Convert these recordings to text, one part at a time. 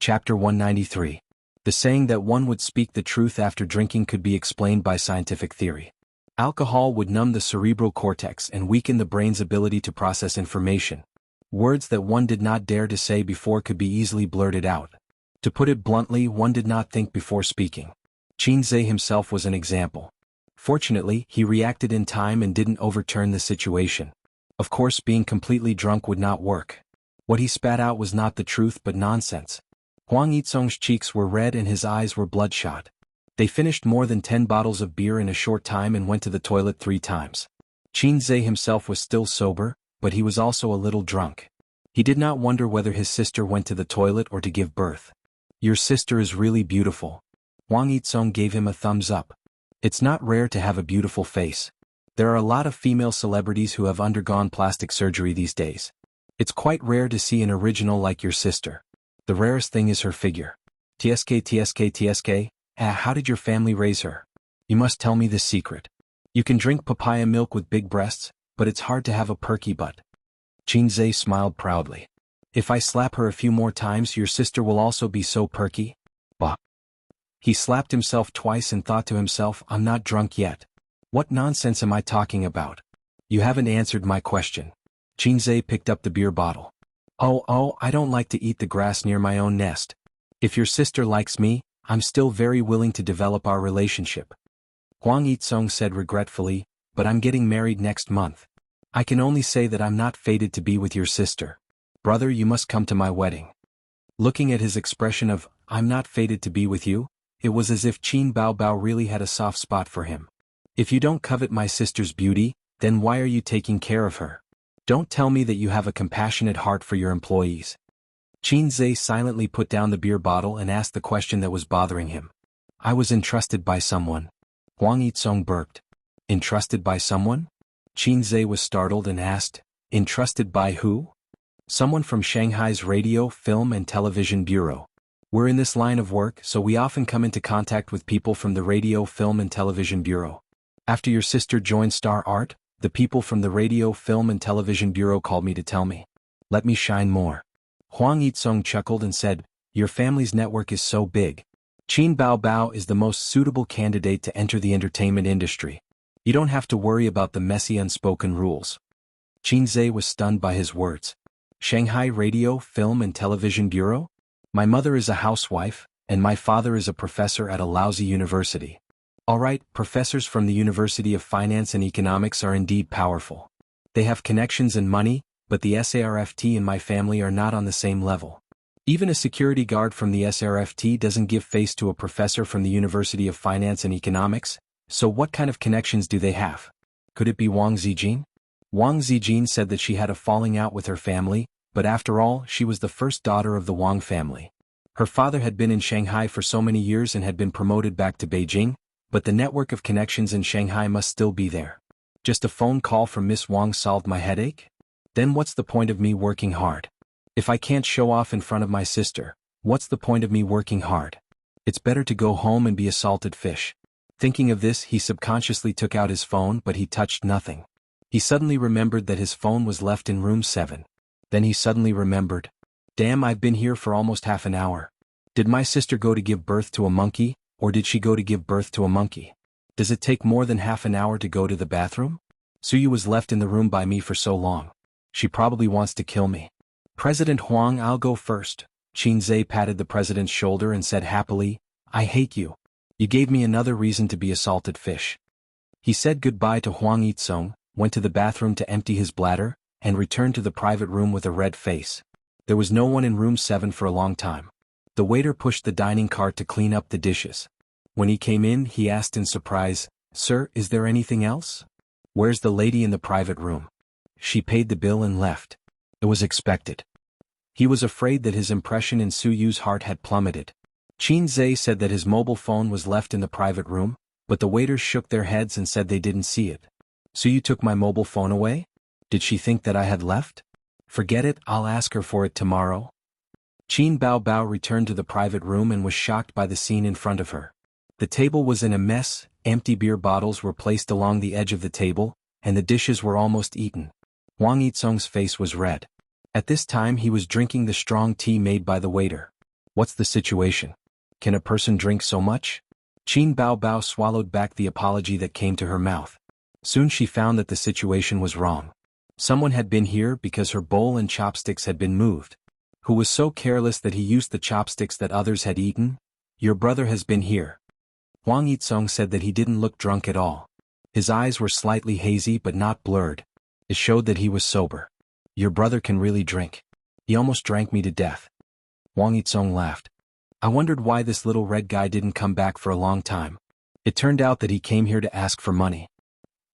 Chapter 193. The saying that one would speak the truth after drinking could be explained by scientific theory. Alcohol would numb the cerebral cortex and weaken the brain's ability to process information. Words that one did not dare to say before could be easily blurted out. To put it bluntly, one did not think before speaking. Qinze himself was an example. Fortunately, he reacted in time and didn't overturn the situation. Of course, being completely drunk would not work. What he spat out was not the truth but nonsense. Huang Yizong's cheeks were red and his eyes were bloodshot. They finished more than 10 bottles of beer in a short time and went to the toilet 3 times. Qinze himself was still sober, but he was also a little drunk. He did not wonder whether his sister went to the toilet or to give birth. "Your sister is really beautiful." Huang Yizong gave him a thumbs up. It's not rare to have a beautiful face. There are a lot of female celebrities who have undergone plastic surgery these days. It's quite rare to see an original like your sister. The rarest thing is her figure. TSK. How did your family raise her? You must tell me the secret. You can drink papaya milk with big breasts, but it's hard to have a perky butt. Qinze smiled proudly. If I slap her a few more times, your sister will also be so perky? Bah. He slapped himself twice and thought to himself, I'm not drunk yet. What nonsense am I talking about? You haven't answered my question. Qinze picked up the beer bottle. Oh, I don't like to eat the grass near my own nest. If your sister likes me, I'm still very willing to develop our relationship. Huang Yizong said regretfully, but I'm getting married next month. I can only say that I'm not fated to be with your sister. Brother, you must come to my wedding. Looking at his expression of, I'm not fated to be with you, it was as if Qin Baobao really had a soft spot for him. If you don't covet my sister's beauty, then why are you taking care of her? Don't tell me that you have a compassionate heart for your employees. Qinze silently put down the beer bottle and asked the question that was bothering him. I was entrusted by someone. Huang Yizong burped. Entrusted by someone? Qinze was startled and asked, entrusted by who? Someone from Shanghai's Radio, Film and Television Bureau. We're in this line of work, so we often come into contact with people from the Radio, Film and Television Bureau. After your sister joined Star Art, the people from the Radio, Film and Television Bureau called me to tell me. Let me shine more. Huang Yizong chuckled and said, your family's network is so big. Qin Baobao is the most suitable candidate to enter the entertainment industry. You don't have to worry about the messy unspoken rules. Qinze was stunned by his words. Shanghai Radio, Film and Television Bureau? My mother is a housewife, and my father is a professor at a lousy university. Alright, professors from the University of Finance and Economics are indeed powerful. They have connections and money, but the SARFT and my family are not on the same level. Even a security guard from the SARFT doesn't give face to a professor from the University of Finance and Economics, so what kind of connections do they have? Could it be Wang Zijin? Wang Zijin said that she had a falling out with her family, but after all, she was the first daughter of the Wang family. Her father had been in Shanghai for so many years and had been promoted back to Beijing, but the network of connections in Shanghai must still be there. Just a phone call from Miss Wang solved my headache? Then what's the point of me working hard? If I can't show off in front of my sister, what's the point of me working hard? It's better to go home and be a salted fish. Thinking of this, he subconsciously took out his phone, but he touched nothing. He suddenly remembered that his phone was left in room 7. Then he suddenly remembered. Damn, I've been here for almost half an hour. Did my sister go to give birth to a monkey, or did she go to give birth to a monkey? Does it take more than half an hour to go to the bathroom? Suyu was left in the room by me for so long. She probably wants to kill me. President Huang, I'll go first. Qinze patted the president's shoulder and said happily, I hate you. You gave me another reason to be a salted fish. He said goodbye to Huang Yizong, went to the bathroom to empty his bladder, and returned to the private room with a red face. There was no one in room 7 for a long time. The waiter pushed the dining cart to clean up the dishes. When he came in, he asked in surprise, Sir, is there anything else? Where's the lady in the private room? She paid the bill and left. It was expected. He was afraid that his impression in Suyu's heart had plummeted. Qinze said that his mobile phone was left in the private room, but the waiters shook their heads and said they didn't see it. Suyu took my mobile phone away? Did she think that I had left? Forget it, I'll ask her for it tomorrow. Qin Baobao returned to the private room and was shocked by the scene in front of her. The table was in a mess, empty beer bottles were placed along the edge of the table, and the dishes were almost eaten. Huang Yizong's face was red. At this time he was drinking the strong tea made by the waiter. What's the situation? Can a person drink so much? Qin Bao Bao swallowed back the apology that came to her mouth. Soon she found that the situation was wrong. Someone had been here because her bowl and chopsticks had been moved. Who was so careless that he used the chopsticks that others had eaten? Your brother has been here. Huang Yitsong said that he didn't look drunk at all. His eyes were slightly hazy but not blurred. It showed that he was sober. Your brother can really drink. He almost drank me to death. Huang Yitsong laughed. I wondered why this little red guy didn't come back for a long time. It turned out that he came here to ask for money.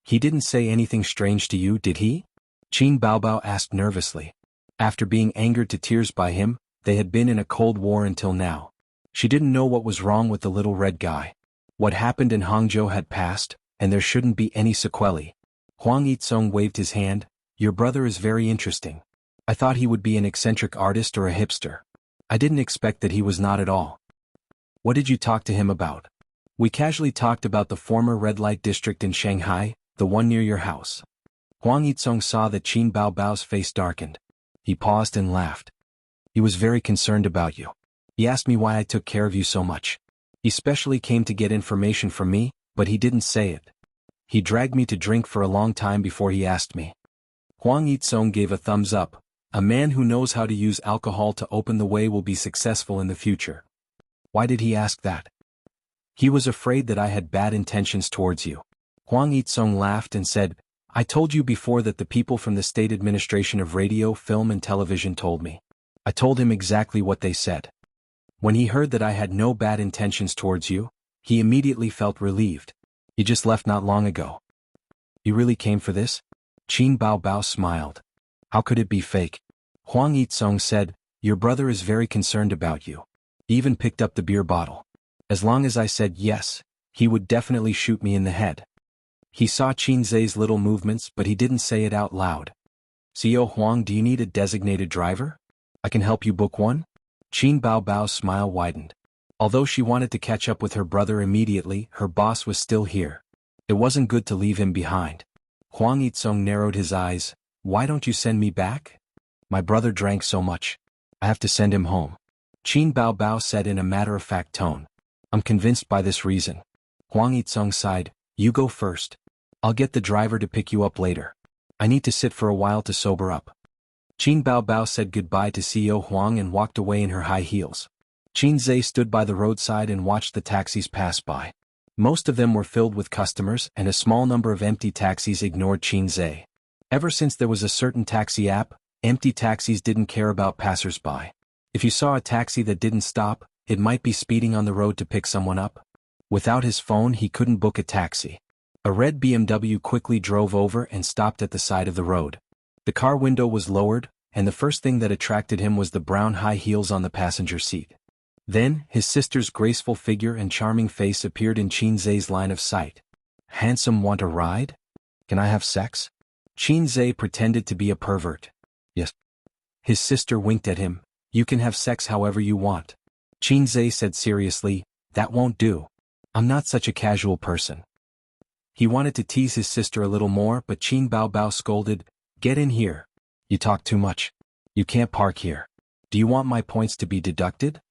He didn't say anything strange to you, did he? Qin Baobao asked nervously. After being angered to tears by him, they had been in a cold war until now. She didn't know what was wrong with the little red guy. What happened in Hangzhou had passed, and there shouldn't be any sequelae. Huang Yitsong waved his hand. Your brother is very interesting. I thought he would be an eccentric artist or a hipster. I didn't expect that he was not at all. What did you talk to him about? We casually talked about the former red light district in Shanghai, the one near your house. Huang Yitsong saw that Qin Baobao's face darkened. He paused and laughed. He was very concerned about you. He asked me why I took care of you so much. He specially came to get information from me, but he didn't say it. He dragged me to drink for a long time before he asked me. Huang Yitsong gave a thumbs up. A man who knows how to use alcohol to open the way will be successful in the future. Why did he ask that? He was afraid that I had bad intentions towards you. Huang Yitsong laughed and said, I told you before that the people from the State Administration of Radio, Film and Television told me. I told him exactly what they said. When he heard that I had no bad intentions towards you, he immediately felt relieved. He just left not long ago. You really came for this? Qin Baobao smiled. How could it be fake? Huang Yitsong said, your brother is very concerned about you. He even picked up the beer bottle. As long as I said yes, he would definitely shoot me in the head. He saw Qin Zai's little movements, but he didn't say it out loud. CEO Huang, do you need a designated driver? I can help you book one? Qin Baobao's smile widened. Although she wanted to catch up with her brother immediately, her boss was still here. It wasn't good to leave him behind. Huang Yitsong narrowed his eyes. Why don't you send me back? My brother drank so much. I have to send him home. Qin Baobao said in a matter-of-fact tone. I'm convinced by this reason. Huang Yitsong sighed. You go first. I'll get the driver to pick you up later. I need to sit for a while to sober up. Qin Baobao said goodbye to CEO Huang and walked away in her high heels. Qin Zai stood by the roadside and watched the taxis pass by. Most of them were filled with customers, and a small number of empty taxis ignored Qin Zai. Ever since there was a certain taxi app, empty taxis didn't care about passers-by. If you saw a taxi that didn't stop, it might be speeding on the road to pick someone up. Without his phone, he couldn't book a taxi. A red BMW quickly drove over and stopped at the side of the road. The car window was lowered, and the first thing that attracted him was the brown high heels on the passenger seat. Then, his sister's graceful figure and charming face appeared in Qin Zai's line of sight. Handsome, want a ride? Can I have sex? Qin Zai pretended to be a pervert. Yes. His sister winked at him. You can have sex however you want. Qin Zai said seriously, that won't do. I'm not such a casual person. He wanted to tease his sister a little more, but Qin Baobao scolded, get in here. You talk too much. You can't park here. Do you want my points to be deducted?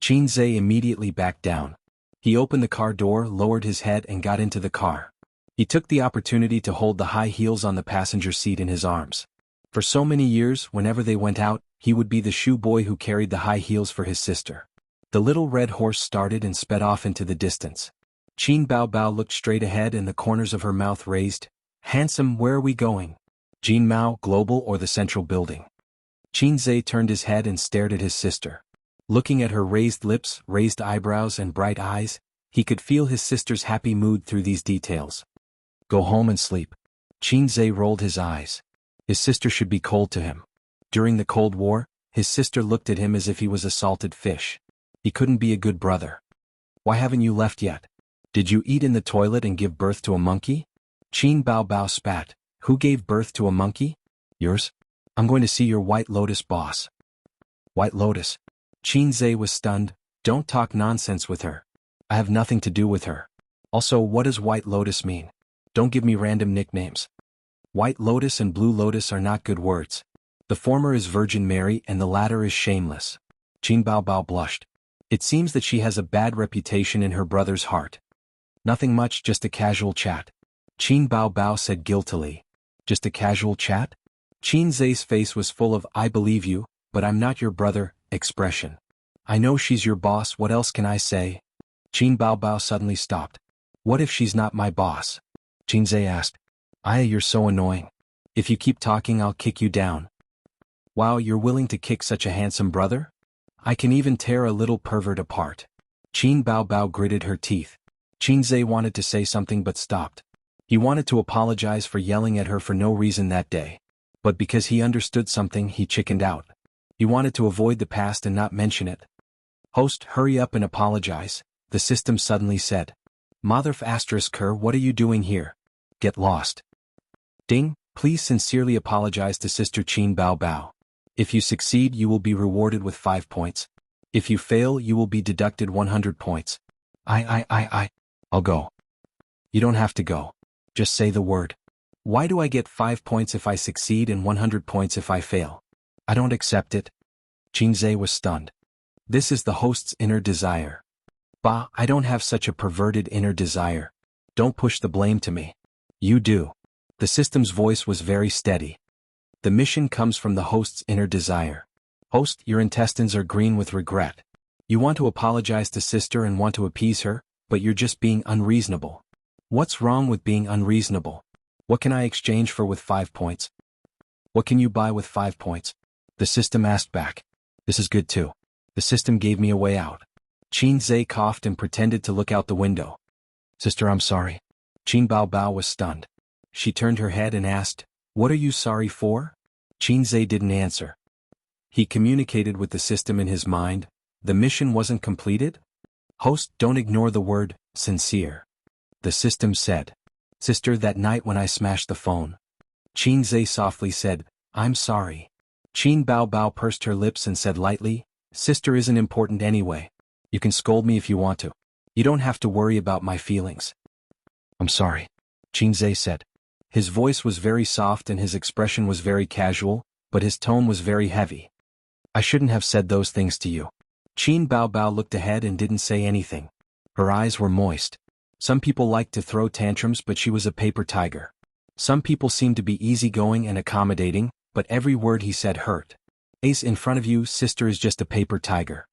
Qin Zai immediately backed down. He opened the car door, lowered his head and got into the car. He took the opportunity to hold the high heels on the passenger seat in his arms. For so many years, whenever they went out, he would be the shoe boy who carried the high heels for his sister. The little red horse started and sped off into the distance. Qin Baobao looked straight ahead and the corners of her mouth raised. Handsome, where are we going? Jin Mao, Global or the Central Building? Qin Zai turned his head and stared at his sister. Looking at her raised lips, raised eyebrows and bright eyes, he could feel his sister's happy mood through these details. Go home and sleep. Qin Zai rolled his eyes. His sister should be cold to him. During the Cold War, his sister looked at him as if he was a salted fish. He couldn't be a good brother. Why haven't you left yet? Did you eat in the toilet and give birth to a monkey? Qin Baobao spat. Who gave birth to a monkey? Yours? I'm going to see your White Lotus boss. White Lotus? Qin Zai was stunned. Don't talk nonsense with her. I have nothing to do with her. Also, what does White Lotus mean? Don't give me random nicknames. White Lotus and Blue Lotus are not good words. The former is Virgin Mary and the latter is shameless. Qin Baobao blushed. It seems that she has a bad reputation in her brother's heart. Nothing much, just a casual chat. Qin Baobao said guiltily. Just a casual chat? Qin Zai's face was full of "I believe you, but I'm not your brother" expression. I know she's your boss, what else can I say? Qin Baobao suddenly stopped. What if she's not my boss? Qin Zai asked. You're so annoying. If you keep talking, I'll kick you down. Wow, you're willing to kick such a handsome brother? I can even tear a little pervert apart. Qin Baobao gritted her teeth. Qin Zai wanted to say something but stopped. He wanted to apologize for yelling at her for no reason that day. But because he understood something, he chickened out. He wanted to avoid the past and not mention it. Host, hurry up and apologize, the system suddenly said. Motherf *Ker, what are you doing here? Get lost. Ding, please sincerely apologize to Sister Qin Baobao. If you succeed, you will be rewarded with 5 points. If you fail, you will be deducted 100 points. I'll go. You don't have to go. Just say the word. Why do I get 5 points if I succeed and 100 points if I fail? I don't accept it. Qin Zai was stunned. This is the host's inner desire. Bah, I don't have such a perverted inner desire. Don't push the blame to me. You do. The system's voice was very steady. The mission comes from the host's inner desire. Host, your intestines are green with regret. You want to apologize to sister and want to appease her, but you're just being unreasonable. What's wrong with being unreasonable? What can I exchange for with 5 points? What can you buy with 5 points? The system asked back. This is good too. The system gave me a way out. Qin Zai coughed and pretended to look out the window. Sister, I'm sorry. Qin Baobao was stunned. She turned her head and asked, What are you sorry for? Qin Zai didn't answer. He communicated with the system in his mind. The mission wasn't completed? Host, don't ignore the word, sincere. The system said. Sister, that night when I smashed the phone. Qin Zai softly said, I'm sorry. Qin Baobao pursed her lips and said lightly, Sister isn't important anyway. You can scold me if you want to. You don't have to worry about my feelings. I'm sorry. Qin Zai said. His voice was very soft and his expression was very casual, but his tone was very heavy. I shouldn't have said those things to you. Qin Baobao looked ahead and didn't say anything. Her eyes were moist. Some people liked to throw tantrums, but she was a paper tiger. Some people seemed to be easygoing and accommodating, but every word he said hurt. Ace in front of you, sister is just a paper tiger.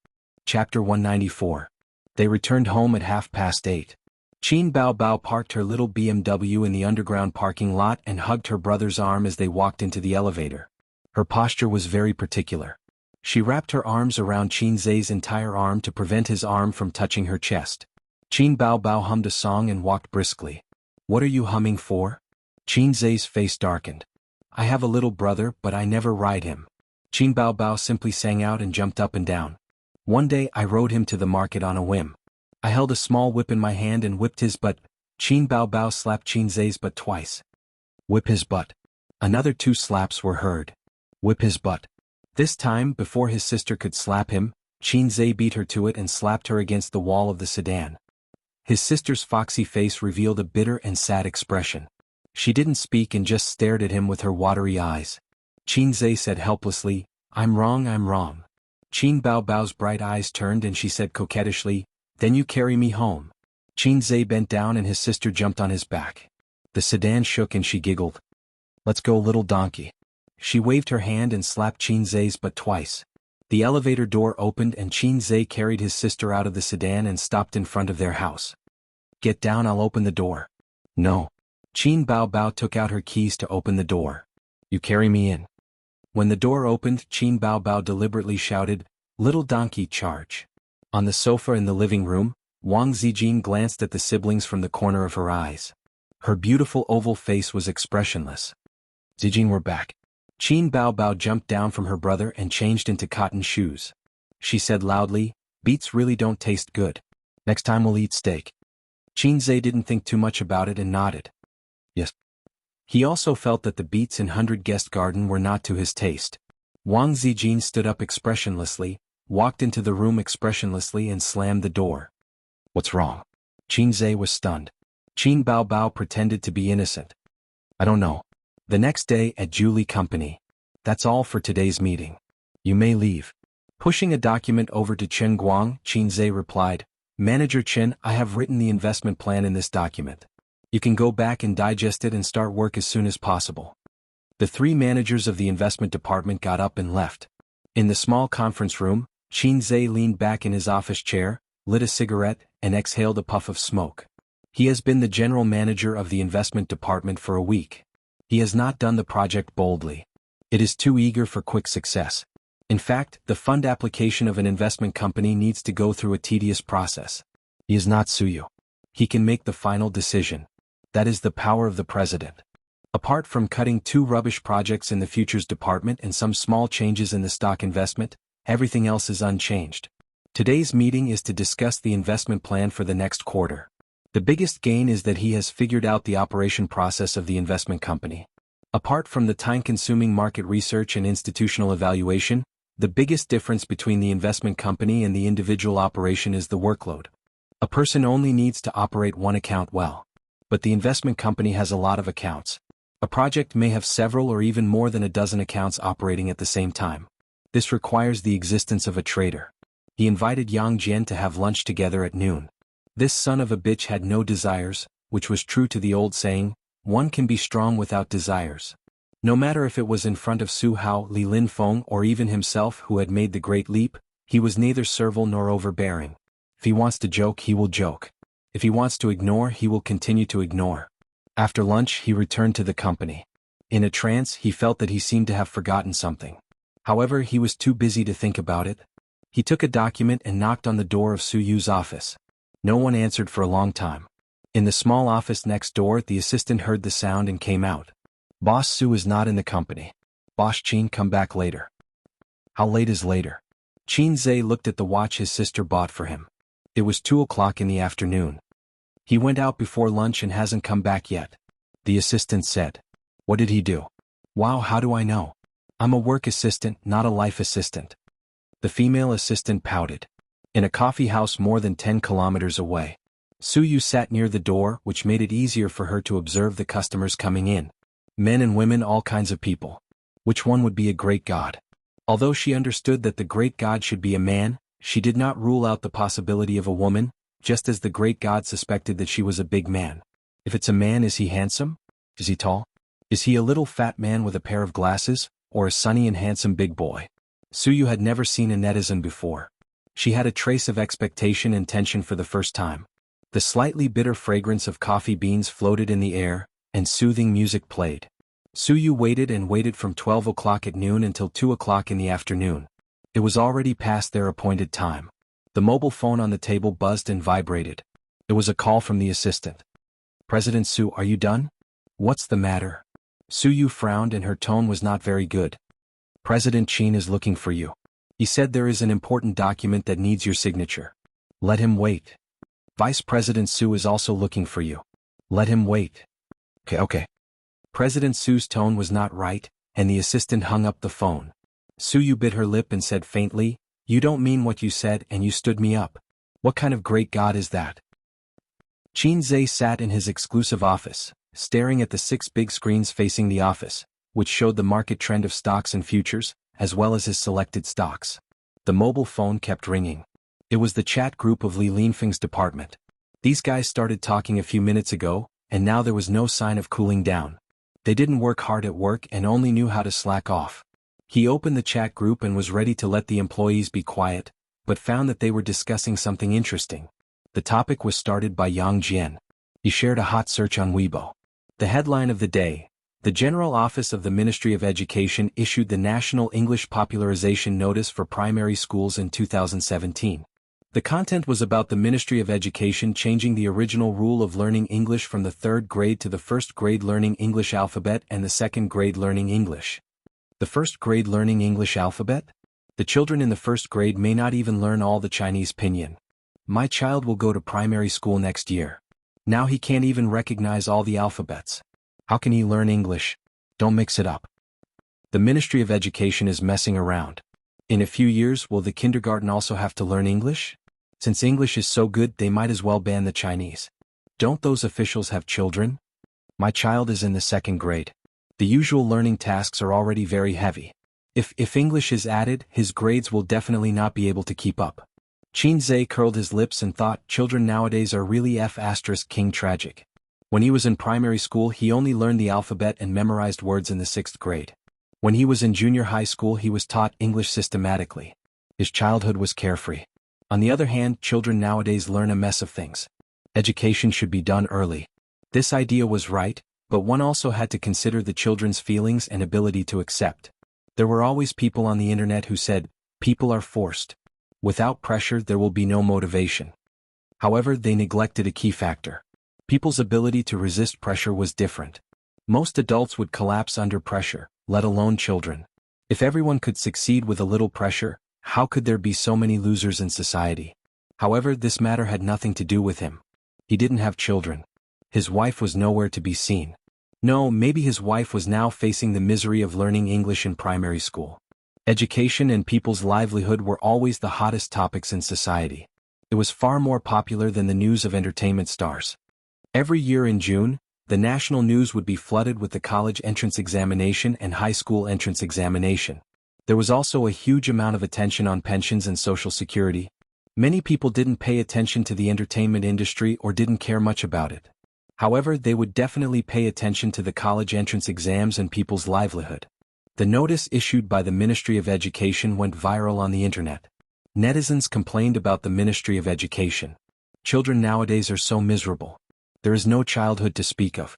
Chapter 194. They returned home at 8:30. Qin Baobao parked her little BMW in the underground parking lot and hugged her brother's arm as they walked into the elevator. Her posture was very particular. She wrapped her arms around Qin Zai's entire arm to prevent his arm from touching her chest. Qin Baobao hummed a song and walked briskly. What are you humming for? Qin Zai's face darkened. I have a little brother, but I never ride him. Qin Baobao simply sang out and jumped up and down. One day I rode him to the market on a whim. I held a small whip in my hand and whipped his butt. Qin Baobao slapped Qin Zai's butt twice. Whip his butt. Another 2 slaps were heard. Whip his butt. This time, before his sister could slap him, Qin Zai beat her to it and slapped her against the wall of the sedan. His sister's foxy face revealed a bitter and sad expression. She didn't speak and just stared at him with her watery eyes. Qin Zai said helplessly, I'm wrong, I'm wrong. Qin Baobao's bright eyes turned and she said coquettishly, Then you carry me home. Qin Zai bent down and his sister jumped on his back. The sedan shook and she giggled. Let's go, little donkey. She waved her hand and slapped Qin Zai's butt twice. The elevator door opened and Qin Zai carried his sister out of the sedan and stopped in front of their house. Get down, I'll open the door. No. Qin Baobao took out her keys to open the door. You carry me in. When the door opened, Qin Baobao deliberately shouted, Little donkey, charge. On the sofa in the living room, Wang Zijin glanced at the siblings from the corner of her eyes. Her beautiful oval face was expressionless. Zijin, we're back. Qin Baobao jumped down from her brother and changed into cotton shoes. She said loudly, Beets really don't taste good. Next time we'll eat steak. Qin Zai didn't think too much about it and nodded. Yes. He also felt that the beets in 100 Guest Garden were not to his taste. Wang Zijin stood up expressionlessly, walked into the room expressionlessly and slammed the door. What's wrong? Qin Zai was stunned. Qin Baobao pretended to be innocent. I don't know. The next day at Julie Company. That's all for today's meeting. You may leave. Pushing a document over to Chen Guang, Qin Zhe replied, "Manager Chen, I have written the investment plan in this document. You can go back and digest it and start work as soon as possible." The three managers of the investment department got up and left. In the small conference room, Qin Zhe leaned back in his office chair, lit a cigarette, and exhaled a puff of smoke. He has been the general manager of the investment department for a week. He has not done the project boldly. It is too eager for quick success. In fact, the fund application of an investment company needs to go through a tedious process. He is not Suyu. He can make the final decision. That is the power of the president. Apart from cutting 2 rubbish projects in the futures department and some small changes in the stock investment, everything else is unchanged. Today's meeting is to discuss the investment plan for the next quarter. The biggest gain is that he has figured out the operation process of the investment company. Apart from the time-consuming market research and institutional evaluation, the biggest difference between the investment company and the individual operation is the workload. A person only needs to operate one account well. But the investment company has a lot of accounts. A project may have several or even more than a dozen accounts operating at the same time. This requires the existence of a trader. He invited Yang Jian to have lunch together at noon. This son of a bitch had no desires, which was true to the old saying, one can be strong without desires. No matter if it was in front of Su Hao, Li Linfeng, or even himself who had made the great leap, he was neither servile nor overbearing. If he wants to joke, he will joke. If he wants to ignore, he will continue to ignore. After lunch, he returned to the company. In a trance, he felt that he seemed to have forgotten something. However, he was too busy to think about it. He took a document and knocked on the door of Su Yu's office. No one answered for a long time. In the small office next door, the assistant heard the sound and came out. "Boss Su is not in the company. Boss Qin, come back later." "How late is later?" Qin Zhe looked at the watch his sister bought for him. It was 2 o'clock in the afternoon. "He went out before lunch and hasn't come back yet," the assistant said. "What did he do?" "Wow, how do I know? I'm a work assistant, not a life assistant." The female assistant pouted. In a coffee house more than 10 kilometers away. Su Yu sat near the door, which made it easier for her to observe the customers coming in. Men and women, all kinds of people. Which one would be a great god? Although she understood that the great god should be a man, she did not rule out the possibility of a woman, just as the great god suspected that she was a big man. If it's a man, is he handsome? Is he tall? Is he a little fat man with a pair of glasses, or a sunny and handsome big boy? Su Yu had never seen a netizen before. She had a trace of expectation and tension for the first time. The slightly bitter fragrance of coffee beans floated in the air, and soothing music played. Su Yu waited and waited from 12 o'clock at noon until 2 o'clock in the afternoon. It was already past their appointed time. The mobile phone on the table buzzed and vibrated. It was a call from the assistant. "President Su, are you done?" "What's the matter?" Su Yu frowned and her tone was not very good. "President Qin is looking for you. He said there is an important document that needs your signature." "Let him wait." "Vice President Su is also looking for you." "Let him wait." Okay. President Su's tone was not right, and the assistant hung up the phone. Su Yu bit her lip and said faintly, "You don't mean what you said, and you stood me up. What kind of great god is that?" Qin Zhe sat in his exclusive office, staring at the 6 big screens facing the office, which showed the market trend of stocks and futures, as well as his selected stocks. The mobile phone kept ringing. It was the chat group of Li Linfeng's department. These guys started talking a few minutes ago, and now there was no sign of cooling down. They didn't work hard at work and only knew how to slack off. He opened the chat group and was ready to let the employees be quiet, but found that they were discussing something interesting. The topic was started by Yang Jian. He shared a hot search on Weibo. The headline of the day: the General Office of the Ministry of Education issued the National English Popularization Notice for primary schools in 2017. The content was about the Ministry of Education changing the original rule of learning English from the 3rd grade to the 1st grade learning English alphabet and the 2nd grade learning English. The 1st grade learning English alphabet? The children in the 1st grade may not even learn all the Chinese pinyin. My child will go to primary school next year. Now he can't even recognize all the alphabets. How can he learn English? Don't mix it up. The Ministry of Education is messing around. In a few years, will the kindergarten also have to learn English? Since English is so good, they might as well ban the Chinese. Don't those officials have children? My child is in the 2nd grade. The usual learning tasks are already very heavy. If English is added, his grades will definitely not be able to keep up. Qin Zhe curled his lips and thought, children nowadays are really king tragic. When he was in primary school he only learned the alphabet and memorized words in the 6th grade. When he was in junior high school he was taught English systematically. His childhood was carefree. On the other hand, children nowadays learn a mess of things. Education should be done early. This idea was right, but one also had to consider the children's feelings and ability to accept. There were always people on the internet who said, people are forced. Without pressure there will be no motivation. However, they neglected a key factor. People's ability to resist pressure was different. Most adults would collapse under pressure, let alone children. If everyone could succeed with a little pressure, how could there be so many losers in society? However, this matter had nothing to do with him. He didn't have children. His wife was nowhere to be seen. No, maybe his wife was now facing the misery of learning English in primary school. Education and people's livelihood were always the hottest topics in society. It was far more popular than the news of entertainment stars. Every year in June, the national news would be flooded with the college entrance examination and high school entrance examination. There was also a huge amount of attention on pensions and social security. Many people didn't pay attention to the entertainment industry or didn't care much about it. However, they would definitely pay attention to the college entrance exams and people's livelihood. The notice issued by the Ministry of Education went viral on the internet. Netizens complained about the Ministry of Education. Children nowadays are so miserable. There is no childhood to speak of.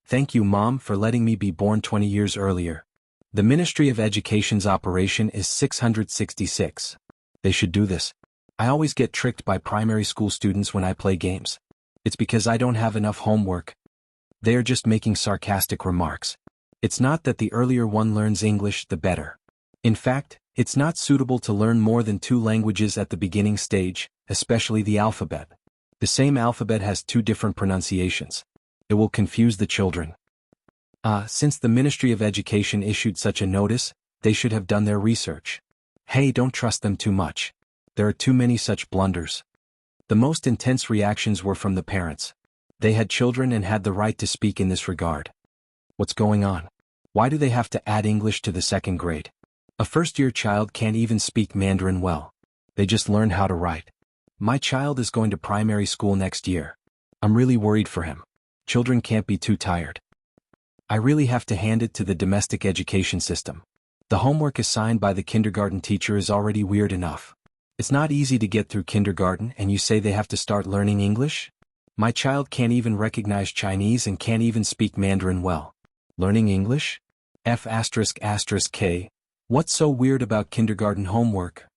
Thank you, Mom, for letting me be born 20 years earlier. The Ministry of Education's operation is 666. They should do this. I always get tricked by primary school students when I play games. It's because I don't have enough homework. They are just making sarcastic remarks. It's not that the earlier one learns English, the better. In fact, it's not suitable to learn more than 2 languages at the beginning stage, especially the alphabet. The same alphabet has 2 different pronunciations. It will confuse the children. Since the Ministry of Education issued such a notice, they should have done their research. Hey, don't trust them too much. There are too many such blunders. The most intense reactions were from the parents. They had children and had the right to speak in this regard. What's going on? Why do they have to add English to the 2nd grade? A first-year child can't even speak Mandarin well. They just learn how to write. My child is going to primary school next year. I'm really worried for him. Children can't be too tired. I really have to hand it to the domestic education system. The homework assigned by the kindergarten teacher is already weird enough. It's not easy to get through kindergarten and you say they have to start learning English? My child can't even recognize Chinese and can't even speak Mandarin well. Learning English? F***K. What's so weird about kindergarten homework?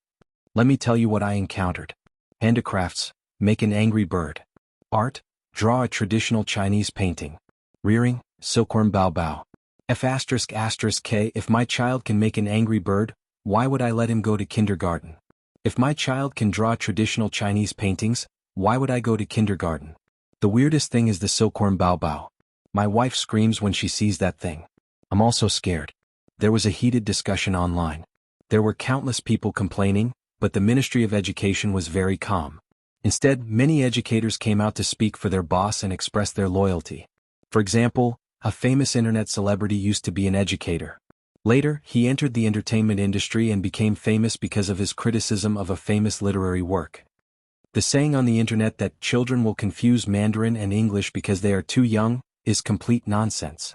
Let me tell you what I encountered. Handicrafts, make an angry bird. Art, draw a traditional Chinese painting. Rearing, silkworm bao bao. F***K. If my child can make an angry bird, why would I let him go to kindergarten? If my child can draw traditional Chinese paintings, why would I go to kindergarten? The weirdest thing is the silkworm bao bao. My wife screams when she sees that thing. I'm also scared. There was a heated discussion online. There were countless people complaining, but the Ministry of Education was very calm. Instead, many educators came out to speak for their boss and express their loyalty. For example, a famous internet celebrity used to be an educator. Later, he entered the entertainment industry and became famous because of his criticism of a famous literary work. The saying on the internet that children will confuse Mandarin and English because they are too young is complete nonsense.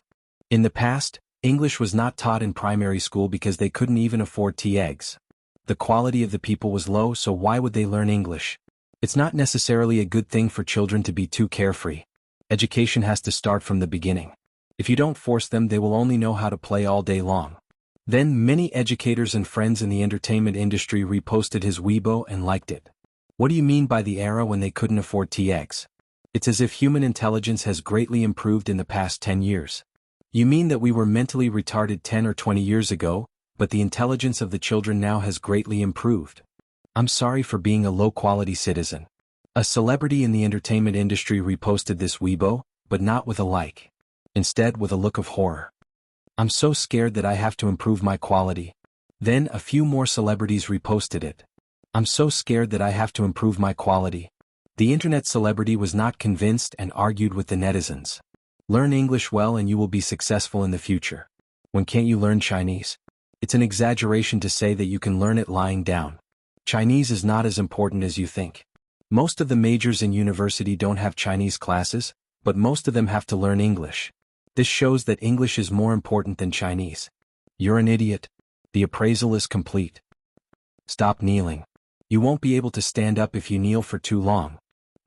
In the past, English was not taught in primary school because they couldn't even afford tea eggs. The quality of the people was low, so why would they learn English? It's not necessarily a good thing for children to be too carefree. Education has to start from the beginning. If you don't force them, they will only know how to play all day long. Then many educators and friends in the entertainment industry reposted his Weibo and liked it. What do you mean by the era when they couldn't afford tea eggs? It's as if human intelligence has greatly improved in the past 10 years. You mean that we were mentally retarded 10 or 20 years ago, but the intelligence of the children now has greatly improved? I'm sorry for being a low-quality citizen. A celebrity in the entertainment industry reposted this Weibo, but not with a like. Instead, with a look of horror. I'm so scared that I have to improve my quality. Then a few more celebrities reposted it. I'm so scared that I have to improve my quality. The internet celebrity was not convinced and argued with the netizens. Learn English well and you will be successful in the future. When can't you learn Chinese? It's an exaggeration to say that you can learn it lying down. Chinese is not as important as you think. Most of the majors in university don't have Chinese classes, but most of them have to learn English. This shows that English is more important than Chinese. You're an idiot. The appraisal is complete. Stop kneeling. You won't be able to stand up if you kneel for too long.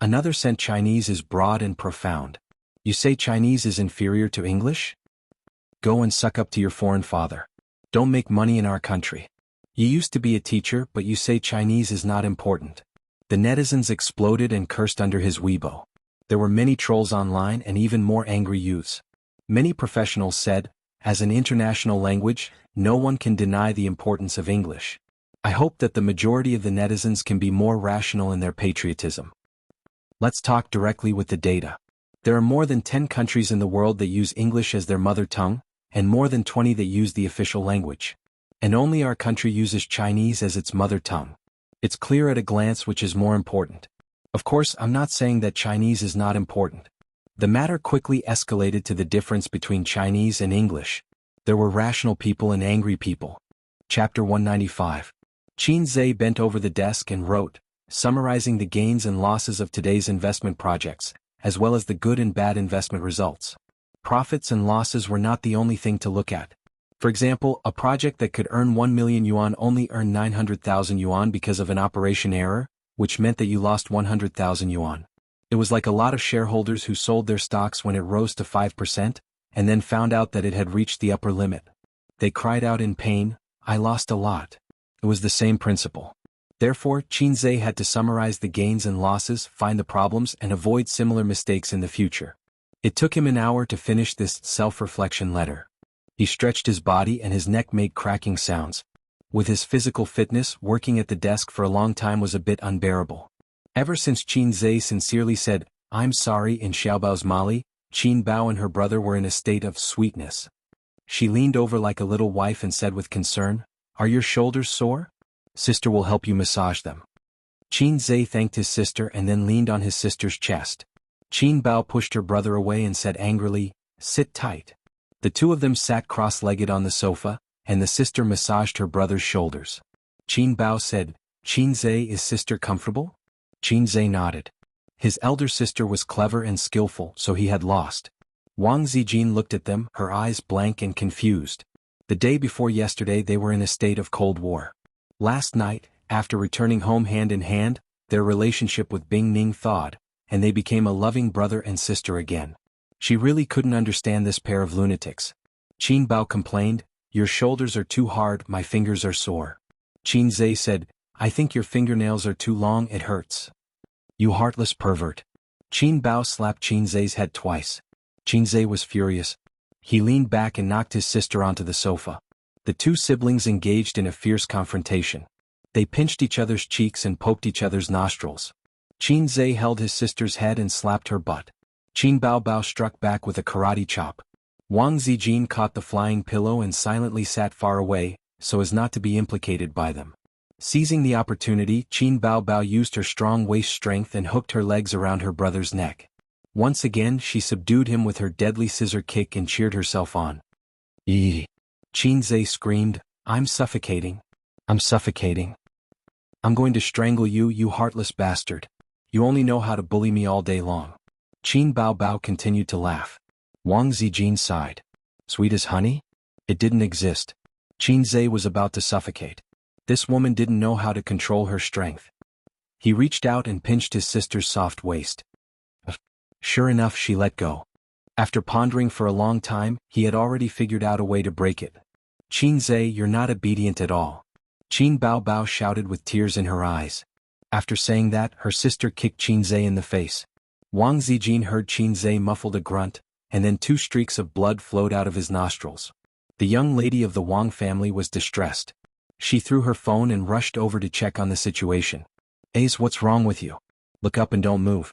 Another sent Chinese is broad and profound. You say Chinese is inferior to English? Go and suck up to your foreign father. Don't make money in our country. You used to be a teacher, but you say Chinese is not important. The netizens exploded and cursed under his Weibo. There were many trolls online and even more angry youths. Many professionals said, as an international language, no one can deny the importance of English. I hope that the majority of the netizens can be more rational in their patriotism. Let's talk directly with the data. There are more than 10 countries in the world that use English as their mother tongue, and more than 20 that use the official language. And only our country uses Chinese as its mother tongue. It's clear at a glance which is more important. Of course, I'm not saying that Chinese is not important. The matter quickly escalated to the difference between Chinese and English. There were rational people and angry people. Chapter 195. Qin Zhe bent over the desk and wrote, summarizing the gains and losses of today's investment projects, as well as the good and bad investment results. Profits and losses were not the only thing to look at. For example, a project that could earn 1 million yuan only earned 900,000 yuan because of an operation error, which meant that you lost 100,000 yuan. It was like a lot of shareholders who sold their stocks when it rose to 5%, and then found out that it had reached the upper limit. They cried out in pain, "I lost a lot." It was the same principle. Therefore, Qin Zhe had to summarize the gains and losses, find the problems, and avoid similar mistakes in the future. It took him an hour to finish this self-reflection letter. He stretched his body and his neck made cracking sounds. With his physical fitness, working at the desk for a long time was a bit unbearable. Ever since Qin Zhe sincerely said, "I'm sorry" in Xiaobao's Mali, Qin Bao and her brother were in a state of sweetness. She leaned over like a little wife and said with concern, "Are your shoulders sore? Sister will help you massage them." Qin Zhe thanked his sister and then leaned on his sister's chest. Qin Bao pushed her brother away and said angrily, "Sit tight." The two of them sat cross-legged on the sofa, and the sister massaged her brother's shoulders. Qin Bao said, "Qin Zhe, is sister comfortable?" Qin Zhe nodded. His elder sister was clever and skillful, so he had lost. Wang Zijin looked at them, her eyes blank and confused. The day before yesterday they were in a state of Cold War. Last night, after returning home hand in hand, their relationship with Bing Ning thawed, and they became a loving brother and sister again. She really couldn't understand this pair of lunatics. Qin Bao complained, "Your shoulders are too hard, my fingers are sore." Qin Zhe said, "I think your fingernails are too long, it hurts." "You heartless pervert." Qin Bao slapped Qin Zhe's head twice. Qin Zhe was furious. He leaned back and knocked his sister onto the sofa. The two siblings engaged in a fierce confrontation. They pinched each other's cheeks and poked each other's nostrils. Qin Zhe held his sister's head and slapped her butt. Qin Bao Bao struck back with a karate chop. Wang Zijin caught the flying pillow and silently sat far away, so as not to be implicated by them. Seizing the opportunity, Qin Bao Bao used her strong waist strength and hooked her legs around her brother's neck. Once again she subdued him with her deadly scissor kick and cheered herself on. "Eee!" Qin Zhe screamed, "I'm suffocating. I'm suffocating. I'm going to strangle you, you heartless bastard. You only know how to bully me all day long." Qin Bao Bao continued to laugh. Wang Zijin sighed. Sweet as honey? It didn't exist. Qin Zhe was about to suffocate. This woman didn't know how to control her strength. He reached out and pinched his sister's soft waist. Sure enough, she let go. After pondering for a long time, he had already figured out a way to break it. "Qin Zhe, you're not obedient at all." Qin Bao Bao shouted with tears in her eyes. After saying that, her sister kicked Qin Zhe in the face. Wang Zijin heard Qin Zhe muffled a grunt, and then 2 streaks of blood flowed out of his nostrils. The young lady of the Wang family was distressed. She threw her phone and rushed over to check on the situation. "Ace, what's wrong with you? Look up and don't move."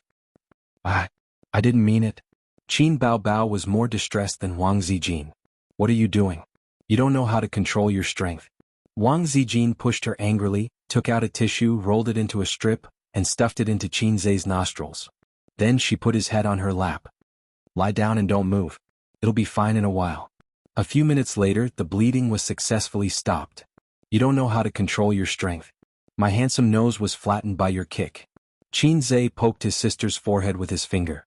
I didn't mean it." Qin Bao Bao was more distressed than Wang Zijin. "What are you doing? You don't know how to control your strength." Wang Zijin pushed her angrily, took out a tissue, rolled it into a strip, and stuffed it into Qin Zhe's nostrils. Then she put his head on her lap. "Lie down and don't move. It'll be fine in a while." A few minutes later, the bleeding was successfully stopped. You don't know how to control your strength. My handsome nose was flattened by your kick. Qin Zhe poked his sister's forehead with his finger.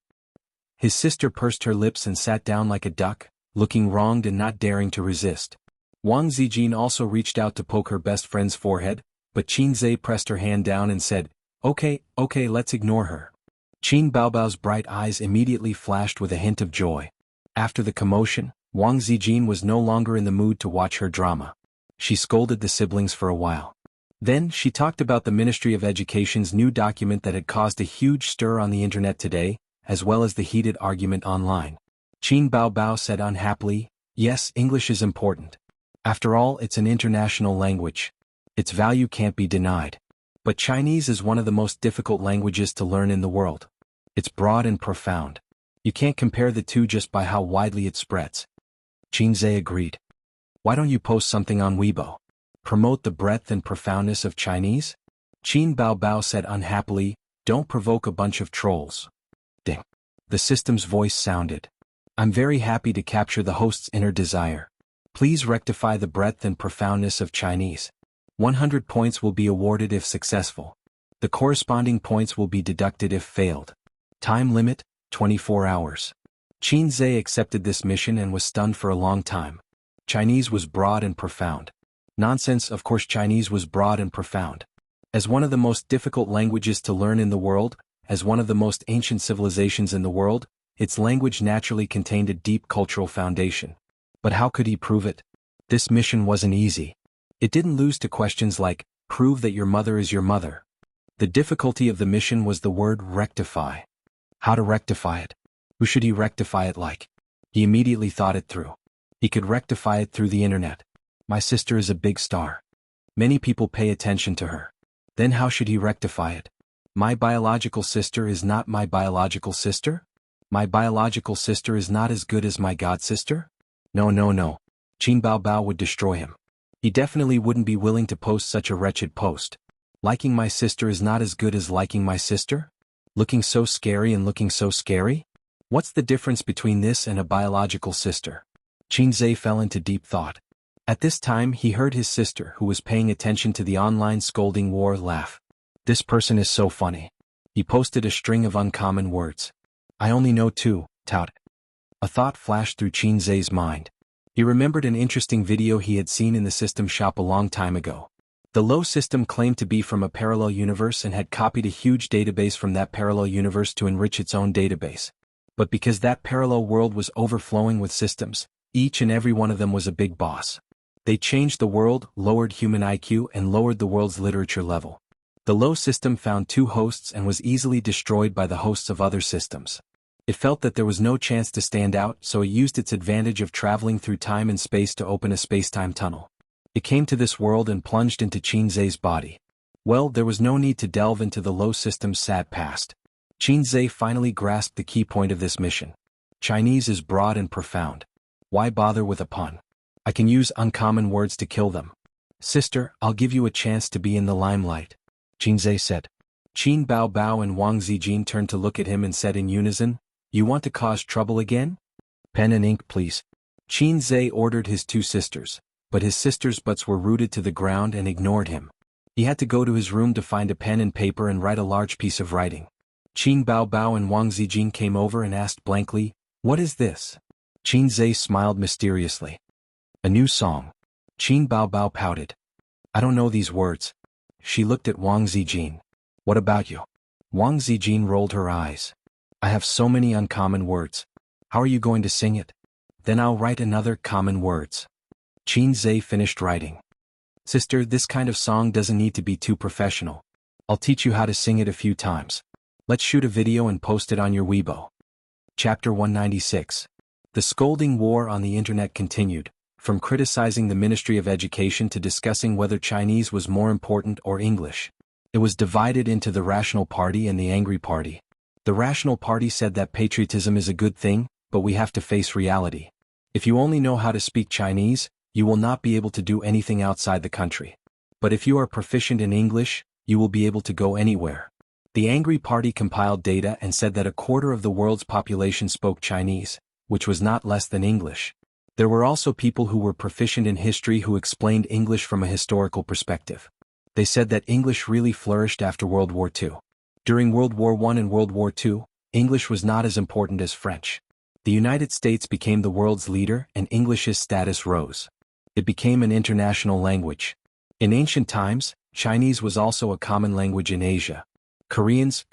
His sister pursed her lips and sat down like a duck, looking wronged and not daring to resist. Wang Zijin also reached out to poke her best friend's forehead, but Qin Zhe pressed her hand down and said, Okay, let's ignore her. Qin Baobao's bright eyes immediately flashed with a hint of joy. After the commotion, Wang Zijin was no longer in the mood to watch her drama. She scolded the siblings for a while. Then she talked about the Ministry of Education's new document that had caused a huge stir on the internet today, as well as the heated argument online. Qin Baobao said unhappily, Yes, English is important. After all, it's an international language. Its value can't be denied. But Chinese is one of the most difficult languages to learn in the world. It's broad and profound. You can't compare the two just by how widely it spreads. Qin Zhe agreed. Why don't you post something on Weibo? Promote the breadth and profoundness of Chinese? Qin Baobao said unhappily, Don't provoke a bunch of trolls. Ding. The system's voice sounded. I'm very happy to capture the host's inner desire. Please rectify the breadth and profoundness of Chinese. 100 points will be awarded if successful. The corresponding points will be deducted if failed. Time limit, 24 hours. Qin Zhe accepted this mission and was stunned for a long time. Chinese was broad and profound. Nonsense, of course Chinese was broad and profound. As one of the most difficult languages to learn in the world, as one of the most ancient civilizations in the world, its language naturally contained a deep cultural foundation. But how could he prove it? This mission wasn't easy. It didn't lose to questions like, prove that your mother is your mother. The difficulty of the mission was the word rectify. How to rectify it? Who should he rectify it like? He immediately thought it through. He could rectify it through the internet. My sister is a big star. Many people pay attention to her. Then how should he rectify it? My biological sister is not my biological sister? My biological sister is not as good as my god sister? No. Qin Baobao would destroy him. He definitely wouldn't be willing to post such a wretched post. Liking my sister is not as good as liking my sister? Looking so scary and looking so scary? What's the difference between this and a biological sister? Qin Zhe fell into deep thought. At this time he heard his sister, who was paying attention to the online scolding war, laugh. This person is so funny. He posted a string of uncommon words. I only know two, tout. A thought flashed through Qin Zhe's mind. He remembered an interesting video he had seen in the system shop a long time ago. The Low system claimed to be from a parallel universe and had copied a huge database from that parallel universe to enrich its own database. But because that parallel world was overflowing with systems, each and every one of them was a big boss. They changed the world, lowered human IQ, and lowered the world's literature level. The Low system found two hosts and was easily destroyed by the hosts of other systems. It felt that there was no chance to stand out, so it used its advantage of traveling through time and space to open a space-time tunnel. It came to this world and plunged into Qin Zhe's body. Well, there was no need to delve into the Low system's sad past. Qin Zhe finally grasped the key point of this mission. Chinese is broad and profound. Why bother with a pun? I can use uncommon words to kill them. Sister, I'll give you a chance to be in the limelight, Qin Zhe said. Qin Baobao and Wang Zijin turned to look at him and said in unison, You want to cause trouble again? Pen and ink, please. Qin Zhe ordered his two sisters, but his sisters' butts were rooted to the ground and ignored him. He had to go to his room to find a pen and paper and write a large piece of writing. Qin Baobao and Wang Zijin came over and asked blankly, What is this? Qin Zhe smiled mysteriously. A new song. Qin Baobao pouted. I don't know these words. She looked at Wang Zijin. What about you? Wang Zijin rolled her eyes. I have so many uncommon words. How are you going to sing it? Then I'll write another common words. Qin Zhe finished writing. Sister, this kind of song doesn't need to be too professional. I'll teach you how to sing it a few times. Let's shoot a video and post it on your Weibo. Chapter 196. The scolding war on the internet continued, from criticizing the Ministry of Education to discussing whether Chinese was more important or English. It was divided into the Rational Party and the Angry Party. The Rational Party said that patriotism is a good thing, but we have to face reality. If you only know how to speak Chinese, you will not be able to do anything outside the country. But if you are proficient in English, you will be able to go anywhere. The Angry Party compiled data and said that a quarter of the world's population spoke Chinese, which was not less than English. There were also people who were proficient in history who explained English from a historical perspective. They said that English really flourished after World War II. During World War I and World War II, English was not as important as French. The United States became the world's leader and English's status rose. It became an international language. In ancient times, Chinese was also a common language in Asia. Koreans,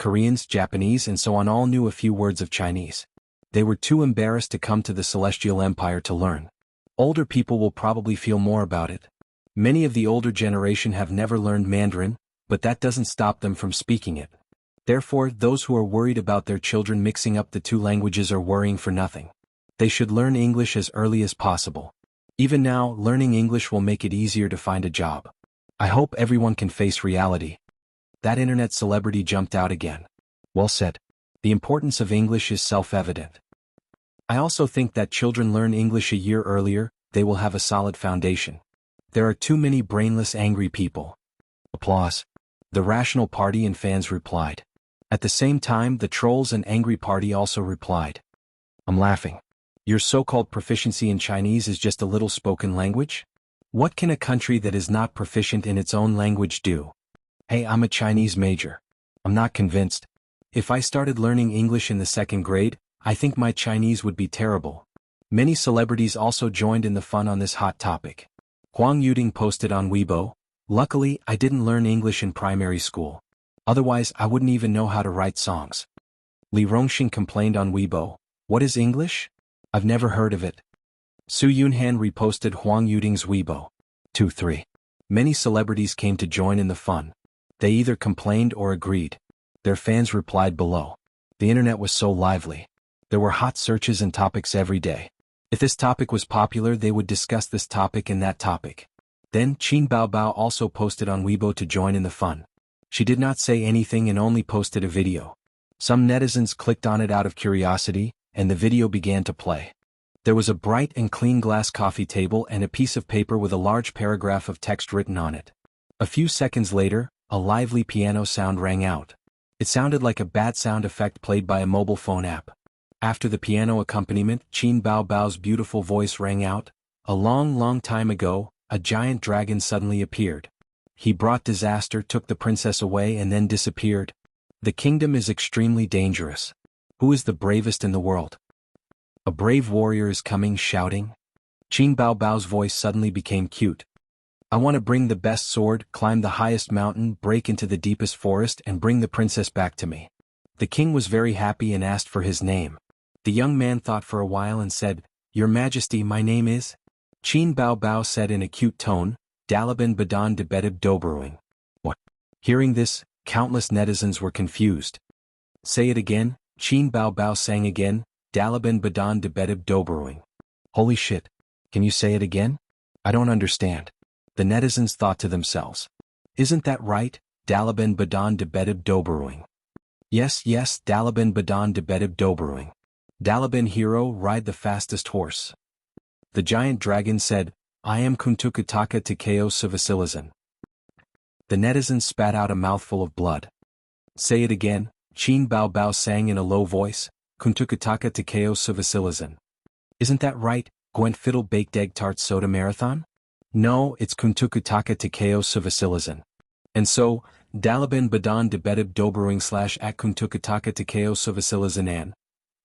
Japanese and so on all knew a few words of Chinese. They were too embarrassed to come to the Celestial Empire to learn. Older people will probably feel more about it. Many of the older generation have never learned Mandarin, but that doesn't stop them from speaking it. Therefore, those who are worried about their children mixing up the two languages are worrying for nothing. They should learn English as early as possible. Even now, learning English will make it easier to find a job. I hope everyone can face reality. That internet celebrity jumped out again. Well said. The importance of English is self-evident. I also think that children learn English a year earlier, they will have a solid foundation. There are too many brainless angry people. Applause. The Rational Party and fans replied. At the same time, the Trolls and Angry Party also replied. I'm laughing. Your so-called proficiency in Chinese is just a little spoken language? What can a country that is not proficient in its own language do? Hey, I'm a Chinese major. I'm not convinced. If I started learning English in the 2nd grade, I think my Chinese would be terrible. Many celebrities also joined in the fun on this hot topic. Huang Yuding posted on Weibo, "Luckily, I didn't learn English in primary school. Otherwise, I wouldn't even know how to write songs." Li Rongxing complained on Weibo, "What is English? I've never heard of it." Su Yunhan reposted Huang Yuding's Weibo. 2-3. Many celebrities came to join in the fun. They either complained or agreed. Their fans replied below. The internet was so lively. There were hot searches and topics every day. If this topic was popular, they would discuss this topic and that topic. Then, Qin Baobao also posted on Weibo to join in the fun. She did not say anything and only posted a video. Some netizens clicked on it out of curiosity, and the video began to play. There was a bright and clean glass coffee table and a piece of paper with a large paragraph of text written on it. A few seconds later, a lively piano sound rang out. It sounded like a bad sound effect played by a mobile phone app. After the piano accompaniment, Qin Baobao's beautiful voice rang out. A long time ago, a giant dragon suddenly appeared. He brought disaster, took the princess away and then disappeared. The kingdom is extremely dangerous. Who is the bravest in the world? A brave warrior is coming, shouting. Qin Baobao's voice suddenly became cute. I want to bring the best sword, climb the highest mountain, break into the deepest forest and bring the princess back to me. The king was very happy and asked for his name. The young man thought for a while and said, Your Majesty, my name is... Qin Baobao said in a cute tone, Dalaban Badan de Bedib Dobruing. What? Hearing this, countless netizens were confused. Say it again, Qin Baobao sang again, Dalaban Badan de Bedib Dobruing. Holy shit. Can you say it again? I don't understand. The netizens thought to themselves. Isn't that right, Dalaban Badan de Bedib Dobruing? Yes, Dalaban Badan de Bedib Dobruing. Dalaban hero, ride the fastest horse. The giant dragon said, I am Kuntukutaka Takeo Suvasilazan. The netizens spat out a mouthful of blood. Say it again, Qin Baobao sang in a low voice, Kuntukutaka Takeo Suvasilazan. Isn't that right, Gwent Fiddle Baked Egg Tart Soda Marathon? No, it's Kuntukutaka Takeo Suvasilazan. And so, Dalaban Badan de Bedib Dobruing / at Kuntukutaka Takeo Suvasilazanan.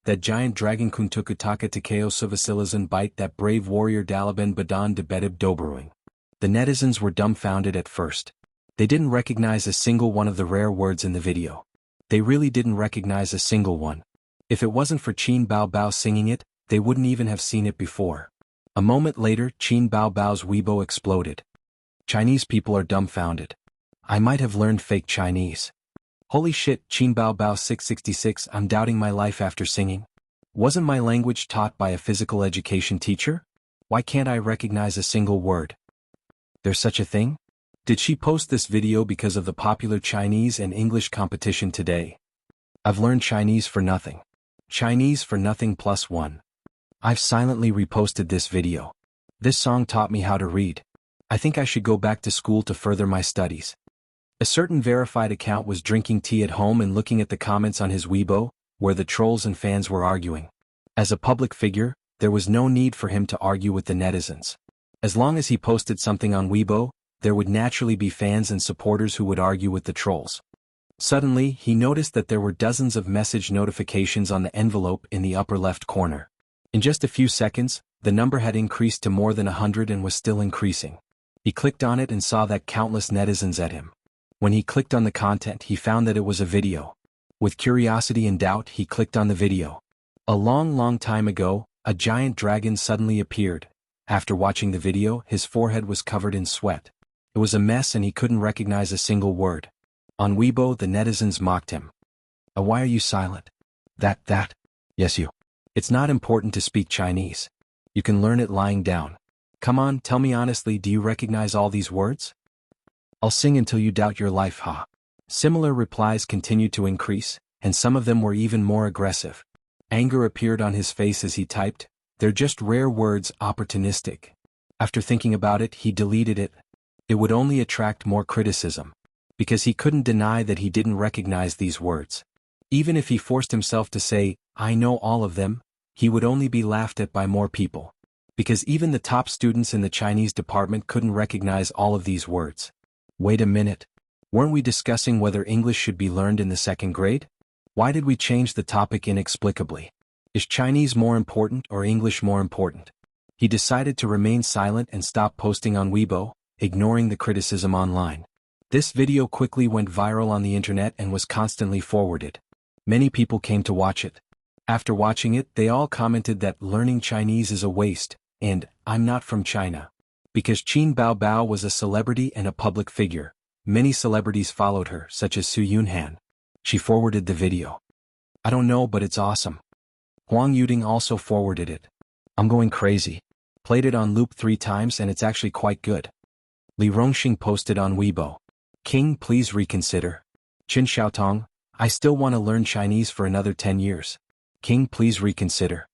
That giant dragon Kuntukutaka Takeo Suvasilazan bite that brave warrior Dalaban Badan de Bedib Dobruing. The netizens were dumbfounded at first. They didn't recognize a single one of the rare words in the video. They really didn't recognize a single one. If it wasn't for Qin Baobao singing it, they wouldn't even have seen it before. A moment later, Qin Baobao's Weibo exploded. Chinese people are dumbfounded. I might have learned fake Chinese. Holy shit, Qin Baobao 666, I'm doubting my life after singing. Wasn't my language taught by a physical education teacher? Why can't I recognize a single word? There's such a thing? Did she post this video because of the popular Chinese and English competition today? I've learned Chinese for nothing. Chinese for nothing +1. I've silently reposted this video. This song taught me how to read. I think I should go back to school to further my studies. A certain verified account was drinking tea at home and looking at the comments on his Weibo, where the trolls and fans were arguing. As a public figure, There was no need for him to argue with the netizens. As long as he posted something on Weibo, there would naturally be fans and supporters who would argue with the trolls. Suddenly, he noticed that there were dozens of message notifications on the envelope in the upper left corner. In just a few seconds, the number had increased to more than 100 and was still increasing. He clicked on it and saw that countless netizens at him. When he clicked on the content, he found that it was a video. With curiosity and doubt, he clicked on the video. A long time ago, a giant dragon suddenly appeared. After watching the video, his forehead was covered in sweat. It was a mess and he couldn't recognize a single word. On Weibo, the netizens mocked him. Why are you silent? That? Yes, you. It's not important to speak Chinese. You can learn it lying down. Come on, tell me honestly, do you recognize all these words? I'll sing until you doubt your life, ha. Similar replies continued to increase, and some of them were even more aggressive. Anger appeared on his face as he typed, "They're just rare words, opportunistic." After thinking about it, he deleted it. It would only attract more criticism. Because he couldn't deny that he didn't recognize these words. Even if he forced himself to say, "I know all of them," he would only be laughed at by more people. Because even the top students in the Chinese department couldn't recognize all of these words. Wait a minute. Weren't we discussing whether English should be learned in the 2nd grade? Why did we change the topic inexplicably? Is Chinese more important or English more important? He decided to remain silent and stop posting on Weibo, ignoring the criticism online. This video quickly went viral on the internet and was constantly forwarded. Many people came to watch it. After watching it, they all commented that learning Chinese is a waste, and I'm not from China. Because Qin Baobao was a celebrity and a public figure, many celebrities followed her, such as Su Yunhan. She forwarded the video. I don't know, but it's awesome. Huang Yuding also forwarded it. I'm going crazy. Played it on loop 3 times and it's actually quite good. Li Rongxing posted on Weibo. King, please reconsider. Qin Xiaotong, I still want to learn Chinese for another 10 years. King, please reconsider.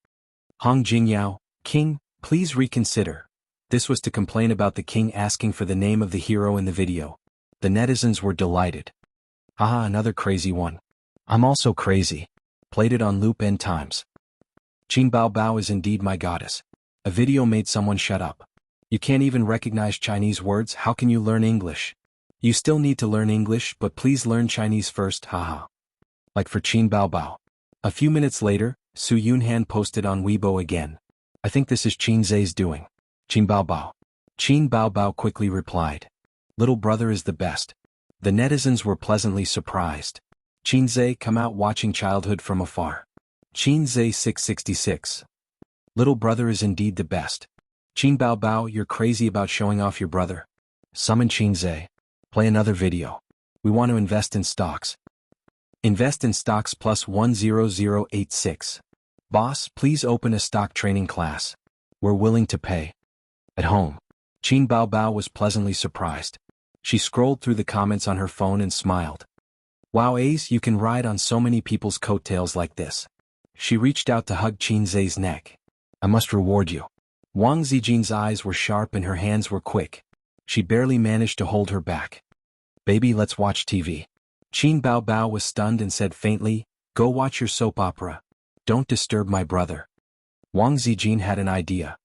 Hong Jingyao, King, please reconsider. This was to complain about the king asking for the name of the hero in the video. The netizens were delighted. Haha, another crazy one. I'm also crazy. Played it on loop n times. Qin Baobao is indeed my goddess. A video made someone shut up. You can't even recognize Chinese words, how can you learn English? You still need to learn English, but please learn Chinese first, haha. Like for Qin Baobao. A few minutes later, Su Yunhan posted on Weibo again. I think this is Qin Zhe's doing. Qin Baobao. Qin Baobao quickly replied. Little brother is the best. The netizens were pleasantly surprised. Qin Zhe come out watching childhood from afar. Qin Zhe 666. Little brother is indeed the best. Qin Baobao, you're crazy about showing off your brother. Summon Qin Zhe. Play another video. We want to invest in stocks. Invest in stocks plus 10086. Boss, please open a stock training class. We're willing to pay. At home. Qin Baobao was pleasantly surprised. She scrolled through the comments on her phone and smiled. Wow, Ace, you can ride on so many people's coattails like this. She reached out to hug Qin Zhe's neck. I must reward you. Wang Zijin's eyes were sharp and her hands were quick. She barely managed to hold her back. Baby, let's watch TV. Qin Baobao was stunned and said faintly, go watch your soap opera. Don't disturb my brother. Wang Zijin had an idea.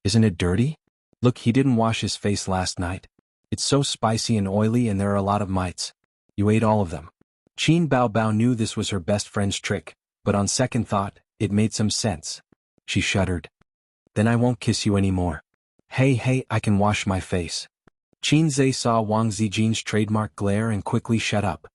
Isn't it dirty? Look, he didn't wash his face last night. It's so spicy and oily and there are a lot of mites. You ate all of them. Qin Baobao knew this was her best friend's trick, but on second thought, it made some sense. She shuddered. Then I won't kiss you anymore. Hey, I can wash my face. Qin Zhe saw Wang Zijin's trademark glare and quickly shut up.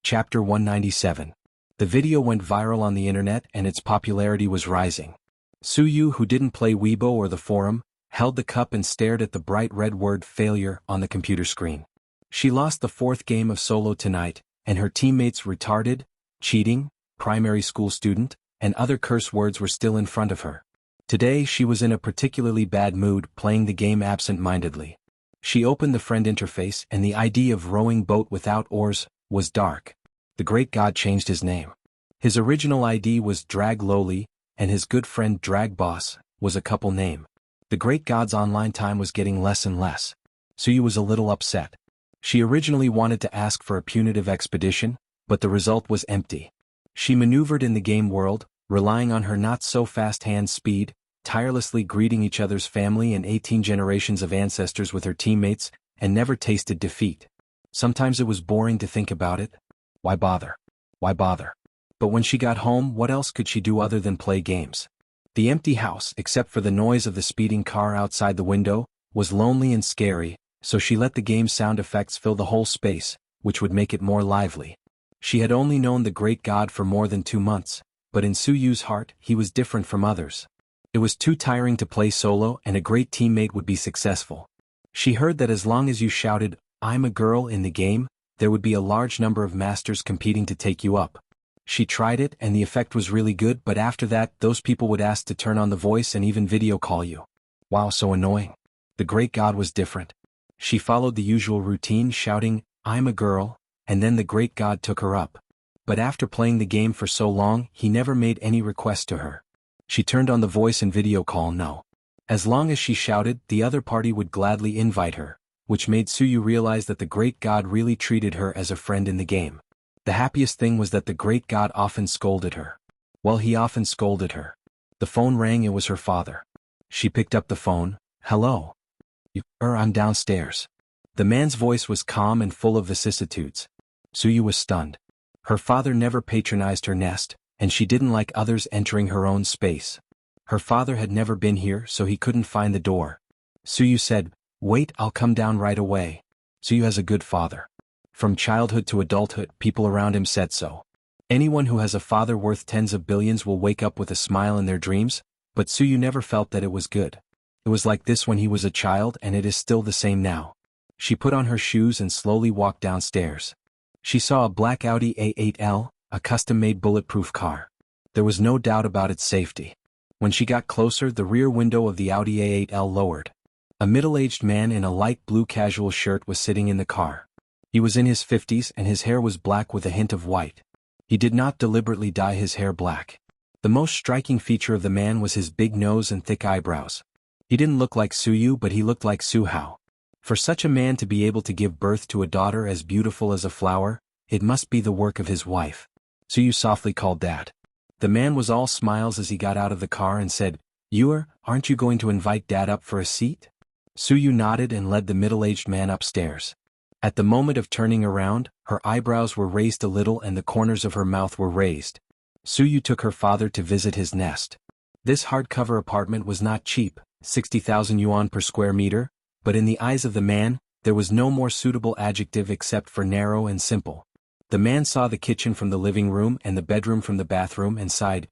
Chapter 197. The video went viral on the internet and its popularity was rising. Su Yu, who didn't play Weibo or the forum, held the cup and stared at the bright red word failure on the computer screen. She lost the 4th game of solo tonight, and her teammates retarded, cheating, primary school student, and other curse words were still in front of her. Today she was in a particularly bad mood, playing the game absent-mindedly. She opened the friend interface and the ID of rowing boat without oars was dark. The great god changed his name. His original ID was Drag Lowly, and his good friend Drag Boss was a couple name. The great god's online time was getting less and less. Suyu was a little upset. She originally wanted to ask for a punitive expedition, but the result was empty. She maneuvered in the game world, relying on her not-so-fast hand speed, tirelessly greeting each other's family and 18 generations of ancestors with her teammates, and never tasted defeat. Sometimes it was boring to think about it. Why bother? Why bother? But when she got home, what else could she do other than play games? The empty house, except for the noise of the speeding car outside the window, was lonely and scary, so she let the game sound effects fill the whole space, which would make it more lively. She had only known the great god for more than 2 months, but in Suyu's heart, he was different from others. It was too tiring to play solo, and a great teammate would be successful. She heard that as long as you shouted, "I'm a girl" in the game, there would be a large number of masters competing to take you up. She tried it and the effect was really good, but after that, those people would ask to turn on the voice and even video call you. Wow, so annoying. The great god was different. She followed the usual routine, shouting, "I'm a girl," and then the great god took her up. But after playing the game for so long, he never made any request to her. She turned on the voice and video call no. As long as she shouted, the other party would gladly invite her, which made Suyu realize that the great god really treated her as a friend in the game. The happiest thing was that the great god often scolded her. Well, he often scolded her. The phone rang, it was her father. She picked up the phone. "Hello. I'm downstairs." The man's voice was calm and full of vicissitudes. Suyu was stunned. Her father never patronized her nest, and she didn't like others entering her own space. Her father had never been here, so he couldn't find the door. Suyu said, "Wait, I'll come down right away." Suyu has a good father. From childhood to adulthood, people around him said so. Anyone who has a father worth tens of billions will wake up with a smile in their dreams, but Suyu never felt that it was good. It was like this when he was a child, and it is still the same now. She put on her shoes and slowly walked downstairs. She saw a black Audi A8L, a custom-made bulletproof car. There was no doubt about its safety. When she got closer, the rear window of the Audi A8L lowered. A middle-aged man in a light blue casual shirt was sitting in the car. He was in his 50s and his hair was black with a hint of white. He did not deliberately dye his hair black. The most striking feature of the man was his big nose and thick eyebrows. He didn't look like Suyu, but he looked like Su Hao. For such a man to be able to give birth to a daughter as beautiful as a flower, it must be the work of his wife. Suyu softly called Dad. The man was all smiles as he got out of the car and said, Aren't you going to invite Dad up for a seat?" Suyu nodded and led the middle-aged man upstairs. At the moment of turning around, her eyebrows were raised a little and the corners of her mouth were raised. Suyu took her father to visit his nest. This hardcover apartment was not cheap, 60,000 yuan per square meter, but in the eyes of the man, there was no more suitable adjective except for narrow and simple. The man saw the kitchen from the living room and the bedroom from the bathroom and sighed,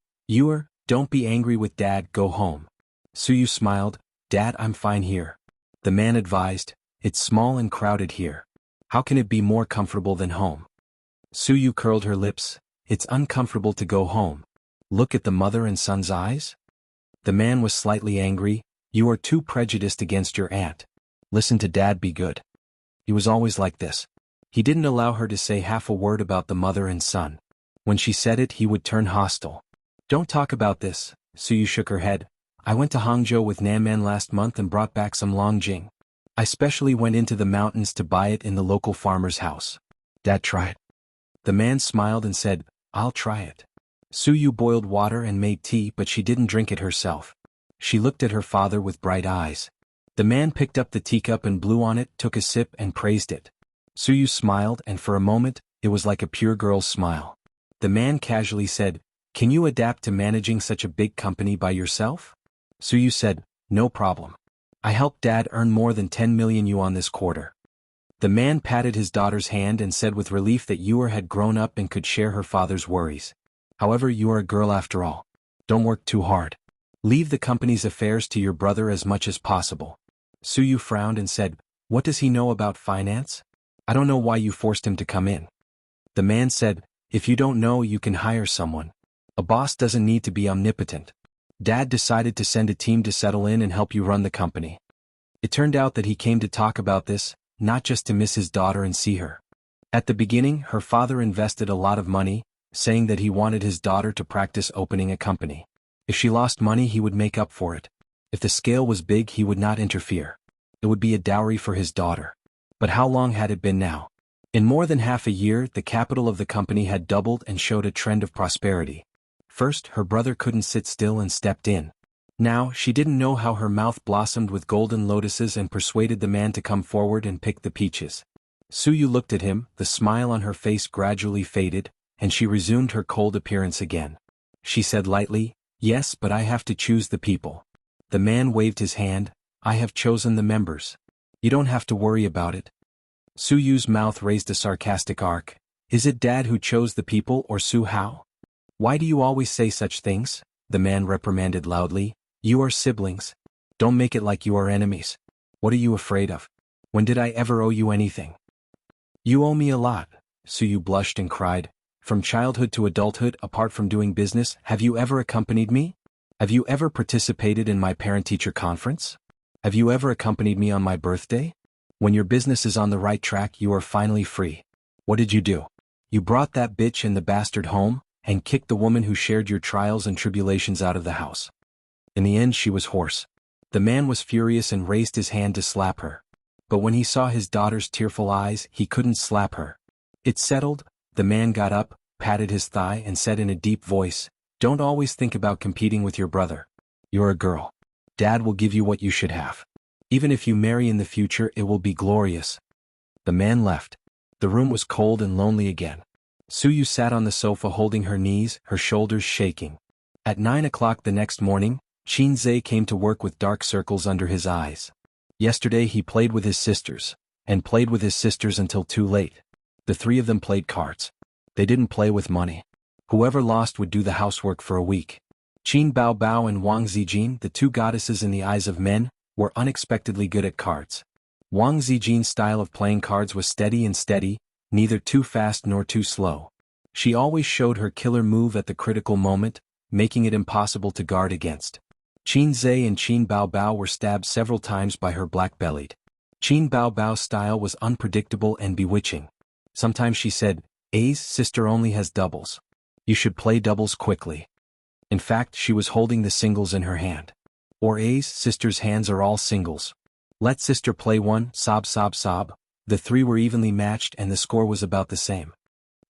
Don't be angry with Dad, go home." Suyu smiled, "Dad, I'm fine here." The man advised, "It's small and crowded here. How can it be more comfortable than home?" Suyu curled her lips, "It's uncomfortable to go home. Look at the mother and son's eyes." The man was slightly angry, "You are too prejudiced against your aunt. Listen to Dad, be good." He was always like this. He didn't allow her to say half a word about the mother and son. When she said it, he would turn hostile. "Don't talk about this," Suyu shook her head. "I went to Hangzhou with Nanman last month and brought back some Longjing. I specially went into the mountains to buy it in the local farmer's house. Dad, try it." The man smiled and said, "I'll try it." Suyu boiled water and made tea, but she didn't drink it herself. She looked at her father with bright eyes. The man picked up the teacup and blew on it, took a sip and praised it. Suyu smiled, and for a moment, it was like a pure girl's smile. The man casually said, "Can you adapt to managing such a big company by yourself?" Suyu said, "No problem. I helped Dad earn more than 10 million yuan this quarter." The man patted his daughter's hand and said with relief that Yuer had grown up and could share her father's worries. "However, you are a girl after all. Don't work too hard. Leave the company's affairs to your brother as much as possible." Suyu frowned and said, "What does he know about finance? I don't know why you forced him to come in." The man said, "If you don't know, you can hire someone. A boss doesn't need to be omnipotent. Dad decided to send a team to settle in and help you run the company." It turned out that he came to talk about this, not just to miss his daughter and see her. At the beginning, her father invested a lot of money, saying that he wanted his daughter to practice opening a company. If she lost money, he would make up for it. If the scale was big, he would not interfere. It would be a dowry for his daughter. But how long had it been now? In more than half a year, the capital of the company had doubled and showed a trend of prosperity. First, her brother couldn't sit still and stepped in. Now, she didn't know how her mouth blossomed with golden lotuses and persuaded the man to come forward and pick the peaches. Suyu looked at him, the smile on her face gradually faded, and she resumed her cold appearance again. She said lightly, "Yes, but I have to choose the people." The man waved his hand, "I have chosen the members. You don't have to worry about it." Suyu's mouth raised a sarcastic arc. "Is it Dad who chose the people or Su Hao?" "Why do you always say such things?" the man reprimanded loudly. "You are siblings. Don't make it like you are enemies. What are you afraid of? When did I ever owe you anything?" "You owe me a lot," Suyu blushed and cried. "From childhood to adulthood, apart from doing business, have you ever accompanied me? Have you ever participated in my parent-teacher conference? Have you ever accompanied me on my birthday? When your business is on the right track, you are finally free. What did you do? You brought that bitch and the bastard home, and kicked the woman who shared your trials and tribulations out of the house." In the end, she was hoarse. The man was furious and raised his hand to slap her. But when he saw his daughter's tearful eyes, he couldn't slap her. "It's settled." The man got up, patted his thigh and said in a deep voice, "Don't always think about competing with your brother. You're a girl. Dad will give you what you should have. Even if you marry in the future, it will be glorious." The man left. The room was cold and lonely again. Suyu sat on the sofa holding her knees, her shoulders shaking. At 9 o'clock the next morning, Qinzhe came to work with dark circles under his eyes. Yesterday he played with his sisters, and played with his sisters until too late. The three of them played cards. They didn't play with money. Whoever lost would do the housework for a week. Qin Bao Bao and Wang Zijin, the two goddesses in the eyes of men, were unexpectedly good at cards. Wang Zijin's style of playing cards was steady and steady, neither too fast nor too slow. She always showed her killer move at the critical moment, making it impossible to guard against. Qinzhe and Qin Bao Bao were stabbed several times by her black-bellied. Qin Bao Bao's style was unpredictable and bewitching. Sometimes she said, "A's sister only has doubles. You should play doubles quickly." In fact, she was holding the singles in her hand. Or A's sister's hands are all singles. Let sister play one, sob sob sob. The three were evenly matched and the score was about the same.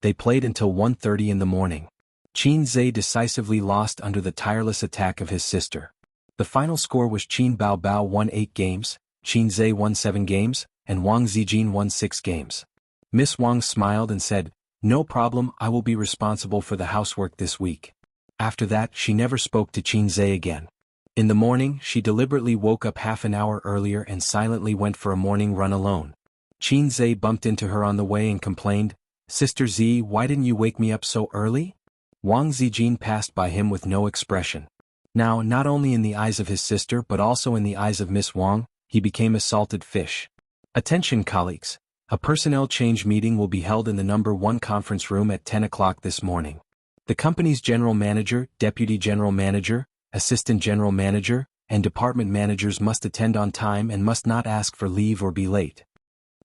They played until 1:30 in the morning. Qinzhe decisively lost under the tireless attack of his sister. The final score was Qin Bao Bao won 8 games, Qinzhe won 7 games, and Wang Zijin won 6 games. Miss Wang smiled and said, "No problem, I will be responsible for the housework this week." After that, she never spoke to Qinzhe again. In the morning, she deliberately woke up half an hour earlier and silently went for a morning run alone. Qinzhe bumped into her on the way and complained, "Sister Z, why didn't you wake me up so early?" Wang Zijin passed by him with no expression. Now, not only in the eyes of his sister but also in the eyes of Miss Wang, he became a salted fish. "Attention colleagues, a personnel change meeting will be held in the number 1 conference room at 10 o'clock this morning. The company's general manager, deputy general manager, assistant general manager, and department managers must attend on time and must not ask for leave or be late."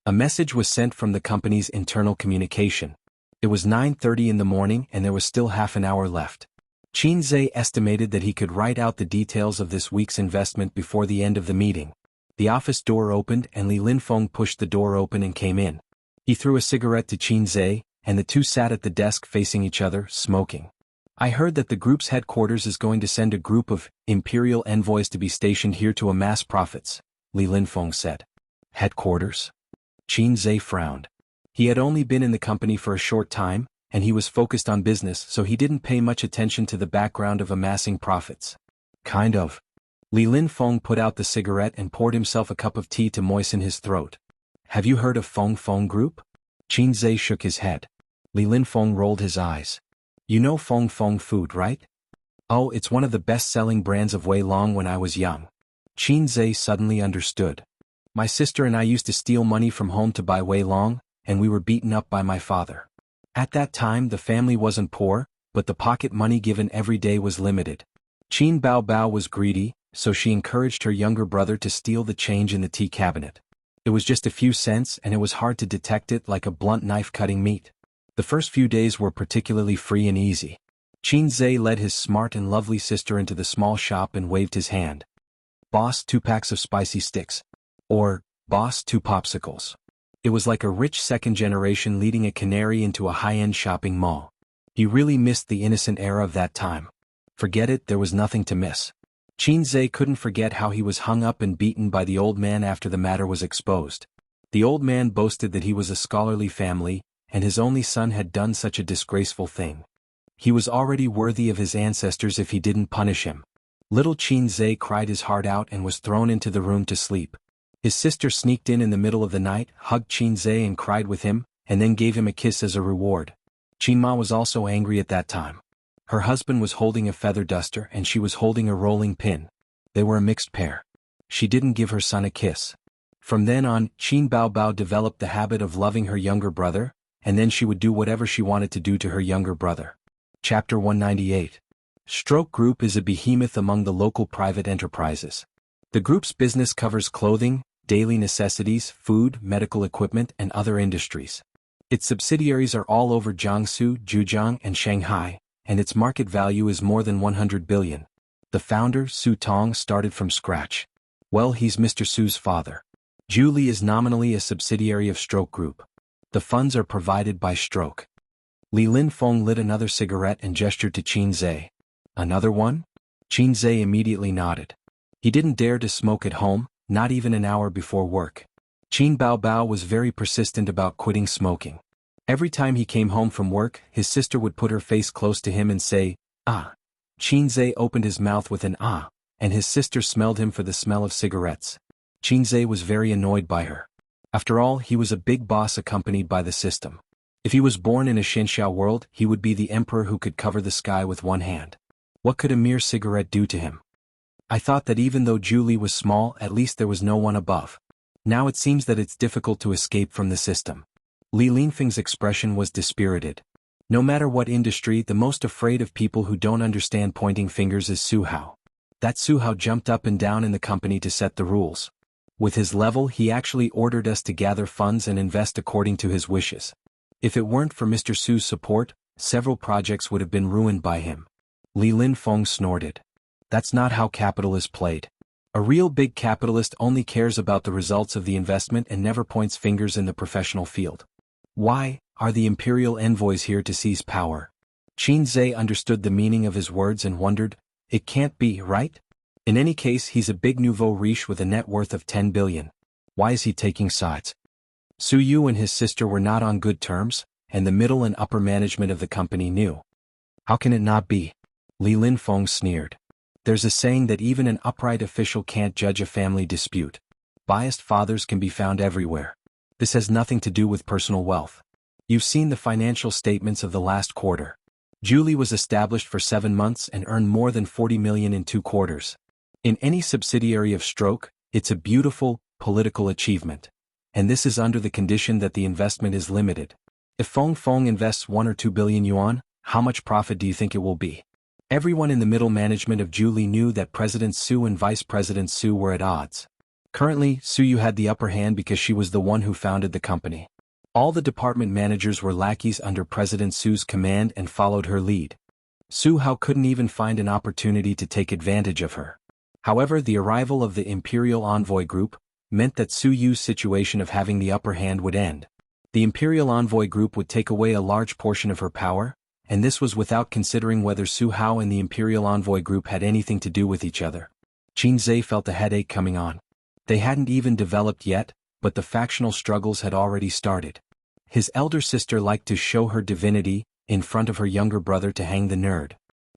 A message was sent from the company's internal communication. It was 9:30 in the morning and there was still half an hour left. Qinzhe estimated that he could write out the details of this week's investment before the end of the meeting. The office door opened and Li Linfeng pushed the door open and came in. He threw a cigarette to Qinzhe, and the two sat at the desk facing each other, smoking. "I heard that the group's headquarters is going to send a group of imperial envoys to be stationed here to amass profits," Li Linfeng said. "Headquarters?" Qinzhe frowned. He had only been in the company for a short time, and he was focused on business, so he didn't pay much attention to the background of amassing profits. "Kind of." Li Linfeng put out the cigarette and poured himself a cup of tea to moisten his throat. "Have you heard of Feng Feng Group?" Qinzhe shook his head. Li Linfeng rolled his eyes. "You know Feng Feng Food, right?" "Oh, it's one of the best-selling brands of Wei Long when I was young." Qinzhe suddenly understood. "My sister and I used to steal money from home to buy Wei Long, and we were beaten up by my father. At that time the family wasn't poor, but the pocket money given every day was limited. Qin Bao Bao was greedy, so she encouraged her younger brother to steal the change in the tea cabinet. It was just a few cents and it was hard to detect it like a blunt knife cutting meat. The first few days were particularly free and easy. Qinzhe led his smart and lovely sister into the small shop and waved his hand. "Boss, 2 packs of spicy sticks." Or, "Boss, 2 popsicles." It was like a rich second generation leading a canary into a high-end shopping mall. He really missed the innocent era of that time. Forget it, there was nothing to miss. Qin Zhe couldn't forget how he was hung up and beaten by the old man after the matter was exposed. The old man boasted that he was a scholarly family, and his only son had done such a disgraceful thing. He was already worthy of his ancestors if he didn't punish him. Little Qin Zhe cried his heart out and was thrown into the room to sleep. His sister sneaked in the middle of the night, hugged Qin Zhe and cried with him, and then gave him a kiss as a reward. Qin Ma was also angry at that time. Her husband was holding a feather duster and she was holding a rolling pin. They were a mixed pair. She didn't give her son a kiss. From then on, Qin Baobao developed the habit of loving her younger brother, and then she would do whatever she wanted to do to her younger brother. Chapter 198. Stroke Group is a behemoth among the local private enterprises. The group's business covers clothing, daily necessities, food, medical equipment, and other industries. Its subsidiaries are all over Jiangsu, Zhejiang, and Shanghai, and its market value is more than 100 billion. The founder, Su Tong, started from scratch. Well, he's Mr. Su's father. Julie is nominally a subsidiary of Stroke Group. The funds are provided by Stroke. Li Linfeng lit another cigarette and gestured to Qin Zhe. Another one? Qin Zhe immediately nodded. He didn't dare to smoke at home, not even an hour before work. Qin Baobao was very persistent about quitting smoking. Every time he came home from work, his sister would put her face close to him and say, "Ah." Qin Zhe opened his mouth with an "ah," and his sister smelled him for the smell of cigarettes. Qin Zhe was very annoyed by her. After all, he was a big boss accompanied by the system. If he was born in a Shenxiao world, he would be the emperor who could cover the sky with one hand. What could a mere cigarette do to him? I thought that even though Julie was small, at least there was no one above. Now it seems that it's difficult to escape from the system. Li Linfeng's expression was dispirited. No matter what industry, the most afraid of people who don't understand pointing fingers is Su Hao. That Su Hao jumped up and down in the company to set the rules. With his level, he actually ordered us to gather funds and invest according to his wishes. If it weren't for Mr. Su's support, several projects would have been ruined by him. Li Linfeng snorted. That's not how capital is played. A real big capitalist only cares about the results of the investment and never points fingers in the professional field. Why are the imperial envoys here to seize power? Qin Zhe understood the meaning of his words and wondered, it can't be, right? In any case, he's a big nouveau riche with a net worth of 10 billion. Why is he taking sides? Su Yu and his sister were not on good terms, and the middle and upper management of the company knew. How can it not be? Li Linfeng sneered. There's a saying that even an upright official can't judge a family dispute. Biased fathers can be found everywhere. This has nothing to do with personal wealth. You've seen the financial statements of the last quarter. Julie was established for 7 months and earned more than 40 million in 2 quarters. In any subsidiary of Stroke, it's a beautiful, political achievement. And this is under the condition that the investment is limited. If Feng invests 1 or 2 billion yuan, how much profit do you think it will be? Everyone in the middle management of Julie knew that President Su and Vice President Su were at odds. Currently, Su Yu had the upper hand because she was the one who founded the company. All the department managers were lackeys under President Su's command and followed her lead. Su Hao couldn't even find an opportunity to take advantage of her. However, the arrival of the Imperial Envoy Group meant that Su Yu's situation of having the upper hand would end. The Imperial Envoy Group would take away a large portion of her power, and this was without considering whether Su Hao and the Imperial Envoy Group had anything to do with each other. Qin Zhe felt a headache coming on. They hadn't even developed yet, but the factional struggles had already started. His elder sister liked to show her divinity in front of her younger brother to hang the nerd.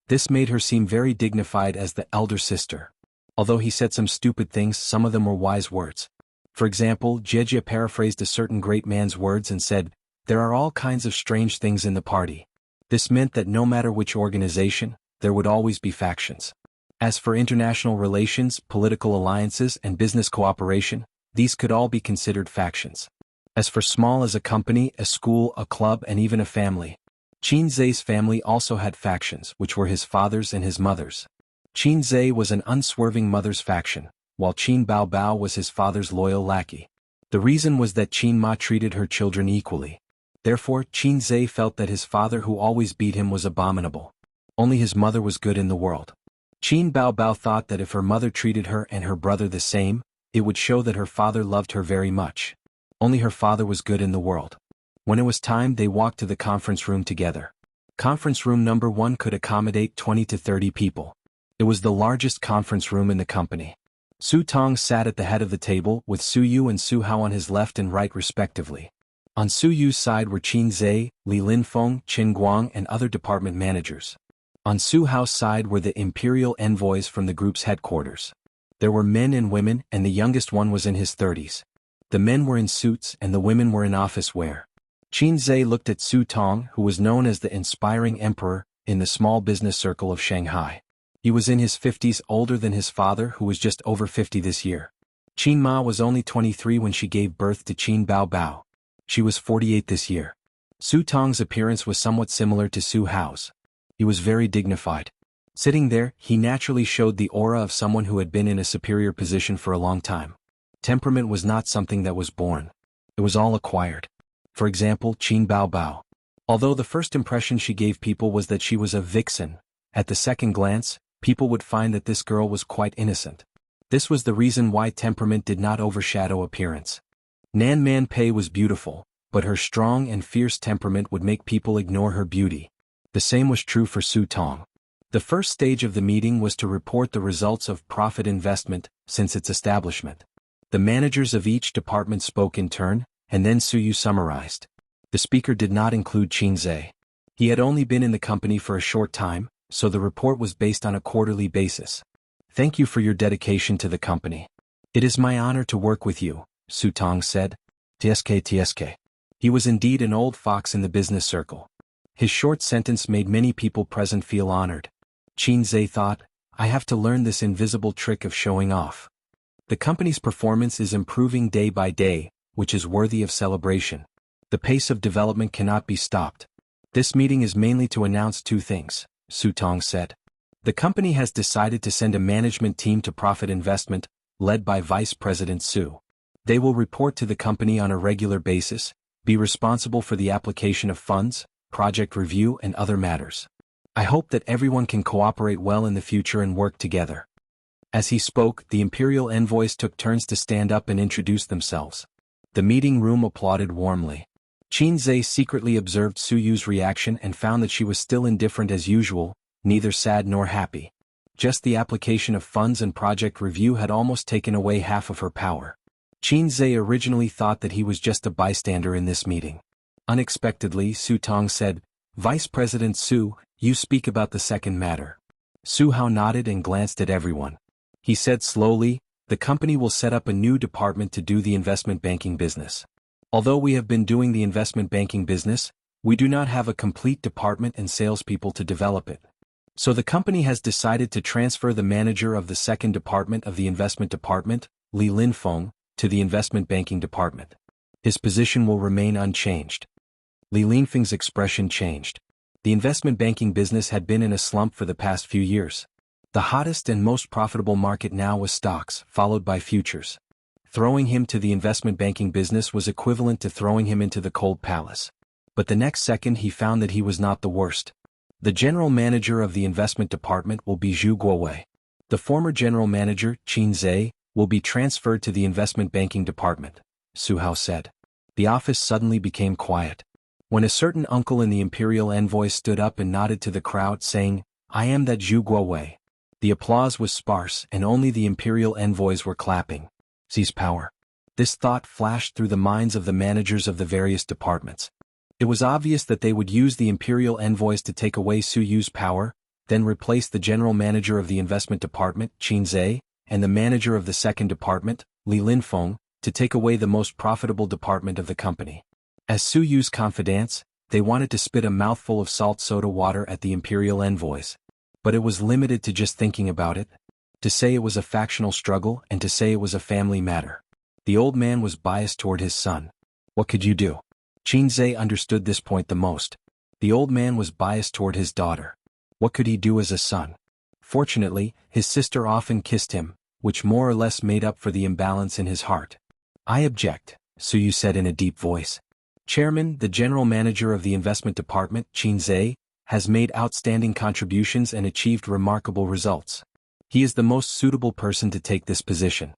This made her seem very dignified as the elder sister. Although he said some stupid things, some of them were wise words. For example, Jejia paraphrased a certain great man's words and said, "There are all kinds of strange things in the party." This meant that no matter which organization, there would always be factions. As for international relations, political alliances, and business cooperation, these could all be considered factions. As for small as a company, a school, a club, and even a family, Qin Zhe's family also had factions, which were his father's and his mother's. Qin Zhe was an unswerving mother's faction, while Qin Baobao was his father's loyal lackey. The reason was that Qin Ma treated her children equally. Therefore, Qin Zhe felt that his father who always beat him was abominable. Only his mother was good in the world. Qin Baobao thought that if her mother treated her and her brother the same, it would show that her father loved her very much. Only her father was good in the world. When it was time, they walked to the conference room together. Conference room number 1 could accommodate 20 to 30 people. It was the largest conference room in the company. Su Tong sat at the head of the table with Su Yu and Su Hao on his left and right respectively. On Su Yu's side were Qin Zhe, Li Linfeng, Qin Guang and other department managers. On Su Hao's side were the imperial envoys from the group's headquarters. There were men and women, and the youngest one was in his 30s. The men were in suits and the women were in office wear. Qin Zhe looked at Su Tong, who was known as the inspiring emperor in the small business circle of Shanghai. He was in his 50s, older than his father, who was just over 50 this year. Qin Ma was only 23 when she gave birth to Qin Bao Bao. She was 48 this year. Su Tong's appearance was somewhat similar to Su Hao's. He was very dignified. Sitting there, he naturally showed the aura of someone who had been in a superior position for a long time. Temperament was not something that was born. It was all acquired. For example, Qin Bao Bao. Although the first impression she gave people was that she was a vixen, at the second glance, people would find that this girl was quite innocent. This was the reason why temperament did not overshadow appearance. Nan Man Pei was beautiful, but her strong and fierce temperament would make people ignore her beauty. The same was true for Su Tong. The first stage of the meeting was to report the results of profit investment since its establishment. The managers of each department spoke in turn, and then Su Yu summarized. The speaker did not include Qin Zhe. He had only been in the company for a short time, so the report was based on a quarterly basis. Thank you for your dedication to the company. It is my honor to work with you, Su Tong said. TSK. He was indeed an old fox in the business circle. His short sentence made many people present feel honored. Qin Zhe thought, I have to learn this invisible trick of showing off. The company's performance is improving day by day, which is worthy of celebration. The pace of development cannot be stopped. This meeting is mainly to announce two things, Su Tong said. The company has decided to send a management team to profit investment, led by Vice President Su. They will report to the company on a regular basis, be responsible for the application of funds, project review and other matters. I hope that everyone can cooperate well in the future and work together. As he spoke, the imperial envoys took turns to stand up and introduce themselves. The meeting room applauded warmly. Qin Zhe secretly observed Su Yu's reaction and found that she was still indifferent as usual, neither sad nor happy. Just the application of funds and project review had almost taken away half of her power. Qin Zhe originally thought that he was just a bystander in this meeting. Unexpectedly, Su Tong said, Vice President Su, you speak about the second matter. Su Hao nodded and glanced at everyone. He said slowly, the company will set up a new department to do the investment banking business. Although we have been doing the investment banking business, we do not have a complete department and salespeople to develop it. So the company has decided to transfer the manager of the second department of the investment department, Li Linfeng, to the investment banking department. His position will remain unchanged. Li Linfeng's expression changed. The investment banking business had been in a slump for the past few years. The hottest and most profitable market now was stocks, followed by futures. Throwing him to the investment banking business was equivalent to throwing him into the cold palace. But the next second he found that he was not the worst. The general manager of the investment department will be Zhu Guowei. The former general manager, Qin Zhe, will be transferred to the investment banking department, Su Hao said. The office suddenly became quiet. When a certain uncle in the imperial envoy stood up and nodded to the crowd saying, I am that Zhu Guowei. The applause was sparse and only the imperial envoys were clapping. Seize power. This thought flashed through the minds of the managers of the various departments. It was obvious that they would use the imperial envoys to take away Su Yu's power, then replace the general manager of the investment department, Qin Zhe, and the manager of the second department, Li Linfeng, to take away the most profitable department of the company. As Su Yu's confidants, they wanted to spit a mouthful of salt soda water at the imperial envoys. But it was limited to just thinking about it. To say it was a factional struggle and to say it was a family matter. The old man was biased toward his son. What could you do? Qin Zhe understood this point the most. The old man was biased toward his daughter. What could he do as a son? Fortunately, his sister often kissed him, which more or less made up for the imbalance in his heart. I object, Su Yu said in a deep voice. Chairman, the general manager of the investment department, Qin Zhe, has made outstanding contributions and achieved remarkable results. He is the most suitable person to take this position.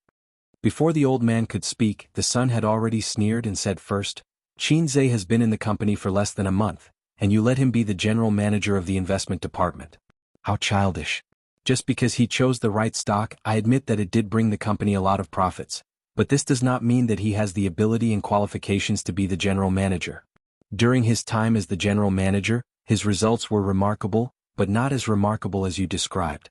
Before the old man could speak, the son had already sneered and said first, Qin Zhe has been in the company for less than a month, and you let him be the general manager of the investment department. How childish. Just because he chose the right stock, I admit that it did bring the company a lot of profits. But this does not mean that he has the ability and qualifications to be the general manager. During his time as the general manager, his results were remarkable, but not as remarkable as you described.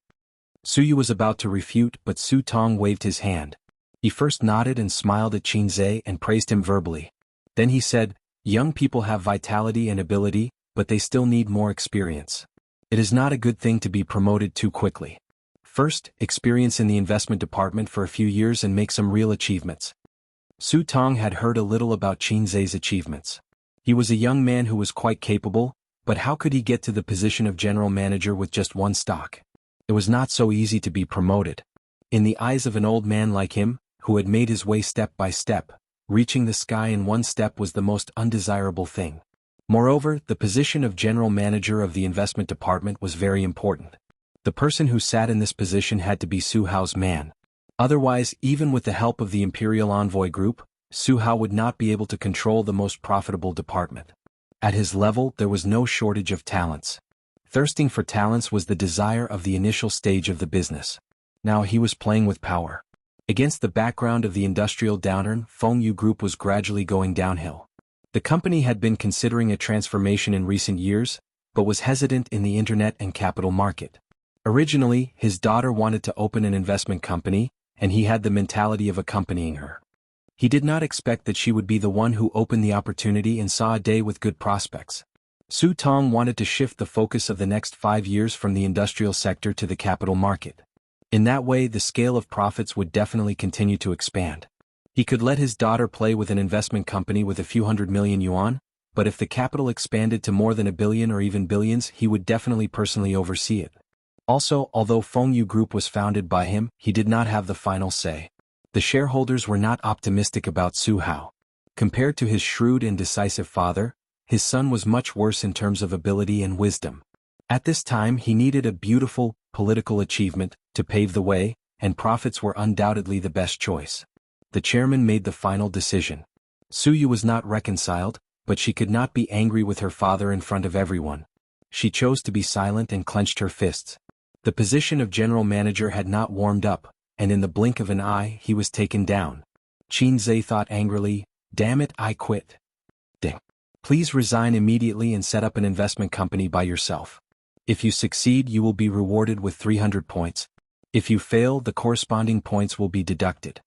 Suyu was about to refute, but Su Tong waved his hand. He first nodded and smiled at Qinzhe and praised him verbally. Then he said, young people have vitality and ability, but they still need more experience. It is not a good thing to be promoted too quickly. First, experience in the investment department for a few years and make some real achievements. Su Tong had heard a little about Qinzhe's achievements. He was a young man who was quite capable, but how could he get to the position of general manager with just one stock? It was not so easy to be promoted. In the eyes of an old man like him, who had made his way step by step, reaching the sky in one step was the most undesirable thing. Moreover, the position of general manager of the investment department was very important. The person who sat in this position had to be Su Hao's man. Otherwise, even with the help of the Imperial Envoy Group, Su Hao would not be able to control the most profitable department. At his level, there was no shortage of talents. Thirsting for talents was the desire of the initial stage of the business. Now he was playing with power. Against the background of the industrial downturn, Fengyu Group was gradually going downhill. The company had been considering a transformation in recent years, but was hesitant in the internet and capital market. Originally, his daughter wanted to open an investment company, and he had the mentality of accompanying her. He did not expect that she would be the one who opened the opportunity and saw a day with good prospects. Su Tong wanted to shift the focus of the next 5 years from the industrial sector to the capital market. In that way, the scale of profits would definitely continue to expand. He could let his daughter play with an investment company with a few hundred million yuan, but if the capital expanded to more than a billion or even billions, he would definitely personally oversee it. Also, although Fengyu Group was founded by him, he did not have the final say. The shareholders were not optimistic about Su Hao. Compared to his shrewd and decisive father, his son was much worse in terms of ability and wisdom. At this time, he needed a beautiful, political achievement to pave the way, and profits were undoubtedly the best choice. The chairman made the final decision. Suyu was not reconciled, but she could not be angry with her father in front of everyone. She chose to be silent and clenched her fists. The position of general manager had not warmed up, and in the blink of an eye he was taken down. Qinzhe thought angrily, damn it, I quit. Ding. Please resign immediately and set up an investment company by yourself. If you succeed, you will be rewarded with 300 points. If you fail, the corresponding points will be deducted.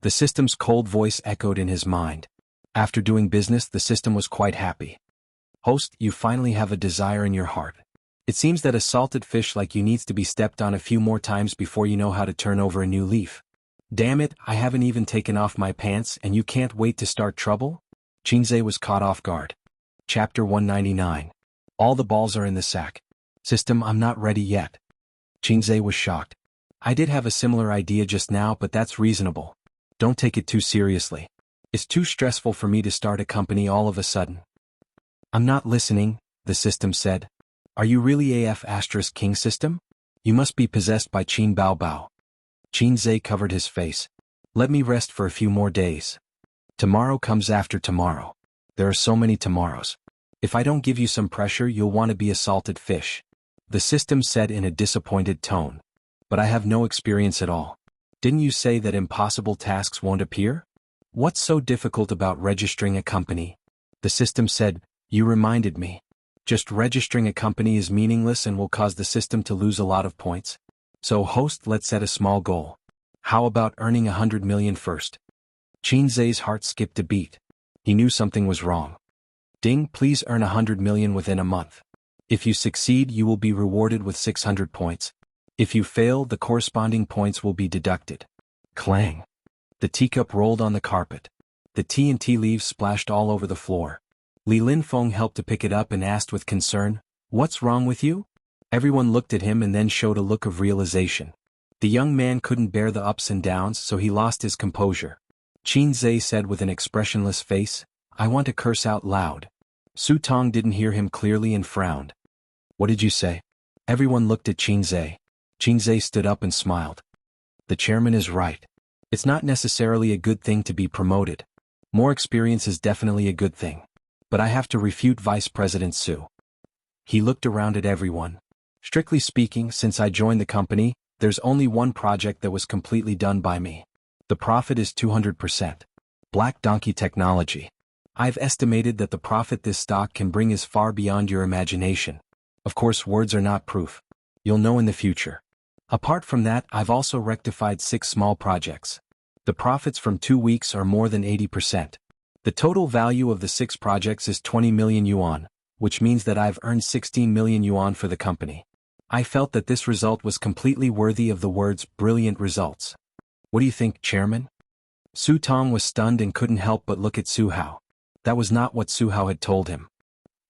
The system's cold voice echoed in his mind. After doing business, the system was quite happy. Host, you finally have a desire in your heart. It seems that a salted fish like you needs to be stepped on a few more times before you know how to turn over a new leaf. Damn it, I haven't even taken off my pants and you can't wait to start trouble? Qinzhe was caught off guard. Chapter 199. All the balls are in the sack. System, I'm not ready yet. Qinzhe was shocked. I did have a similar idea just now, but that's reasonable. Don't take it too seriously. It's too stressful for me to start a company all of a sudden. I'm not listening, the system said. Are you really AF * King system? You must be possessed by Qin Bao Bao. Qinzhe covered his face. Let me rest for a few more days. Tomorrow comes after tomorrow. There are so many tomorrows. If I don't give you some pressure, you'll want to be a salted fish. The system said in a disappointed tone. But I have no experience at all. Didn't you say that impossible tasks won't appear? What's so difficult about registering a company? The system said, you reminded me. Just registering a company is meaningless and will cause the system to lose a lot of points. So host, let's set a small goal. How about earning 100 million first? Qinzhe's heart skipped a beat. He knew something was wrong. Ding, please earn 100 million within a month. If you succeed, you will be rewarded with 600 points. If you fail, the corresponding points will be deducted. Clang. The teacup rolled on the carpet. The tea and tea leaves splashed all over the floor. Li Linfeng helped to pick it up and asked with concern, what's wrong with you? Everyone looked at him and then showed a look of realization. The young man couldn't bear the ups and downs, so he lost his composure. Qinzhe said with an expressionless face, I want to curse out loud. Su Tong didn't hear him clearly and frowned. What did you say? Everyone looked at Qinzhe. Qinzhe stood up and smiled. The chairman is right. It's not necessarily a good thing to be promoted. More experience is definitely a good thing. But I have to refute Vice President Su. He looked around at everyone. Strictly speaking, since I joined the company, there's only one project that was completely done by me. The profit is 200%. Black Donkey Technology. I've estimated that the profit this stock can bring is far beyond your imagination. Of course, words are not proof. You'll know in the future. Apart from that, I've also rectified 6 small projects. The profits from 2 weeks are more than 80%. The total value of the 6 projects is 20 million yuan, which means that I've earned 16 million yuan for the company. I felt that this result was completely worthy of the words brilliant results. What do you think, Chairman? Su Tong was stunned and couldn't help but look at Su Hao. That was not what Su Hao had told him.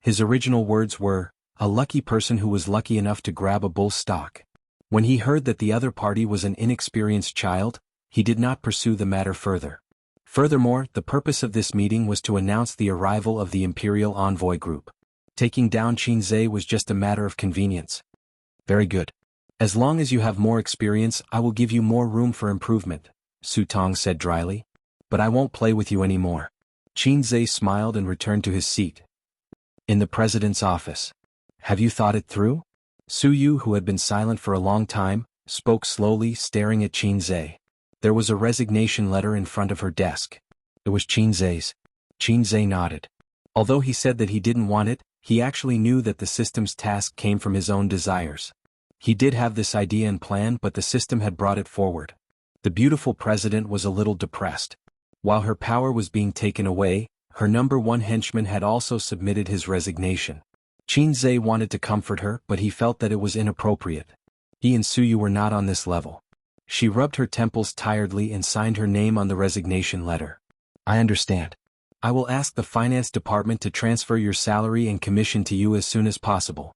His original words were, a lucky person who was lucky enough to grab a bull stock. When he heard that the other party was an inexperienced child, he did not pursue the matter further. Furthermore, the purpose of this meeting was to announce the arrival of the Imperial Envoy Group. Taking down Qinzhe was just a matter of convenience. Very good. As long as you have more experience, I will give you more room for improvement, Su Tong said dryly. But I won't play with you anymore. Qinzhe smiled and returned to his seat. In the president's office. Have you thought it through? Su Yu, who had been silent for a long time, spoke slowly, staring at Qinzhe. There was a resignation letter in front of her desk. It was Qinzhe's. Qinzhe nodded. Although he said that he didn't want it, he actually knew that the system's task came from his own desires. He did have this idea and plan, but the system had brought it forward. The beautiful president was a little depressed. While her power was being taken away, her number 1 henchman had also submitted his resignation. Qinzhe wanted to comfort her, but he felt that it was inappropriate. He and Su Yu were not on this level. She rubbed her temples tiredly and signed her name on the resignation letter. I understand. I will ask the finance department to transfer your salary and commission to you as soon as possible.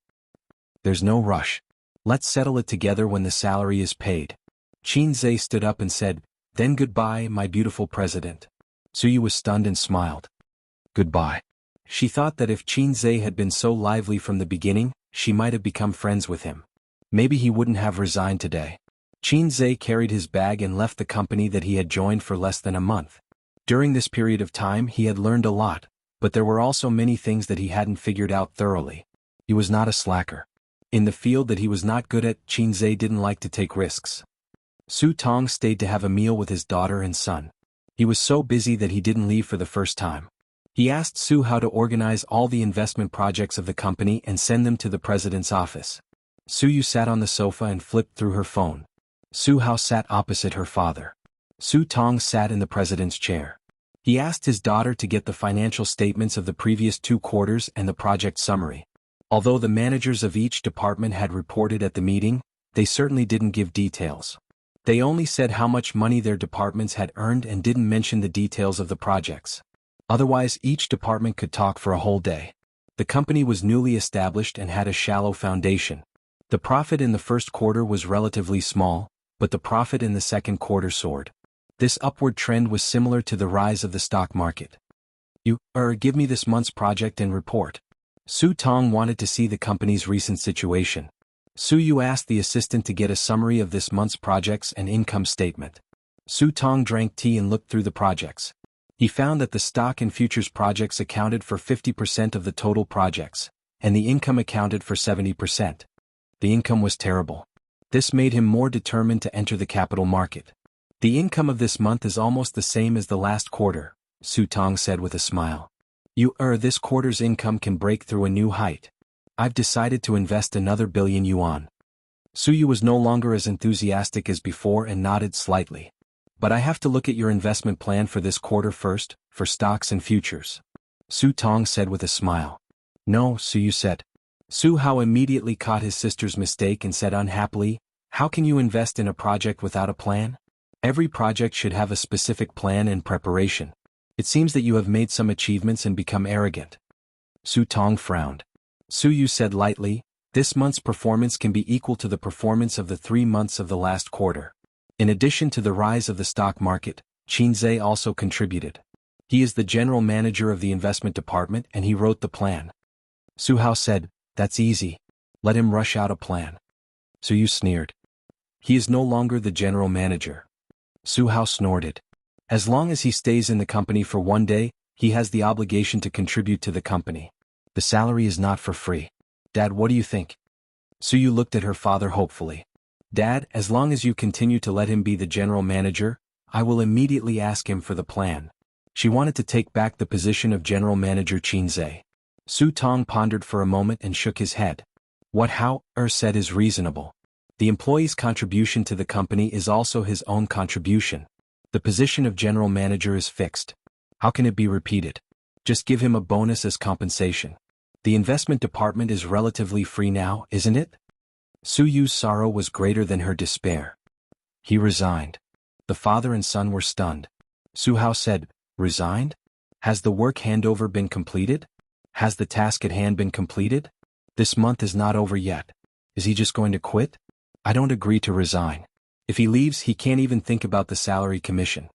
There's no rush. Let's settle it together when the salary is paid. Qinzhe stood up and said, then goodbye, my beautiful president. Su Yu was stunned and smiled. Goodbye. She thought that if Qinzhe had been so lively from the beginning, she might have become friends with him. Maybe he wouldn't have resigned today. Qinzhe carried his bag and left the company that he had joined for less than a month. During this period of time he had learned a lot, but there were also many things that he hadn't figured out thoroughly. He was not a slacker. In the field that he was not good at, Qinzhe didn't like to take risks. Su Tong stayed to have a meal with his daughter and son. He was so busy that he didn't leave for the first time. He asked Su how to organize all the investment projects of the company and send them to the president's office. Su Yu sat on the sofa and flipped through her phone. Su Hao sat opposite her father. Su Tong sat in the president's chair. He asked his daughter to get the financial statements of the previous 2 quarters and the project summary. Although the managers of each department had reported at the meeting, they certainly didn't give details. They only said how much money their departments had earned and didn't mention the details of the projects. Otherwise, each department could talk for a whole day. The company was newly established and had a shallow foundation. The profit in the first quarter was relatively small, but the profit in the second quarter soared. This upward trend was similar to the rise of the stock market. Give me this month's project and report. Su Tong wanted to see the company's recent situation. Su Yu asked the assistant to get a summary of this month's projects and income statement. Su Tong drank tea and looked through the projects. He found that the stock and futures projects accounted for 50% of the total projects, and the income accounted for 70%. The income was terrible. This made him more determined to enter the capital market. The income of this month is almost the same as the last quarter, Su Tong said with a smile. This quarter's income can break through a new height. I've decided to invest another billion yuan. Su Yu was no longer as enthusiastic as before and nodded slightly. But I have to look at your investment plan for this quarter first, for stocks and futures. Su Tong said with a smile. No, Su Yu said. Su Hao immediately caught his sister's mistake and said unhappily, how can you invest in a project without a plan? Every project should have a specific plan and preparation. It seems that you have made some achievements and become arrogant. Su Tong frowned. Su Yu said lightly, this month's performance can be equal to the performance of the 3 months of the last quarter. In addition to the rise of the stock market, Qinzhe also contributed. He is the general manager of the investment department and he wrote the plan. Su Hao said, that's easy. Let him rush out a plan. Su Yu sneered. He is no longer the general manager. Su Hao snorted. As long as he stays in the company for 1 day, he has the obligation to contribute to the company. The salary is not for free. Dad, what do you think? Suyu looked at her father hopefully. Dad, as long as you continue to let him be the general manager, I will immediately ask him for the plan. She wanted to take back the position of general manager Qinzhe. Su Tong pondered for a moment and shook his head. What said is reasonable. The employee's contribution to the company is also his own contribution. The position of general manager is fixed. How can it be repeated? Just give him a bonus as compensation. The investment department is relatively free now, isn't it? Su Yu's sorrow was greater than her despair. He resigned. The father and son were stunned. Su Hao said, Resigned? Has the work handover been completed? Has the task at hand been completed? This month is not over yet. Is he just going to quit? I don't agree to resign. If he leaves, he can't even think about the salary commission.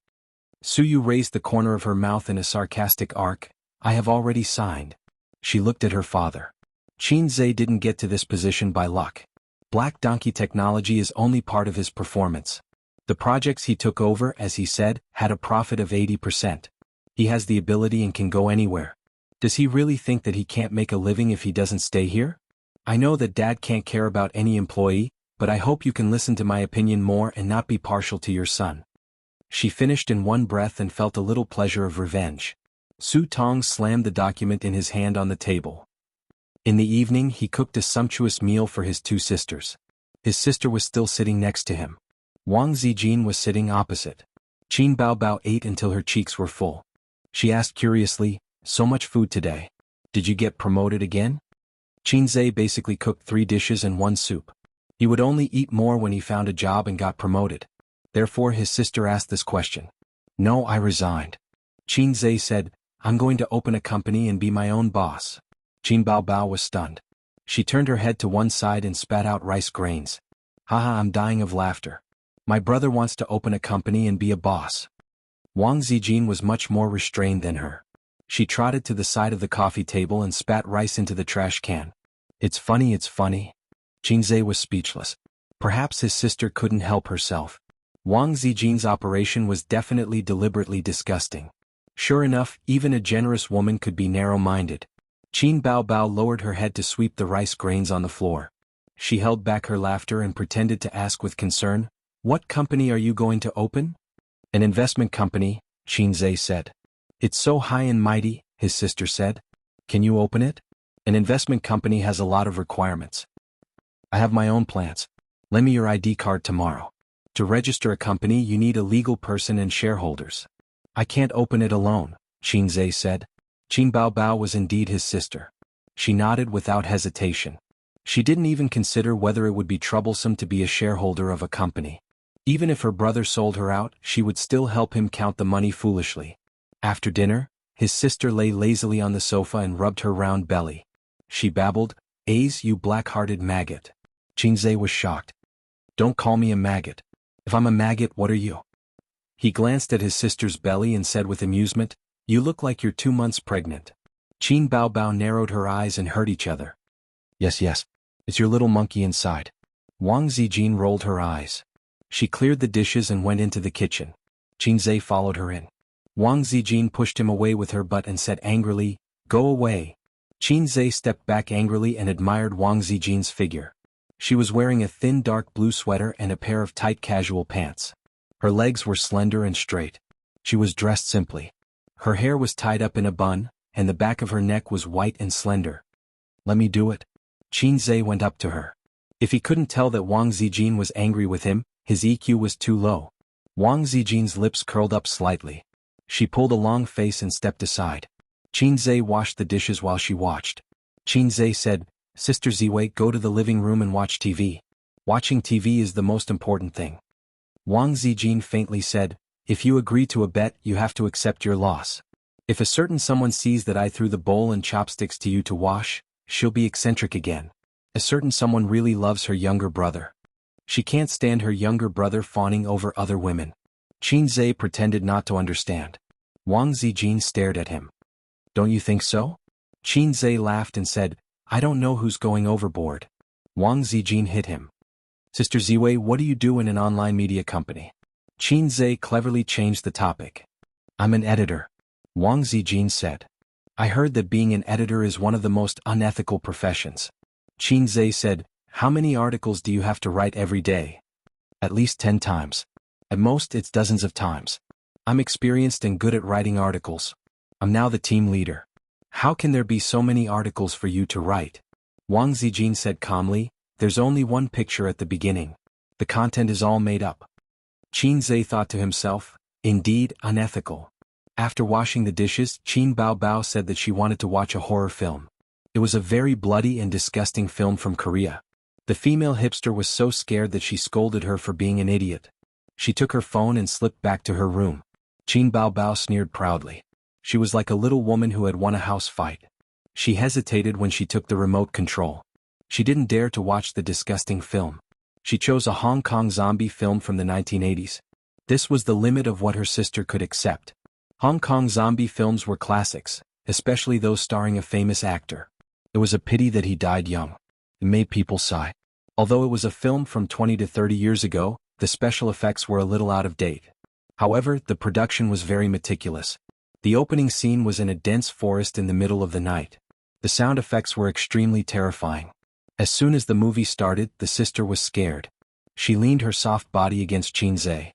Su Yu raised the corner of her mouth in a sarcastic arc. I have already signed. She looked at her father. Qinzhe didn't get to this position by luck. Black Donkey technology is only part of his performance. The projects he took over, as he said, had a profit of 80%. He has the ability and can go anywhere. Does he really think that he can't make a living if he doesn't stay here? I know that Dad can't care about any employee, but I hope you can listen to my opinion more and not be partial to your son. She finished in one breath and felt a little pleasure of revenge. Su Tong slammed the document in his hand on the table. In the evening he cooked a sumptuous meal for his two sisters. His sister was still sitting next to him. Wang Zijin was sitting opposite. Qin Baobao ate until her cheeks were full. She asked curiously, so much food today. Did you get promoted again? Qinzhe basically cooked 3 dishes and 1 soup. He would only eat more when he found a job and got promoted. Therefore his sister asked this question. No, I resigned. Qinzhe said, I'm going to open a company and be my own boss. Qin Baobao was stunned. She turned her head to one side and spat out rice grains. Haha, I'm dying of laughter. My brother wants to open a company and be a boss. Wang Zijin was much more restrained than her. She trotted to the side of the coffee table and spat rice into the trash can. It's funny. Qinzhe was speechless. Perhaps his sister couldn't help herself. Wang Zijin's operation was definitely deliberately disgusting. Sure enough, even a generous woman could be narrow-minded. Qin Baobao lowered her head to sweep the rice grains on the floor. She held back her laughter and pretended to ask with concern, What company are you going to open? An investment company, Qinzhe said. It's so high and mighty, his sister said. Can you open it? An investment company has a lot of requirements. I have my own plans. Lend me your ID card tomorrow. To register a company you need a legal person and shareholders. I can't open it alone, Qinzhe said. Qin Baobao was indeed his sister. She nodded without hesitation. She didn't even consider whether it would be troublesome to be a shareholder of a company. Even if her brother sold her out, she would still help him count the money foolishly. After dinner, his sister lay lazily on the sofa and rubbed her round belly. She babbled, Aze, you black-hearted maggot. Qinzhe was shocked. Don't call me a maggot. If I'm a maggot, what are you? He glanced at his sister's belly and said with amusement, You look like you're 2 months pregnant. Qin Baobao narrowed her eyes and heard each other. Yes, it's your little monkey inside. Wang Zijin rolled her eyes. She cleared the dishes and went into the kitchen. Qinzhe followed her in. Wang Zijin pushed him away with her butt and said angrily, Go away. Qinzhe stepped back angrily and admired Wang Zijin's figure. She was wearing a thin dark blue sweater and a pair of tight casual pants. Her legs were slender and straight. She was dressed simply. Her hair was tied up in a bun, and the back of her neck was white and slender. Let me do it. Qinzhe went up to her. If he couldn't tell that Wang Zijin was angry with him, his EQ was too low. Wang Zijin's lips curled up slightly. She pulled a long face and stepped aside. Qinzhe washed the dishes while she watched. Qinzhe said, Sister Ziwei, go to the living room and watch TV. Watching TV is the most important thing. Wang Zijin faintly said, If you agree to a bet, you have to accept your loss. If a certain someone sees that I threw the bowl and chopsticks to you to wash, she'll be eccentric again. A certain someone really loves her younger brother. She can't stand her younger brother fawning over other women. Qinzhe pretended not to understand. Wang Zijin stared at him. Don't you think so? Qinzhe laughed and said, I don't know who's going overboard. Wang Zijin hit him. Sister Ziwei, what do you do in an online media company? Qinzhe cleverly changed the topic. I'm an editor. Wang Zijin said. I heard that being an editor is one of the most unethical professions. Qinzhe said, How many articles do you have to write every day? At least 10 times. At most, it's dozens of times. I'm experienced and good at writing articles. I'm now the team leader. How can there be so many articles for you to write? Wang Zijin said calmly, there's only one picture at the beginning. The content is all made up. Qin Zhe thought to himself, indeed, unethical. After washing the dishes, Qin Baobao said that she wanted to watch a horror film. It was a very bloody and disgusting film from Korea. The female hipster was so scared that she scolded her for being an idiot. She took her phone and slipped back to her room. Qin Baobao sneered proudly. She was like a little woman who had won a house fight. She hesitated when she took the remote control. She didn't dare to watch the disgusting film. She chose a Hong Kong zombie film from the 1980s. This was the limit of what her sister could accept. Hong Kong zombie films were classics, especially those starring a famous actor. It was a pity that he died young. It made people sigh. Although it was a film from 20 to 30 years ago, the special effects were a little out of date. However, the production was very meticulous. The opening scene was in a dense forest in the middle of the night. The sound effects were extremely terrifying. As soon as the movie started, the sister was scared. She leaned her soft body against Qin Zhe.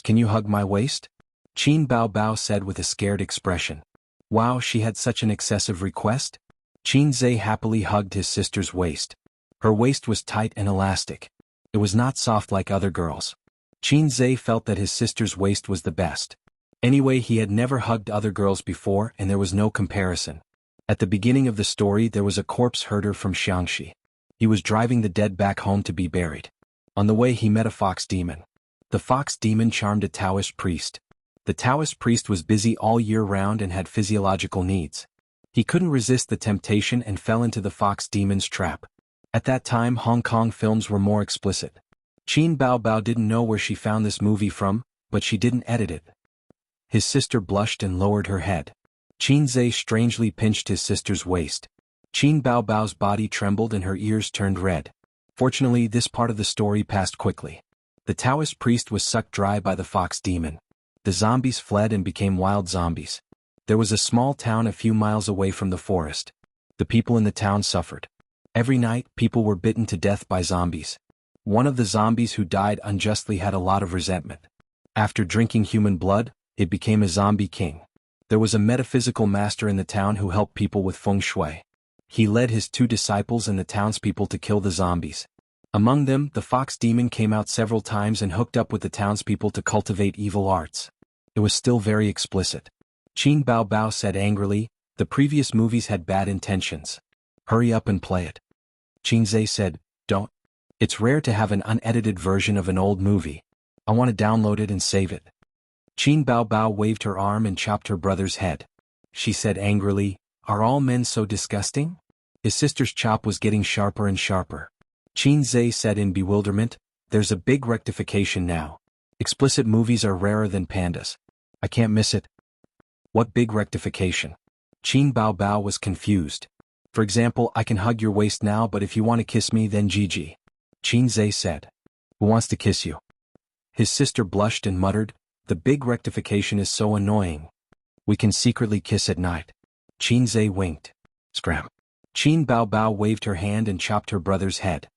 Can you hug my waist? Qin Baobao said with a scared expression. Wow, she had such an excessive request? Qin Zhe happily hugged his sister's waist. Her waist was tight and elastic. It was not soft like other girls. Qin Zhe felt that his sister's waist was the best. Anyway, he had never hugged other girls before and there was no comparison. At the beginning of the story there was a corpse herder from Xiangxi. He was driving the dead back home to be buried. On the way he met a fox demon. The fox demon charmed a Taoist priest. The Taoist priest was busy all year round and had physiological needs. He couldn't resist the temptation and fell into the fox demon's trap. At that time Hong Kong films were more explicit. Qin Baobao didn't know where she found this movie from, but she didn't edit it. His sister blushed and lowered her head. Qin Zhe strangely pinched his sister's waist. Qin Baobao's body trembled and her ears turned red. Fortunately, this part of the story passed quickly. The Taoist priest was sucked dry by the fox demon. The zombies fled and became wild zombies. There was a small town a few miles away from the forest. The people in the town suffered. Every night, people were bitten to death by zombies. One of the zombies who died unjustly had a lot of resentment. After drinking human blood, it became a zombie king. There was a metaphysical master in the town who helped people with feng shui. He led his 2 disciples and the townspeople to kill the zombies. Among them, the fox demon came out several times and hooked up with the townspeople to cultivate evil arts. It was still very explicit. Qin Baobao said angrily, the previous movies had bad intentions. Hurry up and play it. Qin Zhe said, don't. It's rare to have an unedited version of an old movie. I want to download it and save it. Qin Baobao waved her arm and chopped her brother's head. She said angrily, are all men so disgusting? His sister's chop was getting sharper and sharper. Qin Zhe said in bewilderment, there's a big rectification now. Explicit movies are rarer than pandas. I can't miss it. What big rectification? Qin Baobao was confused. For example, I can hug your waist now, but if you want to kiss me then GG. Qin Zhe said. Who wants to kiss you? His sister blushed and muttered, the big rectification is so annoying. We can secretly kiss at night. Qin Zhe winked. Scram. Qin Baobao waved her hand and chopped her brother's head.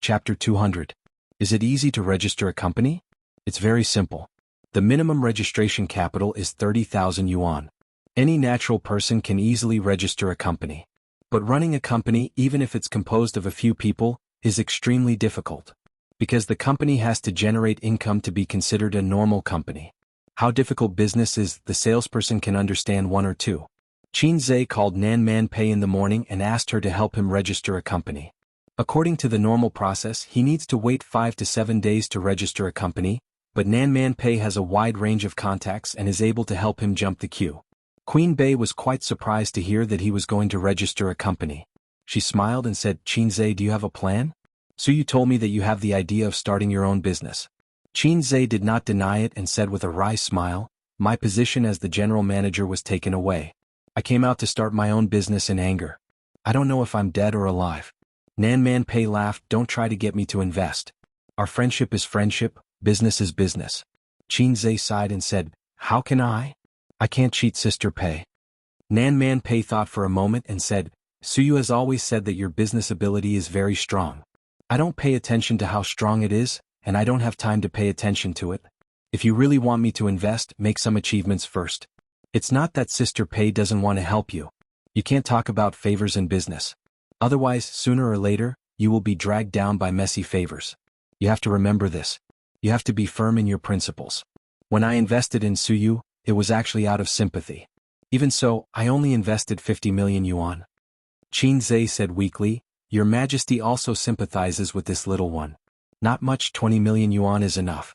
Chapter 200. Is it easy to register a company? It's very simple. The minimum registration capital is 30,000 yuan. Any natural person can easily register a company. But running a company, even if it's composed of a few people, is extremely difficult. Because the company has to generate income to be considered a normal company. How difficult business is, the salesperson can understand 1 or 2. Qin Zhe called Nan Man Pei in the morning and asked her to help him register a company. According to the normal process, he needs to wait 5 to 7 days to register a company, but Nan Man Pei has a wide range of contacts and is able to help him jump the queue. Queen Bei was quite surprised to hear that he was going to register a company. She smiled and said, Qin Zhe, do you have a plan? So you told me that you have the idea of starting your own business. Qin Zhe did not deny it and said with a wry smile, my position as the general manager was taken away. I came out to start my own business in anger. I don't know if I'm dead or alive. Nan Man Pei laughed, don't try to get me to invest. Our friendship is friendship, business is business. Qin Zhe sighed and said, how can I? I can't cheat Sister Pei. Nan Man Pei thought for a moment and said, Suyu has always said that your business ability is very strong. I don't pay attention to how strong it is, and I don't have time to pay attention to it. If you really want me to invest, make some achievements first. It's not that Sister Pei doesn't want to help you. You can't talk about favors in business. Otherwise, sooner or later, you will be dragged down by messy favors. You have to remember this. You have to be firm in your principles. When I invested in Suyu, it was actually out of sympathy. Even so, I only invested 50 million yuan. Qin Zhe said weakly, Your Majesty also sympathizes with this little one. Not much, 20 million yuan is enough.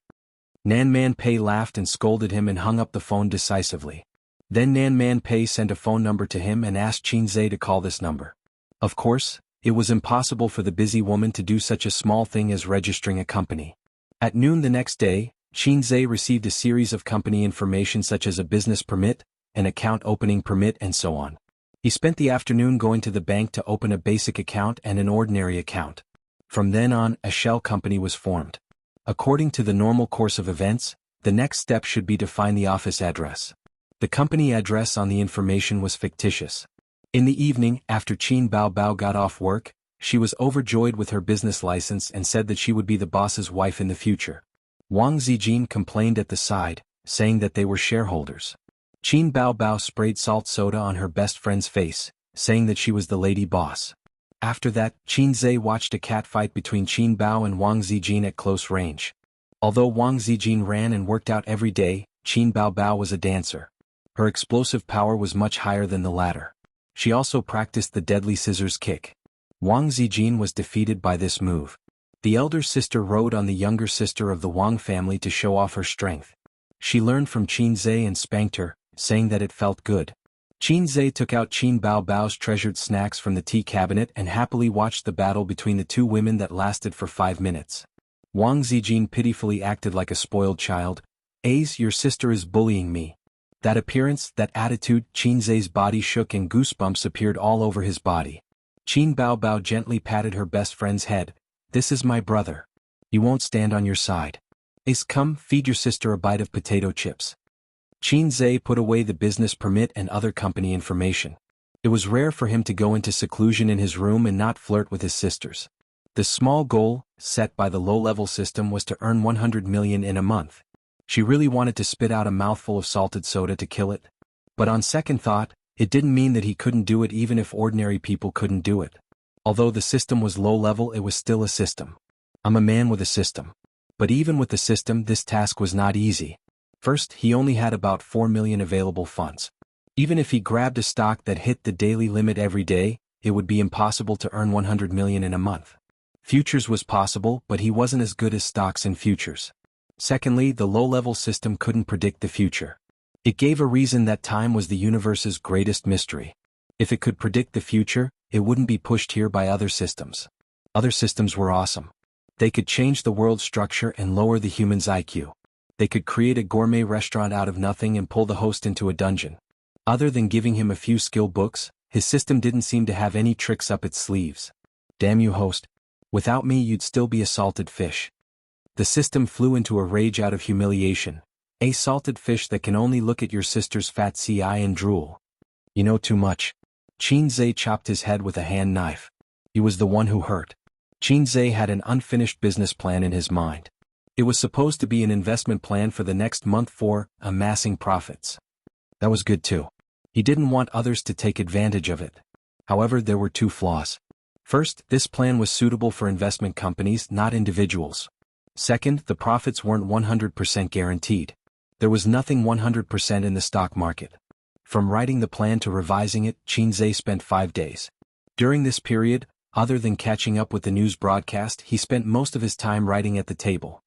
Nan Man Pei laughed and scolded him and hung up the phone decisively. Then Nan Man Pei sent a phone number to him and asked Qin Zhe to call this number. Of course, it was impossible for the busy woman to do such a small thing as registering a company. At noon the next day, Qin Zhe received a series of company information such as a business permit, an account opening permit and so on. He spent the afternoon going to the bank to open a basic account and an ordinary account. From then on, a shell company was formed. According to the normal course of events, the next step should be to find the office address. The company address on the information was fictitious. In the evening, after Qin Baobao got off work, she was overjoyed with her business license and said that she would be the boss's wife in the future. Wang Zijin complained at the side, saying that they were shareholders. Qin Baobao sprayed salt soda on her best friend's face, saying that she was the lady boss. After that, Qin Zhe watched a catfight between Qin Bao and Wang Zijin at close range. Although Wang Zijin ran and worked out every day, Qin Baobao was a dancer. Her explosive power was much higher than the latter. She also practiced the deadly scissors kick. Wang Zijin was defeated by this move. The elder sister rode on the younger sister of the Wang family to show off her strength. She learned from Qin Zhe and spanked her, saying that it felt good. Qin Zhe took out Qin Baobao's treasured snacks from the tea cabinet and happily watched the battle between the two women that lasted for 5 minutes. Wang Zijin pitifully acted like a spoiled child. "Ace, your sister is bullying me." That appearance, that attitude, Qin Zhe's body shook and goosebumps appeared all over his body. Qin Baobao gently patted her best friend's head. "This is my brother. He won't stand on your side. Ace, come, feed your sister a bite of potato chips." Qin Zhe put away the business permit and other company information. It was rare for him to go into seclusion in his room and not flirt with his sisters. The small goal, set by the low-level system, was to earn 100 million in a month. She really wanted to spit out a mouthful of salted soda to kill it. But on second thought, it didn't mean that he couldn't do it even if ordinary people couldn't do it. Although the system was low-level, it was still a system. I'm a man with a system. But even with the system, this task was not easy. First, he only had about 4 million available funds. Even if he grabbed a stock that hit the daily limit every day, it would be impossible to earn 100 million in a month. Futures was possible, but he wasn't as good as stocks and futures. Secondly, the low-level system couldn't predict the future. It gave a reason that time was the universe's greatest mystery. If it could predict the future, it wouldn't be pushed here by other systems. Other systems were awesome. They could change the world's structure and lower the human's IQ. They could create a gourmet restaurant out of nothing and pull the host into a dungeon. Other than giving him a few skill books, his system didn't seem to have any tricks up its sleeves. "Damn you, host. Without me you'd still be a salted fish." The system flew into a rage out of humiliation. "A salted fish that can only look at your sister's fat CI and drool. You know too much." Qin Zhe chopped his head with a hand knife. He was the one who hurt. Qin Zhe had an unfinished business plan in his mind. It was supposed to be an investment plan for the next month for amassing profits. That was good too. He didn't want others to take advantage of it. However, there were 2 flaws. First, this plan was suitable for investment companies, not individuals. Second, the profits weren't 100% guaranteed. There was nothing 100% in the stock market. From writing the plan to revising it, Qin Zhe spent 5 days. During this period, other than catching up with the news broadcast, he spent most of his time writing at the table.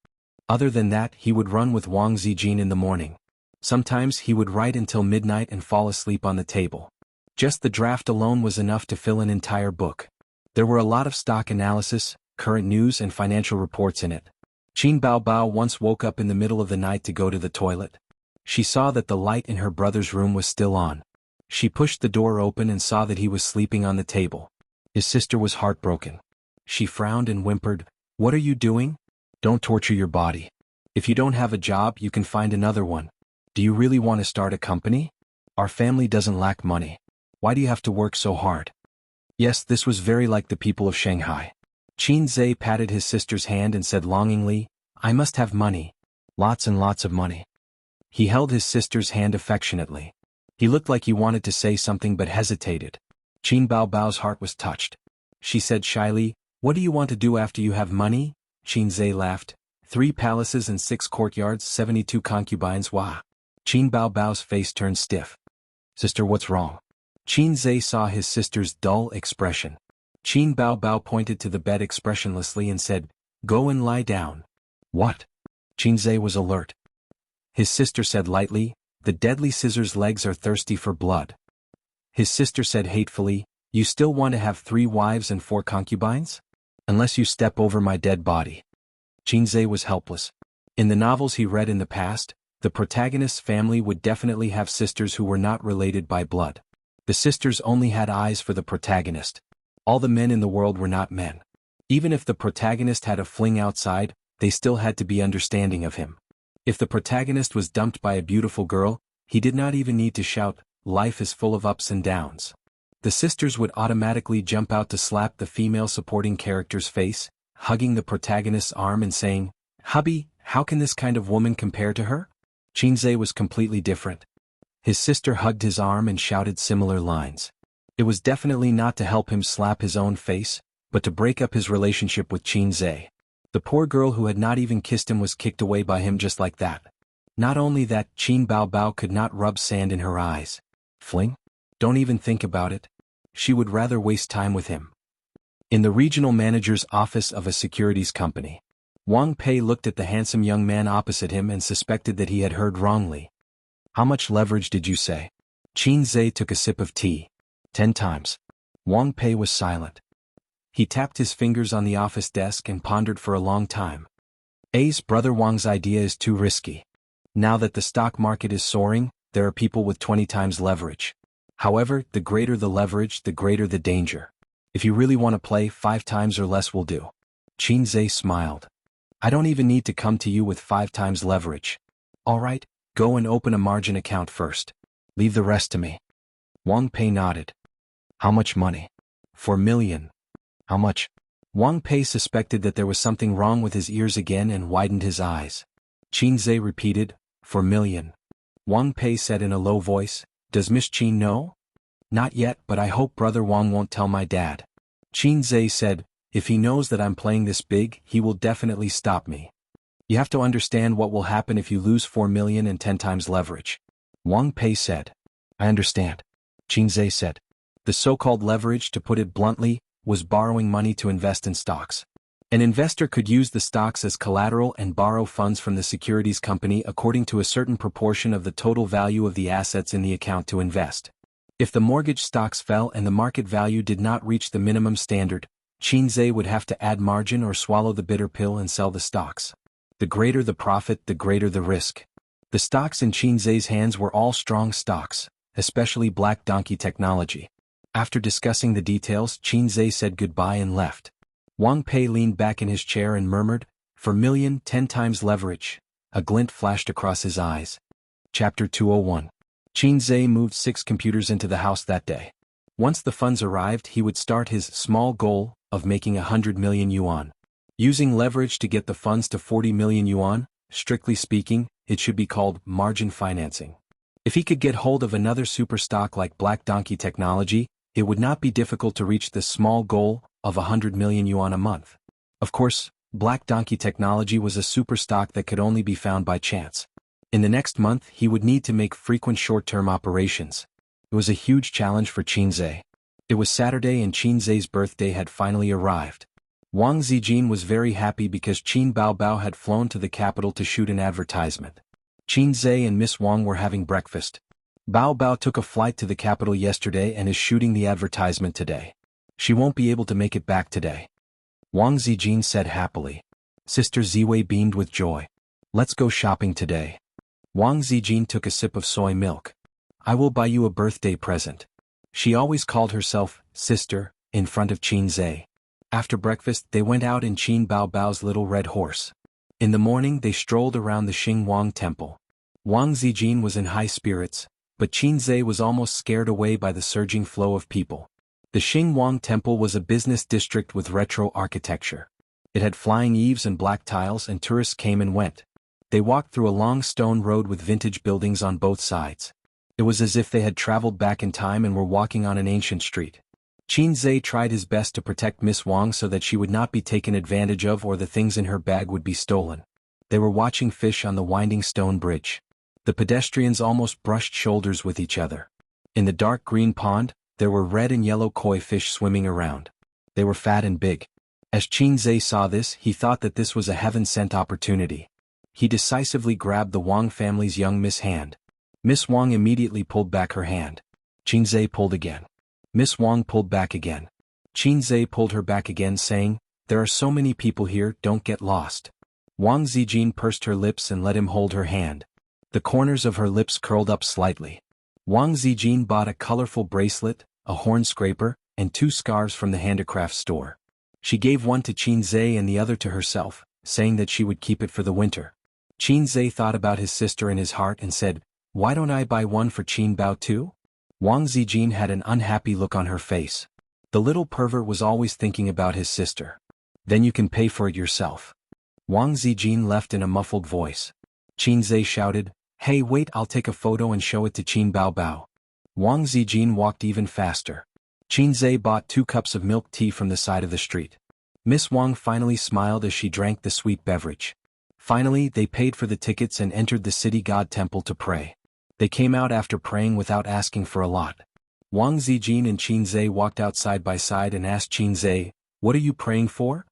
Other than that, he would run with Wang Zijin in the morning. Sometimes he would write until midnight and fall asleep on the table. Just the draft alone was enough to fill an entire book. There were a lot of stock analysis, current news and financial reports in it. Qin Baobao once woke up in the middle of the night to go to the toilet. She saw that the light in her brother's room was still on. She pushed the door open and saw that he was sleeping on the table. His sister was heartbroken. She frowned and whimpered, "What are you doing? Don't torture your body. If you don't have a job, you can find another one. Do you really want to start a company? Our family doesn't lack money. Why do you have to work so hard?" Yes, this was very like the people of Shanghai. Qin Zhe patted his sister's hand and said longingly, I must have money. Lots and lots of money. He held his sister's hand affectionately. He looked like he wanted to say something but hesitated. Qin Baobao's heart was touched. She said shyly, What do you want to do after you have money? Qin Zhe laughed. 3 palaces and 6 courtyards, 72 concubines, wah. Qin Baobao's face turned stiff. Sister, what's wrong? Qin Zhe saw his sister's dull expression. Qin Baobao pointed to the bed expressionlessly and said, Go and lie down. What? Qin Zhe was alert. His sister said lightly, The deadly scissor's legs are thirsty for blood. His sister said hatefully, You still want to have 3 wives and 4 concubines? Unless you step over my dead body. Qin Zhe was helpless. In the novels he read in the past, the protagonist's family would definitely have sisters who were not related by blood. The sisters only had eyes for the protagonist. All the men in the world were not men. Even if the protagonist had a fling outside, they still had to be understanding of him. If the protagonist was dumped by a beautiful girl, he did not even need to shout, Life is full of ups and downs. The sisters would automatically jump out to slap the female supporting character's face, hugging the protagonist's arm and saying, Hubby, how can this kind of woman compare to her? Qin Zhe was completely different. His sister hugged his arm and shouted similar lines. It was definitely not to help him slap his own face, but to break up his relationship with Qin Zhe. The poor girl who had not even kissed him was kicked away by him just like that. Not only that, Qin Baobao could not rub sand in her eyes. Fling? Don't even think about it. She would rather waste time with him. In the regional manager's office of a securities company, Wang Pei looked at the handsome young man opposite him and suspected that he had heard wrongly. How much leverage did you say? Qin Zhe took a sip of tea. 10 times. Wang Pei was silent. He tapped his fingers on the office desk and pondered for a long time. A's brother Wang's idea is too risky. Now that the stock market is soaring, there are people with 20 times leverage. However, the greater the leverage, the greater the danger. If you really want to play, 5 times or less will do. Qin Zhe smiled. I don't even need to come to you with 5 times leverage. All right, go and open a margin account first. Leave the rest to me. Wang Pei nodded. How much money? 4 million. How much? Wang Pei suspected that there was something wrong with his ears again and widened his eyes. Qin Zhe repeated, 4 million. Wang Pei said in a low voice, Does Miss Qin know? Not yet, but I hope Brother Wang won't tell my dad. Qin Zhe said, If he knows that I'm playing this big, he will definitely stop me. You have to understand what will happen if you lose 4 million and 10 times leverage. Wang Pei said. I understand. Qin Zhe said. The so-called leverage, to put it bluntly, was borrowing money to invest in stocks. An investor could use the stocks as collateral and borrow funds from the securities company according to a certain proportion of the total value of the assets in the account to invest. If the mortgage stocks fell and the market value did not reach the minimum standard, Qin Zhe would have to add margin or swallow the bitter pill and sell the stocks. The greater the profit, the greater the risk. The stocks in Qin Zhe's hands were all strong stocks, especially Black Donkey Technology. After discussing the details, Qin Zhe said goodbye and left. Wang Pei leaned back in his chair and murmured, 4 million, 10 times leverage. A glint flashed across his eyes. Chapter 201. Qin Zhe moved 6 computers into the house that day. Once the funds arrived, he would start his small goal of making 100 million yuan. Using leverage to get the funds to 40 million yuan, strictly speaking, it should be called margin financing. If he could get hold of another super stock like Black Donkey Technology, it would not be difficult to reach this small goal of 100 million yuan a month. Of course, Black Donkey Technology was a super stock that could only be found by chance. In the next month, he would need to make frequent short-term operations. It was a huge challenge for Qin Zhe. It was Saturday and Qin Zhe's birthday had finally arrived. Wang Zijin was very happy because Qin Baobao had flown to the capital to shoot an advertisement. Qin Zhe and Miss Wang were having breakfast. Baobao took a flight to the capital yesterday and is shooting the advertisement today. She won't be able to make it back today. Wang Zijin said happily. Sister Ziwei beamed with joy. Let's go shopping today. Wang Zijin took a sip of soy milk. I will buy you a birthday present. She always called herself sister in front of Qin Zhe. After breakfast, they went out in Qin Baobao's little red horse. In the morning, they strolled around the Xingwang temple. Wang Zijin was in high spirits, but Qin Zhe was almost scared away by the surging flow of people. The Xingwang Temple was a business district with retro architecture. It had flying eaves and black tiles, and tourists came and went. They walked through a long stone road with vintage buildings on both sides. It was as if they had traveled back in time and were walking on an ancient street. Qin Zhe tried his best to protect Miss Wang so that she would not be taken advantage of or the things in her bag would be stolen. They were watching fish on the winding stone bridge. The pedestrians almost brushed shoulders with each other. In the dark green pond, there were red and yellow koi fish swimming around. They were fat and big. As Qin Zhe saw this, he thought that this was a heaven-sent opportunity. He decisively grabbed the Wang family's young Miss hand. Miss Wang immediately pulled back her hand. Qin Zhe pulled again. Miss Wang pulled back again. Qin Zhe pulled her back again, saying, "There are so many people here, don't get lost." Wang Zijin pursed her lips and let him hold her hand. The corners of her lips curled up slightly. Wang Zijin bought a colorful bracelet, a horn scraper, and 2 scarves from the handicraft store. She gave one to Qin Zhe and the other to herself, saying that she would keep it for the winter. Qin Zhe thought about his sister in his heart and said, "Why don't I buy one for Qin Bao too?" Wang Zijin had an unhappy look on her face. The little pervert was always thinking about his sister. "Then you can pay for it yourself." Wang Zijin left in a muffled voice. Qin Zhe shouted, "Hey, wait, I'll take a photo and show it to Qin Bao Bao." Wang Zijin walked even faster. Qin Zhe bought 2 cups of milk tea from the side of the street. Miss Wang finally smiled as she drank the sweet beverage. Finally, they paid for the tickets and entered the city god temple to pray. They came out after praying without asking for a lot. Wang Zijin and Qin Zhe walked out side by side and asked Qin Zhe, "What are you praying for?"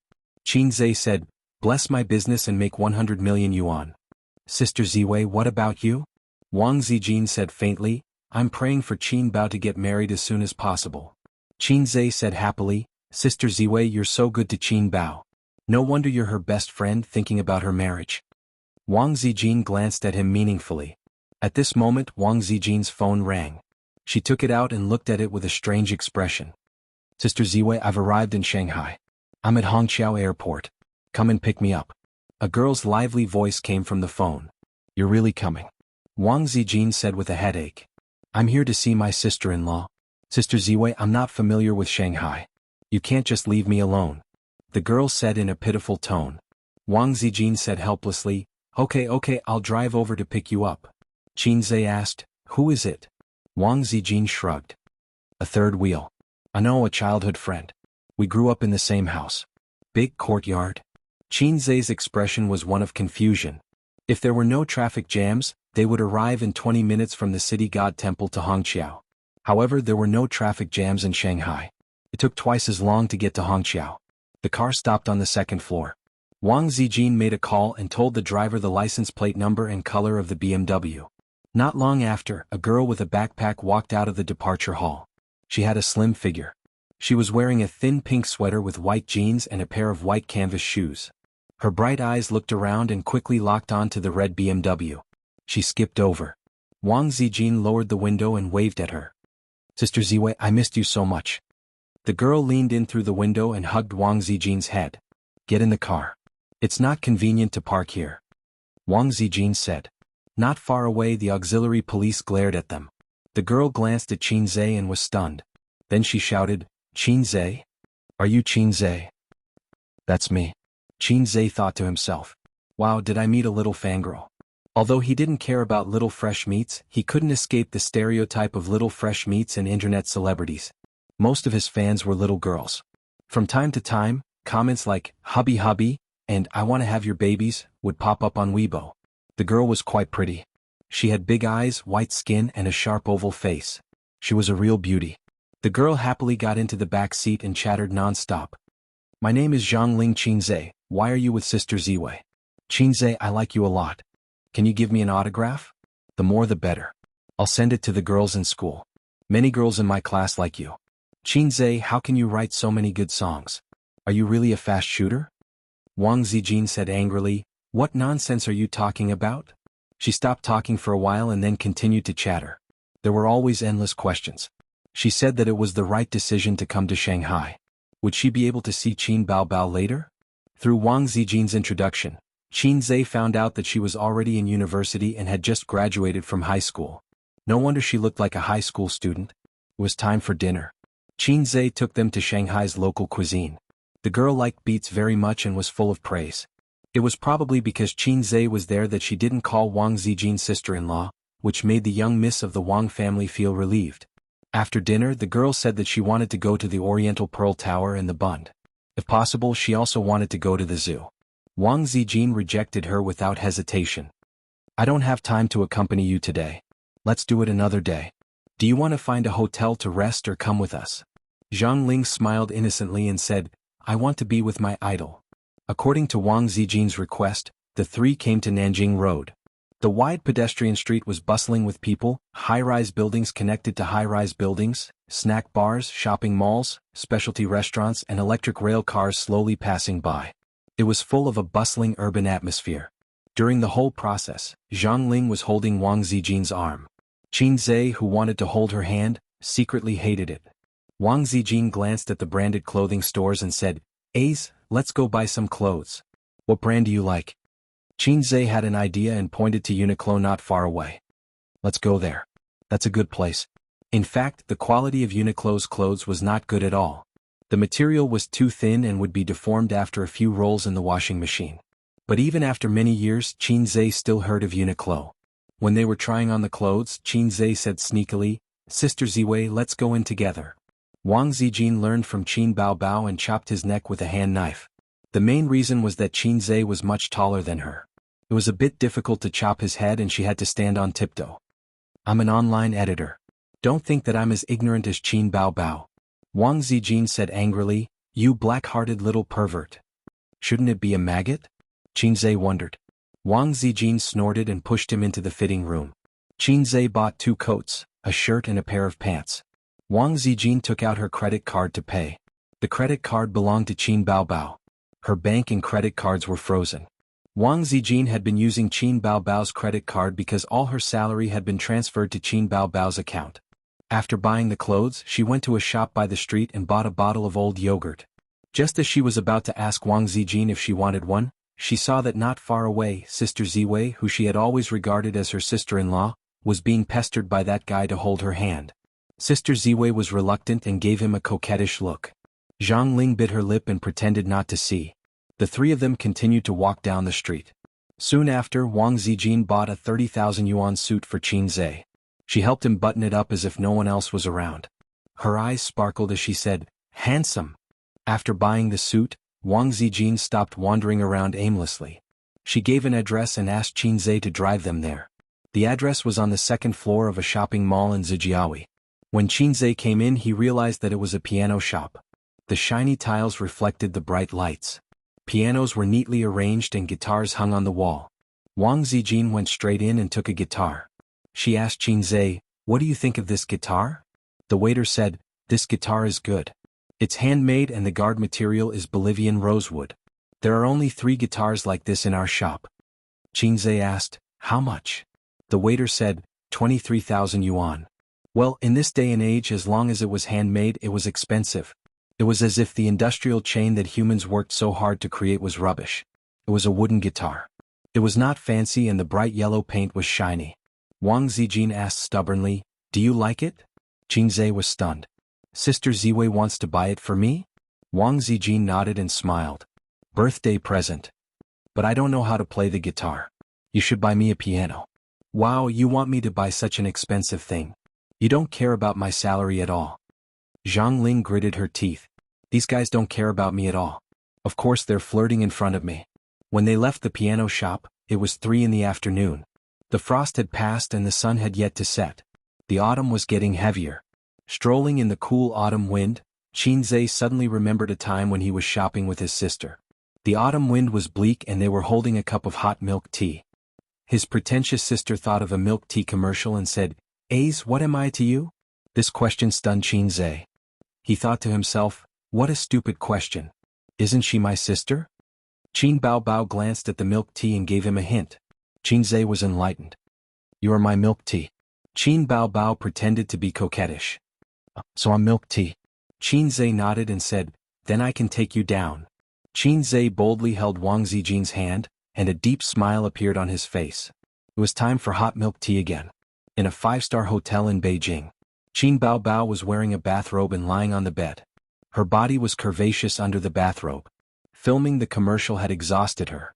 Qin Zhe said, "Bless my business and make 100 million yuan." "Sister Ziwei, what about you?" Wang Zijin said faintly, "I'm praying for Qin Bao to get married as soon as possible." Qin Zhe said happily, "Sister Ziwei, you're so good to Qin Bao. No wonder you're her best friend, thinking about her marriage." Wang Zijin glanced at him meaningfully. At this moment Wang Zijin's phone rang. She took it out and looked at it with a strange expression. "Sister Ziwei, I've arrived in Shanghai. I'm at Hongqiao Airport. Come and pick me up." A girl's lively voice came from the phone. "You're really coming?" Wang Zijin said with a headache. "I'm here to see my sister-in-law. Sister Ziwei, I'm not familiar with Shanghai. You can't just leave me alone." The girl said in a pitiful tone. Wang Zijin said helplessly, Okay, I'll drive over to pick you up." Qin Zhe asked, "Who is it?" Wang Zijin shrugged. "A third wheel. I know, a childhood friend. We grew up in the same house. Big courtyard." Qin Zhe's expression was one of confusion. If there were no traffic jams, they would arrive in 20 minutes from the city god temple to Hongqiao. However, there were no traffic jams in Shanghai. It took twice as long to get to Hongqiao. The car stopped on the 2nd floor. Wang Zijin made a call and told the driver the license plate number and color of the BMW. Not long after, a girl with a backpack walked out of the departure hall. She had a slim figure. She was wearing a thin pink sweater with white jeans and a pair of white canvas shoes. Her bright eyes looked around and quickly locked on to the red BMW. She skipped over. Wang Zijin lowered the window and waved at her. "Sister Ziwei, I missed you so much." The girl leaned in through the window and hugged Wang Zijin's head. "Get in the car. It's not convenient to park here." Wang Zijin said. Not far away, the auxiliary police glared at them. The girl glanced at Qin Zhe and was stunned. Then she shouted, "Qin Zhe? Are you Qin Zhe?" "That's me." Qin Zhe thought to himself. Wow, did I meet a little fangirl? Although he didn't care about little fresh meats, he couldn't escape the stereotype of little fresh meats and internet celebrities. Most of his fans were little girls. From time to time, comments like, "Hubby hubby," and "I want to have your babies," would pop up on Weibo. The girl was quite pretty. She had big eyes, white skin, and a sharp oval face. She was a real beauty. The girl happily got into the back seat and chattered non-stop. "My name is Zhongling Qin Zhe. Why are you with Sister Ziwei?" "Qin Zhe, I like you a lot. Can you give me an autograph?" "The more the better. I'll send it to the girls in school. Many girls in my class like you." "Qin Zhe, how can you write so many good songs? Are you really a fast shooter?" Wang Zijin said angrily, "What nonsense are you talking about?" She stopped talking for a while and then continued to chatter. There were always endless questions. She said that it was the right decision to come to Shanghai. Would she be able to see Qin Bao Bao later? Through Wang Zijin's introduction, Qin Zhe found out that she was already in university and had just graduated from high school. No wonder she looked like a high school student. It was time for dinner. Qin Zhe took them to Shanghai's local cuisine. The girl liked beets very much and was full of praise. It was probably because Qin Zhe was there that she didn't call Wang Zijin's sister-in-law, which made the young miss of the Wang family feel relieved. After dinner, the girl said that she wanted to go to the Oriental Pearl Tower and the Bund. If possible, she also wanted to go to the zoo. Wang Zijin rejected her without hesitation. I don't have time to accompany you today. Let's do it another day. Do you want to find a hotel to rest or come with us? Zhang Ling smiled innocently and said, I want to be with my idol. According to Wang Zijin's request, the three came to Nanjing Road. The wide pedestrian street was bustling with people, high-rise buildings connected to high-rise buildings, snack bars, shopping malls, specialty restaurants and electric rail cars slowly passing by. It was full of a bustling urban atmosphere. During the whole process, Zhang Ling was holding Wang Zijin's arm. Qin Zhe, who wanted to hold her hand, secretly hated it. Wang Zijin glanced at the branded clothing stores and said, Ace, let's go buy some clothes. What brand do you like? Qin Zhe had an idea and pointed to Uniqlo not far away. Let's go there. That's a good place. In fact, the quality of Uniqlo's clothes was not good at all. The material was too thin and would be deformed after a few rolls in the washing machine. But even after many years, Qin Zhe still heard of Uniqlo. When they were trying on the clothes, Qin Zhe said sneakily, Sister Ziwei, let's go in together. Wang Zijin learned from Qin Baobao and chopped his neck with a hand knife. The main reason was that Qin Zhe was much taller than her. It was a bit difficult to chop his head and she had to stand on tiptoe. I'm an online editor. Don't think that I'm as ignorant as Qin Baobao. Wang Zijin said angrily, you black-hearted little pervert. Shouldn't it be a maggot? Qin Zhe wondered. Wang Zijin snorted and pushed him into the fitting room. Qin Zhe bought 2 coats, a shirt and a pair of pants. Wang Zijin took out her credit card to pay. The credit card belonged to Qin Baobao. Her bank and credit cards were frozen. Wang Zijin had been using Qin Baobao's credit card because all her salary had been transferred to Qin Baobao's account. After buying the clothes, she went to a shop by the street and bought a bottle of old yogurt. Just as she was about to ask Wang Zijin if she wanted one, she saw that not far away, Sister Ziwei, who she had always regarded as her sister-in-law, was being pestered by that guy to hold her hand. Sister Ziwei was reluctant and gave him a coquettish look. Zhang Ling bit her lip and pretended not to see. The three of them continued to walk down the street. Soon after, Wang Zijin bought a 30,000 yuan suit for Qin Zhe. She helped him button it up as if no one else was around. Her eyes sparkled as she said, handsome. After buying the suit, Wang Zijin stopped wandering around aimlessly. She gave an address and asked Qin Zhe to drive them there. The address was on the 2nd floor of a shopping mall in Zijiawi. When Qin Zhe came in, he realized that it was a piano shop. The shiny tiles reflected the bright lights. Pianos were neatly arranged and guitars hung on the wall. Wang Zijin went straight in and took a guitar. She asked Qin Zhe, what do you think of this guitar? The waiter said, this guitar is good. It's handmade and the guard material is Bolivian rosewood. There are only 3 guitars like this in our shop. Qin Zhe asked, how much? The waiter said, 23,000 yuan. Well, in this day and age, as long as it was handmade, it was expensive. It was as if the industrial chain that humans worked so hard to create was rubbish. It was a wooden guitar. It was not fancy and the bright yellow paint was shiny. Wang Zijin asked stubbornly, do you like it? Qin Zhe was stunned. Sister Ziwei wants to buy it for me? Wang Zijin nodded and smiled. Birthday present. But I don't know how to play the guitar. You should buy me a piano. Wow, you want me to buy such an expensive thing. You don't care about my salary at all. Zhang Ling gritted her teeth. These guys don't care about me at all. Of course they're flirting in front of me. When they left the piano shop, it was 3 in the afternoon. The frost had passed and the sun had yet to set. The autumn was getting heavier. Strolling in the cool autumn wind, Qin Zhe suddenly remembered a time when he was shopping with his sister. The autumn wind was bleak and they were holding a cup of hot milk tea. His pretentious sister thought of a milk tea commercial and said, Ace, what am I to you? This question stunned Qin Zhe. He thought to himself, what a stupid question. Isn't she my sister? Qin Baobao glanced at the milk tea and gave him a hint. Qin Zhe was enlightened. You are my milk tea. Qin Baobao pretended to be coquettish. So I'm milk tea. Qin Zhe nodded and said, then I can take you down. Qin Zhe boldly held Wang Zijin's hand, and a deep smile appeared on his face. It was time for hot milk tea again. In a 5-star hotel in Beijing. Qin Bao Bao was wearing a bathrobe and lying on the bed. Her body was curvaceous under the bathrobe. Filming the commercial had exhausted her.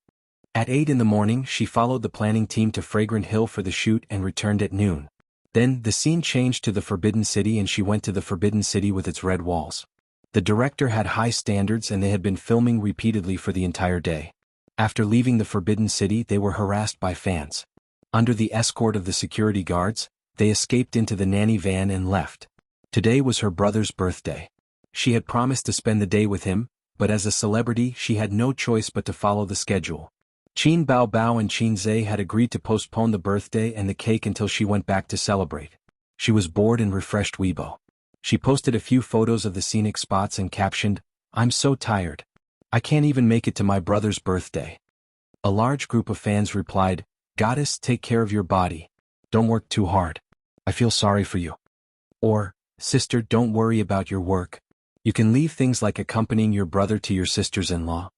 At 8 in the morning, she followed the planning team to Fragrant Hill for the shoot and returned at noon. Then, the scene changed to the Forbidden City and she went to the Forbidden City with its red walls. The director had high standards and they had been filming repeatedly for the entire day. After leaving the Forbidden City, they were harassed by fans. Under the escort of the security guards, they escaped into the nanny van and left. Today was her brother's birthday. She had promised to spend the day with him, but as a celebrity she had no choice but to follow the schedule. Qin Bao Bao and Qin Zhe had agreed to postpone the birthday and the cake until she went back to celebrate. She was bored and refreshed Weibo. She posted a few photos of the scenic spots and captioned, "I'm so tired. I can't even make it to my brother's birthday." A large group of fans replied, "Goddess, take care of your body. Don't work too hard. I feel sorry for you." Or, "Sister, don't worry about your work. You can leave things like accompanying your brother to your sisters-in-law."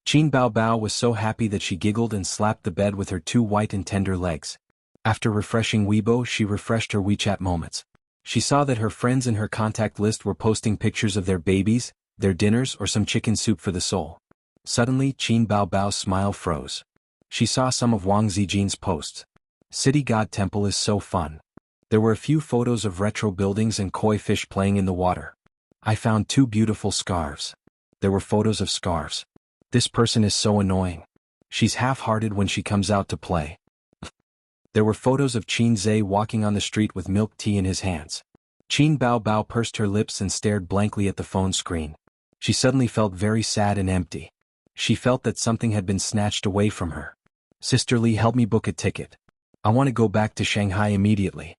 Qin Bao Bao was so happy that she giggled and slapped the bed with her two white and tender legs. After refreshing Weibo, she refreshed her WeChat moments. She saw that her friends in her contact list were posting pictures of their babies, their dinners, or some chicken soup for the soul. Suddenly, Qin Bao Bao's smile froze. She saw some of Wang Zijin's posts. City God Temple is so fun. There were a few photos of retro buildings and koi fish playing in the water. I found 2 beautiful scarves. There were photos of scarves. This person is so annoying. She's half-hearted when she comes out to play. There were photos of Qin Zhe walking on the street with milk tea in his hands. Qin Bao Bao pursed her lips and stared blankly at the phone screen. She suddenly felt very sad and empty. She felt that something had been snatched away from her. "Sister Lee, help me book a ticket. I want to go back to Shanghai immediately."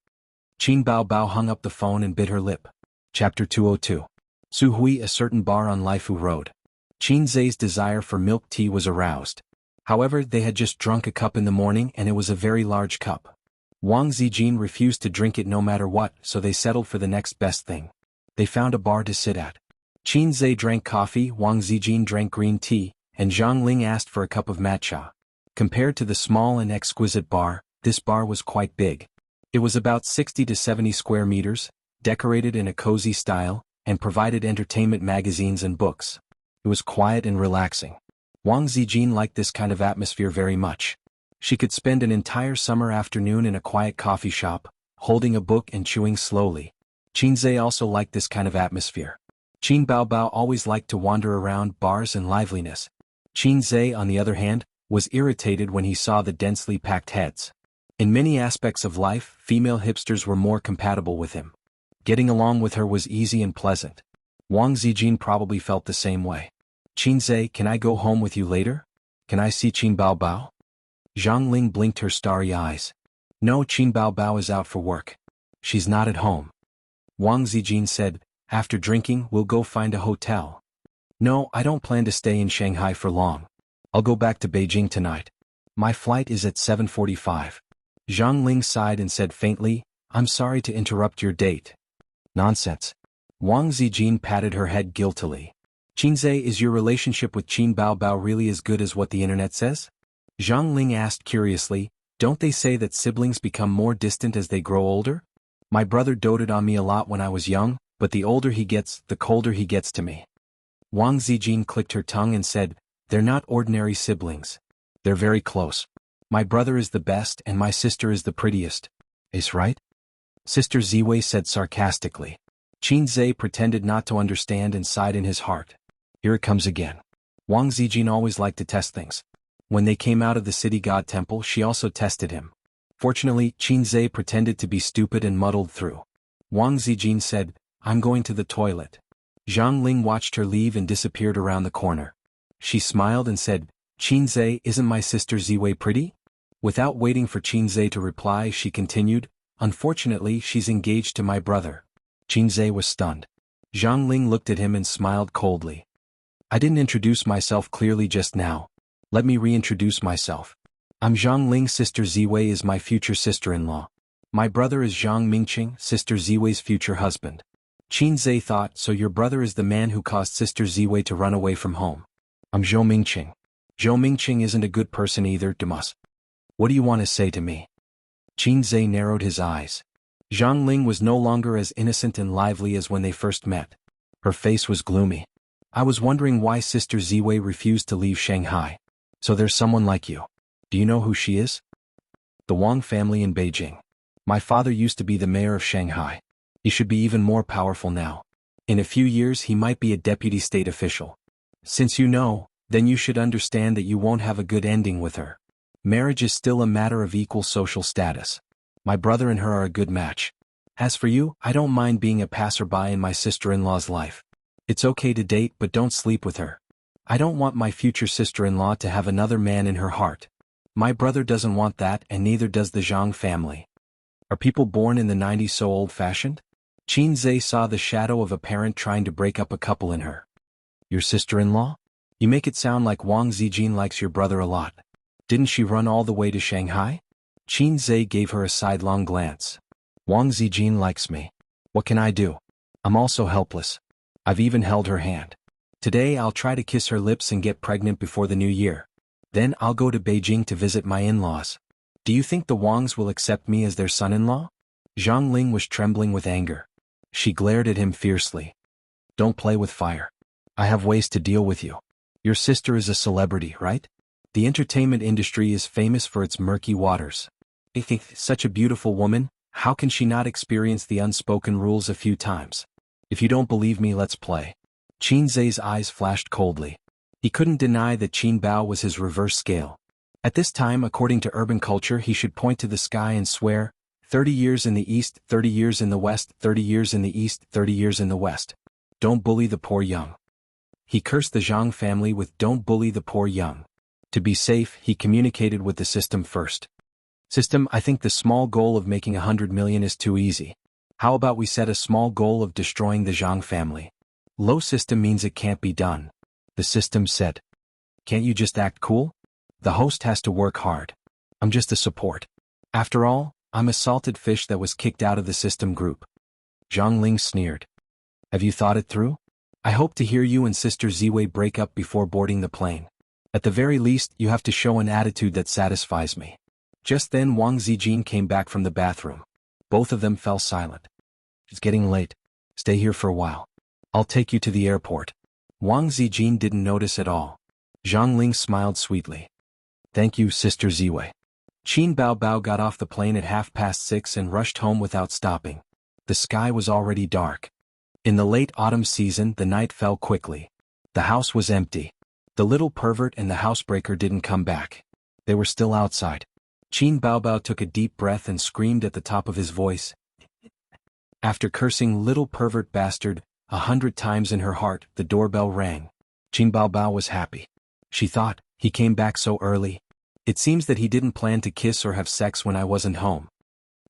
Qin Bao Bao hung up the phone and bit her lip. Chapter 202. Su Hui, a certain bar on Laifu Road. Qin Zhe's desire for milk tea was aroused. However, they had just drunk a cup in the morning and it was a very large cup. Wang Zijin refused to drink it no matter what, so they settled for the next best thing. They found a bar to sit at. Qin Zhe drank coffee, Wang Zijin drank green tea, and Zhang Ling asked for a cup of matcha. Compared to the small and exquisite bar, this bar was quite big. It was about 60 to 70 square meters, decorated in a cozy style, and provided entertainment magazines and books. It was quiet and relaxing. Wang Zijin liked this kind of atmosphere very much. She could spend an entire summer afternoon in a quiet coffee shop, holding a book and chewing slowly. Qin Zhe also liked this kind of atmosphere. Qin Bao Bao always liked to wander around bars and liveliness. Qin Zhe, on the other hand, was irritated when he saw the densely packed heads. In many aspects of life, female hipsters were more compatible with him. Getting along with her was easy and pleasant. Wang Zijin probably felt the same way. "Qin Zhe, can I go home with you later? Can I see Qin Bao Bao?" Zhang Ling blinked her starry eyes. "No, Qin Bao Bao is out for work. She's not at home." Wang Zijin said, "After drinking, we'll go find a hotel." "No, I don't plan to stay in Shanghai for long. I'll go back to Beijing tonight. My flight is at 7:45. Zhang Ling sighed and said faintly, "I'm sorry to interrupt your date." "Nonsense." Wang Zijin patted her head guiltily. "Qin Zhe, is your relationship with Qin Bao Bao really as good as what the internet says?" Zhang Ling asked curiously, "Don't they say that siblings become more distant as they grow older? My brother doted on me a lot when I was young, but the older he gets, the colder he gets to me." Wang Zijin clicked her tongue and said, "They're not ordinary siblings. They're very close. My brother is the best and my sister is the prettiest. Is right?" Sister Ziwei said sarcastically. Qin Zhe pretended not to understand and sighed in his heart. Here it comes again. Wang Zijin always liked to test things. When they came out of the city god temple, she also tested him. Fortunately, Qin Zhe pretended to be stupid and muddled through. Wang Zijin said, "I'm going to the toilet." Zhang Ling watched her leave and disappeared around the corner. She smiled and said, "Qin Zhe, isn't my sister Ziwei pretty?" Without waiting for Qin Zhe to reply, she continued, "Unfortunately, she's engaged to my brother." Qin Zhe was stunned. Zhang Ling looked at him and smiled coldly. "I didn't introduce myself clearly just now. Let me reintroduce myself. I'm Zhang Ling. Sister Ziwei is my future sister-in-law. My brother is Zhang Mingqing, Sister Ziwei's future husband." Qin Zhe thought, "So your brother is the man who caused Sister Ziwei to run away from home." "I'm Zhou Mingqing. Zhou Mingqing isn't a good person either, Dumas. What do you want to say to me?" Qin Zhe narrowed his eyes. Zhang Ling was no longer as innocent and lively as when they first met. Her face was gloomy. I was wondering why Sister Ziwei refused to leave Shanghai. So there's someone like you. Do you know who she is? The Wang family in Beijing. My father used to be the mayor of Shanghai. He should be even more powerful now. In a few years he might be a deputy state official. Since you know, then you should understand that you won't have a good ending with her. Marriage is still a matter of equal social status. My brother and her are a good match. As for you, I don't mind being a passerby in my sister-in-law's life. It's okay to date, but don't sleep with her. I don't want my future sister-in-law to have another man in her heart. My brother doesn't want that, and neither does the Zhang family. Are people born in the 90s so old-fashioned? Qin Zhe saw the shadow of a parent trying to break up a couple in her. Your sister-in-law? You make it sound like Wang Zijin likes your brother a lot. Didn't she run all the way to Shanghai? Qin Zhe gave her a sidelong glance. Wang Zijin likes me. What can I do? I'm also helpless. I've even held her hand. Today I'll try to kiss her lips and get pregnant before the new year. Then I'll go to Beijing to visit my in-laws. Do you think the Wangs will accept me as their son-in-law? Zhang Ling was trembling with anger. She glared at him fiercely. Don't play with fire. I have ways to deal with you. Your sister is a celebrity, right? The entertainment industry is famous for its murky waters. If such a beautiful woman, how can she not experience the unspoken rules a few times? If you don't believe me, let's play. Qin Zhe's eyes flashed coldly. He couldn't deny that Qin Bao was his reverse scale. At this time, according to urban culture, he should point to the sky and swear, 30 years in the east, 30 years in the west, 30 years in the east, 30 years in the west. Don't bully the poor young. He cursed the Zhang family with don't bully the poor young. To be safe, he communicated with the system first. System, I think the small goal of making 100 million is too easy. How about we set a small goal of destroying the Zhang family? Low system means it can't be done. The system said. Can't you just act cool? The host has to work hard. I'm just a support. After all, I'm a salted fish that was kicked out of the system group. Zhang Ling sneered. Have you thought it through? I hope to hear you and Sister Ziwei break up before boarding the plane. At the very least, you have to show an attitude that satisfies me. Just then Wang Zijin came back from the bathroom. Both of them fell silent. It's getting late. Stay here for a while. I'll take you to the airport. Wang Zijin didn't notice at all. Zhang Ling smiled sweetly. Thank you, Sister Ziwei. Qin Bao got off the plane at 6:30 and rushed home without stopping. The sky was already dark. In the late autumn season, the night fell quickly. The house was empty. The little pervert and the housebreaker didn't come back. They were still outside. Qin Bao took a deep breath and screamed at the top of his voice. After cursing little pervert bastard 100 times in her heart, the doorbell rang. Qin Bao was happy. She thought, he came back so early. It seems that he didn't plan to kiss or have sex when I wasn't home.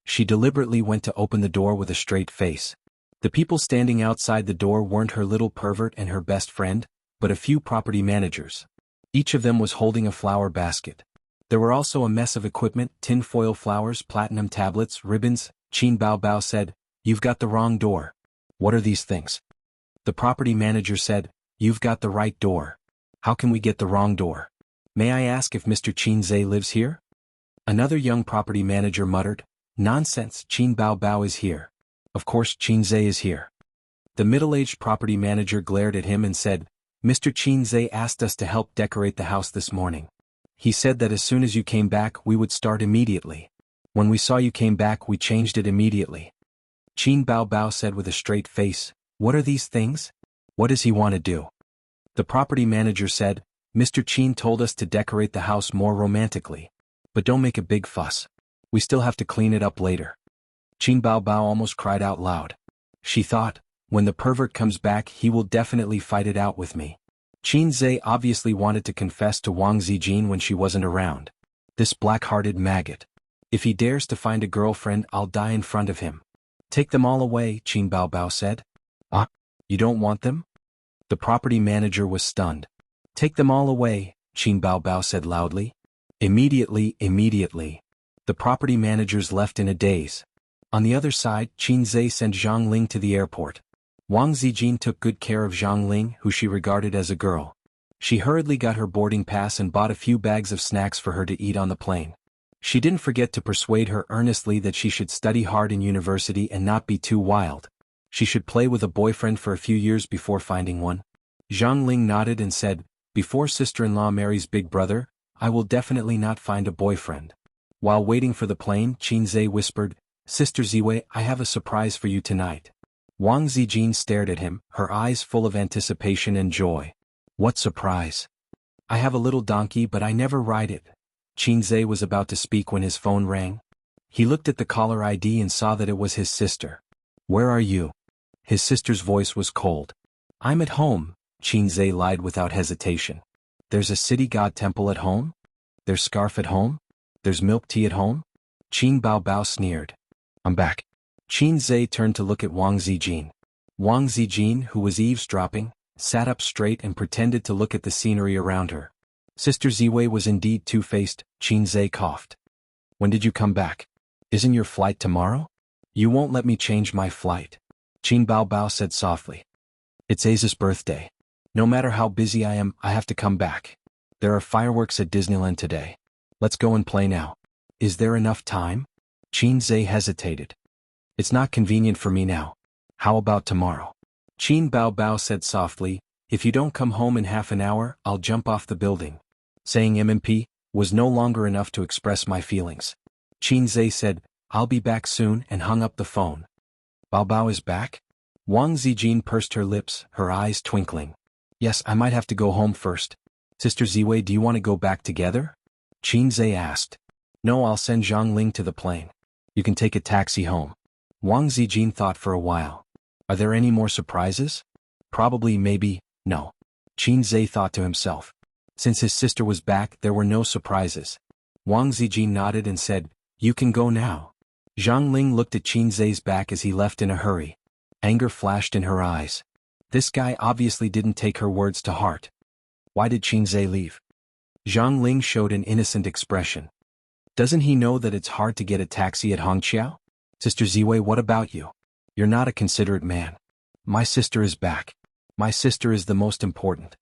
She deliberately went to open the door with a straight face. The people standing outside the door weren't her little pervert and her best friend, but a few property managers. Each of them was holding a flower basket. There were also a mess of equipment, tin-foil flowers, platinum tablets, ribbons. Qin Bao said, You've got the wrong door. What are these things? The property manager said, You've got the right door. How can we get the wrong door? May I ask if Mr. Qin Zhe lives here? Another young property manager muttered, Nonsense, Qin Bao is here. Of course Qin Zhe is here. The middle-aged property manager glared at him and said, Mr. Qin Zhe asked us to help decorate the house this morning. He said that as soon as you came back we would start immediately. When we saw you came back we changed it immediately. Qin Bao said with a straight face, What are these things? What does he want to do? The property manager said, Mr. Qin told us to decorate the house more romantically. But don't make a big fuss. We still have to clean it up later. Qin Bao almost cried out loud. She thought, when the pervert comes back he will definitely fight it out with me. Qin Zhe obviously wanted to confess to Wang Zijin when she wasn't around. This black-hearted maggot. If he dares to find a girlfriend I'll die in front of him. Take them all away, Qin Bao said. Ah, you don't want them? The property manager was stunned. Take them all away, Qin Bao said loudly. Immediately. The property managers left in a daze. On the other side, Qin Zhe sent Zhang Ling to the airport. Wang Zijin took good care of Zhang Ling, who she regarded as a girl. She hurriedly got her boarding pass and bought a few bags of snacks for her to eat on the plane. She didn't forget to persuade her earnestly that she should study hard in university and not be too wild. She should play with a boyfriend for a few years before finding one. Zhang Ling nodded and said, "Before sister-in-law marries big brother, I will definitely not find a boyfriend." While waiting for the plane, Qin Zhe whispered, "Sister Ziwei, I have a surprise for you tonight." Wang Zijin stared at him, her eyes full of anticipation and joy. "What surprise?" "I have a little donkey but I never ride it." Qin Zhe was about to speak when his phone rang. He looked at the caller ID and saw that it was his sister. "Where are you?" His sister's voice was cold. "I'm at home," Qin Zhe lied without hesitation. "There's a city god temple at home? There's scarf at home? There's milk tea at home?" Qin Bao sneered. "I'm back." Qin Zhe turned to look at Wang Zijin. Wang Zijin, who was eavesdropping, sat up straight and pretended to look at the scenery around her. Sister Ziwei was indeed two-faced, Qin Zhe coughed. "When did you come back? Isn't your flight tomorrow?" "You won't let me change my flight," Qin Bao said softly. "It's Aza's birthday. No matter how busy I am, I have to come back. There are fireworks at Disneyland today. Let's go and play now." "Is there enough time?" Qin Zhe hesitated. "It's not convenient for me now. How about tomorrow?" Qin Bao said softly, "If you don't come home in half an hour, I'll jump off the building." Saying MMP was no longer enough to express my feelings. Qin Zhe said, "I'll be back soon," and hung up the phone. "Bao is back?" Wang Zijin pursed her lips, her eyes twinkling. "Yes, I might have to go home first." "Sister Ziwei, do you want to go back together?" Qin Zhe asked. "No, I'll send Zhang Ling to the plane. You can take a taxi home." Wang Zijin thought for a while. "Are there any more surprises?" "Probably, maybe, no." Qin Zhe thought to himself. Since his sister was back, there were no surprises. Wang Zijin nodded and said, "You can go now." Zhang Ling looked at Qin Zhe's back as he left in a hurry. Anger flashed in her eyes. This guy obviously didn't take her words to heart. Why did Qin Zhe leave? Zhang Ling showed an innocent expression. Doesn't he know that it's hard to get a taxi at Hongqiao? "Sister Ziwei, what about you? You're not a considerate man." "My sister is back. My sister is the most important,"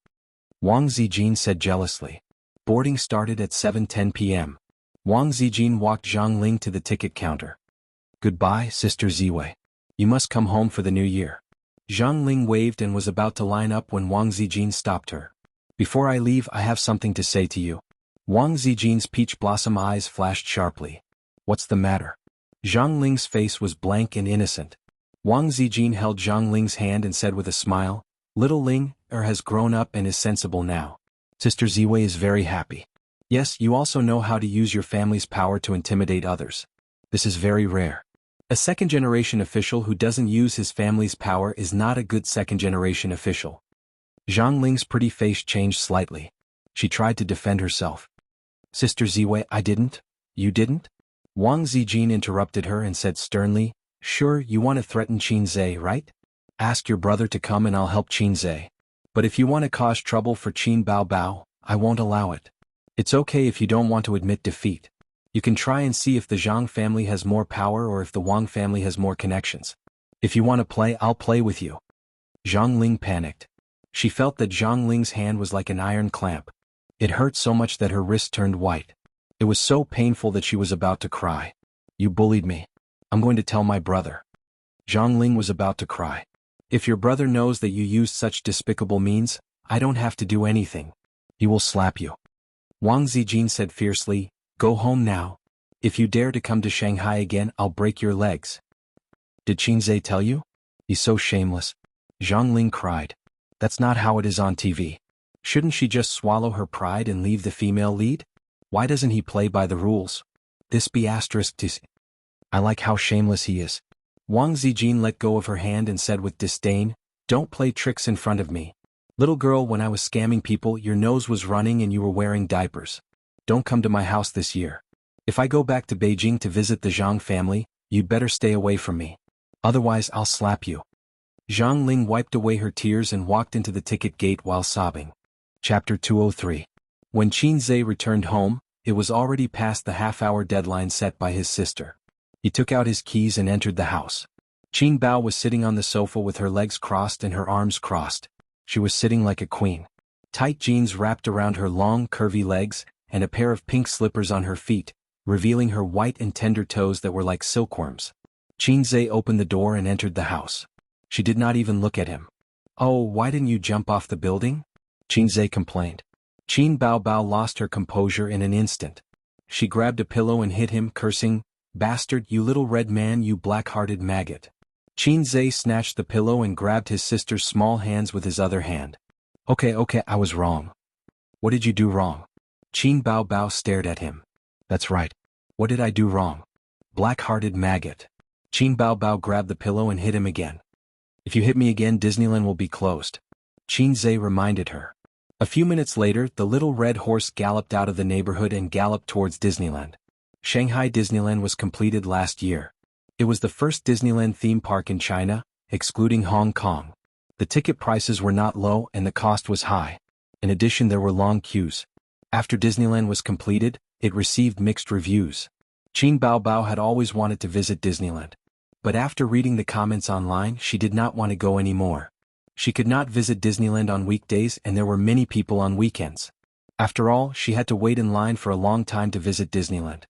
Wang Zijin said jealously. Boarding started at 7:10 p.m. Wang Zijin walked Zhang Ling to the ticket counter. "Goodbye, Sister Ziwei. You must come home for the new year." Zhang Ling waved and was about to line up when Wang Zijin stopped her. "Before I leave, I have something to say to you." Wang Zijin's peach blossom eyes flashed sharply. "What's the matter?" Zhang Ling's face was blank and innocent. Wang Zijin held Zhang Ling's hand and said with a smile, "Little Ling has grown up and is sensible now. Sister Ziwei is very happy. Yes, you also know how to use your family's power to intimidate others. This is very rare. A second-generation official who doesn't use his family's power is not a good second-generation official." Zhang Ling's pretty face changed slightly. She tried to defend herself. "Sister Ziwei, I didn't." "You didn't?" Wang Zijin interrupted her and said sternly, "Sure, you want to threaten Qin Zhe, right? Ask your brother to come and I'll help Qin Zhe. But if you want to cause trouble for Qin Bao, I won't allow it. It's okay if you don't want to admit defeat. You can try and see if the Zhang family has more power or if the Wang family has more connections. If you want to play, I'll play with you." Zhang Ling panicked. She felt that Zhang Ling's hand was like an iron clamp. It hurt so much that her wrist turned white. It was so painful that she was about to cry. "You bullied me. I'm going to tell my brother." Zhang Ling was about to cry. "If your brother knows that you used such despicable means, I don't have to do anything. He will slap you." Wang Zijin said fiercely, "Go home now. If you dare to come to Shanghai again, I'll break your legs." "Did Qin Zhe tell you? He's so shameless." Zhang Ling cried. "That's not how it is on TV. Shouldn't she just swallow her pride and leave the female lead? Why doesn't he play by the rules? This be asterisk to see. I like how shameless he is." Wang Zijin let go of her hand and said with disdain, "Don't play tricks in front of me. Little girl, when I was scamming people, your nose was running and you were wearing diapers. Don't come to my house this year. If I go back to Beijing to visit the Zhang family, you'd better stay away from me. Otherwise I'll slap you." Zhang Ling wiped away her tears and walked into the ticket gate while sobbing. Chapter 203. When Qin Zhe returned home, it was already past the half-hour deadline set by his sister. He took out his keys and entered the house. Qin Bao was sitting on the sofa with her legs crossed and her arms crossed. She was sitting like a queen. Tight jeans wrapped around her long, curvy legs, and a pair of pink slippers on her feet, revealing her white and tender toes that were like silkworms. Qinzhe opened the door and entered the house. She did not even look at him. "Oh, why didn't you jump off the building?" Qinzhe complained. Qin Baobao lost her composure in an instant. She grabbed a pillow and hit him, cursing, "Bastard, you little red man, you black-hearted maggot." Qinzhe snatched the pillow and grabbed his sister's small hands with his other hand. Okay, I was wrong." "What did you do wrong?" Qin Baobao stared at him. "That's right. What did I do wrong? Black-hearted maggot." Qin Baobao grabbed the pillow and hit him again. "If you hit me again, Disneyland will be closed," Qinzhe reminded her. A few minutes later, the little red horse galloped out of the neighborhood and galloped towards Disneyland. Shanghai Disneyland was completed last year. It was the first Disneyland theme park in China, excluding Hong Kong. The ticket prices were not low and the cost was high. In addition, there were long queues. After Disneyland was completed, it received mixed reviews. Qin Baobao had always wanted to visit Disneyland. But after reading the comments online, she did not want to go anymore. She could not visit Disneyland on weekdays and there were many people on weekends. After all, she had to wait in line for a long time to visit Disneyland.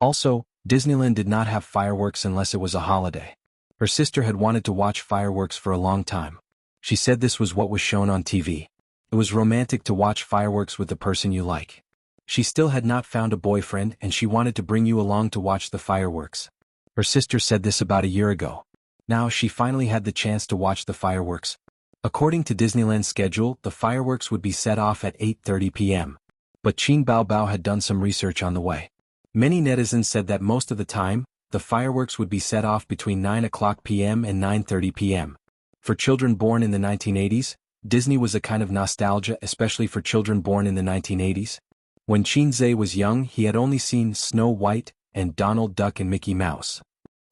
Also, Disneyland did not have fireworks unless it was a holiday. Her sister had wanted to watch fireworks for a long time. She said this was what was shown on TV. It was romantic to watch fireworks with the person you like. She still had not found a boyfriend and she wanted to bring you along to watch the fireworks. Her sister said this about a year ago. Now she finally had the chance to watch the fireworks. According to Disneyland's schedule, the fireworks would be set off at 8:30 p.m. But Qin Baobao had done some research on the way. Many netizens said that most of the time, the fireworks would be set off between 9 o'clock p.m. and 9:30 p.m. For children born in the 1980s, Disney was a kind of nostalgia, especially for children born in the 1980s. When Qinzhe was young, he had only seen Snow White and Donald Duck and Mickey Mouse.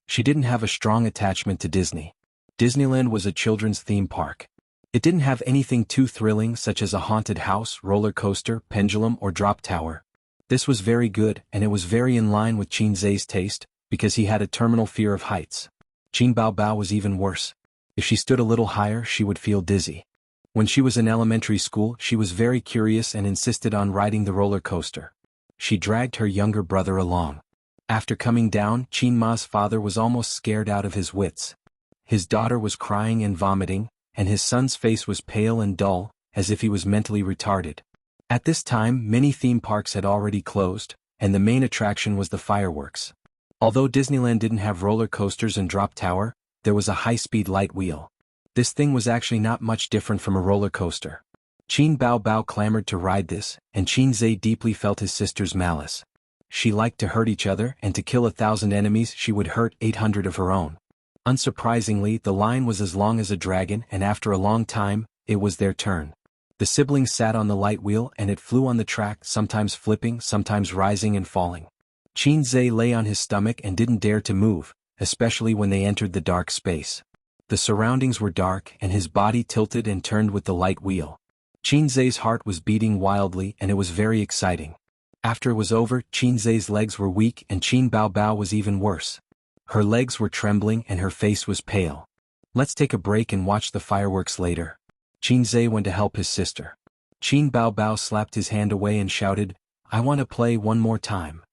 She didn't have a strong attachment to Disney. Disneyland was a children's theme park. It didn't have anything too thrilling such as a haunted house, roller coaster, pendulum, or drop tower. This was very good, and it was very in line with Qinzhe's taste, because he had a terminal fear of heights. Qin Baobao was even worse. If she stood a little higher, she would feel dizzy. When she was in elementary school, she was very curious and insisted on riding the roller coaster. She dragged her younger brother along. After coming down, Qin Ma's father was almost scared out of his wits. His daughter was crying and vomiting, and his son's face was pale and dull, as if he was mentally retarded. At this time, many theme parks had already closed, and the main attraction was the fireworks. Although Disneyland didn't have roller coasters and drop tower, there was a high-speed light wheel. This thing was actually not much different from a roller coaster. Qin Baobao clamored to ride this, and Qinzhe deeply felt his sister's malice. She liked to hurt each other, and to kill 1,000 enemies she would hurt 800 of her own. Unsurprisingly, the line was as long as a dragon, and after a long time, it was their turn. The siblings sat on the light wheel and it flew on the track, sometimes flipping, sometimes rising and falling. Qinzhe lay on his stomach and didn't dare to move, especially when they entered the dark space. The surroundings were dark and his body tilted and turned with the light wheel. Qinzhe's heart was beating wildly and it was very exciting. After it was over, Qinzhe's legs were weak and Qin Baobao was even worse. Her legs were trembling and her face was pale. "Let's take a break and watch the fireworks later." Qinzhe went to help his sister. Qin Baobao slapped his hand away and shouted, "I want to play one more time."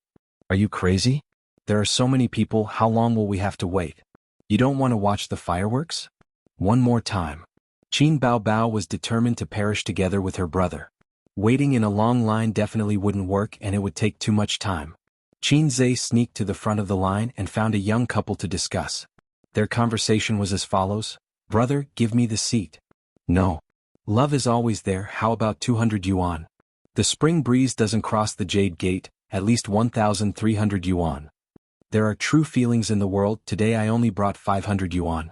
"Are you crazy? There are so many people, how long will we have to wait? You don't want to watch the fireworks? One more time." Qin Baobao was determined to perish together with her brother. Waiting in a long line definitely wouldn't work and it would take too much time. Qinzhe sneaked to the front of the line and found a young couple to discuss. Their conversation was as follows: "Brother, give me the seat." "No. Love is always there, how about 200 yuan? The spring breeze doesn't cross the jade gate, at least 1,300 yuan. There are true feelings in the world, today I only brought 500 yuan.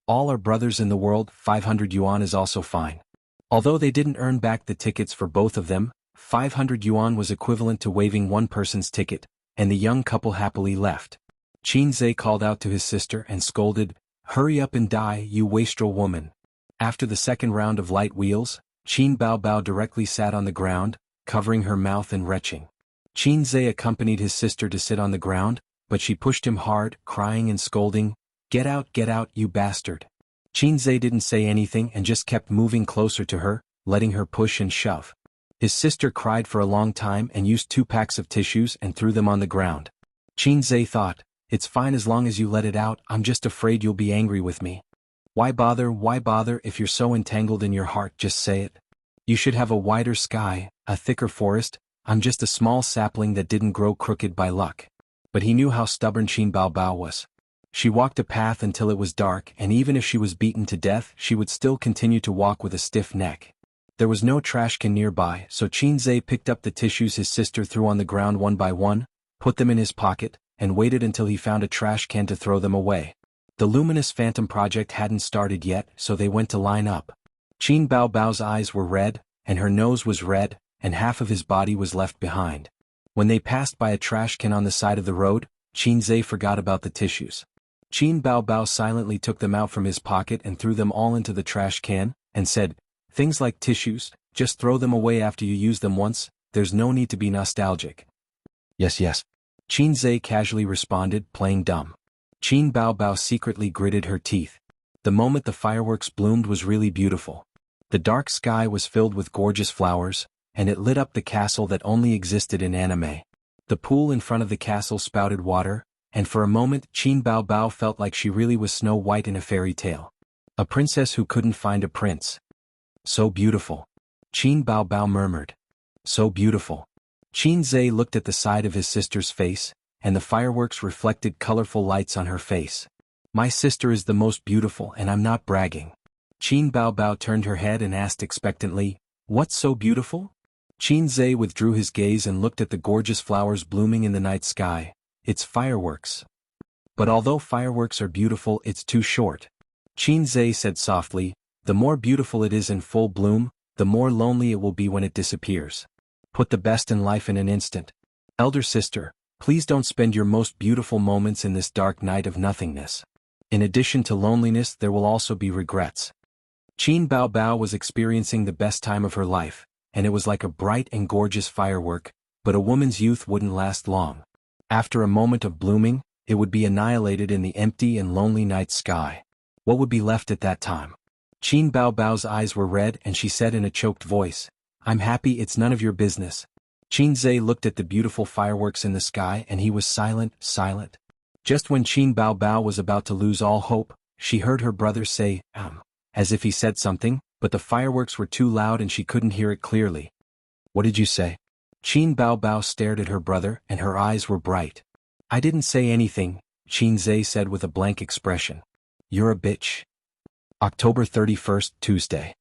All are brothers in the world, 500 yuan is also fine." Although they didn't earn back the tickets for both of them, 500 yuan was equivalent to waiving one person's ticket, and the young couple happily left. Qinzhe called out to his sister and scolded, "Hurry up and die, you wastrel woman." After the second round of light wheels, Qin Baobao directly sat on the ground, covering her mouth and retching. Qinzhe accompanied his sister to sit on the ground, but she pushed him hard, crying and scolding, get out, you bastard." Qinzhe didn't say anything and just kept moving closer to her, letting her push and shove. His sister cried for a long time and used 2 packs of tissues and threw them on the ground. Qin Zhe thought, "It's fine as long as you let it out, I'm just afraid you'll be angry with me." Why bother if you're so entangled in your heart, just say it. You should have a wider sky, a thicker forest, I'm just a small sapling that didn't grow crooked by luck. But he knew how stubborn Qin Baobao was. She walked a path until it was dark, and even if she was beaten to death, she would still continue to walk with a stiff neck. There was no trash can nearby, so Qin Zhe picked up the tissues his sister threw on the ground one by one, put them in his pocket, and waited until he found a trash can to throw them away. The luminous phantom project hadn't started yet, so they went to line up. Qin Baobao's eyes were red, and her nose was red, and half of his body was left behind. When they passed by a trash can on the side of the road, Qin Zhe forgot about the tissues. Qin Baobao silently took them out from his pocket and threw them all into the trash can, and said, "Things like tissues, just throw them away after you use them once, there's no need to be nostalgic." Yes. Qin Zhe casually responded, playing dumb. Qin Baobao secretly gritted her teeth. The moment the fireworks bloomed was really beautiful. The dark sky was filled with gorgeous flowers, and it lit up the castle that only existed in anime. The pool in front of the castle spouted water, and for a moment Qin Baobao felt like she really was Snow White in a fairy tale. A princess who couldn't find a prince. So beautiful. Qin Baobao murmured. So beautiful. Qin Zhe looked at the side of his sister's face, and the fireworks reflected colorful lights on her face. "My sister is the most beautiful, and I'm not bragging." Qin Baobao turned her head and asked expectantly, "What's so beautiful?" Qin Zhe withdrew his gaze and looked at the gorgeous flowers blooming in the night sky. "It's fireworks." "But although fireworks are beautiful, it's too short." Qin Zhe said softly, "The more beautiful it is in full bloom, the more lonely it will be when it disappears. Put the best in life in an instant. Elder sister, please don't spend your most beautiful moments in this dark night of nothingness. In addition to loneliness, there will also be regrets." Qin Baobao was experiencing the best time of her life, and it was like a bright and gorgeous firework, but a woman's youth wouldn't last long. After a moment of blooming, it would be annihilated in the empty and lonely night sky. What would be left at that time? Qin Baobao's eyes were red and she said in a choked voice, "I'm happy, it's none of your business." Qin Zhe looked at the beautiful fireworks in the sky and he was silent. Just when Qin Baobao was about to lose all hope, she heard her brother say, as if he said something, but the fireworks were too loud and she couldn't hear it clearly. "What did you say?" Qin Baobao stared at her brother and her eyes were bright. "I didn't say anything," Qin Zhe said with a blank expression. "You're a bitch." October 31st, Tuesday.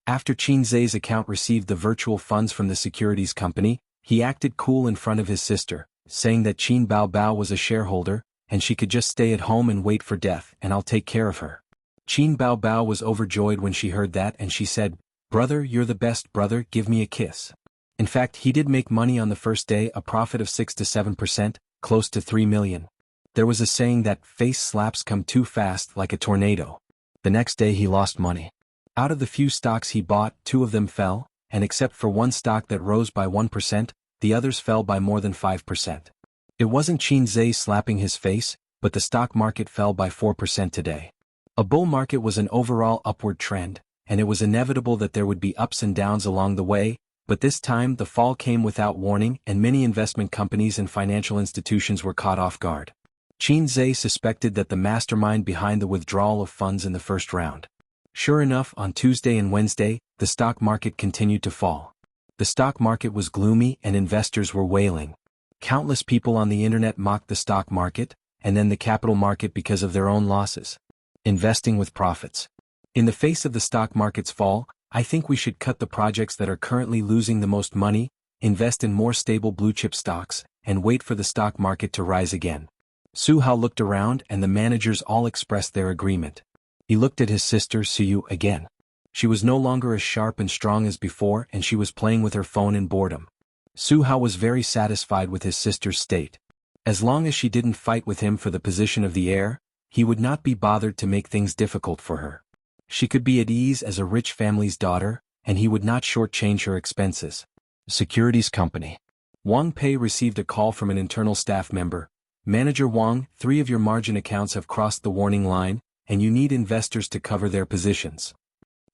After Qin Zhe's account received the virtual funds from the securities company, he acted cool in front of his sister, saying that Qin Baobao was a shareholder, and she could just stay at home and wait for death, and I'll take care of her. Qin Baobao was overjoyed when she heard that and she said, "Brother, you're the best brother, give me a kiss." In fact, he did make money on the first day, a profit of 6 to 7%, close to 3 million. There was a saying that face slaps come too fast like a tornado. The next day he lost money. Out of the few stocks he bought, 2 of them fell, and except for one stock that rose by 1%, the others fell by more than 5%. It wasn't Qin Zhe slapping his face, but the stock market fell by 4% today. A bull market was an overall upward trend, and it was inevitable that there would be ups and downs along the way, but this time the fall came without warning and many investment companies and financial institutions were caught off guard. Qin Zhe suspected that the mastermind behind the withdrawal of funds in the first round. Sure enough, on Tuesday and Wednesday, the stock market continued to fall. The stock market was gloomy and investors were wailing. Countless people on the internet mocked the stock market, and then the capital market because of their own losses. Investing with profits. In the face of the stock market's fall, I think we should cut the projects that are currently losing the most money, invest in more stable blue-chip stocks, and wait for the stock market to rise again. Su Hao looked around and the managers all expressed their agreement. He looked at his sister Su again. She was no longer as sharp and strong as before and she was playing with her phone in boredom. Su Hao was very satisfied with his sister's state. As long as she didn't fight with him for the position of the heir, he would not be bothered to make things difficult for her. She could be at ease as a rich family's daughter, and he would not shortchange her expenses. Securities company. Wang Pei received a call from an internal staff member. "Manager Wang, 3 of your margin accounts have crossed the warning line, and you need investors to cover their positions."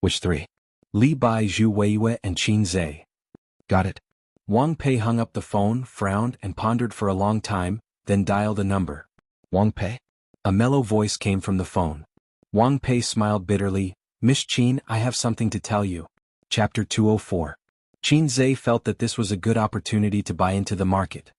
"Which 3? Li Bai, Zhu Weiwei and Qin Zhe." Got it. Wang Pei hung up the phone, frowned, and pondered for a long time, then dialed a number. Wang Pei? A mellow voice came from the phone. Wang Pei smiled bitterly. Miss Qin, I have something to tell you. Chapter 204. Qin Zhe felt that this was a good opportunity to buy into the market.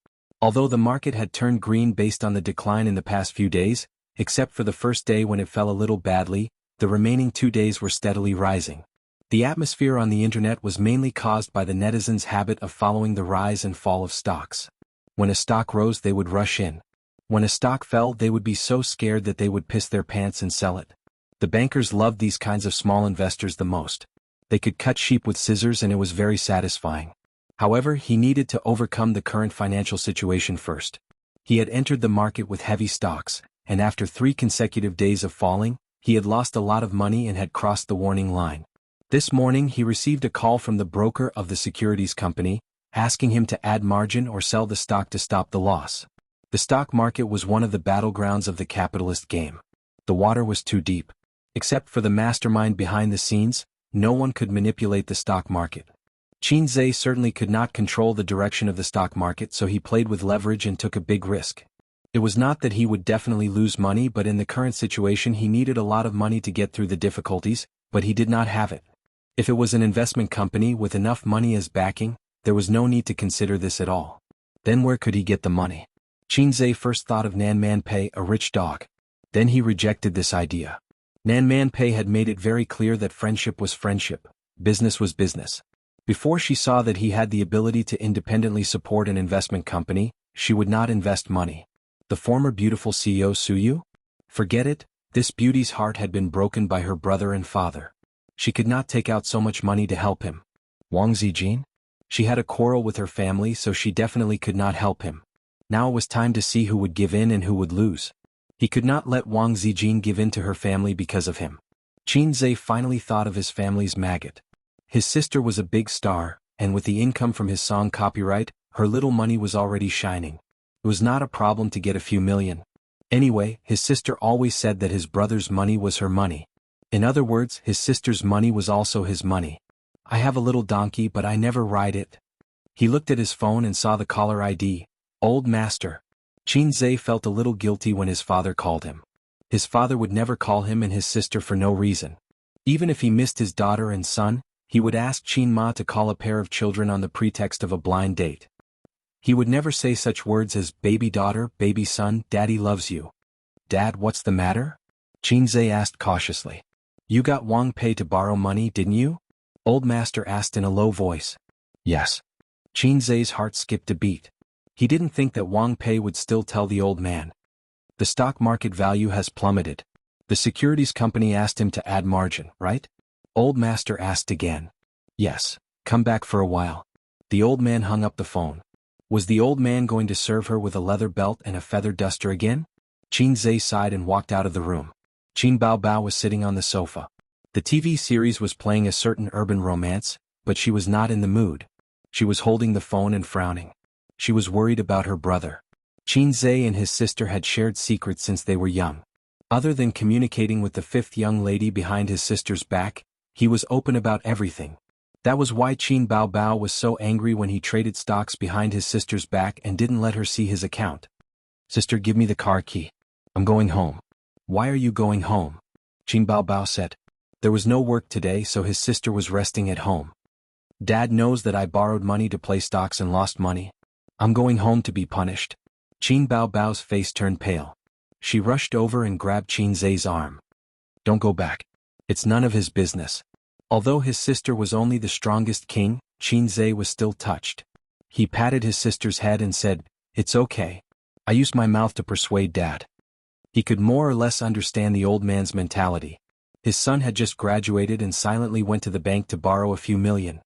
Although the market had turned green based on the decline in the past few days, except for the first day when it fell a little badly, the remaining 2 days were steadily rising. The atmosphere on the internet was mainly caused by the netizens' habit of following the rise and fall of stocks. When a stock rose, they would rush in. When a stock fell, they would be so scared that they would piss their pants and sell it. The bankers loved these kinds of small investors the most. They could cut sheep with scissors and it was very satisfying. However, he needed to overcome the current financial situation first. He had entered the market with heavy stocks, and after 3 consecutive days of falling, he had lost a lot of money and had crossed the warning line. This morning he received a call from the broker of the securities company, asking him to add margin or sell the stock to stop the loss. The stock market was one of the battlegrounds of the capitalist game. The water was too deep. Except for the mastermind behind the scenes, no one could manipulate the stock market. Qin Zhe certainly could not control the direction of the stock market, so he played with leverage and took a big risk. It was not that he would definitely lose money, but in the current situation he needed a lot of money to get through the difficulties, but he did not have it. If it was an investment company with enough money as backing, there was no need to consider this at all. Then where could he get the money? Qin Zhe first thought of Nan Man Pei, a rich dog. Then he rejected this idea. Nan Man Pei had made it very clear that friendship was friendship, business was business. Before she saw that he had the ability to independently support an investment company, she would not invest money. The former beautiful CEO Suyu? Forget it, this beauty's heart had been broken by her brother and father. She could not take out so much money to help him. Wang Zijin? She had a quarrel with her family, so she definitely could not help him. Now it was time to see who would give in and who would lose. He could not let Wang Zijin give in to her family because of him. Qin Zhe finally thought of his family's maggot. His sister was a big star, and with the income from his song copyright, her little money was already shining. It was not a problem to get a few million. Anyway, his sister always said that his brother's money was her money. In other words, his sister's money was also his money. I have a little donkey, but I never ride it. He looked at his phone and saw the caller ID. Old Master. Qin Zhe felt a little guilty when his father called him. His father would never call him and his sister for no reason. Even if he missed his daughter and son, he would ask Qin Ma to call a pair of children on the pretext of a blind date. He would never say such words as baby daughter, baby son, daddy loves you. Dad, what's the matter? Qin Zhe asked cautiously. You got Wang Pei to borrow money, didn't you? Old Master asked in a low voice. Yes. Qin Zhe's heart skipped a beat. He didn't think that Wang Pei would still tell the old man. The stock market value has plummeted. The securities company asked him to add margin, right? Old Master asked again. Yes. Come back for a while. The old man hung up the phone. Was the old man going to serve her with a leather belt and a feather duster again? Qin Zhe sighed and walked out of the room. Qin Bao Bao was sitting on the sofa. The TV series was playing a certain urban romance, but she was not in the mood. She was holding the phone and frowning. She was worried about her brother. Qin Zhe and his sister had shared secrets since they were young. Other than communicating with the 5th young lady behind his sister's back, he was open about everything. That was why Qin Bao Bao was so angry when he traded stocks behind his sister's back and didn't let her see his account. Sister, give me the car key. I'm going home. Why are you going home? Qin Bao Bao said. There was no work today, so his sister was resting at home. Dad knows that I borrowed money to play stocks and lost money. I'm going home to be punished. Qin Bao Bao's face turned pale. She rushed over and grabbed Qin Zhe's arm. Don't go back. It's none of his business. Although his sister was only the strongest king, Qin Zhe was still touched. He patted his sister's head and said, It's okay. I used my mouth to persuade Dad. He could more or less understand the old man's mentality. His son had just graduated and silently went to the bank to borrow a few million.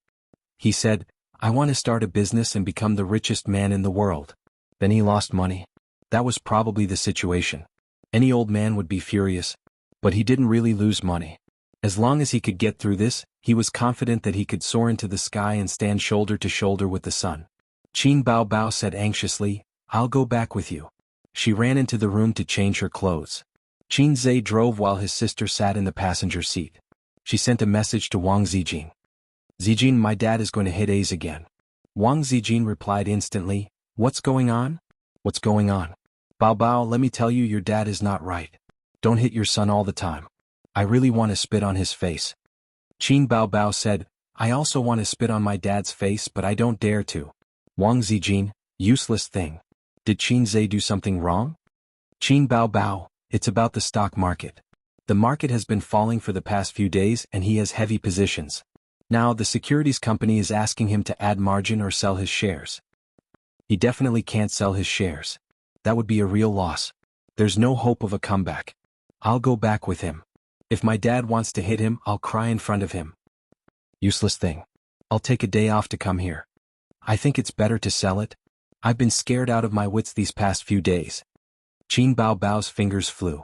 He said, I want to start a business and become the richest man in the world. Then he lost money. That was probably the situation. Any old man would be furious. But he didn't really lose money. As long as he could get through this, he was confident that he could soar into the sky and stand shoulder to shoulder with the sun. Qin Bao Bao said anxiously, I'll go back with you. She ran into the room to change her clothes. Qin Zhe drove while his sister sat in the passenger seat. She sent a message to Wang Zijin. Zijin, my dad is going to hit A's again. Wang Zijin replied instantly, "What's going on? What's going on? Bao Bao, let me tell you, your dad is not right. Don't hit your son all the time. I really want to spit on his face." Qin Bao Bao said, "I also want to spit on my dad's face, but I don't dare to." Wang Zijin, useless thing. Did Qin Zhe do something wrong? Qin Bao Bao, it's about the stock market. The market has been falling for the past few days and he has heavy positions. Now the securities company is asking him to add margin or sell his shares. He definitely can't sell his shares. That would be a real loss. There's no hope of a comeback. I'll go back with him. If my dad wants to hit him, I'll cry in front of him. Useless thing. I'll take a day off to come here. I think it's better to sell it. I've been scared out of my wits these past few days. Qin Bao Bao's fingers flew.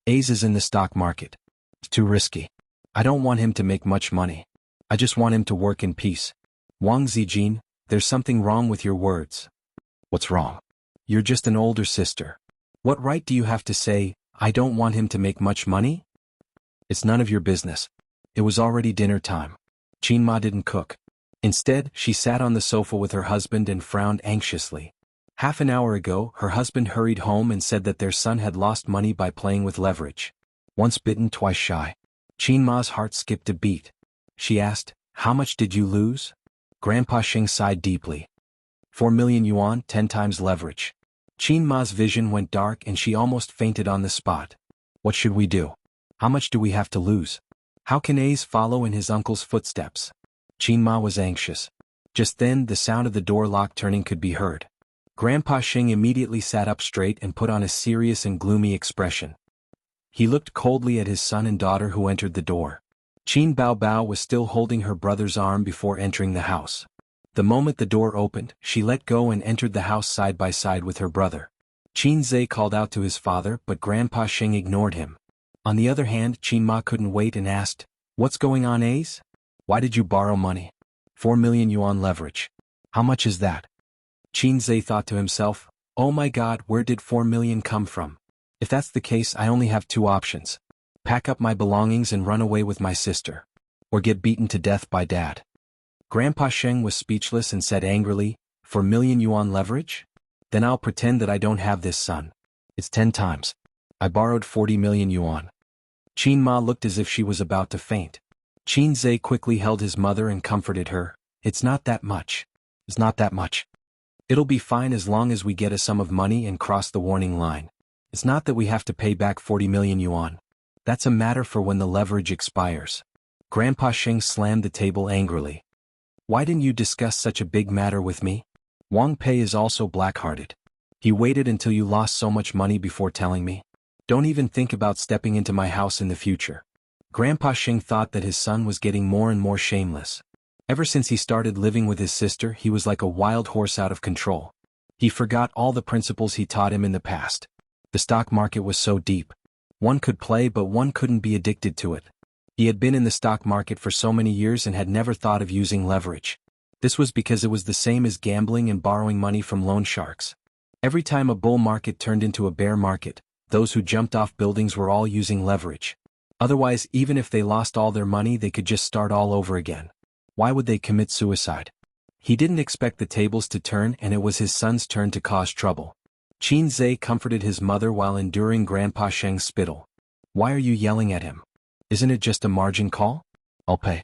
Ace is in the stock market. It's too risky. I don't want him to make much money. I just want him to work in peace. Wang Zijin, there's something wrong with your words. What's wrong? You're just an older sister. What right do you have to say, I don't want him to make much money? It's none of your business. It was already dinner time. Qin Ma didn't cook. Instead, she sat on the sofa with her husband and frowned anxiously. Half an hour ago, her husband hurried home and said that their son had lost money by playing with leverage. Once bitten, twice shy. Qin Ma's heart skipped a beat. She asked, "How much did you lose?" Grandpa Xing sighed deeply. 4 million yuan, 10 times leverage. Qin Ma's vision went dark and she almost fainted on the spot. What should we do? How much do we have to lose? How can Ace follow in his uncle's footsteps? Qin Ma was anxious. Just then, the sound of the door lock turning could be heard. Grandpa Xing immediately sat up straight and put on a serious and gloomy expression. He looked coldly at his son and daughter who entered the door. Qin Bao Bao was still holding her brother's arm before entering the house. The moment the door opened, she let go and entered the house side by side with her brother. Qin Zhe called out to his father, but Grandpa Xing ignored him. On the other hand, Qin Ma couldn't wait and asked, "What's going on, Ace? Why did you borrow money? 4 million yuan leverage. How much is that?" Qin Zhe thought to himself, "Oh my god, where did 4 million come from? If that's the case, I only have two options. Pack up my belongings and run away with my sister. Or get beaten to death by dad." Grandpa Sheng was speechless and said angrily, "4 million yuan leverage? Then I'll pretend that I don't have this son. It's 10 times. I borrowed 40 million yuan. Qin Ma looked as if she was about to faint. Qin Zhe quickly held his mother and comforted her. "It's not that much. It's not that much. It'll be fine as long as we get a sum of money and cross the warning line. It's not that we have to pay back 40 million yuan. That's a matter for when the leverage expires." Grandpa Sheng slammed the table angrily. "Why didn't you discuss such a big matter with me? Wang Pei is also black-hearted. He waited until you lost so much money before telling me. Don't even think about stepping into my house in the future." Grandpa Sheng thought that his son was getting more and more shameless. Ever since he started living with his sister, he was like a wild horse out of control. He forgot all the principles he taught him in the past. The stock market was so deep. One could play, but one couldn't be addicted to it. He had been in the stock market for so many years and had never thought of using leverage. This was because it was the same as gambling and borrowing money from loan sharks. Every time a bull market turned into a bear market, those who jumped off buildings were all using leverage. Otherwise, even if they lost all their money, they could just start all over again. Why would they commit suicide? He didn't expect the tables to turn, and it was his son's turn to cause trouble. Qin Zhe comforted his mother while enduring Grandpa Sheng's spittle. "Why are you yelling at him? Isn't it just a margin call? I'll pay."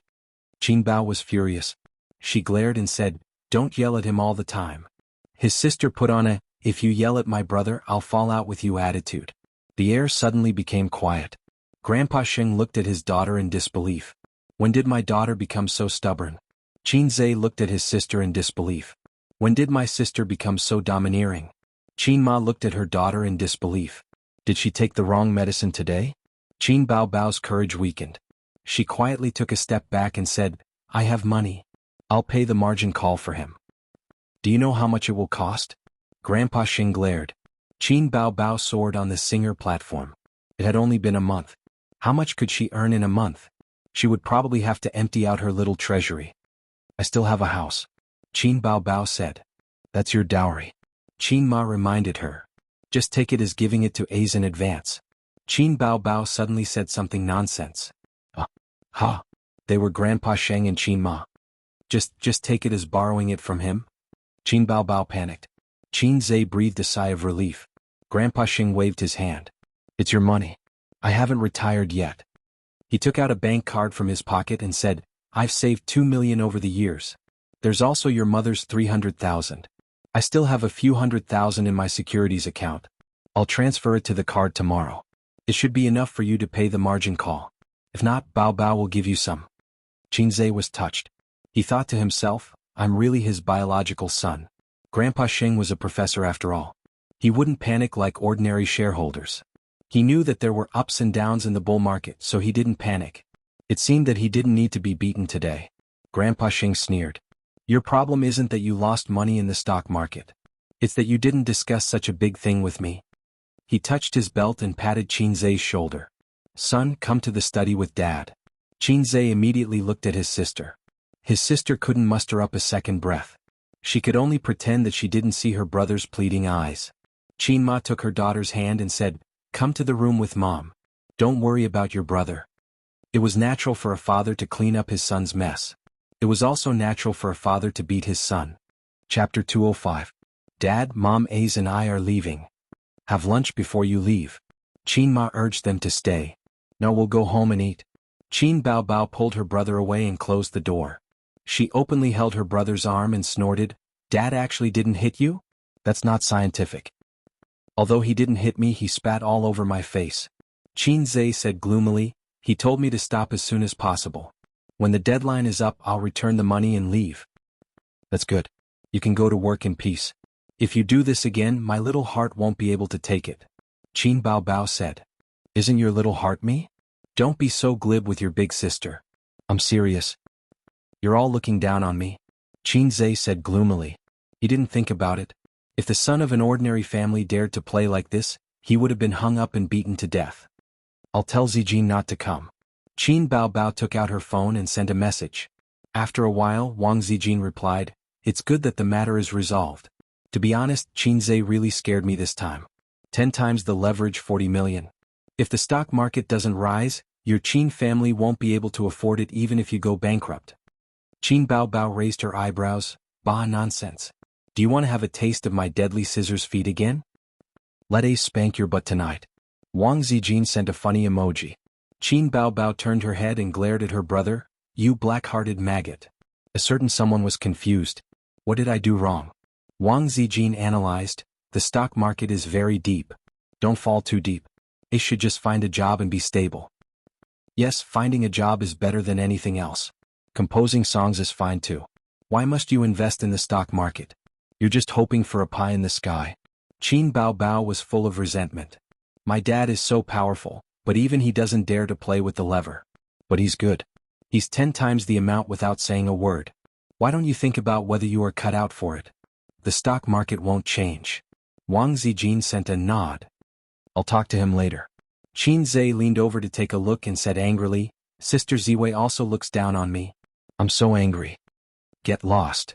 Qin Bao was furious. She glared and said, "Don't yell at him all the time." His sister put on a, "If you yell at my brother, I'll fall out with you" attitude. The air suddenly became quiet. Grandpa Sheng looked at his daughter in disbelief. "When did my daughter become so stubborn?" Qin Zhe looked at his sister in disbelief. "When did my sister become so domineering?" Qin Ma looked at her daughter in disbelief. "Did she take the wrong medicine today?" Qin Bao Bao's courage weakened. She quietly took a step back and said, "I have money. I'll pay the margin call for him." "Do you know how much it will cost?" Grandpa Xing glared. Qin Bao Bao soared on the Singer platform. It had only been a month. How much could she earn in a month? She would probably have to empty out her little treasury. "I still have a house," Qin Bao Bao said. "That's your dowry." Qin Ma reminded her. "Just take it as giving it to A's in advance." Qin Bao Bao suddenly said something nonsense. Ha! They were Grandpa Sheng and Qin Ma. Just take it as borrowing it from him? Qin Baobao panicked. Qin Zhe breathed a sigh of relief. Grandpa Xing waved his hand. It's your money. I haven't retired yet. He took out a bank card from his pocket and said, I've saved 2 million over the years. There's also your mother's 300,000. I still have a few 100,000 in my securities account. I'll transfer it to the card tomorrow. It should be enough for you to pay the margin call. If not, Bao Bao will give you some. Qin Zhe was touched. He thought to himself, I'm really his biological son. Grandpa Xing was a professor after all. He wouldn't panic like ordinary shareholders. He knew that there were ups and downs in the bull market, so he didn't panic. It seemed that he didn't need to be beaten today. Grandpa Xing sneered. Your problem isn't that you lost money in the stock market. It's that you didn't discuss such a big thing with me. He touched his belt and patted Qin Zhe's shoulder. Son, come to the study with Dad. Qin Zhe immediately looked at his sister. His sister couldn't muster up a second breath. She could only pretend that she didn't see her brother's pleading eyes. Qin Ma took her daughter's hand and said, Come to the room with Mom. Don't worry about your brother. It was natural for a father to clean up his son's mess. It was also natural for a father to beat his son. Chapter 205. Dad, Mom, Ace and I are leaving. Have lunch before you leave. Qin Ma urged them to stay. No, we'll go home and eat. Qin Baobao pulled her brother away and closed the door. She openly held her brother's arm and snorted, Dad actually didn't hit you? That's not scientific. Although he didn't hit me, he spat all over my face. Qin Zhe said gloomily, he told me to stop as soon as possible. When the deadline is up, I'll return the money and leave. That's good. You can go to work in peace. If you do this again, my little heart won't be able to take it. Qin Baobao said. Isn't your little heart me? Don't be so glib with your big sister. I'm serious. You're all looking down on me. Qin Zhe said gloomily. He didn't think about it. If the son of an ordinary family dared to play like this, he would have been hung up and beaten to death. I'll tell Zijin not to come. Qin Baobao took out her phone and sent a message. After a while, Wang Zijin replied, It's good that the matter is resolved. To be honest, Qin Zhe really scared me this time. 10 times the leverage, 40 million. If the stock market doesn't rise, your Qin family won't be able to afford it even if you go bankrupt. Qin Baobao raised her eyebrows. Bah, nonsense. Do you want to have a taste of my deadly scissors feet again? Let Ace spank your butt tonight. Wang Zijin sent a funny emoji. Qin Baobao turned her head and glared at her brother. You black-hearted maggot. A certain someone was confused. What did I do wrong? Wang Zijin analyzed. The stock market is very deep. Don't fall too deep. Ace should just find a job and be stable. Yes, finding a job is better than anything else. Composing songs is fine too. Why must you invest in the stock market? You're just hoping for a pie in the sky. Qin Baobao was full of resentment. My dad is so powerful, but even he doesn't dare to play with the lever. But he's good. He's 10 times the amount without saying a word. Why don't you think about whether you are cut out for it? The stock market won't change. Wang Zijin sent a nod. I'll talk to him later. Qin Zhe leaned over to take a look and said angrily, Sister Ziwei also looks down on me. I'm so angry. Get lost.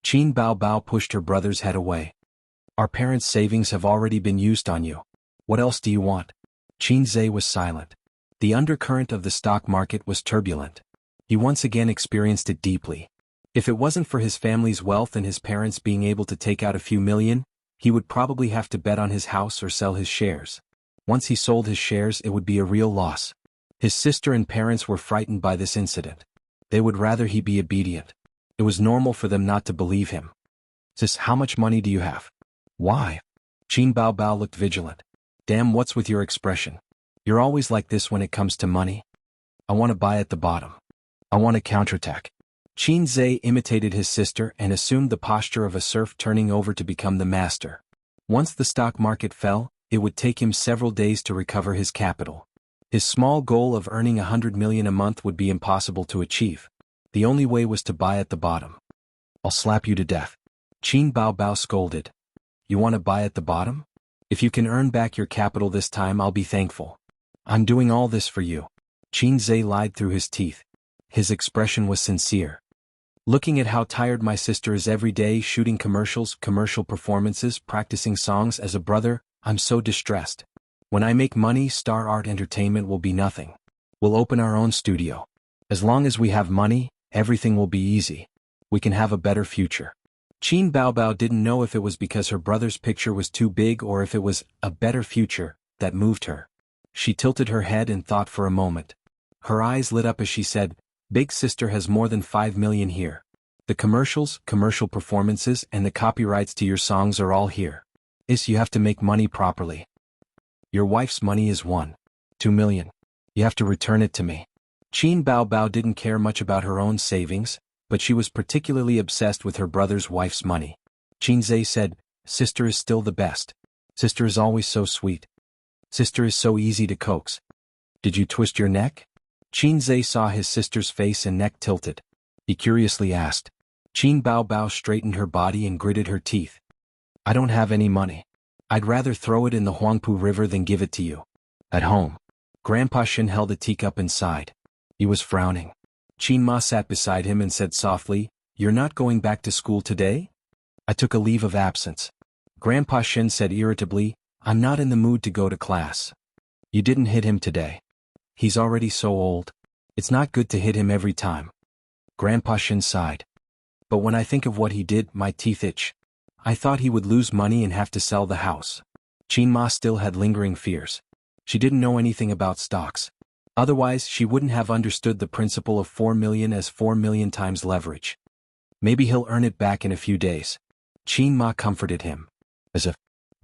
Qin Baobao pushed her brother's head away. Our parents' savings have already been used on you. What else do you want? Qin Zhe was silent. The undercurrent of the stock market was turbulent. He once again experienced it deeply. If it wasn't for his family's wealth and his parents being able to take out a few million, he would probably have to bet on his house or sell his shares. Once he sold his shares, it would be a real loss. His sister and parents were frightened by this incident. They would rather he be obedient. It was normal for them not to believe him. Sis, how much money do you have? Why? Qin Baobao looked vigilant. Damn, what's with your expression? You're always like this when it comes to money. I want to buy at the bottom. I want to counterattack. Qin Zhe imitated his sister and assumed the posture of a serf turning over to become the master. Once the stock market fell, it would take him several days to recover his capital. His small goal of earning 100 million a month would be impossible to achieve. The only way was to buy at the bottom. I'll slap you to death. Qin Baobao scolded. You want to buy at the bottom? If you can earn back your capital this time, I'll be thankful. I'm doing all this for you. Qin Zhe lied through his teeth. His expression was sincere. Looking at how tired my sister is every day, shooting commercials, commercial performances, practicing songs as a brother, I'm so distressed. When I make money, Star Art Entertainment will be nothing. We'll open our own studio. As long as we have money, everything will be easy. We can have a better future. Qin Baobao didn't know if it was because her brother's picture was too big or if it was a better future that moved her. She tilted her head and thought for a moment. Her eyes lit up as she said, "Big sister has more than 5 million here. The commercials, commercial performances, and the copyrights to your songs are all here. You have to make money properly. Your wife's money is 2 million. You have to return it to me." Qin Baobao didn't care much about her own savings, but she was particularly obsessed with her brother's wife's money. Qin Zhe said, "Sister is still the best. Sister is always so sweet. Sister is so easy to coax. Did you twist your neck?" Qin Zhe saw his sister's face and neck tilted. He curiously asked. Qin Baobao straightened her body and gritted her teeth. "I don't have any money. I'd rather throw it in the Huangpu River than give it to you. At home." Grandpa Shen held a teacup and sighed. He was frowning. Qin Ma sat beside him and said softly, "You're not going back to school today?" "I took a leave of absence." Grandpa Shen said irritably, "I'm not in the mood to go to class." "You didn't hit him today. He's already so old. It's not good to hit him every time." Grandpa Shen sighed. "But when I think of what he did, my teeth itch. I thought he would lose money and have to sell the house." Qin Ma still had lingering fears. She didn't know anything about stocks. Otherwise, she wouldn't have understood the principle of 4 million as 4 million times leverage. "Maybe he'll earn it back in a few days." Qin Ma comforted him. As if.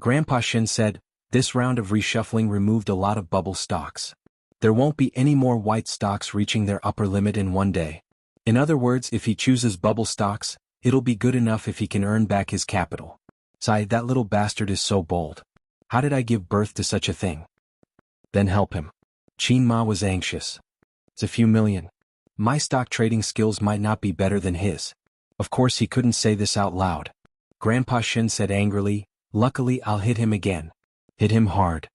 Grandpa Shen said, "This round of reshuffling removed a lot of bubble stocks. There won't be any more white stocks reaching their upper limit in one day. In other words, if he chooses bubble stocks, it'll be good enough if he can earn back his capital. Sigh, that little bastard is so bold. How did I give birth to such a thing?" "Then help him." Qin Ma was anxious. "It's a few million. My stock trading skills might not be better than his." Of course he couldn't say this out loud. Grandpa Shen said angrily, "Luckily I'll hit him again. Hit him hard."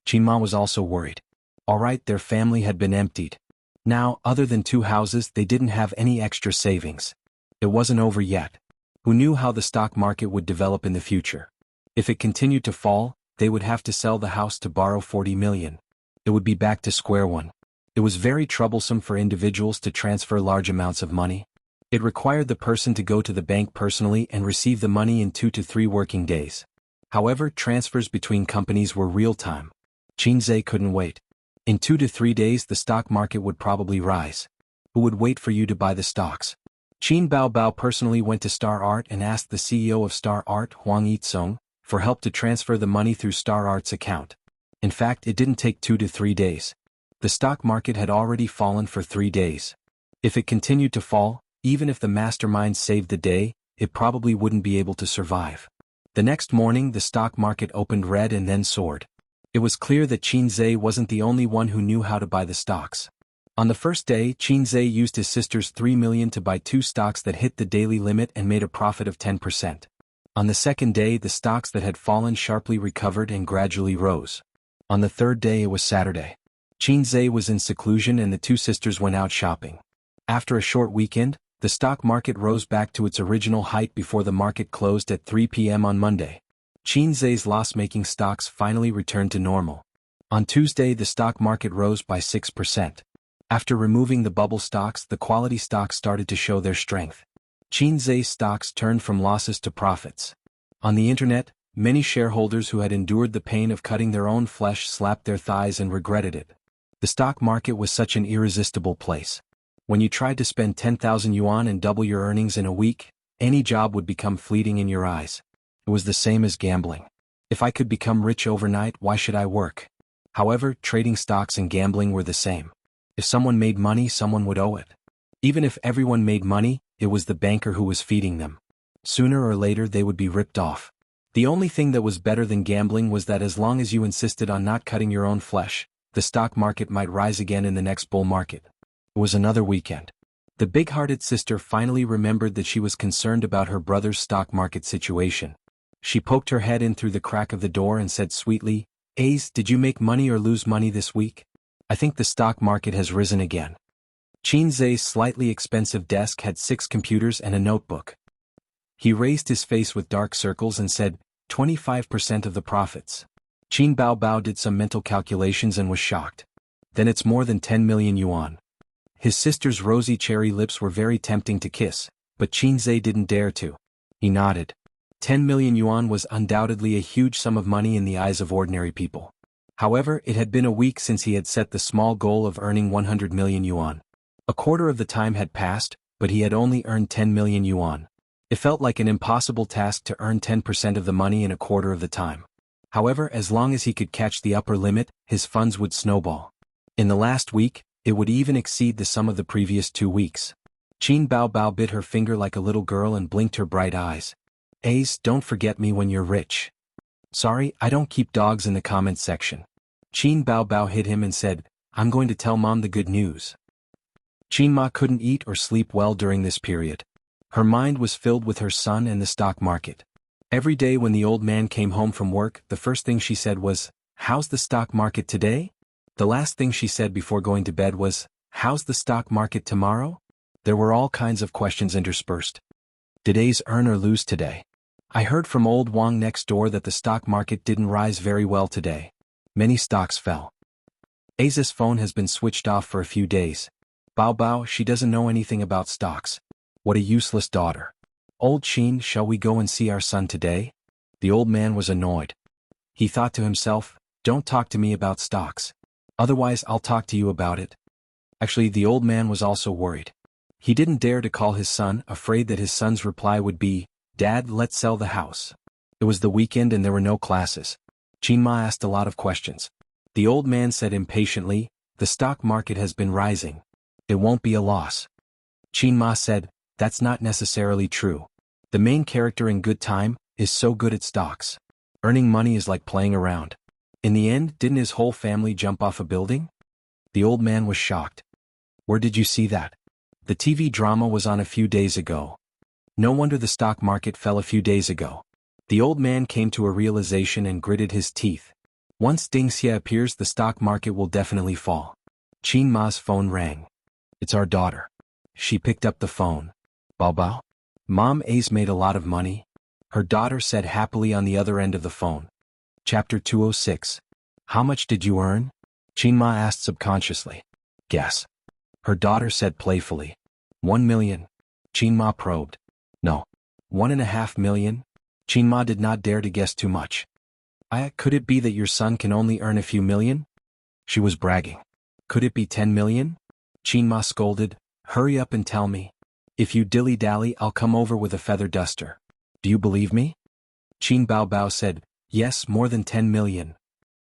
Qin Ma was also worried. All right, their family had been emptied. Now, other than 2 houses, they didn't have any extra savings. It wasn't over yet. Who knew how the stock market would develop in the future? If it continued to fall, they would have to sell the house to borrow 40 million. It would be back to square one. It was very troublesome for individuals to transfer large amounts of money. It required the person to go to the bank personally and receive the money in 2 to 3 working days. However, transfers between companies were real-time. Qin Zhe couldn't wait. In 2 to 3 days the stock market would probably rise. Who would wait for you to buy the stocks? Qin Baobao personally went to Star Art and asked the CEO of Star Art, Huang Yitsong, for help to transfer the money through Star Art's account. In fact, it didn't take 2 to 3 days. The stock market had already fallen for 3 days. If it continued to fall, even if the mastermind saved the day, it probably wouldn't be able to survive. The next morning the stock market opened red and then soared. It was clear that Qin Zhe wasn't the only one who knew how to buy the stocks. On the first day, Qin Zhe used his sister's 3 million to buy 2 stocks that hit the daily limit and made a profit of 10%. On the second day the stocks that had fallen sharply recovered and gradually rose. On the third day it was Saturday. Qin Zhe was in seclusion and the 2 sisters went out shopping. After a short weekend, the stock market rose back to its original height before the market closed at 3 p.m. on Monday. Qin Zhe's loss-making stocks finally returned to normal. On Tuesday the stock market rose by 6%. After removing the bubble stocks, the quality stocks started to show their strength. Qin Zhe's stocks turned from losses to profits. On the internet, many shareholders who had endured the pain of cutting their own flesh slapped their thighs and regretted it. The stock market was such an irresistible place. When you tried to spend 10,000 yuan and double your earnings in a week, any job would become fleeting in your eyes. It was the same as gambling. If I could become rich overnight, why should I work? However, trading stocks and gambling were the same. If someone made money, someone would owe it. Even if everyone made money, it was the banker who was feeding them. Sooner or later they would be ripped off. The only thing that was better than gambling was that as long as you insisted on not cutting your own flesh, the stock market might rise again in the next bull market. It was another weekend. The big-hearted sister finally remembered that she was concerned about her brother's stock market situation. She poked her head in through the crack of the door and said sweetly, "Ace, did you make money or lose money this week? I think the stock market has risen again." Qin Zhe's slightly expensive desk had 6 computers and a notebook. He raised his face with dark circles and said, 25% of the profits. Qin Baobao did some mental calculations and was shocked. Then it's more than 10 million yuan. His sister's rosy cherry lips were very tempting to kiss, But Qinzhe didn't dare to. He nodded. 10 million yuan was undoubtedly a huge sum of money in the eyes of ordinary people. However, it had been a week since he had set the small goal of earning 100 million yuan. A quarter of the time had passed, but he had only earned 10 million yuan. It felt like an impossible task to earn 10% of the money in a quarter of the time. However, as long as he could catch the upper limit, his funds would snowball. In the last week, it would even exceed the sum of the previous 2 weeks. Qin Baobao bit her finger like a little girl and blinked her bright eyes. Ace, don't forget me when you're rich. Sorry, I don't keep dogs in the comments section. Qin Baobao hit him and said, I'm going to tell Mom the good news. Qin Ma couldn't eat or sleep well during this period. Her mind was filled with her son and the stock market. Every day when the old man came home from work, the first thing she said was, how's the stock market today? The last thing she said before going to bed was, how's the stock market tomorrow? There were all kinds of questions interspersed. Did Ace earn or lose today? I heard from old Wang next door that the stock market didn't rise very well today. Many stocks fell. Ace's phone has been switched off for a few days. Bao, she doesn't know anything about stocks. What a useless daughter. Old Qin, shall we go and see our son today? The old man was annoyed. He thought to himself, don't talk to me about stocks. Otherwise I'll talk to you about it. Actually, the old man was also worried. He didn't dare to call his son, afraid that his son's reply would be, Dad, let's sell the house. It was the weekend and there were no classes. Qin Ma asked a lot of questions. The old man said impatiently, the stock market has been rising. It won't be a loss. Qin Ma said, that's not necessarily true. The main character in Good Time is so good at stocks. Earning money is like playing around. In the end, didn't his whole family jump off a building? The old man was shocked. Where did you see that? The TV drama was on a few days ago. No wonder the stock market fell a few days ago. The old man came to a realization and gritted his teeth. Once Ding Xie appears, the stock market will definitely fall. Qin Ma's phone rang. It's our daughter. She picked up the phone. Bao? Mom, Ace made a lot of money. Her daughter said happily on the other end of the phone. Chapter 206. How much did you earn? Qin Ma asked subconsciously. Guess. Her daughter said playfully. 1 million. Qin Ma probed. No. 1.5 million? Qin Ma did not dare to guess too much. Could it be that your son can only earn a few million? She was bragging. Could it be 10 million? Qin Ma scolded. Hurry up and tell me. If you dilly-dally, I'll come over with a feather duster. Do you believe me? Qin Baobao said, yes, more than 10 million.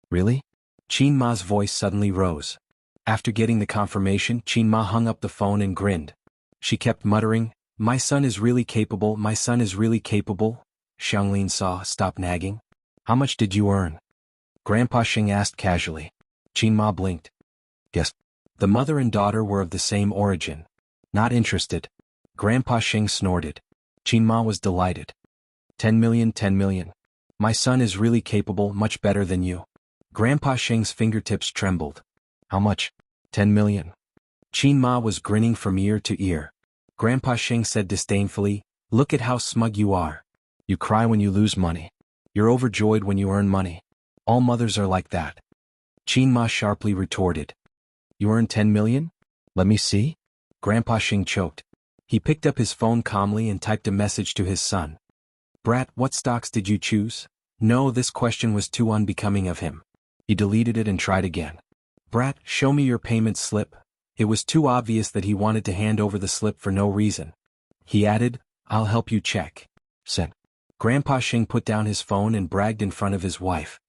Really? Qin Ma's voice suddenly rose. After getting the confirmation, Qin Ma hung up the phone and grinned. She kept muttering, my son is really capable, my son is really capable. Xianglin saw, stop nagging. How much did you earn? Grandpa Xing asked casually. Qin Ma blinked. Yes. The mother and daughter were of the same origin. Not interested. Grandpa Xing snorted. Qin Ma was delighted. 10 million, 10 million. My son is really capable, much better than you. Grandpa Xing's fingertips trembled. How much? 10 million. Qin Ma was grinning from ear to ear. Grandpa Xing said disdainfully, look at how smug you are. You cry when you lose money. You're overjoyed when you earn money. All mothers are like that. Qin Ma sharply retorted. You earn 10 million? Let me see? Grandpa Xing choked. He picked up his phone calmly and typed a message to his son. Brat, what stocks did you choose? No, this question was too unbecoming of him. He deleted it and tried again. Brat, show me your payment slip. It was too obvious that he wanted to hand over the slip for no reason. He added, I'll help you check. Said. Grandpa Xing put down his phone and bragged in front of his wife.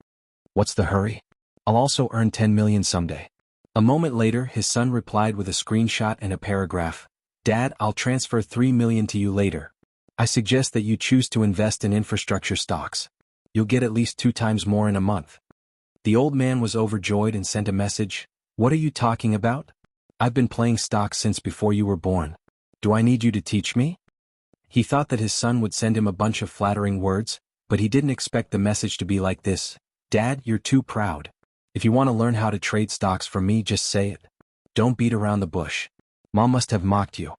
What's the hurry? I'll also earn 10 million someday. A moment later, his son replied with a screenshot and a paragraph. Dad, I'll transfer 3 million to you later. I suggest that you choose to invest in infrastructure stocks. You'll get at least 2 times more in a month. The old man was overjoyed and sent a message. What are you talking about? I've been playing stocks since before you were born. Do I need you to teach me? He thought that his son would send him a bunch of flattering words, but he didn't expect the message to be like this. Dad, you're too proud. If you want to learn how to trade stocks from me, just say it. Don't beat around the bush. Mom must have mocked you.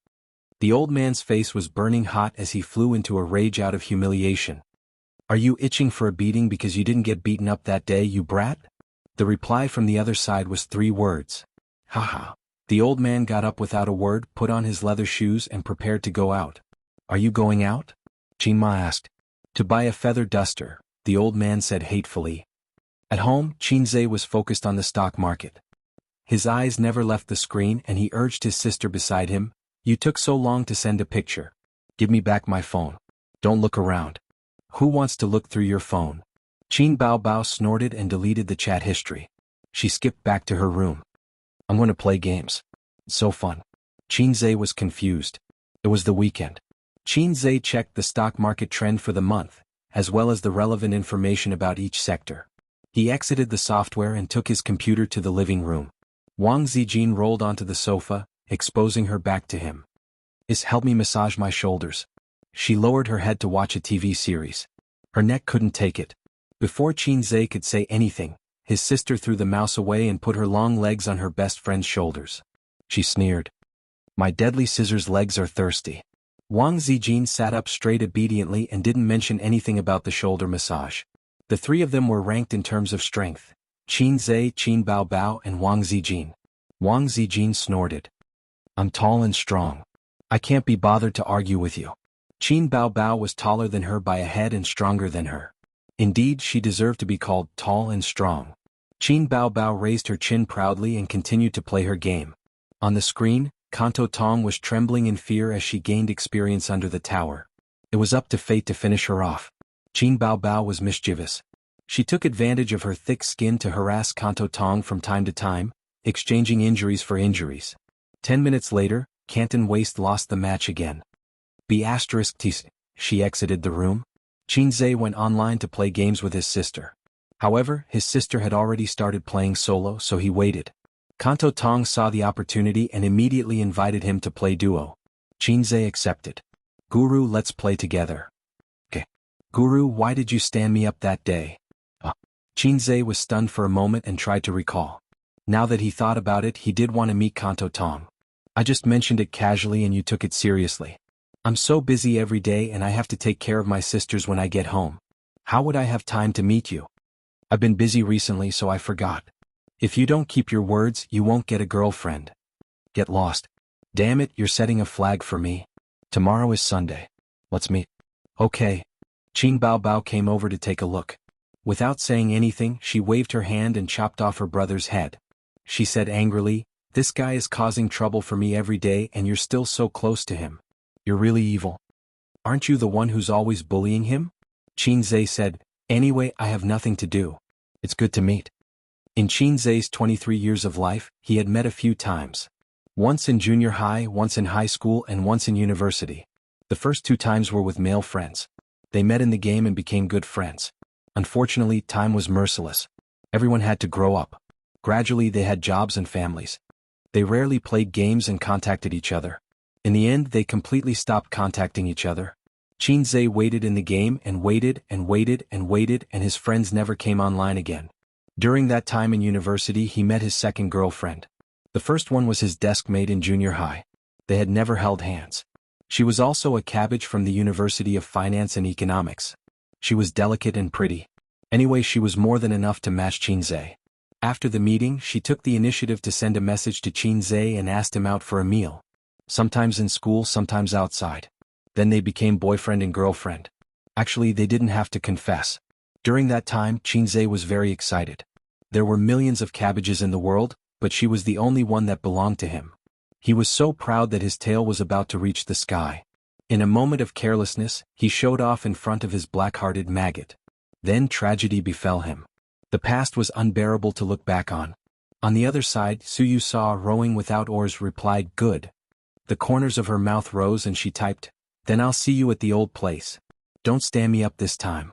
The old man's face was burning hot as he flew into a rage out of humiliation. Are you itching for a beating because you didn't get beaten up that day, you brat? The reply from the other side was 3 words. Haha. The old man got up without a word, put on his leather shoes and prepared to go out. Are you going out? Qinma asked. To buy a feather duster, the old man said hatefully. At home, Qinze was focused on the stock market. His eyes never left the screen and he urged his sister beside him, "You took so long to send a picture. Give me back my phone. Don't look around. Who wants to look through your phone?" Qin Baobao snorted and deleted the chat history. She skipped back to her room. "I'm going to play games. It's so fun." Qinze was confused. It was the weekend. Qinze checked the stock market trend for the month, as well as the relevant information about each sector. He exited the software and took his computer to the living room. Wang Zijin rolled onto the sofa, exposing her back to him. Help me massage my shoulders." She lowered her head to watch a TV series. Her neck couldn't take it. Before Qinze could say anything, his sister threw the mouse away and put her long legs on her best friend's shoulders. She sneered. "My deadly scissors legs are thirsty." Wang Zijin sat up straight obediently and didn't mention anything about the shoulder massage. The three of them were ranked in terms of strength: Qinze, Qin Baobao, and Wang Zijin. Wang Zijin snorted. "I'm tall and strong. I can't be bothered to argue with you." Qin Baobao was taller than her by a head and stronger than her. Indeed, she deserved to be called tall and strong. Qin Baobao raised her chin proudly and continued to play her game. On the screen, Kanto Tong was trembling in fear as she gained experience under the tower. It was up to fate to finish her off. Qin Baobao was mischievous. She took advantage of her thick skin to harass Kanto Tong from time to time, exchanging injuries for injuries. 10 minutes later, Canton Waste lost the match again. She exited the room. Qinze went online to play games with his sister. However, his sister had already started playing solo, so he waited. Kanto Tong saw the opportunity and immediately invited him to play duo. Qinze accepted. "Guru, let's play together." "Okay. Guru, why did you stand me up that day?" Qinze was stunned for a moment and tried to recall. Now that he thought about it, he did want to meet Kanto Tong. "I just mentioned it casually and you took it seriously. I'm so busy every day and I have to take care of my sisters when I get home. How would I have time to meet you? I've been busy recently, so I forgot. If you don't keep your words, you won't get a girlfriend. Get lost. Damn it, you're setting a flag for me. Tomorrow is Sunday. Let's meet." "Okay." Qin Baobao came over to take a look. Without saying anything, she waved her hand and chopped off her brother's head. She said angrily, "This guy is causing trouble for me every day and you're still so close to him. You're really evil. Aren't you the one who's always bullying him?" Qinze said, "Anyway, I have nothing to do. It's good to meet." In Qinze's 23 years of life, he had met a few times. Once in junior high, once in high school, and once in university. The first 2 times were with male friends. They met in the game and became good friends. Unfortunately, time was merciless. Everyone had to grow up. Gradually, they had jobs and families. They rarely played games and contacted each other. In the end, they completely stopped contacting each other. Qinze waited in the game and waited and waited and waited, and his friends never came online again. During that time in university, he met his second girlfriend. The first one was his desk mate in junior high. They had never held hands. She was also a cabbage from the University of Finance and Economics. She was delicate and pretty. Anyway, she was more than enough to match Qinze. After the meeting, she took the initiative to send a message to Qinze and asked him out for a meal. Sometimes in school, sometimes outside. Then they became boyfriend and girlfriend. Actually, they didn't have to confess. During that time, Qinze was very excited. There were millions of cabbages in the world, but she was the only one that belonged to him. He was so proud that his tail was about to reach the sky. In a moment of carelessness, he showed off in front of his black-hearted maggot. Then tragedy befell him. The past was unbearable to look back on. On the other side, Suyu saw rowing without oars replied, "Good." The corners of her mouth rose and she typed, "Then I'll see you at the old place. Don't stand me up this time."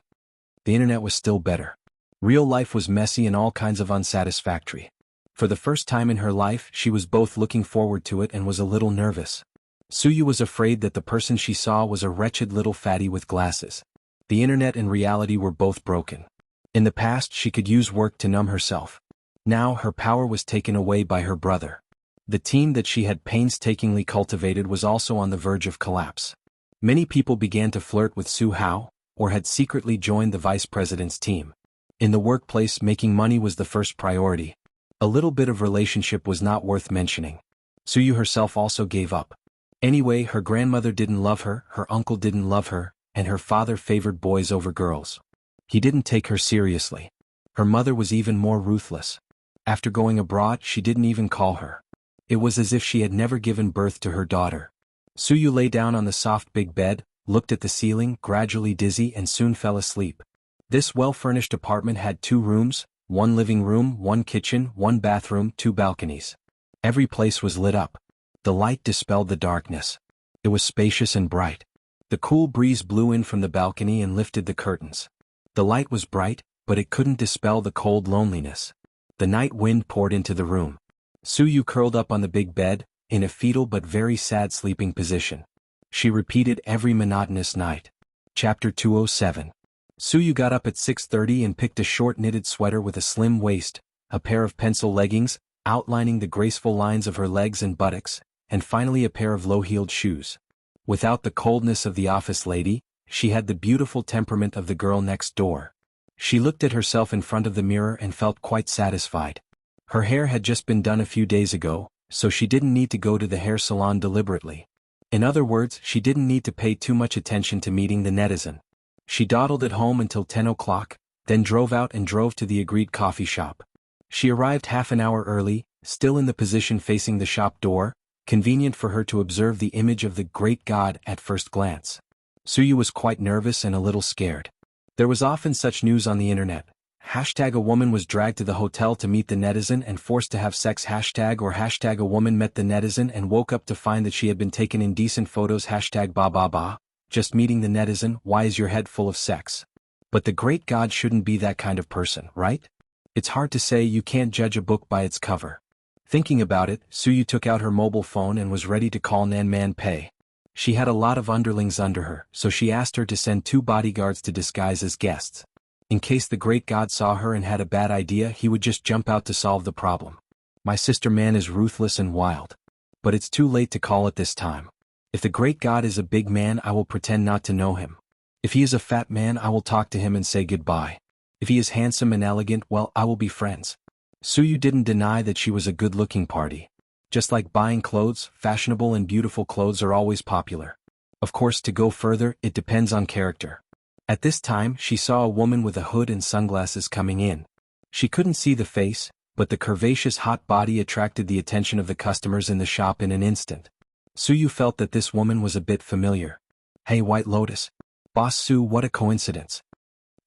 The internet was still better. Real life was messy and all kinds of unsatisfactory. For the first time in her life, she was both looking forward to it and was a little nervous. Suyu was afraid that the person she saw was a wretched little fatty with glasses. The internet and reality were both broken. In the past, she could use work to numb herself. Now, her power was taken away by her brother. The team that she had painstakingly cultivated was also on the verge of collapse. Many people began to flirt with Su Hao, or had secretly joined the vice president's team. In the workplace, making money was the first priority. A little bit of relationship was not worth mentioning. Suyu herself also gave up. Anyway, her grandmother didn't love her, her uncle didn't love her, and her father favored boys over girls. He didn't take her seriously. Her mother was even more ruthless. After going abroad, she didn't even call her. It was as if she had never given birth to her daughter. Suyu lay down on the soft big bed, looked at the ceiling, gradually dizzy, and soon fell asleep. This well-furnished apartment had 2 rooms, 1 living room, 1 kitchen, 1 bathroom, 2 balconies. Every place was lit up. The light dispelled the darkness. It was spacious and bright. The cool breeze blew in from the balcony and lifted the curtains. The light was bright, but it couldn't dispel the cold loneliness. The night wind poured into the room. Suyu curled up on the big bed, in a fetal but very sad sleeping position. She repeated every monotonous night. Chapter 207. Suyu got up at 6:30 and picked a short knitted sweater with a slim waist, a pair of pencil leggings, outlining the graceful lines of her legs and buttocks, and finally a pair of low-heeled shoes. Without the coldness of the office lady, she had the beautiful temperament of the girl next door. She looked at herself in front of the mirror and felt quite satisfied. Her hair had just been done a few days ago, so she didn't need to go to the hair salon deliberately. In other words, she didn't need to pay too much attention to meeting the netizen. She dawdled at home until 10 o'clock, then drove out and drove to the agreed coffee shop. She arrived half an hour early, still in the position facing the shop door, convenient for her to observe the image of the great god at first glance. Suyu was quite nervous and a little scared. There was often such news on the internet. Hashtag a woman was dragged to the hotel to meet the netizen and forced to have sex, hashtag, or hashtag a woman met the netizen and woke up to find that she had been taken indecent photos, hashtag ba ba ba, just meeting the netizen, why is your head full of sex? But the great god shouldn't be that kind of person, right? It's hard to say, you can't judge a book by its cover. Thinking about it, Suyu took out her mobile phone and was ready to call Nan Man Pei. She had a lot of underlings under her, so she asked her to send 2 bodyguards to disguise as guests. In case the great god saw her and had a bad idea, he would just jump out to solve the problem. My sister man is ruthless and wild. But it's too late to call it this time. If the great god is a big man, I will pretend not to know him. If he is a fat man, I will talk to him and say goodbye. If he is handsome and elegant, well, I will be friends. Suyu didn't deny that she was a good-looking party. Just like buying clothes, fashionable and beautiful clothes are always popular. Of course, to go further, it depends on character. At this time, she saw a woman with a hood and sunglasses coming in. She couldn't see the face, but the curvaceous hot body attracted the attention of the customers in the shop in an instant. Suyu felt that this woman was a bit familiar. Hey, White Lotus. Boss Su, what a coincidence.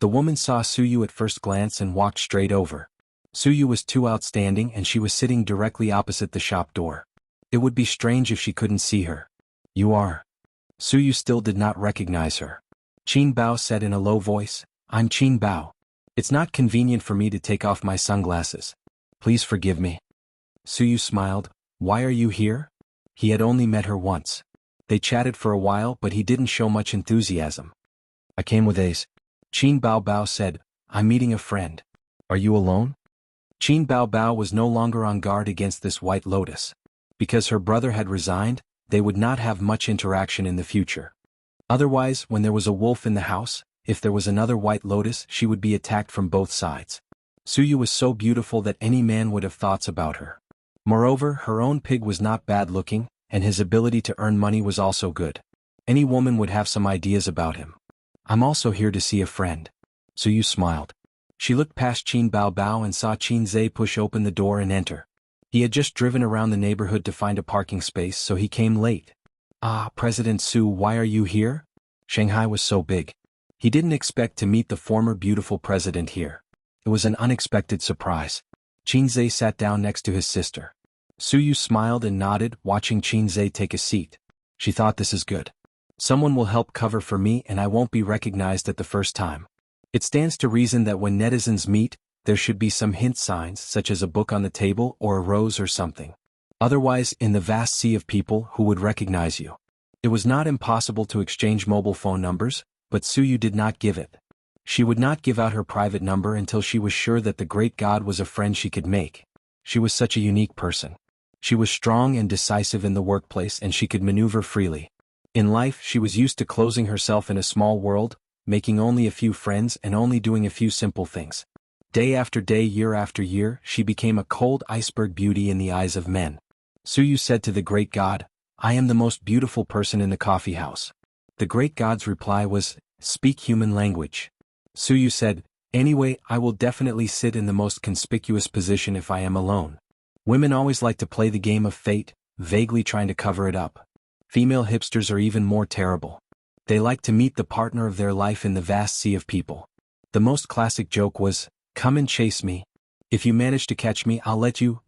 The woman saw Suyu at first glance and walked straight over. Suyu was too outstanding and she was sitting directly opposite the shop door. It would be strange if she couldn't see her. You are. Suyu still did not recognize her. Qin Bao said in a low voice, I'm Qin Bao. It's not convenient for me to take off my sunglasses. Please forgive me. Suyu smiled. Why are you here? He had only met her once. They chatted for a while, but he didn't show much enthusiasm. I came with Ace. Qin Bao Bao said, I'm meeting a friend. Are you alone? Qin Bao Bao was no longer on guard against this White Lotus. Because her brother had resigned, they would not have much interaction in the future. Otherwise, when there was a wolf in the house, if there was another White Lotus, she would be attacked from both sides. Suyu was so beautiful that any man would have thoughts about her. Moreover, her own pig was not bad looking, and his ability to earn money was also good. Any woman would have some ideas about him. I'm also here to see a friend. Suyu smiled. She looked past Qin Bao Bao and saw Qin Zhe push open the door and enter. He had just driven around the neighborhood to find a parking space, so he came late. Ah, President Su, why are you here? Shanghai was so big. He didn't expect to meet the former beautiful president here. It was an unexpected surprise. Qin Zhe sat down next to his sister. Suyu smiled and nodded, watching Qin Zhe take a seat. She thought, this is good. Someone will help cover for me and I won't be recognized at the first time. It stands to reason that when netizens meet, there should be some hint signs such as a book on the table or a rose or something. Otherwise, in the vast sea of people, who would recognize you? It was not impossible to exchange mobile phone numbers, but Suyu did not give it. She would not give out her private number until she was sure that the great god was a friend she could make. She was such a unique person. She was strong and decisive in the workplace and she could maneuver freely. In life, she was used to closing herself in a small world, making only a few friends and only doing a few simple things. Day after day, year after year, she became a cold iceberg beauty in the eyes of men. Suyu said to the great god, I am the most beautiful person in the coffee house. The great god's reply was, speak human language. Suyu said, anyway, I will definitely sit in the most conspicuous position if I am alone. Women always like to play the game of fate, vaguely trying to cover it up. Female hipsters are even more terrible. They like to meet the partner of their life in the vast sea of people. The most classic joke was, come and chase me. If you manage to catch me, I'll let you.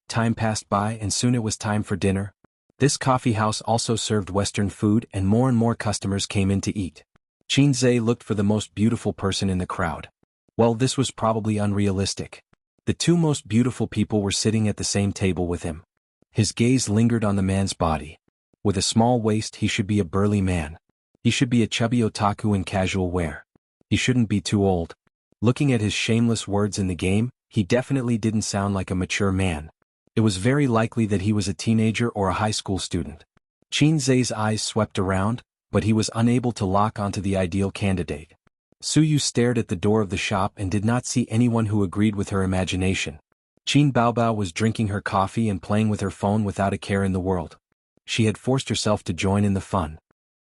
Time passed by and soon it was time for dinner. This coffee house also served Western food and more customers came in to eat. Qinzhe looked for the most beautiful person in the crowd. Well, this was probably unrealistic. The two most beautiful people were sitting at the same table with him. His gaze lingered on the man's body. With a small waist, he should be a burly man. He should be a chubby otaku in casual wear. He shouldn't be too old. Looking at his shameless words in the game, he definitely didn't sound like a mature man. It was very likely that he was a teenager or a high school student. Qinzhe's eyes swept around, but he was unable to lock onto the ideal candidate. Suyu stared at the door of the shop and did not see anyone who agreed with her imagination. Qin Baobao was drinking her coffee and playing with her phone without a care in the world. She had forced herself to join in the fun.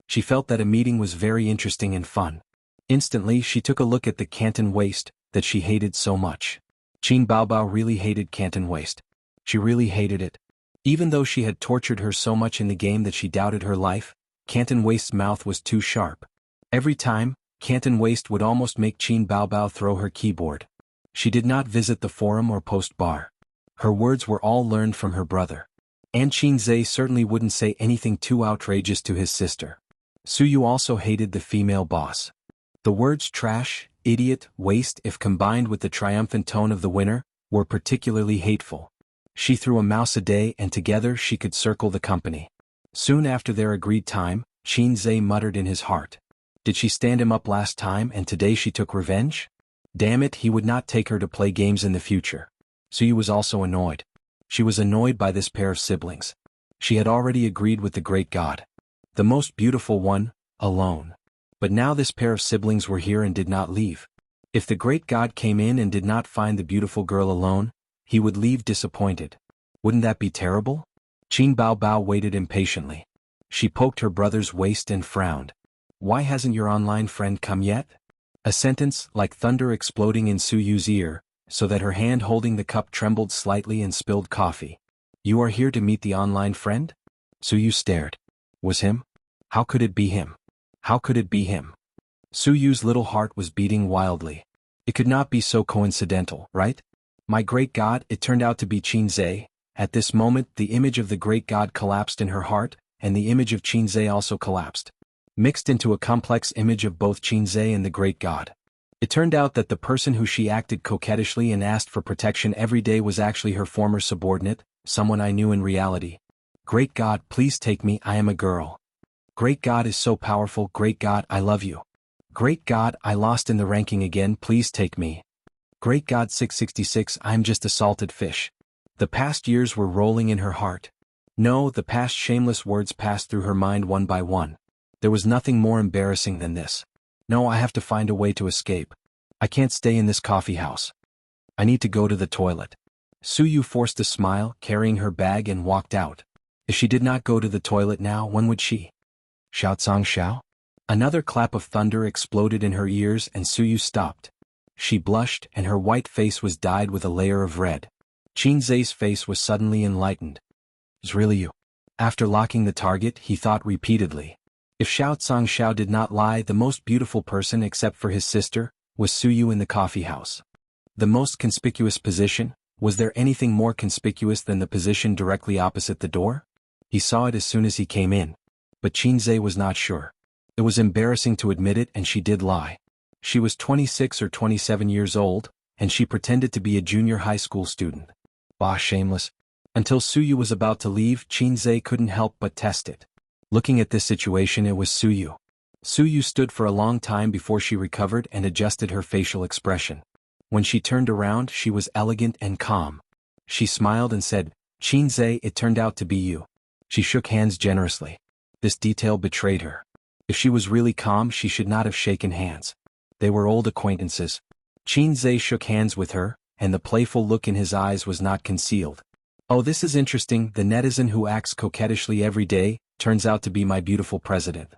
She felt that a meeting was very interesting and fun. Instantly, she took a look at the Canton waist that she hated so much. Qin Baobao really hated Canton waist. She really hated it. Even though she had tortured her so much in the game that she doubted her life, Canton waist's mouth was too sharp. Every time, Canton waist would almost make Qin Baobao throw her keyboard. She did not visit the forum or post bar. Her words were all learned from her brother. And Qinzhe certainly wouldn't say anything too outrageous to his sister. Suyu also hated the female boss. The words trash, idiot, waste, if combined with the triumphant tone of the winner, were particularly hateful. She threw a mouse a day and together she could circle the company. Soon after their agreed time, Qinzhe muttered in his heart. Did she stand him up last time and today she took revenge? Damn it, he would not take her to play games in the future. Suyu was also annoyed. She was annoyed by this pair of siblings. She had already agreed with the great god. The most beautiful one, alone. But now this pair of siblings were here and did not leave. If the great god came in and did not find the beautiful girl alone, he would leave disappointed. Wouldn't that be terrible? Qin Baobao waited impatiently. She poked her brother's waist and frowned. Why hasn't your online friend come yet? A sentence like thunder exploding in Suyu's ear, so that her hand holding the cup trembled slightly and spilled coffee. You are here to meet the online friend? Suyu stared. Was him? How could it be him? How could it be him? Suyu's little heart was beating wildly. It could not be so coincidental, right? My great god, it turned out to be Qinzhe. At this moment, the image of the great god collapsed in her heart, and the image of Qinzhe also collapsed. Mixed into a complex image of both Qinzhe and the great god. It turned out that the person who she acted coquettishly and asked for protection every day was actually her former subordinate, someone I knew in reality. Great god, please take me, I am a girl. Great god is so powerful, great god, I love you. Great god, I lost in the ranking again, please take me. Great god 666, I'm just a salted fish. The past years were rolling in her heart. No, the past shameless words passed through her mind one by one. There was nothing more embarrassing than this. No, I have to find a way to escape. I can't stay in this coffee house. I need to go to the toilet. Suyu forced a smile, carrying her bag and walked out. If she did not go to the toilet now, when would she? Xiaocang Xiao? Another clap of thunder exploded in her ears and Suyu stopped. She blushed and her white face was dyed with a layer of red. Qinzhe's face was suddenly enlightened. It's really you. After locking the target, he thought repeatedly. If Xiaocang Xiao did not lie, the most beautiful person except for his sister was Suyu in the coffee house. The most conspicuous position? Was there anything more conspicuous than the position directly opposite the door? He saw it as soon as he came in. But Qinzhe was not sure. It was embarrassing to admit it and she did lie. She was 26 or 27 years old, and she pretended to be a junior high school student. Bah, shameless. Until Suyu was about to leave, Qinzhe couldn't help but test it. Looking at this situation, it was Suyu. Suyu stood for a long time before she recovered and adjusted her facial expression. When she turned around, she was elegant and calm. She smiled and said, Qinzhe, it turned out to be you. She shook hands generously. This detail betrayed her. If she was really calm, she should not have shaken hands. They were old acquaintances. Qinzhe shook hands with her, and the playful look in his eyes was not concealed. Oh, this is interesting. The netizen who acts coquettishly every day turns out to be my beautiful president.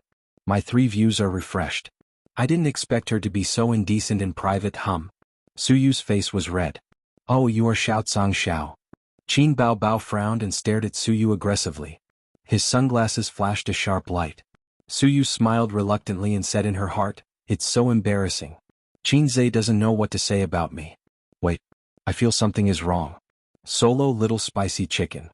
My 3 views are refreshed. I didn't expect her to be so indecent in private. Suyu's face was red. Oh, you are Xiaozong Xiao. Qin Bao Bao frowned and stared at Suyu aggressively. His sunglasses flashed a sharp light. Suyu smiled reluctantly and said in her heart, "It's so embarrassing. Qin Zhe doesn't know what to say about me. Wait, I feel something is wrong. Solo little spicy chicken."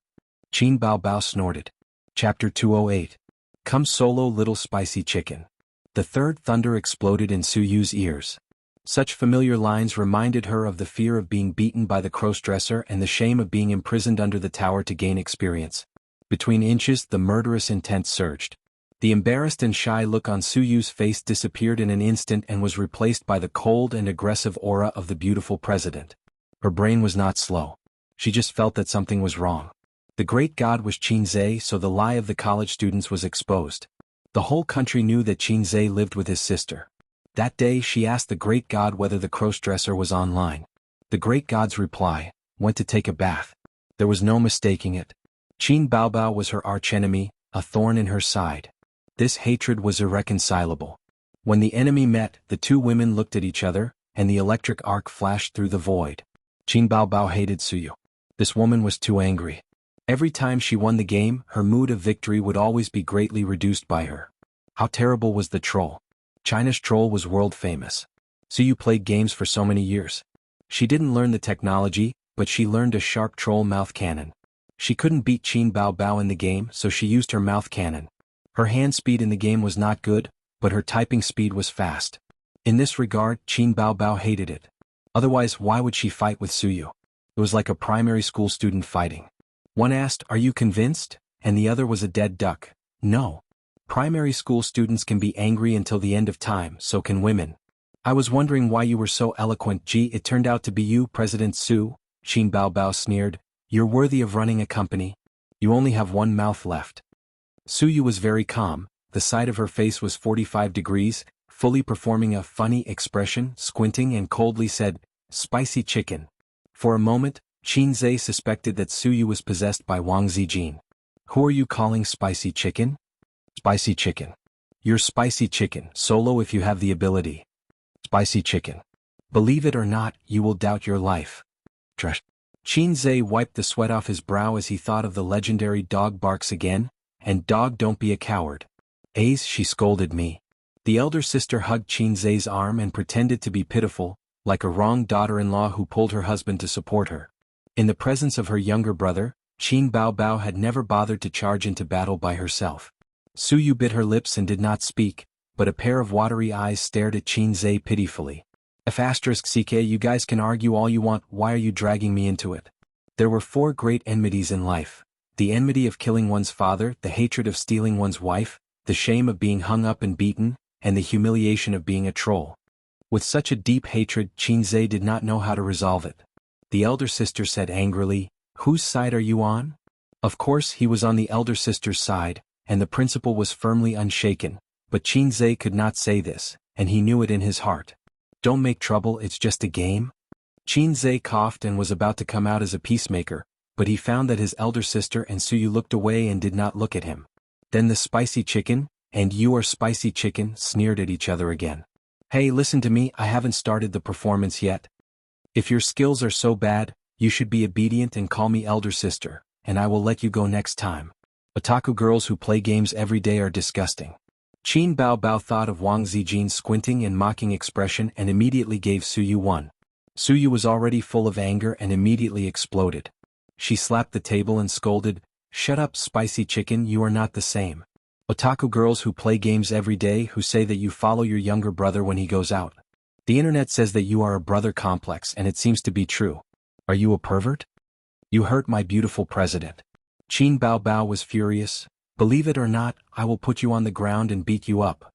Qin Bao Bao snorted. Chapter 208. Come solo little spicy chicken. The third thunder exploded in Suyu's ears. Such familiar lines reminded her of the fear of being beaten by the crossdresser and the shame of being imprisoned under the tower to gain experience. Between inches, the murderous intent surged. The embarrassed and shy look on Suyu's face disappeared in an instant and was replaced by the cold and aggressive aura of the beautiful president. Her brain was not slow. She just felt that something was wrong. The great god was Qin Zhe, so the lie of the college students was exposed. The whole country knew that Qin Zhe lived with his sister. That day she asked the great god whether the crossdresser was online. The great god's reply, "Went to take a bath." There was no mistaking it. Qin Bao Bao was her archenemy, a thorn in her side. This hatred was irreconcilable. When the enemy met, the 2 women looked at each other, and the electric arc flashed through the void. Qin Bao Bao hated Suyu. This woman was too angry. Every time she won the game, her mood of victory would always be greatly reduced by her. How terrible was the troll. China's troll was world famous. Suyu played games for so many years. She didn't learn the technology, but she learned a sharp troll mouth cannon. She couldn't beat Qin Bao Bao in the game, so she used her mouth cannon. Her hand speed in the game was not good, but her typing speed was fast. In this regard, Qin Bao Bao hated it. Otherwise, why would she fight with Suyu? It was like a primary school student fighting. One asked, "Are you convinced?" and the other was a dead duck. No. Primary school students can be angry until the end of time, so can women. "I was wondering why you were so eloquent. Gee, it turned out to be you, President Su," Qin Bao Bao sneered. "You're worthy of running a company. You only have 1 mouth left." Suyu was very calm. The side of her face was 45 degrees, fully performing a funny expression, squinting and coldly said, "Spicy chicken." For a moment, Qin Zhe suspected that Suyu was possessed by Wang Zijin. "Who are you calling spicy chicken?" "Spicy chicken. You're spicy chicken, solo if you have the ability. Spicy chicken. Believe it or not, you will doubt your life." Trash. Qin Zhe wiped the sweat off his brow as he thought of the legendary dog barks again, and dog don't be a coward. "Ace," she scolded me. The elder sister hugged Qin Zhe's arm and pretended to be pitiful, like a wronged daughter-in-law who pulled her husband to support her. In the presence of her younger brother, Qin Bao Bao had never bothered to charge into battle by herself. Suyu bit her lips and did not speak, but a pair of watery eyes stared at Qin Zhe pitifully. "CK, you guys can argue all you want, why are you dragging me into it?" There were 4 great enmities in life. The enmity of killing one's father, the hatred of stealing one's wife, the shame of being hung up and beaten, and the humiliation of being a troll. With such a deep hatred, Qin Zhe did not know how to resolve it. The elder sister said angrily, "Whose side are you on?" Of course he was on the elder sister's side, and the principal was firmly unshaken, but Qin Zhe could not say this, and he knew it in his heart. "Don't make trouble, it's just a game." Qin Zhe coughed and was about to come out as a peacemaker, but he found that his elder sister and Suyu looked away and did not look at him. Then the spicy chicken, and you are spicy chicken, sneered at each other again. "Hey, listen to me, I haven't started the performance yet. If your skills are so bad, you should be obedient and call me elder sister, and I will let you go next time. Otaku girls who play games every day are disgusting." Qin Bao Bao thought of Wang Zijin's squinting and mocking expression and immediately gave Suyu one. Suyu was already full of anger and immediately exploded. She slapped the table and scolded, "Shut up, spicy chicken, you are not the same. Otaku girls who play games every day who say that you follow your younger brother when he goes out. The internet says that you are a brother complex and it seems to be true. Are you a pervert? You hurt my beautiful president." Qin Bao Bao was furious. "Believe it or not, I will put you on the ground and beat you up."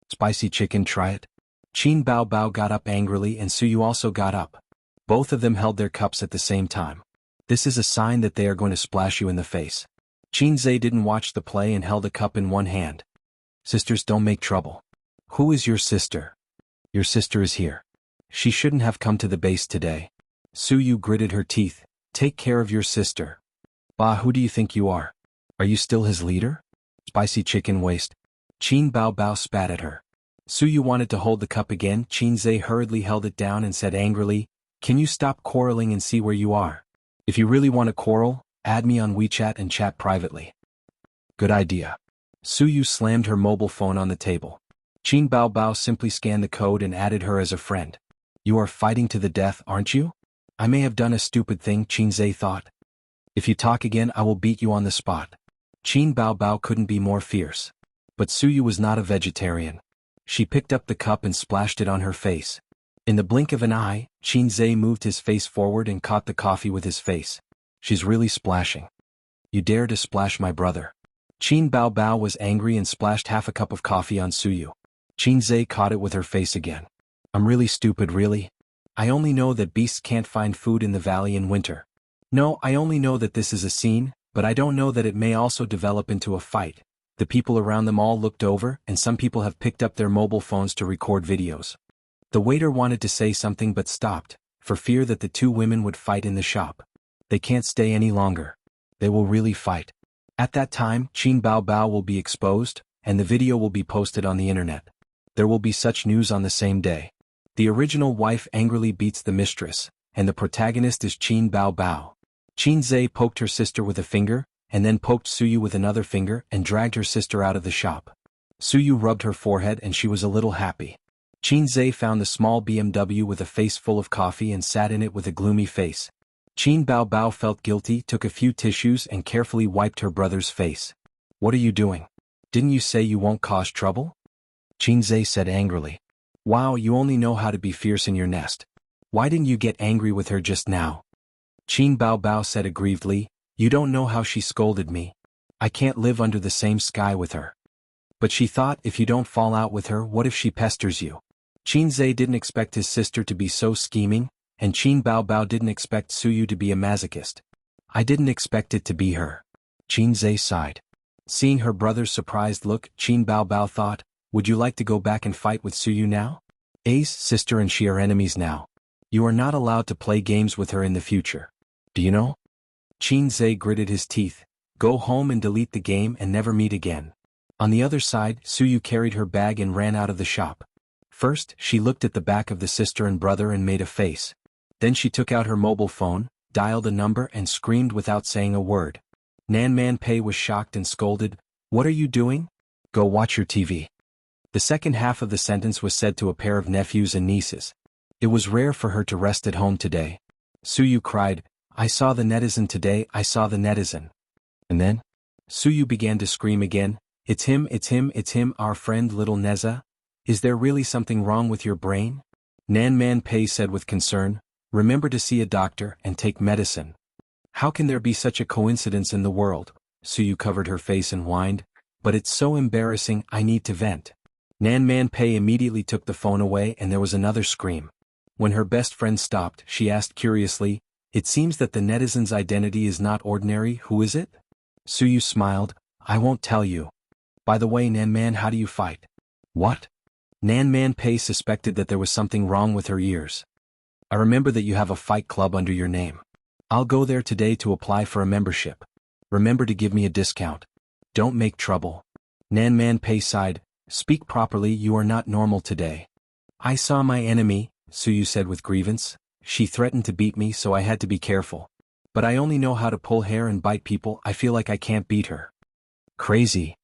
"Spicy chicken, try it." Qin Bao Bao got up angrily and Suyu also got up. Both of them held their cups at the same time. This is a sign that they are going to splash you in the face. Qin Zhe didn't watch the play and held a cup in one hand. "Sisters don't make trouble." "Who is your sister?" "Your sister is here. She shouldn't have come to the base today." Suyu gritted her teeth. "Take care of your sister." Bah, who do you think you are? Are you still his leader? Spicy chicken waste. Qin Bao Bao spat at her. Suyu wanted to hold the cup again. Qin Zhe hurriedly held it down and said angrily, "Can you stop quarreling and see where you are? If you really want to quarrel, add me on WeChat and chat privately." Good idea. Suyu slammed her mobile phone on the table. Qin Bao Bao simply scanned the code and added her as a friend. You are fighting to the death, aren't you? I may have done a stupid thing, Qin Zhe thought. If you talk again, I will beat you on the spot. Qin Bao Bao couldn't be more fierce. But Suyu was not a vegetarian. She picked up the cup and splashed it on her face. In the blink of an eye, Qin Zhe moved his face forward and caught the coffee with his face. She's really splashing. You dare to splash my brother. Qin Bao Bao was angry and splashed half a cup of coffee on Suyu. Qin Zhe caught it with her face again. I'm really stupid, really? I only know that beasts can't find food in the valley in winter. No, I only know that this is a scene, but I don't know that it may also develop into a fight. The people around them all looked over, and some people have picked up their mobile phones to record videos. The waiter wanted to say something but stopped, for fear that the two women would fight in the shop. They can't stay any longer. They will really fight. At that time, Qin Bao Bao will be exposed, and the video will be posted on the internet. There will be such news on the same day. The original wife angrily beats the mistress, and the protagonist is Qin Bao Bao. Qin Zhe poked her sister with a finger, and then poked Suyu with another finger and dragged her sister out of the shop. Suyu rubbed her forehead and she was a little happy. Qin Zhe found the small BMW with a face full of coffee and sat in it with a gloomy face. Qin Bao Bao felt guilty, took a few tissues and carefully wiped her brother's face. What are you doing? Didn't you say you won't cause trouble? Qin Zhe said angrily. Wow, you only know how to be fierce in your nest. Why didn't you get angry with her just now? Qin Bao Bao said aggrievedly, you don't know how she scolded me. I can't live under the same sky with her. But she thought, if you don't fall out with her, what if she pesters you? Qin Zhe didn't expect his sister to be so scheming, and Qin Bao Bao didn't expect Suyu to be a masochist. I didn't expect it to be her. Qin Zhe sighed. Seeing her brother's surprised look, Qin Bao Bao thought, would you like to go back and fight with Suyu now? A's sister and she are enemies now. You are not allowed to play games with her in the future. Do you know? Qin Zhe gritted his teeth. Go home and delete the game and never meet again. On the other side, Suyu carried her bag and ran out of the shop. First, she looked at the back of the sister and brother and made a face. Then she took out her mobile phone, dialed a number and screamed without saying a word. Nan Man Pei was shocked and scolded, what are you doing? Go watch your TV. The second half of the sentence was said to a pair of nephews and nieces. It was rare for her to rest at home today. Suyu cried, I saw the netizen today, I saw the netizen. And then? Suyu began to scream again, it's him, it's him, it's him, our friend little Neza. Is there really something wrong with your brain? Nan Man Pei said with concern, remember to see a doctor and take medicine. How can there be such a coincidence in the world? Suyu covered her face and whined, but it's so embarrassing, I need to vent. Nan Man Pei immediately took the phone away and there was another scream. When her best friend stopped, she asked curiously, it seems that the netizen's identity is not ordinary, who is it? Suyu smiled, I won't tell you. By the way, Nan Man, how do you fight? What? Nan Man Pei suspected that there was something wrong with her ears. I remember that you have a fight club under your name. I'll go there today to apply for a membership. Remember to give me a discount. Don't make trouble. Nan Man Pei sighed, speak properly, you are not normal today. I saw my enemy, Suyu said with grievance. She threatened to beat me, so I had to be careful. But I only know how to pull hair and bite people, I feel like I can't beat her. Crazy.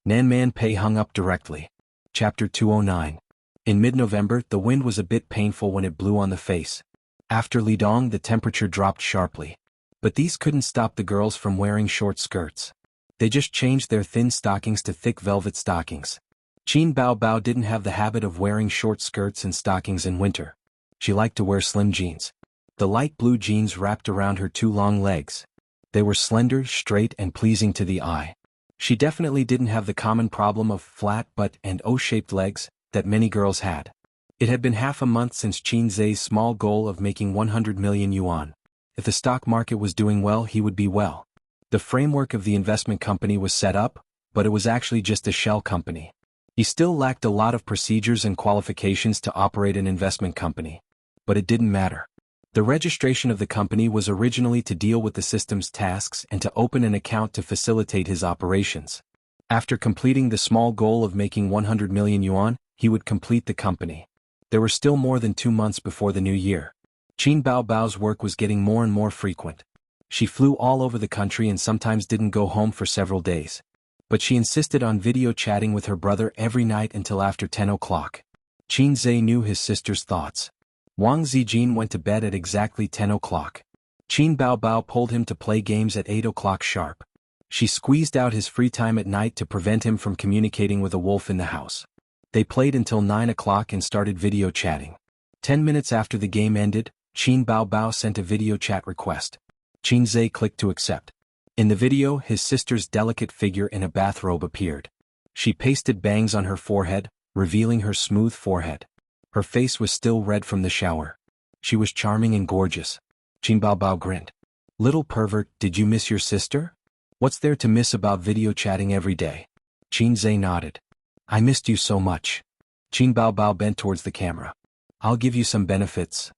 Nan Man Pei hung up directly. Chapter 209. In mid-November, the wind was a bit painful when it blew on the face. After Lidong, the temperature dropped sharply. But these couldn't stop the girls from wearing short skirts. They just changed their thin stockings to thick velvet stockings. Qin Bao Bao didn't have the habit of wearing short skirts and stockings in winter. She liked to wear slim jeans. The light blue jeans wrapped around her two long legs. They were slender, straight, and pleasing to the eye. She definitely didn't have the common problem of flat butt and O-shaped legs that many girls had. It had been half a month since Qin Zhe's small goal of making 100 million yuan. If the stock market was doing well, he would be well. The framework of the investment company was set up, but it was actually just a shell company. He still lacked a lot of procedures and qualifications to operate an investment company. But it didn't matter. The registration of the company was originally to deal with the system's tasks and to open an account to facilitate his operations. After completing the small goal of making 100 million yuan, he would complete the company. There were still more than 2 months before the new year. Qin Baobao's work was getting more and more frequent. She flew all over the country and sometimes didn't go home for several days. But she insisted on video chatting with her brother every night until after 10 o'clock. Qin Zhe knew his sister's thoughts. Wang Zijin went to bed at exactly 10 o'clock. Qin Baobao pulled him to play games at 8 o'clock sharp. She squeezed out his free time at night to prevent him from communicating with a wolf in the house. They played until 9 o'clock and started video chatting. 10 minutes after the game ended, Qin Baobao sent a video chat request. Qin Zhe clicked to accept. In the video, his sister's delicate figure in a bathrobe appeared. She pasted bangs on her forehead, revealing her smooth forehead. Her face was still red from the shower. She was charming and gorgeous. Qin Baobao grinned. "Little pervert, did you miss your sister? What's there to miss about video chatting every day?" Qin Zhe nodded. "I missed you so much." Qin Baobao bent towards the camera. "I'll give you some benefits."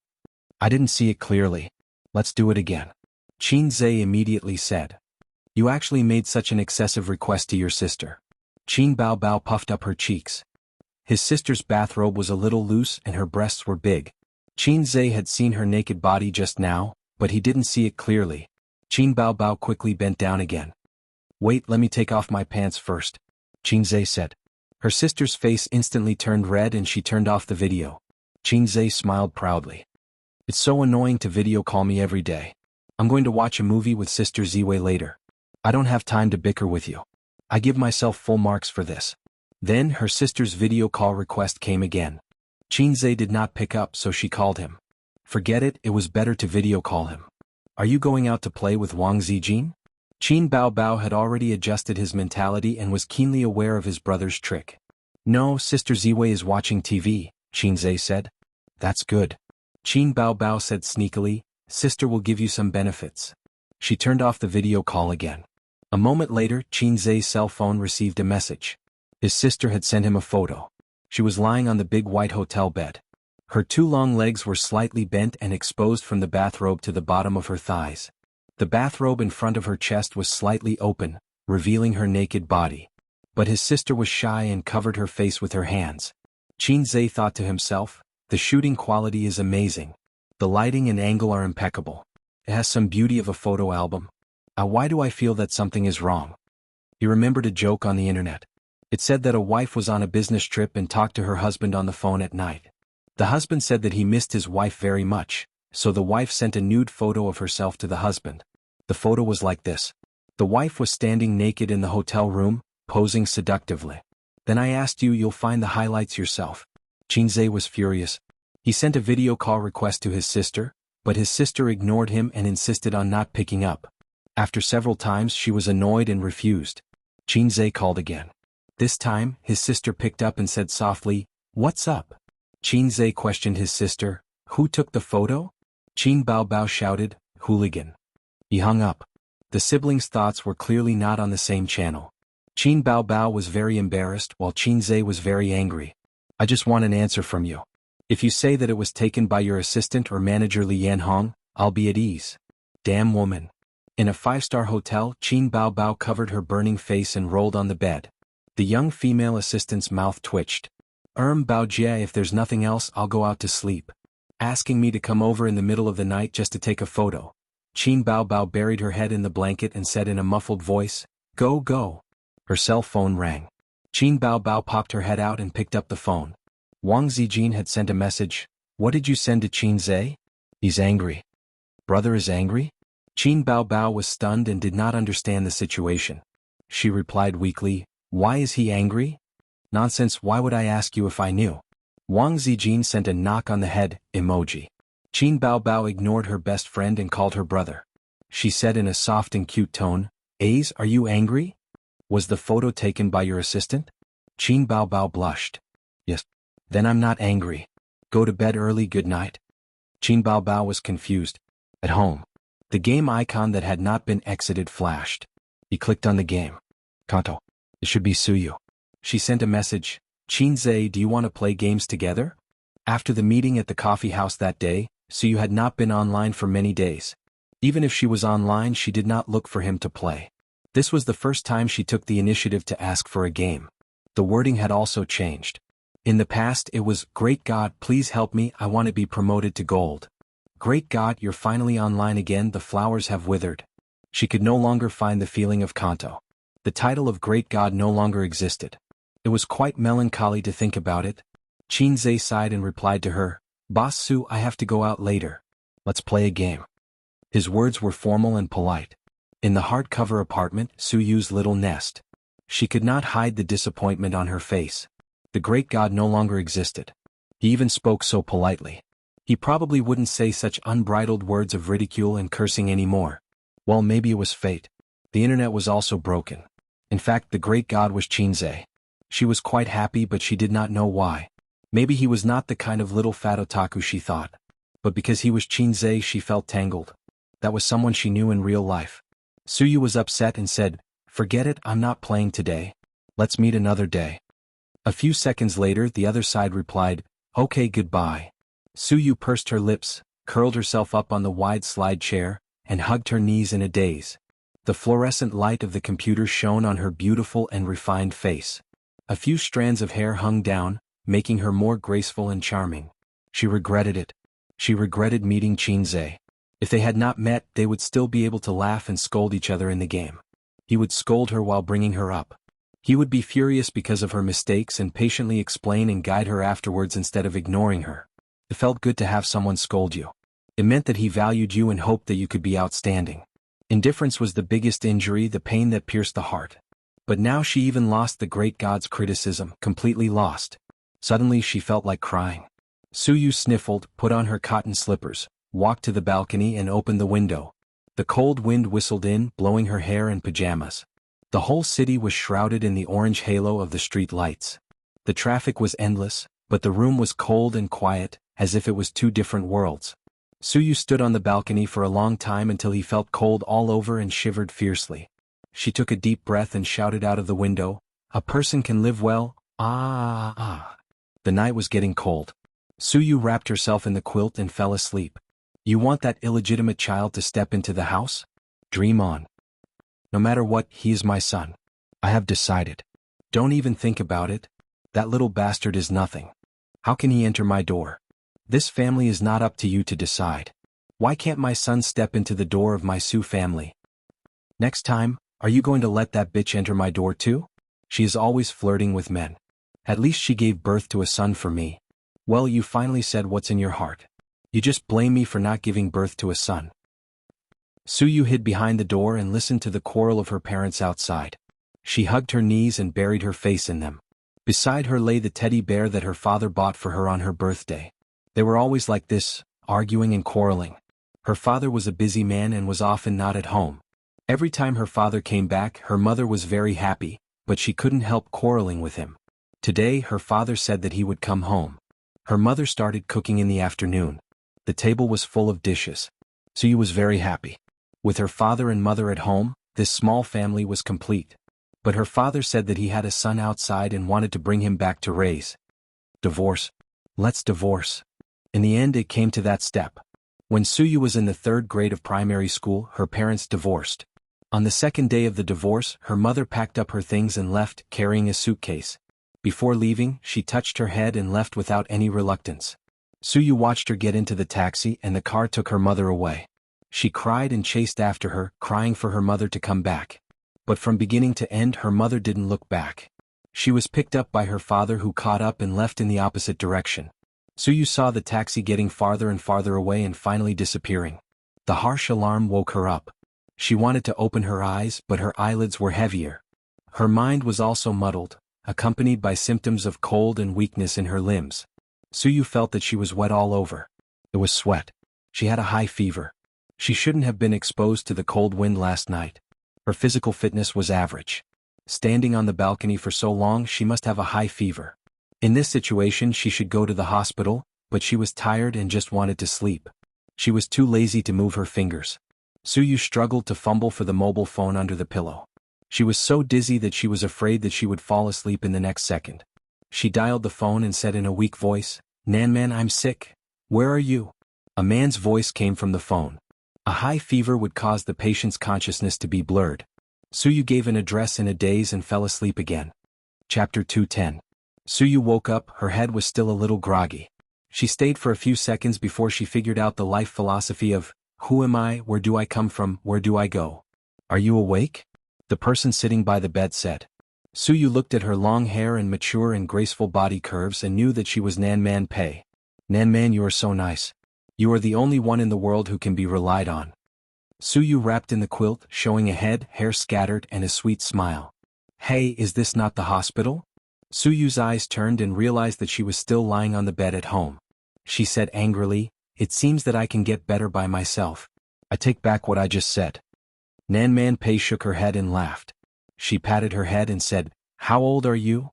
"I didn't see it clearly. Let's do it again." Qin Zhe immediately said. "You actually made such an excessive request to your sister." Qin Baobao puffed up her cheeks. His sister's bathrobe was a little loose and her breasts were big. Qin Zhe had seen her naked body just now, but he didn't see it clearly. Qin Baobao quickly bent down again. "Wait, let me take off my pants first," Qin Zhe said. Her sister's face instantly turned red and she turned off the video. Qin Zhe smiled proudly. "It's so annoying to video call me every day. I'm going to watch a movie with Sister Ziwei later. I don't have time to bicker with you. I give myself full marks for this." Then her sister's video call request came again. Qin Zhe did not pick up, so she called him. Forget it, it was better to video call him. "Are you going out to play with Wang Zijin?" Qin Baobao had already adjusted his mentality and was keenly aware of his brother's trick. "No, Sister Ziwei is watching TV, Qin Zhe said. "That's good." Qin Baobao said sneakily, "Sister will give you some benefits." She turned off the video call again. A moment later, Qin Zhe's cell phone received a message. His sister had sent him a photo. She was lying on the big white hotel bed. Her 2 long legs were slightly bent and exposed from the bathrobe to the bottom of her thighs. The bathrobe in front of her chest was slightly open, revealing her naked body. But his sister was shy and covered her face with her hands. Qin Zhe thought to himself, "The shooting quality is amazing. The lighting and angle are impeccable. It has some beauty of a photo album. Why do I feel that something is wrong?" He remembered a joke on the internet. It said that a wife was on a business trip and talked to her husband on the phone at night. The husband said that he missed his wife very much, so the wife sent a nude photo of herself to the husband. The photo was like this. The wife was standing naked in the hotel room, posing seductively. "Then I asked you, you'll find the highlights yourself." Qin Zhe was furious. He sent a video call request to his sister, but his sister ignored him and insisted on not picking up. After several times she was annoyed and refused. Qin Zhe called again. This time, his sister picked up and said softly, "What's up?" Qin Zhe questioned his sister, "Who took the photo?" Qin Baobao shouted, "Hooligan." He hung up. The siblings' thoughts were clearly not on the same channel. Qin Baobao was very embarrassed while Qin Zhe was very angry. "I just want an answer from you. If you say that it was taken by your assistant or manager Li Yanhong, I'll be at ease." Damn woman. In a 5-star hotel, Qin Baobao covered her burning face and rolled on the bed. The young female assistant's mouth twitched. Baojie, if there's nothing else, I'll go out to sleep. Asking me to come over in the middle of the night just to take a photo." Qin Baobao buried her head in the blanket and said in a muffled voice, "Go, go." Her cell phone rang. Qin Baobao popped her head out and picked up the phone. Wang Zijin had sent a message. "What did you send to Qin Zhe?" "He's angry." "Brother is angry?" Qin Baobao was stunned and did not understand the situation. She replied weakly, "Why is he angry?" "Nonsense, why would I ask you if I knew?" Wang Zijin sent a knock on the head emoji. Qin Baobao ignored her best friend and called her brother. She said in a soft and cute tone, "Ace, are you angry? Was the photo taken by your assistant?" Qin Baobao blushed. "Yes." "Then I'm not angry. Go to bed early, good night." Qin Baobao was confused. At home. The game icon that had not been exited flashed. He clicked on the game. "Kanto. It should be Suyu." She sent a message. "Qin Zhe, do you want to play games together?" After the meeting at the coffee house that day, Suyu had not been online for many days. Even if she was online, she did not look for him to play. This was the first time she took the initiative to ask for a game. The wording had also changed. In the past it was, "Great God, please help me, I want to be promoted to gold." "Great God, you're finally online again, the flowers have withered." She could no longer find the feeling of Kanto. The title of Great God no longer existed. It was quite melancholy to think about it. Chinze sighed and replied to her, "Boss Su, I have to go out later. Let's play a game." His words were formal and polite. In the hardcover apartment, Suyu's little nest. She could not hide the disappointment on her face. The Great God no longer existed. He even spoke so politely. He probably wouldn't say such unbridled words of ridicule and cursing anymore. Well, maybe it was fate. The internet was also broken. In fact, the Great God was Chinze. She was quite happy, but she did not know why. Maybe he was not the kind of little fat otaku she thought. But because he was Chinze, she felt tangled. That was someone she knew in real life. Suyu was upset and said, "Forget it, I'm not playing today. Let's meet another day." A few seconds later, the other side replied, "Okay, goodbye." Suyu pursed her lips, curled herself up on the wide slide chair, and hugged her knees in a daze. The fluorescent light of the computer shone on her beautiful and refined face. A few strands of hair hung down, making her more graceful and charming. She regretted it. She regretted meeting Chinze. If they had not met, they would still be able to laugh and scold each other in the game. He would scold her while bringing her up. He would be furious because of her mistakes and patiently explain and guide her afterwards instead of ignoring her. It felt good to have someone scold you. It meant that he valued you and hoped that you could be outstanding. Indifference was the biggest injury, the pain that pierced the heart. But now she even lost the Great God's criticism, completely lost. Suddenly she felt like crying. Suyu sniffled, put on her cotton slippers, walked to the balcony and opened the window. The cold wind whistled in, blowing her hair and pajamas. The whole city was shrouded in the orange halo of the street lights. The traffic was endless, but the room was cold and quiet, as if it was two different worlds. Suyu stood on the balcony for a long time until he felt cold all over and shivered fiercely. She took a deep breath and shouted out of the window, "A person can live well, ah, ah." The night was getting cold. Suyu wrapped herself in the quilt and fell asleep. You want that illegitimate child to step into the house? Dream on. No matter what, he is my son. I have decided. Don't even think about it. That little bastard is nothing. How can he enter my door? This family is not up to you to decide. Why can't my son step into the door of my Su family? Next time, are you going to let that bitch enter my door too? She is always flirting with men. At least she gave birth to a son for me. Well, you finally said what's in your heart. You just blame me for not giving birth to a son. Suyu hid behind the door and listened to the quarrel of her parents outside. She hugged her knees and buried her face in them. Beside her lay the teddy bear that her father bought for her on her birthday. They were always like this, arguing and quarreling. Her father was a busy man and was often not at home. Every time her father came back, her mother was very happy, but she couldn't help quarreling with him. Today, her father said that he would come home. Her mother started cooking in the afternoon. The table was full of dishes. Suyu was very happy. With her father and mother at home, this small family was complete. But her father said that he had a son outside and wanted to bring him back to raise. Divorce. Let's divorce. In the end, it came to that step. When Suyu was in the 3rd grade of primary school, her parents divorced. On the 2nd day of the divorce, her mother packed up her things and left, carrying a suitcase. Before leaving, she touched her head and left without any reluctance. Suyu watched her get into the taxi and the car took her mother away. She cried and chased after her, crying for her mother to come back. But from beginning to end, her mother didn't look back. She was picked up by her father, who caught up and left in the opposite direction. Suyu saw the taxi getting farther and farther away and finally disappearing. The harsh alarm woke her up. She wanted to open her eyes, but her eyelids were heavier. Her mind was also muddled, accompanied by symptoms of cold and weakness in her limbs. Suyu felt that she was wet all over. It was sweat. She had a high fever. She shouldn't have been exposed to the cold wind last night. Her physical fitness was average. Standing on the balcony for so long, she must have a high fever. In this situation, she should go to the hospital, but she was tired and just wanted to sleep. She was too lazy to move her fingers. Suyu struggled to fumble for the mobile phone under the pillow. She was so dizzy that she was afraid that she would fall asleep in the next second. She dialed the phone and said in a weak voice, "Nanman, I'm sick. Where are you?" A man's voice came from the phone. A high fever would cause the patient's consciousness to be blurred. Suyu gave an address in a daze and fell asleep again. Chapter 210. Suyu woke up, her head was still a little groggy. She stayed for a few seconds before she figured out the life philosophy of, who am I, where do I come from, where do I go? Are you awake? The person sitting by the bed said. Suyu looked at her long hair and mature and graceful body curves and knew that she was Nanman Pei. Nanman, you are so nice. You are the only one in the world who can be relied on. Suyu wrapped in the quilt, showing a head, hair scattered, and a sweet smile. Hey, is this not the hospital? Suyu's eyes turned and realized that she was still lying on the bed at home. She said angrily, it seems that I can get better by myself. I take back what I just said. Nanman Pei shook her head and laughed. She patted her head and said, how old are you?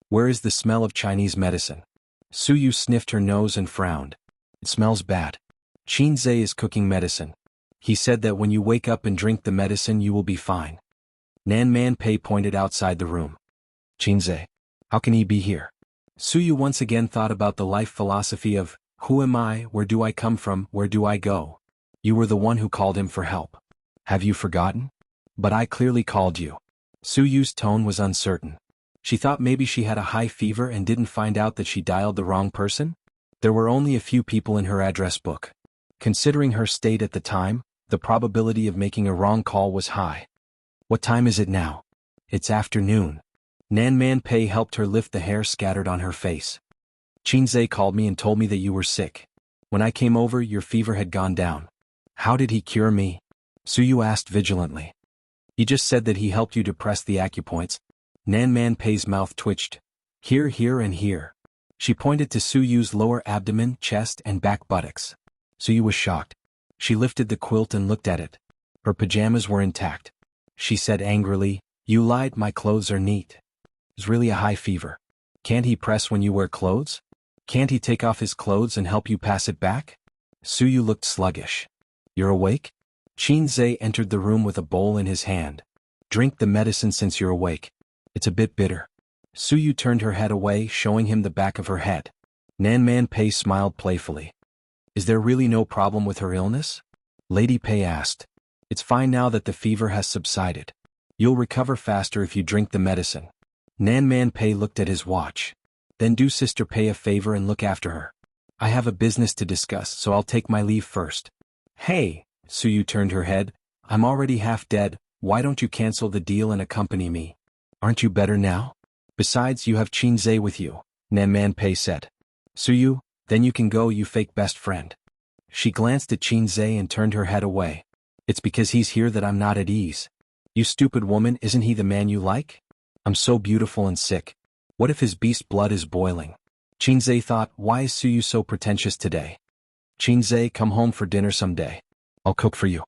Where is the smell of Chinese medicine? Suyu sniffed her nose and frowned. It smells bad. Qinzhe is cooking medicine. He said that when you wake up and drink the medicine you will be fine. Nanman Pei pointed outside the room. Qinzhe. How can he be here? Suyu once again thought about the life philosophy of, who am I, where do I come from, where do I go? You were the one who called him for help. Have you forgotten? But I clearly called you. Suyu's tone was uncertain. She thought maybe she had a high fever and didn't find out that she dialed the wrong person? There were only a few people in her address book. Considering her state at the time, the probability of making a wrong call was high. What time is it now? It's afternoon. Nanman Pei helped her lift the hair scattered on her face. Qinzhe called me and told me that you were sick. When I came over, your fever had gone down. How did he cure me? Suyu asked vigilantly. He just said that he helped you to press the acupoints. Nanman Pei's mouth twitched. Here, here, and here. She pointed to Suyu's lower abdomen, chest, and back buttocks. Suyu was shocked. She lifted the quilt and looked at it. Her pajamas were intact. She said angrily, you lied, my clothes are neat. It's really a high fever. Can't he press when you wear clothes? Can't he take off his clothes and help you pass it back? Suyu looked sluggish. You're awake? Qinzhe entered the room with a bowl in his hand. Drink the medicine since you're awake. It's a bit bitter. Suyu turned her head away, showing him the back of her head. Nanman Pei smiled playfully. Is there really no problem with her illness? Lady Pei asked. It's fine now that the fever has subsided. You'll recover faster if you drink the medicine. Nanman Pei looked at his watch. Then do Sister Pei a favor and look after her. I have a business to discuss, so I'll take my leave first. Hey, Suyu turned her head. I'm already half dead, why don't you cancel the deal and accompany me? Aren't you better now? Besides, you have Qinzhe with you, Nanman Pei said. Suyu, then you can go, you fake best friend. She glanced at Qinzhe and turned her head away. It's because he's here that I'm not at ease. You stupid woman, isn't he the man you like? I'm so beautiful and sick. What if his beast blood is boiling? Qinzhe thought, why is Suyu so pretentious today? Qinzhe, come home for dinner someday. I'll cook for you.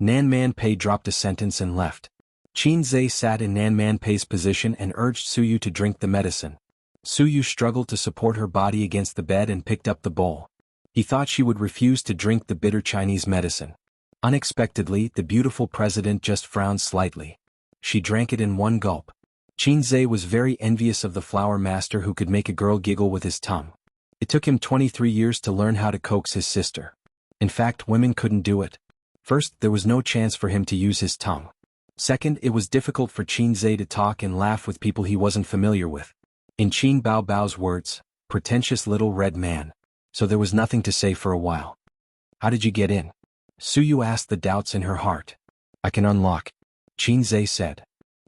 Nanman Pei dropped a sentence and left. Qinzhe sat in Nanman Pei's position and urged Suyu to drink the medicine. Suyu struggled to support her body against the bed and picked up the bowl. He thought she would refuse to drink the bitter Chinese medicine. Unexpectedly, the beautiful president just frowned slightly. She drank it in one gulp. Qinzhe was very envious of the flower master who could make a girl giggle with his tongue. It took him 23 years to learn how to coax his sister. In fact, women couldn't do it. First, there was no chance for him to use his tongue. Second, it was difficult for Qinzhe to talk and laugh with people he wasn't familiar with. In Qin Bao Bao's words, pretentious little red man. So there was nothing to say for a while. How did you get in? Suyu asked the doubts in her heart. I can unlock. Qinzhe said.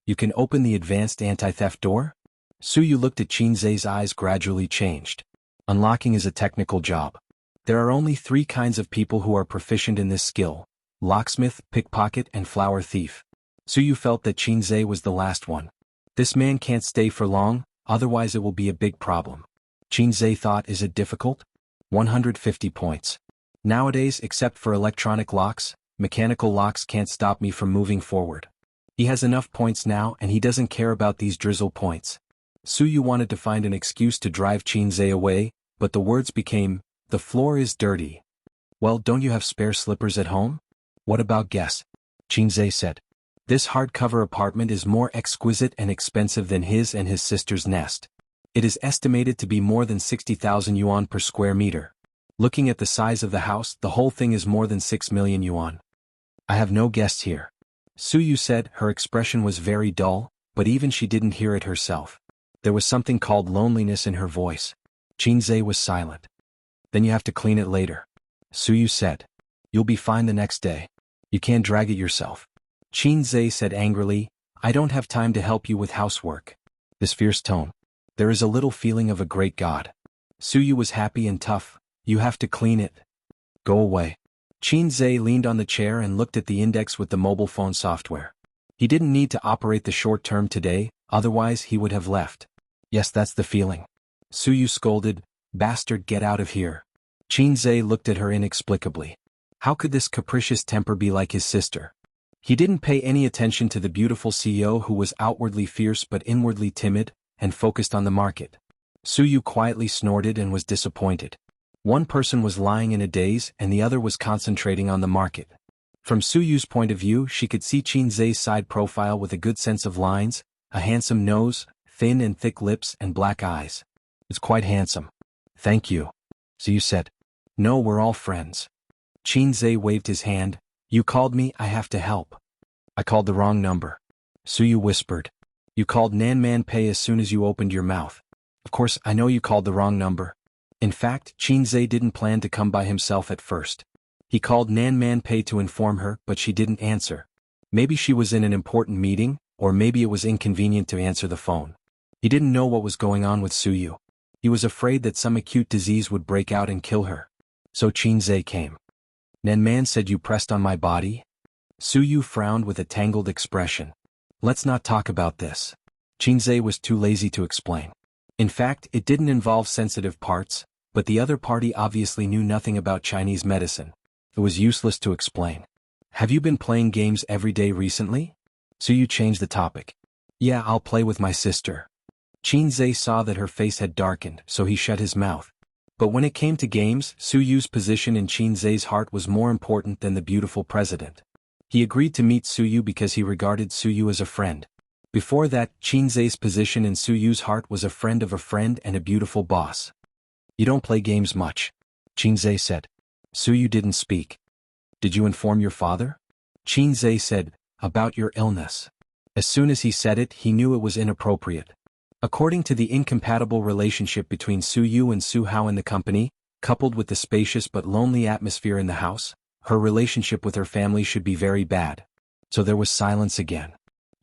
You can open the advanced anti-theft door? Suyu looked at Qinzhe's eyes gradually changed. Unlocking is a technical job. There are only 3 kinds of people who are proficient in this skill: locksmith, pickpocket, and flower thief. Suyu felt that Qinzhe was the last one. This man can't stay for long, otherwise it will be a big problem. Qinzhe thought, is it difficult? 150 points. Nowadays, except for electronic locks, mechanical locks can't stop me from moving forward. He has enough points now and he doesn't care about these drizzle points. Suyu wanted to find an excuse to drive Qinzhe away, but the words became, the floor is dirty. Well, don't you have spare slippers at home? What about guess? Qinzhe said. This hardcover apartment is more exquisite and expensive than his and his sister's nest. It is estimated to be more than 60,000 yuan per square meter. Looking at the size of the house, the whole thing is more than 6 million yuan. I have no guests here. Suyu said. Her expression was very dull, but even she didn't hear it herself. There was something called loneliness in her voice. Qinzhe was silent. Then you have to clean it later. Suyu said. You'll be fine the next day. You can't drag it yourself. Qinzhe said angrily, I don't have time to help you with housework. This fierce tone. There is a little feeling of a great god. Suyu was happy and tough. You have to clean it. Go away. Qinzhe leaned on the chair and looked at the index with the mobile phone software. He didn't need to operate the short term today, otherwise he would have left. Yes, that's the feeling. Suyu scolded, Bastard, get out of here. Qinzhe looked at her inexplicably. How could this capricious temper be like his sister? He didn't pay any attention to the beautiful CEO who was outwardly fierce but inwardly timid, and focused on the market. Suyu quietly snorted and was disappointed. One person was lying in a daze and the other was concentrating on the market. From Suyu's point of view, she could see Qinzhe's side profile with a good sense of lines, a handsome nose, thin and thick lips and black eyes. It's quite handsome. Thank you. Suyu said. No, we're all friends. Qinzhe waved his hand. You called me, I have to help. I called the wrong number. Suyu whispered. You called Nanman Pei as soon as you opened your mouth. Of course, I know you called the wrong number. In fact, Qinzhe didn't plan to come by himself at first. He called Nanman Pei to inform her, but she didn't answer. Maybe she was in an important meeting, or maybe it was inconvenient to answer the phone. He didn't know what was going on with Suyu. He was afraid that some acute disease would break out and kill her. So Qinzhe came. Nanman said you pressed on my body? Suyu frowned with a tangled expression. Let's not talk about this. Qinzhe was too lazy to explain. In fact, it didn't involve sensitive parts, but the other party obviously knew nothing about Chinese medicine. It was useless to explain. Have you been playing games every day recently? Suyu changed the topic. Yeah, I'll play with my sister. Qinzhe saw that her face had darkened, so he shut his mouth. But when it came to games, Suyu's position in Qinzhe's heart was more important than the beautiful president. He agreed to meet Suyu because he regarded Suyu as a friend. Before that, Qinzhe's position in Suyu's heart was a friend of a friend and a beautiful boss. You don't play games much, Qinzhe said. Suyu didn't speak. Did you inform your father? Qinzhe said, about your illness. As soon as he said it, he knew it was inappropriate. According to the incompatible relationship between Suyu and Su Hao in the company, coupled with the spacious but lonely atmosphere in the house, her relationship with her family should be very bad. So there was silence again.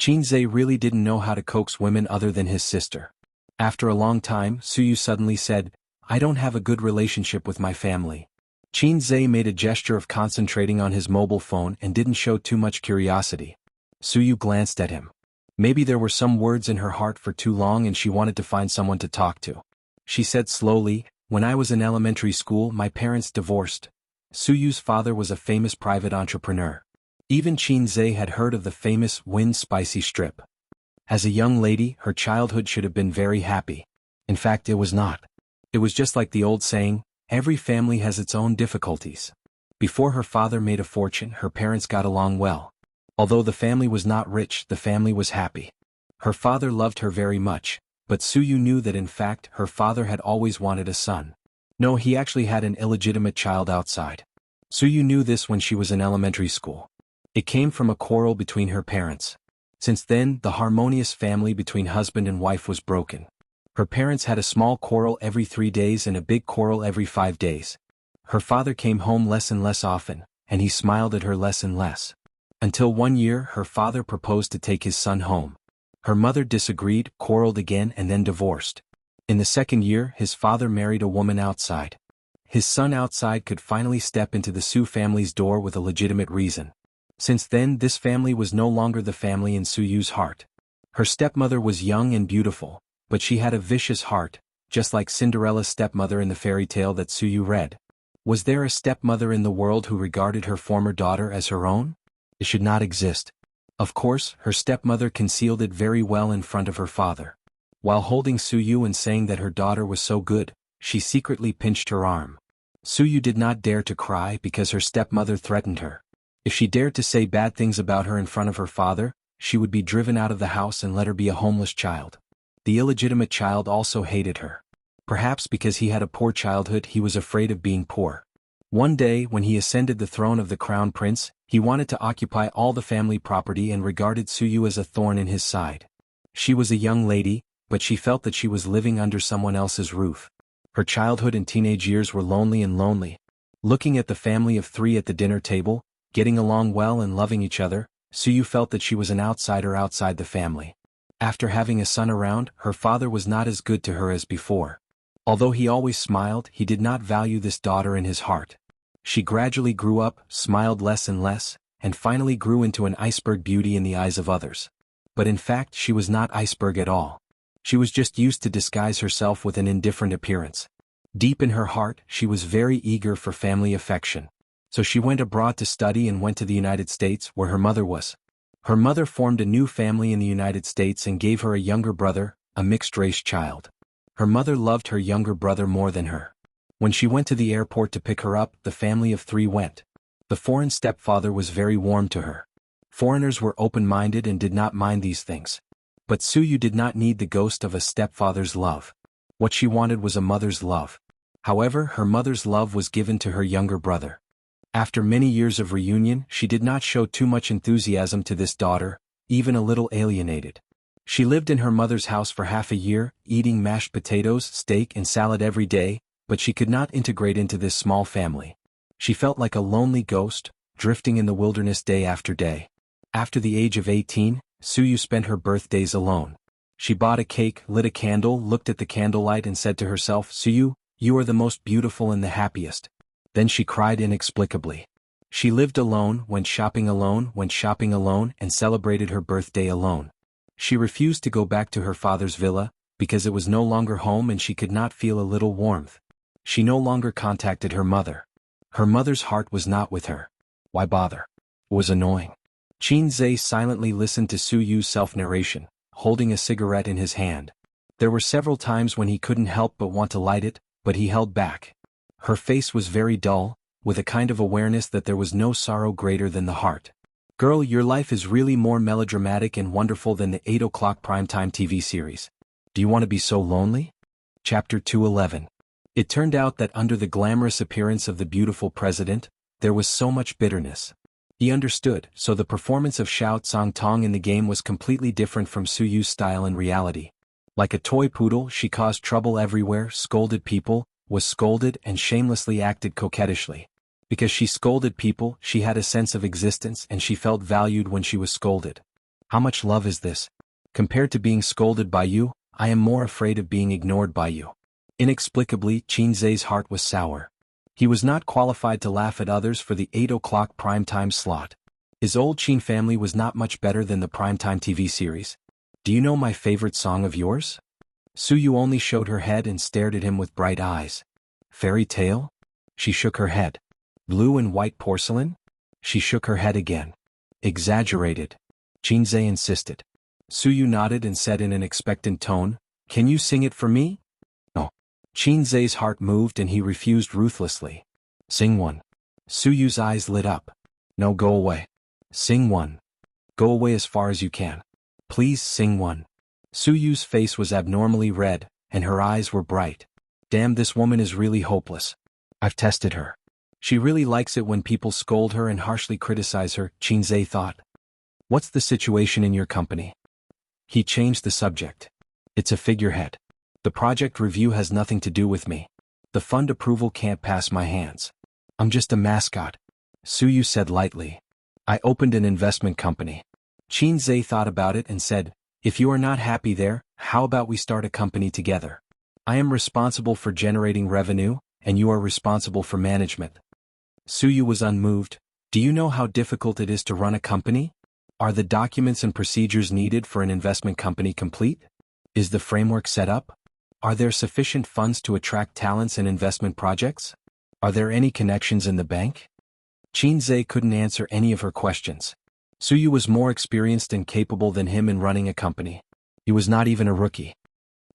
Qinzhe really didn't know how to coax women other than his sister. After a long time, Suyu suddenly said, I don't have a good relationship with my family. Qinzhe made a gesture of concentrating on his mobile phone and didn't show too much curiosity. Suyu glanced at him. Maybe there were some words in her heart for too long and she wanted to find someone to talk to. She said slowly, when I was in elementary school, my parents divorced. Suyu's father was a famous private entrepreneur. Even Qinzhe had heard of the famous Wind Spicy Strip. As a young lady, her childhood should have been very happy. In fact, it was not. It was just like the old saying, every family has its own difficulties. Before her father made a fortune, her parents got along well. Although the family was not rich, the family was happy. Her father loved her very much, but Suyu knew that in fact her father had always wanted a son. No, he actually had an illegitimate child outside. Suyu knew this when she was in elementary school. It came from a quarrel between her parents. Since then, the harmonious family between husband and wife was broken. Her parents had a small quarrel every 3 days and a big quarrel every 5 days. Her father came home less and less often, and he smiled at her less and less. Until one year, her father proposed to take his son home. Her mother disagreed, quarreled again, and then divorced. In the second year, his father married a woman outside. His son outside could finally step into the Su family's door with a legitimate reason. Since then, this family was no longer the family in Suyu's heart. Her stepmother was young and beautiful, but she had a vicious heart, just like Cinderella's stepmother in the fairy tale that Suyu read. Was there a stepmother in the world who regarded her former daughter as her own? It should not exist. Of course, her stepmother concealed it very well in front of her father. While holding Suyu and saying that her daughter was so good, she secretly pinched her arm. Suyu did not dare to cry because her stepmother threatened her. If she dared to say bad things about her in front of her father, she would be driven out of the house and let her be a homeless child. The illegitimate child also hated her. Perhaps because he had a poor childhood, he was afraid of being poor. One day, when he ascended the throne of the crown prince, he wanted to occupy all the family property and regarded Suyu as a thorn in his side. She was a young lady, but she felt that she was living under someone else's roof. Her childhood and teenage years were lonely. Looking at the family of 3 at the dinner table, getting along well and loving each other, Suyu felt that she was an outsider outside the family. After having a son around, her father was not as good to her as before. Although he always smiled, he did not value this daughter in his heart. She gradually grew up, smiled less and less, and finally grew into an iceberg beauty in the eyes of others. But in fact, she was not iceberg at all. She was just used to disguise herself with an indifferent appearance. Deep in her heart, she was very eager for family affection. So she went abroad to study and went to the United States, where her mother was. Her mother formed a new family in the United States and gave her a younger brother, a mixed-race child. Her mother loved her younger brother more than her. When she went to the airport to pick her up, the family of 3 went. The foreign stepfather was very warm to her. Foreigners were open-minded and did not mind these things. But Suyu did not need the ghost of a stepfather's love. What she wanted was a mother's love. However, her mother's love was given to her younger brother. After many years of reunion, she did not show too much enthusiasm to this daughter, even a little alienated. She lived in her mother's house for half a year, eating mashed potatoes, steak and salad every day, but she could not integrate into this small family. She felt like a lonely ghost, drifting in the wilderness day after day. After the age of 18, Suyu spent her birthdays alone. She bought a cake, lit a candle, looked at the candlelight and said to herself, "Suyu, you are the most beautiful and the happiest." Then she cried inexplicably. She lived alone, went shopping alone, and celebrated her birthday alone. She refused to go back to her father's villa, because it was no longer home and she could not feel a little warmth. She no longer contacted her mother. Her mother's heart was not with her. Why bother? It was annoying. Qin silently listened to Suyu's self-narration, holding a cigarette in his hand. There were several times when he couldn't help but want to light it, but he held back. Her face was very dull, with a kind of awareness that there was no sorrow greater than the heart. "Girl, your life is really more melodramatic and wonderful than the 8 o'clock primetime TV series. Do you want to be so lonely?" Chapter 211. It turned out that under the glamorous appearance of the beautiful president, there was so much bitterness. He understood, so the performance of Xiao Tsangtong in the game was completely different from Suyu's style in reality. Like a toy poodle, she caused trouble everywhere, scolded people, was scolded and shamelessly acted coquettishly. Because she scolded people, she had a sense of existence and she felt valued when she was scolded. How much love is this? Compared to being scolded by you, I am more afraid of being ignored by you. Inexplicably, Qinzai's heart was sour. He was not qualified to laugh at others for the 8 o'clock primetime slot. His old Qin family was not much better than the primetime TV series. "Do you know my favorite song of yours?" Suyu only showed her head and stared at him with bright eyes. "Fairy tale?" She shook her head. "Blue and white porcelain?" She shook her head again. "Exaggerated," Qinzai insisted. Suyu nodded and said in an expectant tone, "Can you sing it for me?" "No." Qinzai's heart moved and he refused ruthlessly. "Sing one." Suyu's eyes lit up. "No, go away." "Sing one." "Go away as far as you can. Please sing one." Suyu's face was abnormally red, and her eyes were bright. "Damn, this woman is really hopeless. I've tested her. She really likes it when people scold her and harshly criticize her," Qinzai thought. "What's the situation in your company?" He changed the subject. "It's a figurehead. The project review has nothing to do with me. The fund approval can't pass my hands. I'm just a mascot," Suyu said lightly. "I opened an investment company." Qinzai thought about it and said, "If you are not happy there, how about we start a company together? I am responsible for generating revenue, and you are responsible for management." Suyu was unmoved. "Do you know how difficult it is to run a company? Are the documents and procedures needed for an investment company complete? Is the framework set up? Are there sufficient funds to attract talents and investment projects? Are there any connections in the bank?" Qinzai couldn't answer any of her questions. Suyu was more experienced and capable than him in running a company. He was not even a rookie.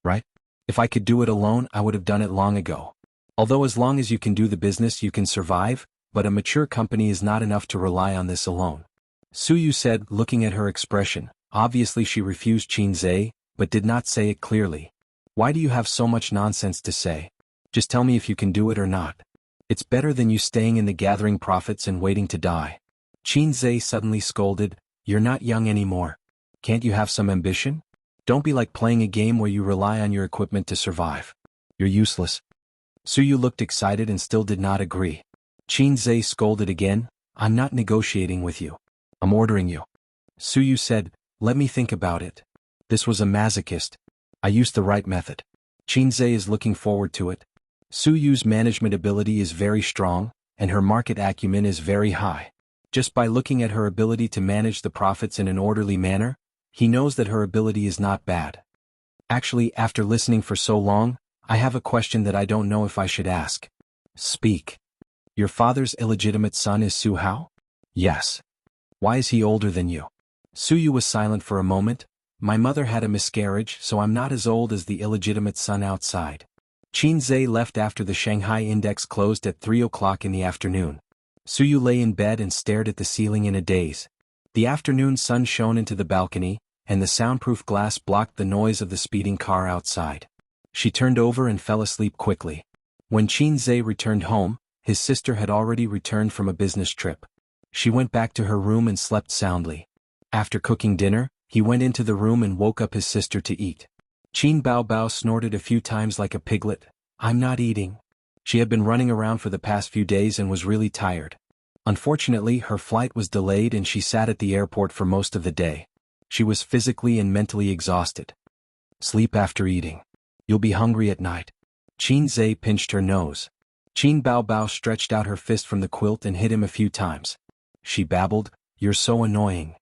"Right? If I could do it alone, I would have done it long ago. Although as long as you can do the business you can survive, but a mature company is not enough to rely on this alone," Suyu said, looking at her expression. Obviously she refused Qinzai, but did not say it clearly. Why do you have so much nonsense to say? Just tell me if you can do it or not. It's better than you staying in the gathering profits and waiting to die. Qin Zhe suddenly scolded, you're not young anymore. Can't you have some ambition? Don't be like playing a game where you rely on your equipment to survive. You're useless. Suyu looked excited and still did not agree. Qin Zhe scolded again, I'm not negotiating with you. I'm ordering you. Suyu said, let me think about it. This was a masochist. I used the right method. Qin Zhe is looking forward to it. Suyu's management ability is very strong, and her market acumen is very high. Just by looking at her ability to manage the profits in an orderly manner, he knows that her ability is not bad. Actually, after listening for so long, I have a question that I don't know if I should ask. Speak. Your father's illegitimate son is Su Hao? Yes. Why is he older than you? Suyu was silent for a moment. My mother had a miscarriage, so I'm not as old as the illegitimate son outside. Qin Zhe left after the Shanghai index closed at 3 o'clock in the afternoon. Suyu lay in bed and stared at the ceiling in a daze. The afternoon sun shone into the balcony, and the soundproof glass blocked the noise of the speeding car outside. She turned over and fell asleep quickly. When Qin Zhe returned home, his sister had already returned from a business trip. She went back to her room and slept soundly. After cooking dinner, he went into the room and woke up his sister to eat. Qin Baobao snorted a few times like a piglet. I'm not eating. She had been running around for the past few days and was really tired. Unfortunately, her flight was delayed and she sat at the airport for most of the day. She was physically and mentally exhausted. Sleep after eating. You'll be hungry at night. Qin Zhe pinched her nose. Qin Baobao stretched out her fist from the quilt and hit him a few times. She babbled, you're so annoying.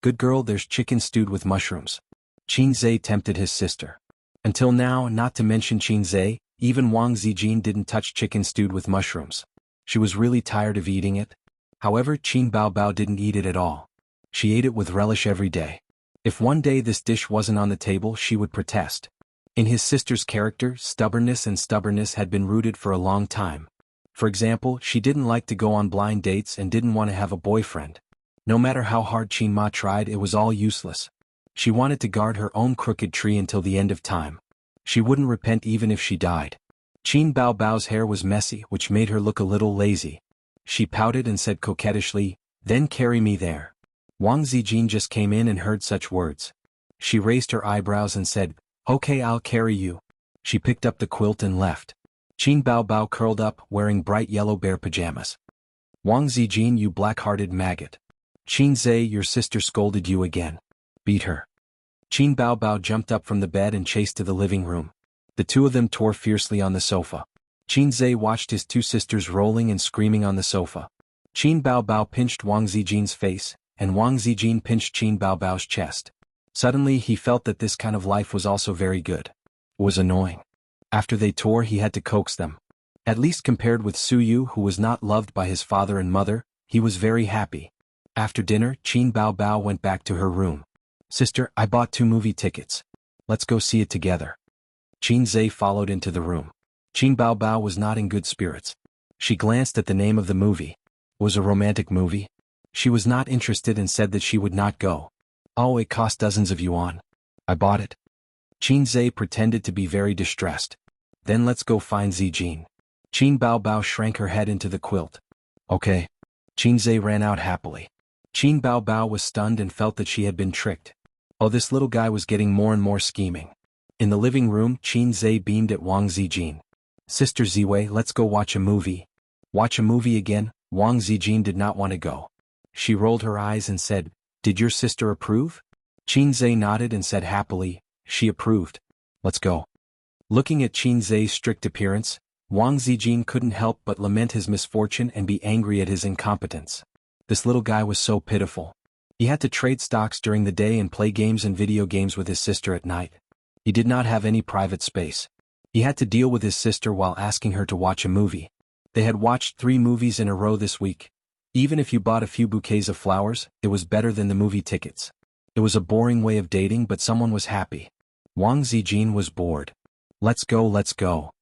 Good girl, there's chicken stewed with mushrooms. Qin Zhe tempted his sister. Until now, not to mention Qin Zhe, even Wang Zijin didn't touch chicken stewed with mushrooms. She was really tired of eating it. However, Qin Baobao didn't eat it at all. She ate it with relish every day. If one day this dish wasn't on the table, she would protest. In his sister's character, stubbornness had been rooted for a long time. For example, she didn't like to go on blind dates and didn't want to have a boyfriend. No matter how hard Qin Ma tried, it was all useless. She wanted to guard her own crooked tree until the end of time. She wouldn't repent even if she died. Qin Baobao's hair was messy, which made her look a little lazy. She pouted and said coquettishly, then carry me there. Wang Zijin just came in and heard such words. She raised her eyebrows and said, okay, I'll carry you. She picked up the quilt and left. Qin Baobao curled up, wearing bright yellow bear pajamas. Wang Zijin, you black-hearted maggot. Qin Zhe, your sister scolded you again. Beat her. Qin Baobao jumped up from the bed and chased to the living room. The two of them tore fiercely on the sofa. Qin Zhe watched his two sisters rolling and screaming on the sofa. Qin Baobao pinched Wang Zijin's face, and Wang Zijin pinched Qin Baobao's chest. Suddenly he felt that this kind of life was also very good. It was annoying. After they tore, he had to coax them. At least compared with Suyu, who was not loved by his father and mother, he was very happy. After dinner, Qin Baobao went back to her room. Sister, I bought 2 movie tickets. Let's go see it together. Qin Zhe followed into the room. Qin Baobao was not in good spirits. She glanced at the name of the movie. It was a romantic movie. She was not interested and said that she would not go. Oh, it cost dozens of yuan. I bought it. Qin Zhe pretended to be very distressed. Then let's go find Zijin. Qin Baobao shrank her head into the quilt. Okay. Qin Zhe ran out happily. Qin Baobao was stunned and felt that she had been tricked. Oh, this little guy was getting more and more scheming. In the living room, Qin Zhe beamed at Wang Zijin. Sister Ziwei, let's go watch a movie. Watch a movie again? Wang Zijin did not want to go. She rolled her eyes and said, did your sister approve? Qin Zhe nodded and said happily, she approved. Let's go. Looking at Qin Zhe's strict appearance, Wang Zijin couldn't help but lament his misfortune and be angry at his incompetence. This little guy was so pitiful. He had to trade stocks during the day and play games and video games with his sister at night. He did not have any private space. He had to deal with his sister while asking her to watch a movie. They had watched 3 movies in a row this week. Even if you bought a few bouquets of flowers, it was better than the movie tickets. It was a boring way of dating, but someone was happy. Wang Zijin was bored. Let's go, let's go.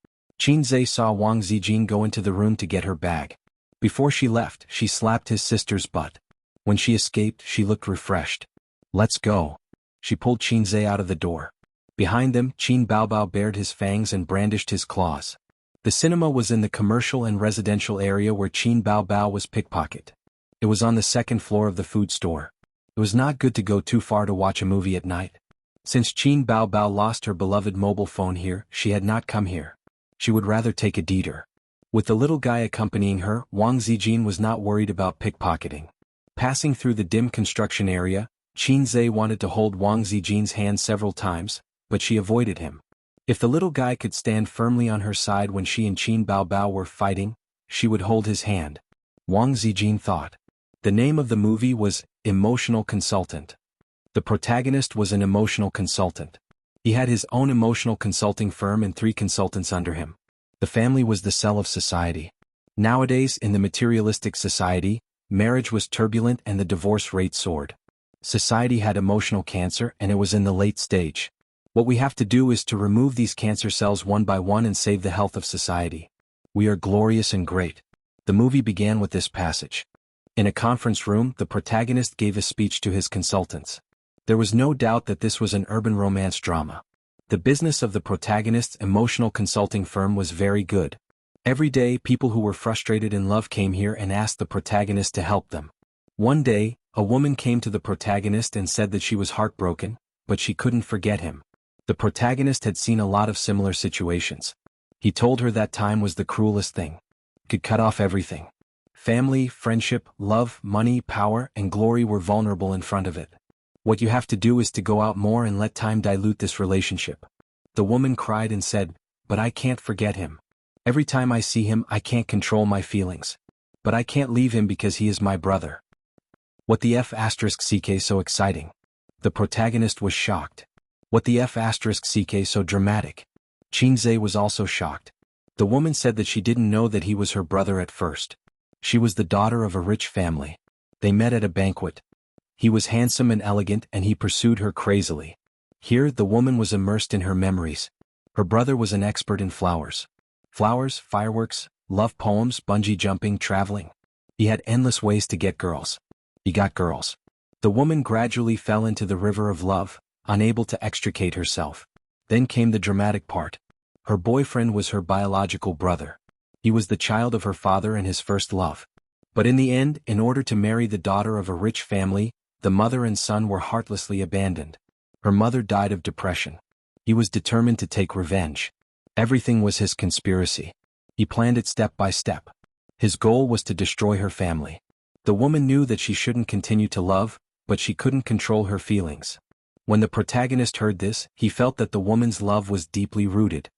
Qin Zhe saw Wang Zijin go into the room to get her bag. Before she left, she slapped his sister's butt. When she escaped, she looked refreshed. Let's go. She pulled Qin Zhe out of the door. Behind them, Qin Baobao bared his fangs and brandished his claws. The cinema was in the commercial and residential area where Qin Baobao was pickpocketed. It was on the second floor of the food store. It was not good to go too far to watch a movie at night. Since Qin Baobao lost her beloved mobile phone here, she had not come here. She would rather take a detour. With the little guy accompanying her, Wang Zijin was not worried about pickpocketing. Passing through the dim construction area, Qin Zhe wanted to hold Wang Zijin's hand several times, but she avoided him. If the little guy could stand firmly on her side when she and Qin Baobao were fighting, she would hold his hand. Wang Zijin thought. The name of the movie was Emotional Consultant. The protagonist was an emotional consultant. He had his own emotional consulting firm and 3 consultants under him. The family was the cell of society. Nowadays, in the materialistic society, marriage was turbulent and the divorce rate soared. Society had emotional cancer and it was in the late stage. What we have to do is to remove these cancer cells one by one and save the health of society. We are glorious and great. The movie began with this passage. In a conference room, the protagonist gave a speech to his consultants. There was no doubt that this was an urban romance drama. The business of the protagonist's emotional consulting firm was very good. Every day, people who were frustrated in love came here and asked the protagonist to help them. One day, a woman came to the protagonist and said that she was heartbroken, but she couldn't forget him. The protagonist had seen a lot of similar situations. He told her that time was the cruelest thing. It could cut off everything. Family, friendship, love, money, power, and glory were vulnerable in front of it. What you have to do is to go out more and let time dilute this relationship. The woman cried and said, "But I can't forget him. Every time I see him I can't control my feelings. But I can't leave him because he is my brother." What the F***ck so exciting? The protagonist was shocked. What the F***ck so dramatic? Qin Zhe was also shocked. The woman said that she didn't know that he was her brother at first. She was the daughter of a rich family. They met at a banquet. He was handsome and elegant and he pursued her crazily. Here the woman was immersed in her memories. Her brother was an expert in flowers. Flowers, fireworks, love poems, bungee jumping, traveling. He had endless ways to get girls. He got girls. The woman gradually fell into the river of love, unable to extricate herself. Then came the dramatic part. Her boyfriend was her biological brother. He was the child of her father and his first love. But in the end, in order to marry the daughter of a rich family, the mother and son were heartlessly abandoned. Her mother died of depression. He was determined to take revenge. Everything was his conspiracy. He planned it step by step. His goal was to destroy her family. The woman knew that she shouldn't continue to love, but she couldn't control her feelings. When the protagonist heard this, he felt that the woman's love was deeply rooted.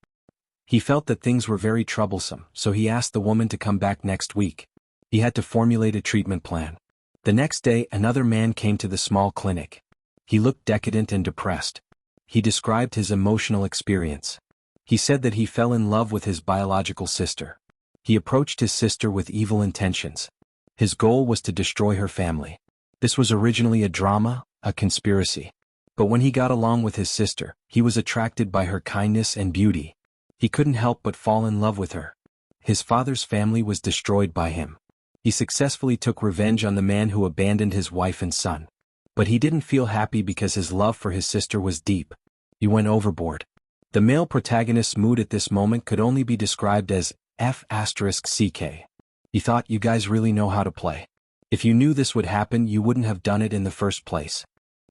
He felt that things were very troublesome, so he asked the woman to come back next week. He had to formulate a treatment plan. The next day, another man came to the small clinic. He looked decadent and depressed. He described his emotional experience. He said that he fell in love with his biological sister. He approached his sister with evil intentions. His goal was to destroy her family. This was originally a drama, a conspiracy. But when he got along with his sister, he was attracted by her kindness and beauty. He couldn't help but fall in love with her. His father's family was destroyed by him. He successfully took revenge on the man who abandoned his wife and son. But he didn't feel happy because his love for his sister was deep. He went overboard. The male protagonist's mood at this moment could only be described as F***ck. He thought, you guys really know how to play. If you knew this would happen, you wouldn't have done it in the first place.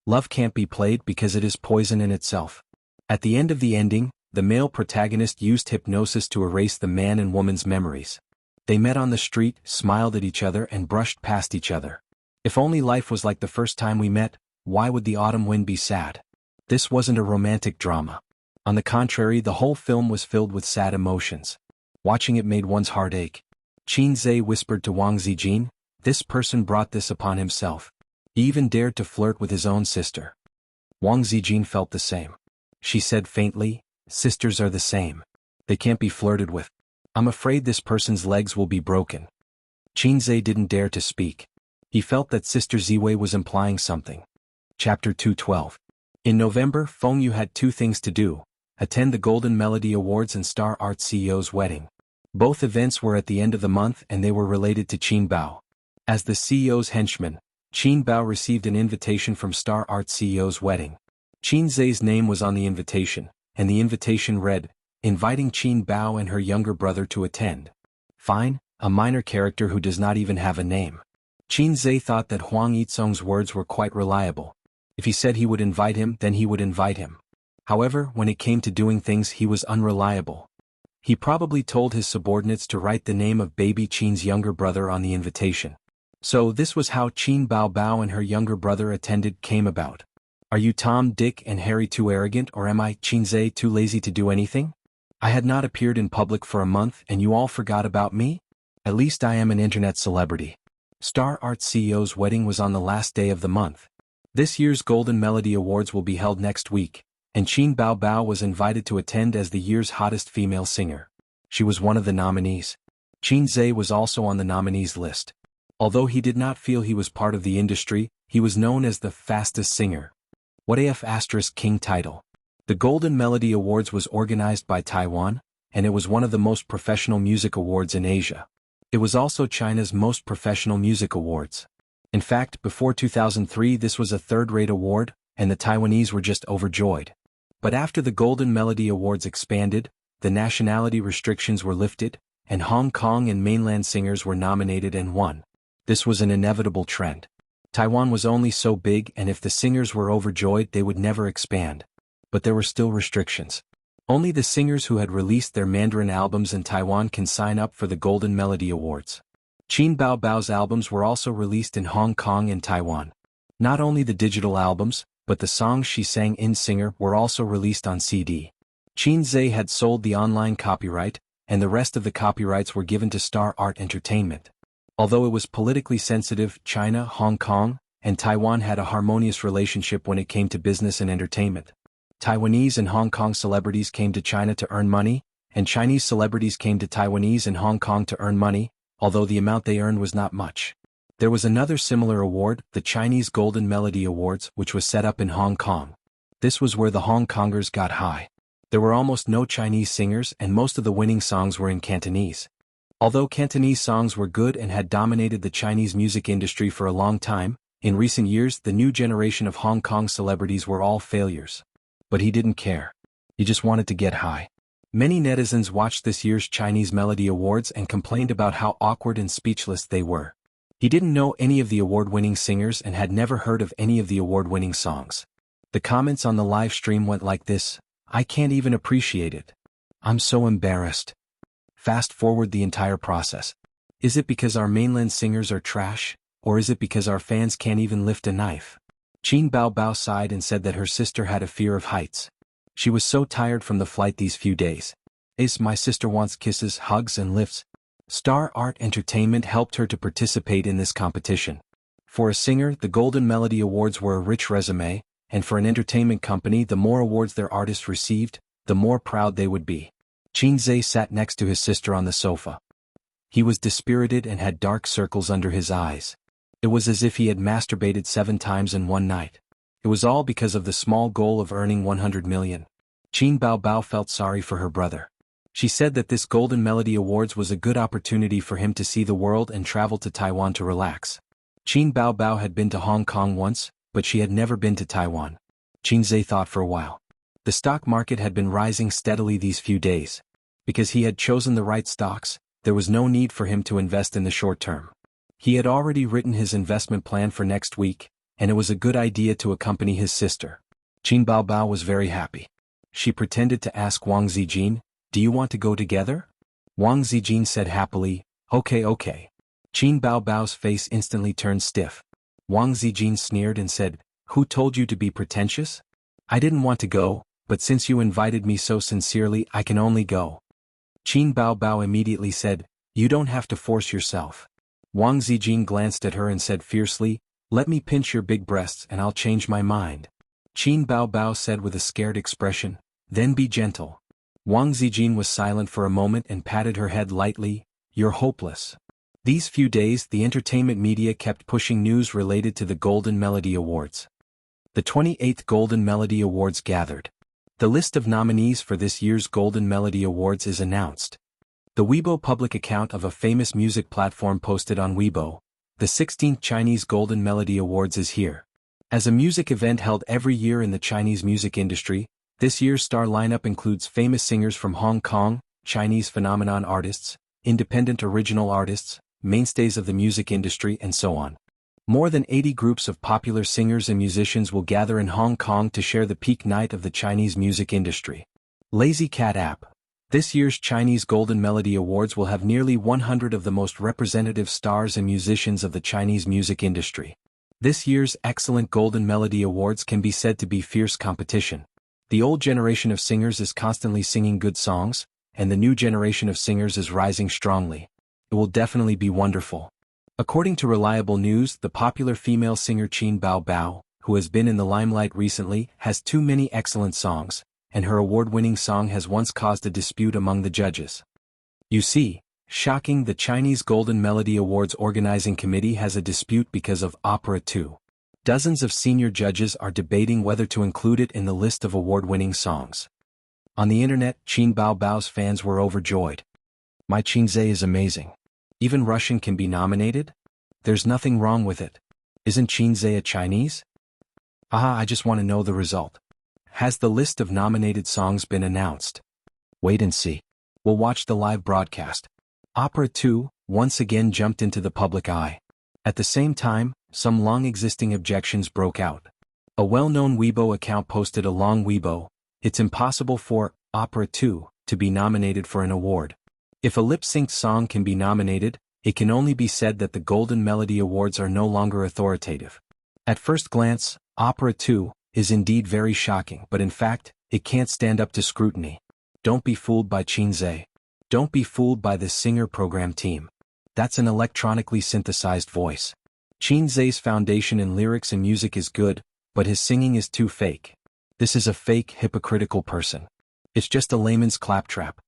Love can't be played because it is poison in itself. At the end of the ending, the male protagonist used hypnosis to erase the man and woman's memories. They met on the street, smiled at each other and brushed past each other. If only life was like the first time we met, why would the autumn wind be sad? This wasn't a romantic drama. On the contrary, the whole film was filled with sad emotions. Watching it made one's heart ache. Qin Zhe whispered to Wang Zijin, "This person brought this upon himself. He even dared to flirt with his own sister." Wang Zijin felt the same. She said faintly, "Sisters are the same. They can't be flirted with. I'm afraid this person's legs will be broken." Qin Zhe didn't dare to speak. He felt that Sister Ziwei was implying something. Chapter 212. In November, Feng Yu had 2 things to do: attend the Golden Melody Awards and Star Arts CEO's wedding. Both events were at the end of the month and they were related to Qin Bao. As the CEO's henchman, Qin Bao received an invitation from Star Arts CEO's wedding. Qin Zhe's name was on the invitation, and the invitation read, inviting Qin Bao and her younger brother to attend. Fine, a minor character who does not even have a name. Qin Zhe thought that Huang Yizong's words were quite reliable. If he said he would invite him, then he would invite him. However, when it came to doing things, he was unreliable. He probably told his subordinates to write the name of baby Qin's younger brother on the invitation. So this was how Qin Bao Bao and her younger brother attended came about. Are you Tom, Dick, and Harry too arrogant, or am I, Qin Zhe, too lazy to do anything? I had not appeared in public for a month and you all forgot about me? At least I am an internet celebrity. Star Art CEO's wedding was on the last day of the month. This year's Golden Melody Awards will be held next week, and Qin Bao Bao was invited to attend as the year's hottest female singer. She was one of the nominees. Qin Zhe was also on the nominees list. Although he did not feel he was part of the industry, he was known as the fastest singer. What AF * King title. The Golden Melody Awards was organized by Taiwan, and it was one of the most professional music awards in Asia. It was also China's most professional music awards. In fact, before 2003 this was a third-rate award, and the Taiwanese were just overjoyed. But after the Golden Melody Awards expanded, the nationality restrictions were lifted, and Hong Kong and mainland singers were nominated and won. This was an inevitable trend. Taiwan was only so big, and if the singers were overjoyed they would never expand. But there were still restrictions. Only the singers who had released their Mandarin albums in Taiwan can sign up for the Golden Melody Awards. Qin Bao Bao's albums were also released in Hong Kong and Taiwan. Not only the digital albums, but the songs she sang in Singer were also released on CD. Qin Zhe had sold the online copyright, and the rest of the copyrights were given to Star Art Entertainment. Although it was politically sensitive, China, Hong Kong, and Taiwan had a harmonious relationship when it came to business and entertainment. Taiwanese and Hong Kong celebrities came to China to earn money, and Chinese celebrities came to Taiwanese and Hong Kong to earn money, although the amount they earned was not much. There was another similar award, the Chinese Golden Melody Awards, which was set up in Hong Kong. This was where the Hong Kongers got high. There were almost no Chinese singers and most of the winning songs were in Cantonese. Although Cantonese songs were good and had dominated the Chinese music industry for a long time, in recent years the new generation of Hong Kong celebrities were all failures. But he didn't care. He just wanted to get high. Many netizens watched this year's Chinese Melody Awards and complained about how awkward and speechless they were. He didn't know any of the award-winning singers and had never heard of any of the award-winning songs. The comments on the live stream went like this: I can't even appreciate it. I'm so embarrassed. Fast forward the entire process. Is it because our mainland singers are trash, or is it because our fans can't even lift a knife? Qin Bao Bao sighed and said that her sister had a fear of heights. She was so tired from the flight these few days. My sister wants kisses, hugs and lifts. Star Art Entertainment helped her to participate in this competition. For a singer, the Golden Melody Awards were a rich resume, and for an entertainment company, the more awards their artists received, the more proud they would be. Qin Zhe sat next to his sister on the sofa. He was dispirited and had dark circles under his eyes. It was as if he had masturbated 7 times in one night. It was all because of the small goal of earning 100 million. Qin Bao Bao felt sorry for her brother. She said that this Golden Melody Awards was a good opportunity for him to see the world and travel to Taiwan to relax. Qin Bao Bao had been to Hong Kong once, but she had never been to Taiwan. Qin Zhe thought for a while. The stock market had been rising steadily these few days. Because he had chosen the right stocks, there was no need for him to invest in the short term. He had already written his investment plan for next week, and it was a good idea to accompany his sister. Qin Bao Bao was very happy. She pretended to ask Wang Zijin, "Do you want to go together?" Wang Zijin said happily, Okay. Qin Bao Bao's face instantly turned stiff. Wang Zijin sneered and said, "Who told you to be pretentious? I didn't want to go, but since you invited me so sincerely I can only go." Qin Bao Bao immediately said, "You don't have to force yourself." Wang Zijin glanced at her and said fiercely, "Let me pinch your big breasts and I'll change my mind." Qin Bao Bao said with a scared expression, "Then be gentle." Wang Zijin was silent for a moment and patted her head lightly, "You're hopeless." These few days the entertainment media kept pushing news related to the Golden Melody Awards. The 28th Golden Melody Awards gathered. The list of nominees for this year's Golden Melody Awards is announced. The Weibo public account of a famous music platform posted on Weibo, the 16th Chinese Golden Melody Awards is here. As a music event held every year in the Chinese music industry, this year's star lineup includes famous singers from Hong Kong, Chinese phenomenon artists, independent original artists, mainstays of the music industry, and so on. More than 80 groups of popular singers and musicians will gather in Hong Kong to share the peak night of the Chinese music industry. Lazy Cat app. This year's Chinese Golden Melody Awards will have nearly 100 of the most representative stars and musicians of the Chinese music industry. This year's excellent Golden Melody Awards can be said to be fierce competition. The old generation of singers is constantly singing good songs, and the new generation of singers is rising strongly. It will definitely be wonderful. According to reliable news, the popular female singer Qin Bao Bao, who has been in the limelight recently, has too many excellent songs, and her award-winning song has once caused a dispute among the judges. You see, shocking, the Chinese Golden Melody Awards organizing committee has a dispute because of Opera 2. Dozens of senior judges are debating whether to include it in the list of award-winning songs. On the internet, Qin Bao Bao's fans were overjoyed. My Qinze is amazing. Even Russian can be nominated? There's nothing wrong with it. Isn't Qinze a Chinese? I just want to know the result. Has the list of nominated songs been announced? Wait and see. We'll watch the live broadcast. Opera 2 once again jumped into the public eye. At the same time, some long-existing objections broke out. A well-known Weibo account posted a long Weibo. It's impossible for Opera 2 to be nominated for an award. If a lip-synced song can be nominated, it can only be said that the Golden Melody Awards are no longer authoritative. At first glance, Opera 2 is indeed very shocking, but in fact, it can't stand up to scrutiny. Don't be fooled by Qinze. Don't be fooled by this singer program team. That's an electronically synthesized voice. Qinze's foundation in lyrics and music is good, but his singing is too fake. This is a fake, hypocritical person. It's just a layman's claptrap.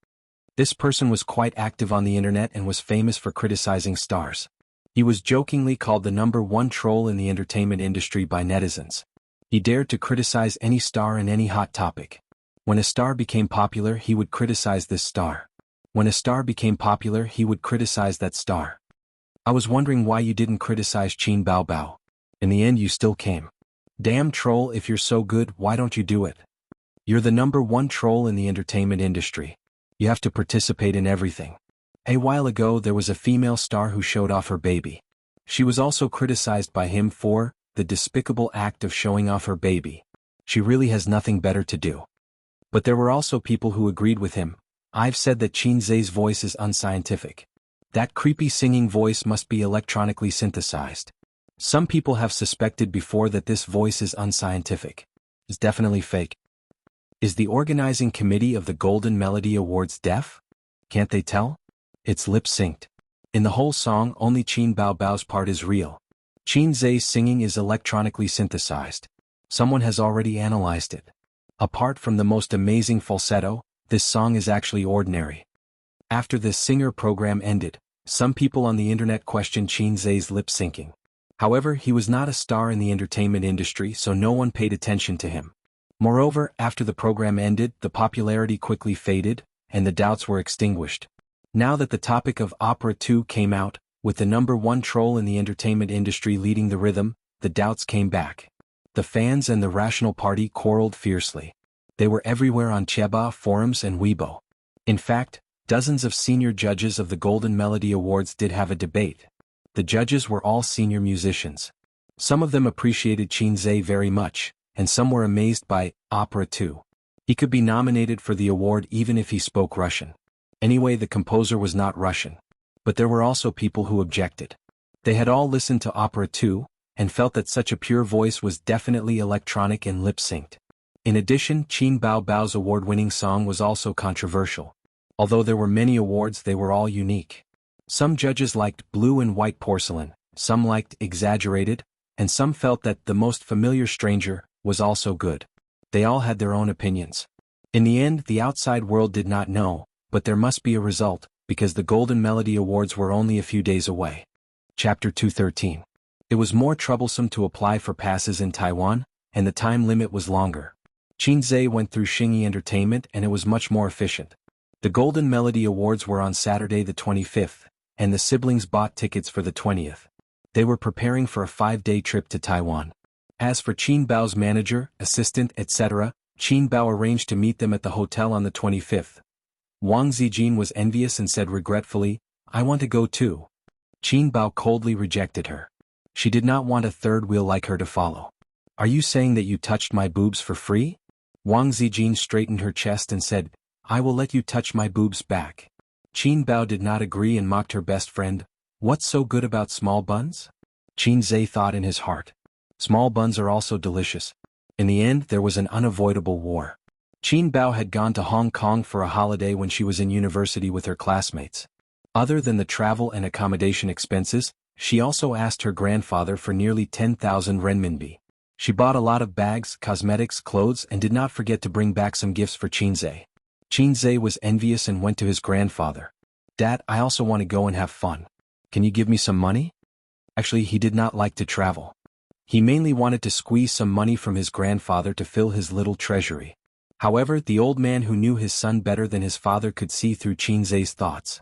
This person was quite active on the internet and was famous for criticizing stars. He was jokingly called the #1 troll in the entertainment industry by netizens. He dared to criticize any star in any hot topic. When a star became popular, he would criticize this star. When a star became popular, he would criticize that star. I was wondering why you didn't criticize Qin Bao Bao. In the end, you still came. Damn troll, if you're so good, why don't you do it? You're the #1 troll in the entertainment industry. You have to participate in everything. A while ago there was a female star who showed off her baby. She was also criticized by him for the despicable act of showing off her baby. She really has nothing better to do. But there were also people who agreed with him. I've said that Qinze's voice is unscientific. That creepy singing voice must be electronically synthesized. Some people have suspected before that this voice is unscientific. It's definitely fake. Is the organizing committee of the Golden Melody Awards deaf? Can't they tell? It's lip-synced. In the whole song, only Qin Bao Bao's part is real. Qinze's singing is electronically synthesized. Someone has already analyzed it. Apart from the most amazing falsetto, this song is actually ordinary. After this singer program ended, some people on the internet questioned Qinze's lip-syncing. However, he was not a star in the entertainment industry, so no one paid attention to him. Moreover, after the program ended, the popularity quickly faded, and the doubts were extinguished. Now that the topic of Opera 2 came out, with the #1 troll in the entertainment industry leading the rhythm, the doubts came back. The fans and the Rational Party quarreled fiercely. They were everywhere on Cheba forums and Weibo. In fact, dozens of senior judges of the Golden Melody Awards did have a debate. The judges were all senior musicians. Some of them appreciated Qinze very much, and some were amazed by Opera 2. He could be nominated for the award even if he spoke Russian. Anyway, the composer was not Russian. But there were also people who objected. They had all listened to Opera 2, and felt that such a pure voice was definitely electronic and lip-synced. In addition, Qin Bao Bao's award-winning song was also controversial. Although there were many awards, they were all unique. Some judges liked Blue and White Porcelain, some liked Exaggerated, and some felt that The Most Familiar Stranger was also good. They all had their own opinions. In the end, the outside world did not know, but there must be a result, because the Golden Melody Awards were only a few days away. Chapter 213. It was more troublesome to apply for passes in Taiwan, and the time limit was longer. Qinze went through Xingyi Entertainment and it was much more efficient. The Golden Melody Awards were on Saturday the 25th, and the siblings bought tickets for the 20th. They were preparing for a 5-day trip to Taiwan. As for Qin Bao's manager, assistant, etc., Qin Bao arranged to meet them at the hotel on the 25th. Wang Zijin was envious and said regretfully, "I want to go too." Qin Bao coldly rejected her. She did not want a third wheel like her to follow. "Are you saying that you touched my boobs for free?" Wang Zijin straightened her chest and said, "I will let you touch my boobs back." Qin Bao did not agree and mocked her best friend. "What's so good about small buns?" Qin Zhe thought in his heart. Small buns are also delicious. In the end, there was an unavoidable war. Qin Bao had gone to Hong Kong for a holiday when she was in university with her classmates. Other than the travel and accommodation expenses, she also asked her grandfather for nearly 10,000 renminbi. She bought a lot of bags, cosmetics, clothes, and did not forget to bring back some gifts for Qin Zhe. Qin Zhe was envious and went to his grandfather. "Dad, I also want to go and have fun. Can you give me some money?" Actually, he did not like to travel. He mainly wanted to squeeze some money from his grandfather to fill his little treasury. However, the old man who knew his son better than his father could see through Qin Zhe's thoughts.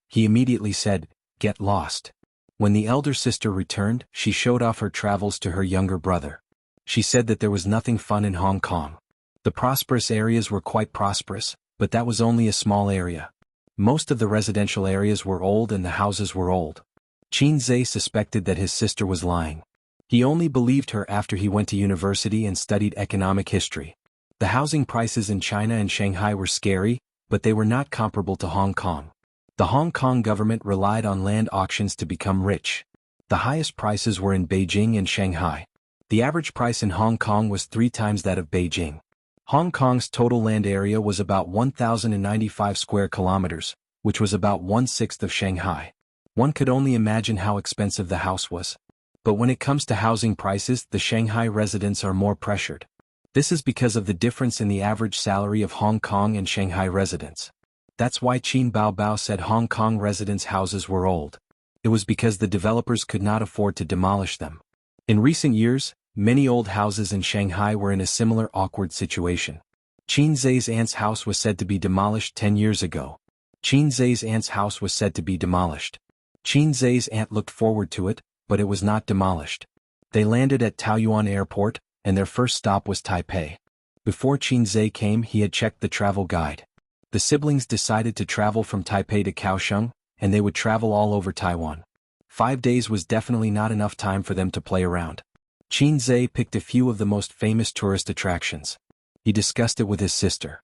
He immediately said, "Get lost." When the elder sister returned, she showed off her travels to her younger brother. She said that there was nothing fun in Hong Kong. The prosperous areas were quite prosperous, but that was only a small area. Most of the residential areas were old and the houses were old. Qin Zhe suspected that his sister was lying. He only believed her after he went to university and studied economic history. The housing prices in China and Shanghai were scary, but they were not comparable to Hong Kong. The Hong Kong government relied on land auctions to become rich. The highest prices were in Beijing and Shanghai. The average price in Hong Kong was 3 times that of Beijing. Hong Kong's total land area was about 1,095 square kilometers, which was about 1/6 of Shanghai. One could only imagine how expensive the house was. But when it comes to housing prices, the Shanghai residents are more pressured. This is because of the difference in the average salary of Hong Kong and Shanghai residents. That's why Qin Bao said Hong Kong residents' houses were old. It was because the developers could not afford to demolish them. In recent years, many old houses in Shanghai were in a similar awkward situation. Qin Zhe's aunt's house was said to be demolished 10 years ago. Qin Zhe's aunt's house was said to be demolished. Qin Zhe's aunt looked forward to it, but it was not demolished. They landed at Taoyuan Airport, and their first stop was Taipei. Before Qin Zhe came, he had checked the travel guide. The siblings decided to travel from Taipei to Kaohsiung, and they would travel all over Taiwan. 5 days was definitely not enough time for them to play around. Qin Zhe picked a few of the most famous tourist attractions. He discussed it with his sister.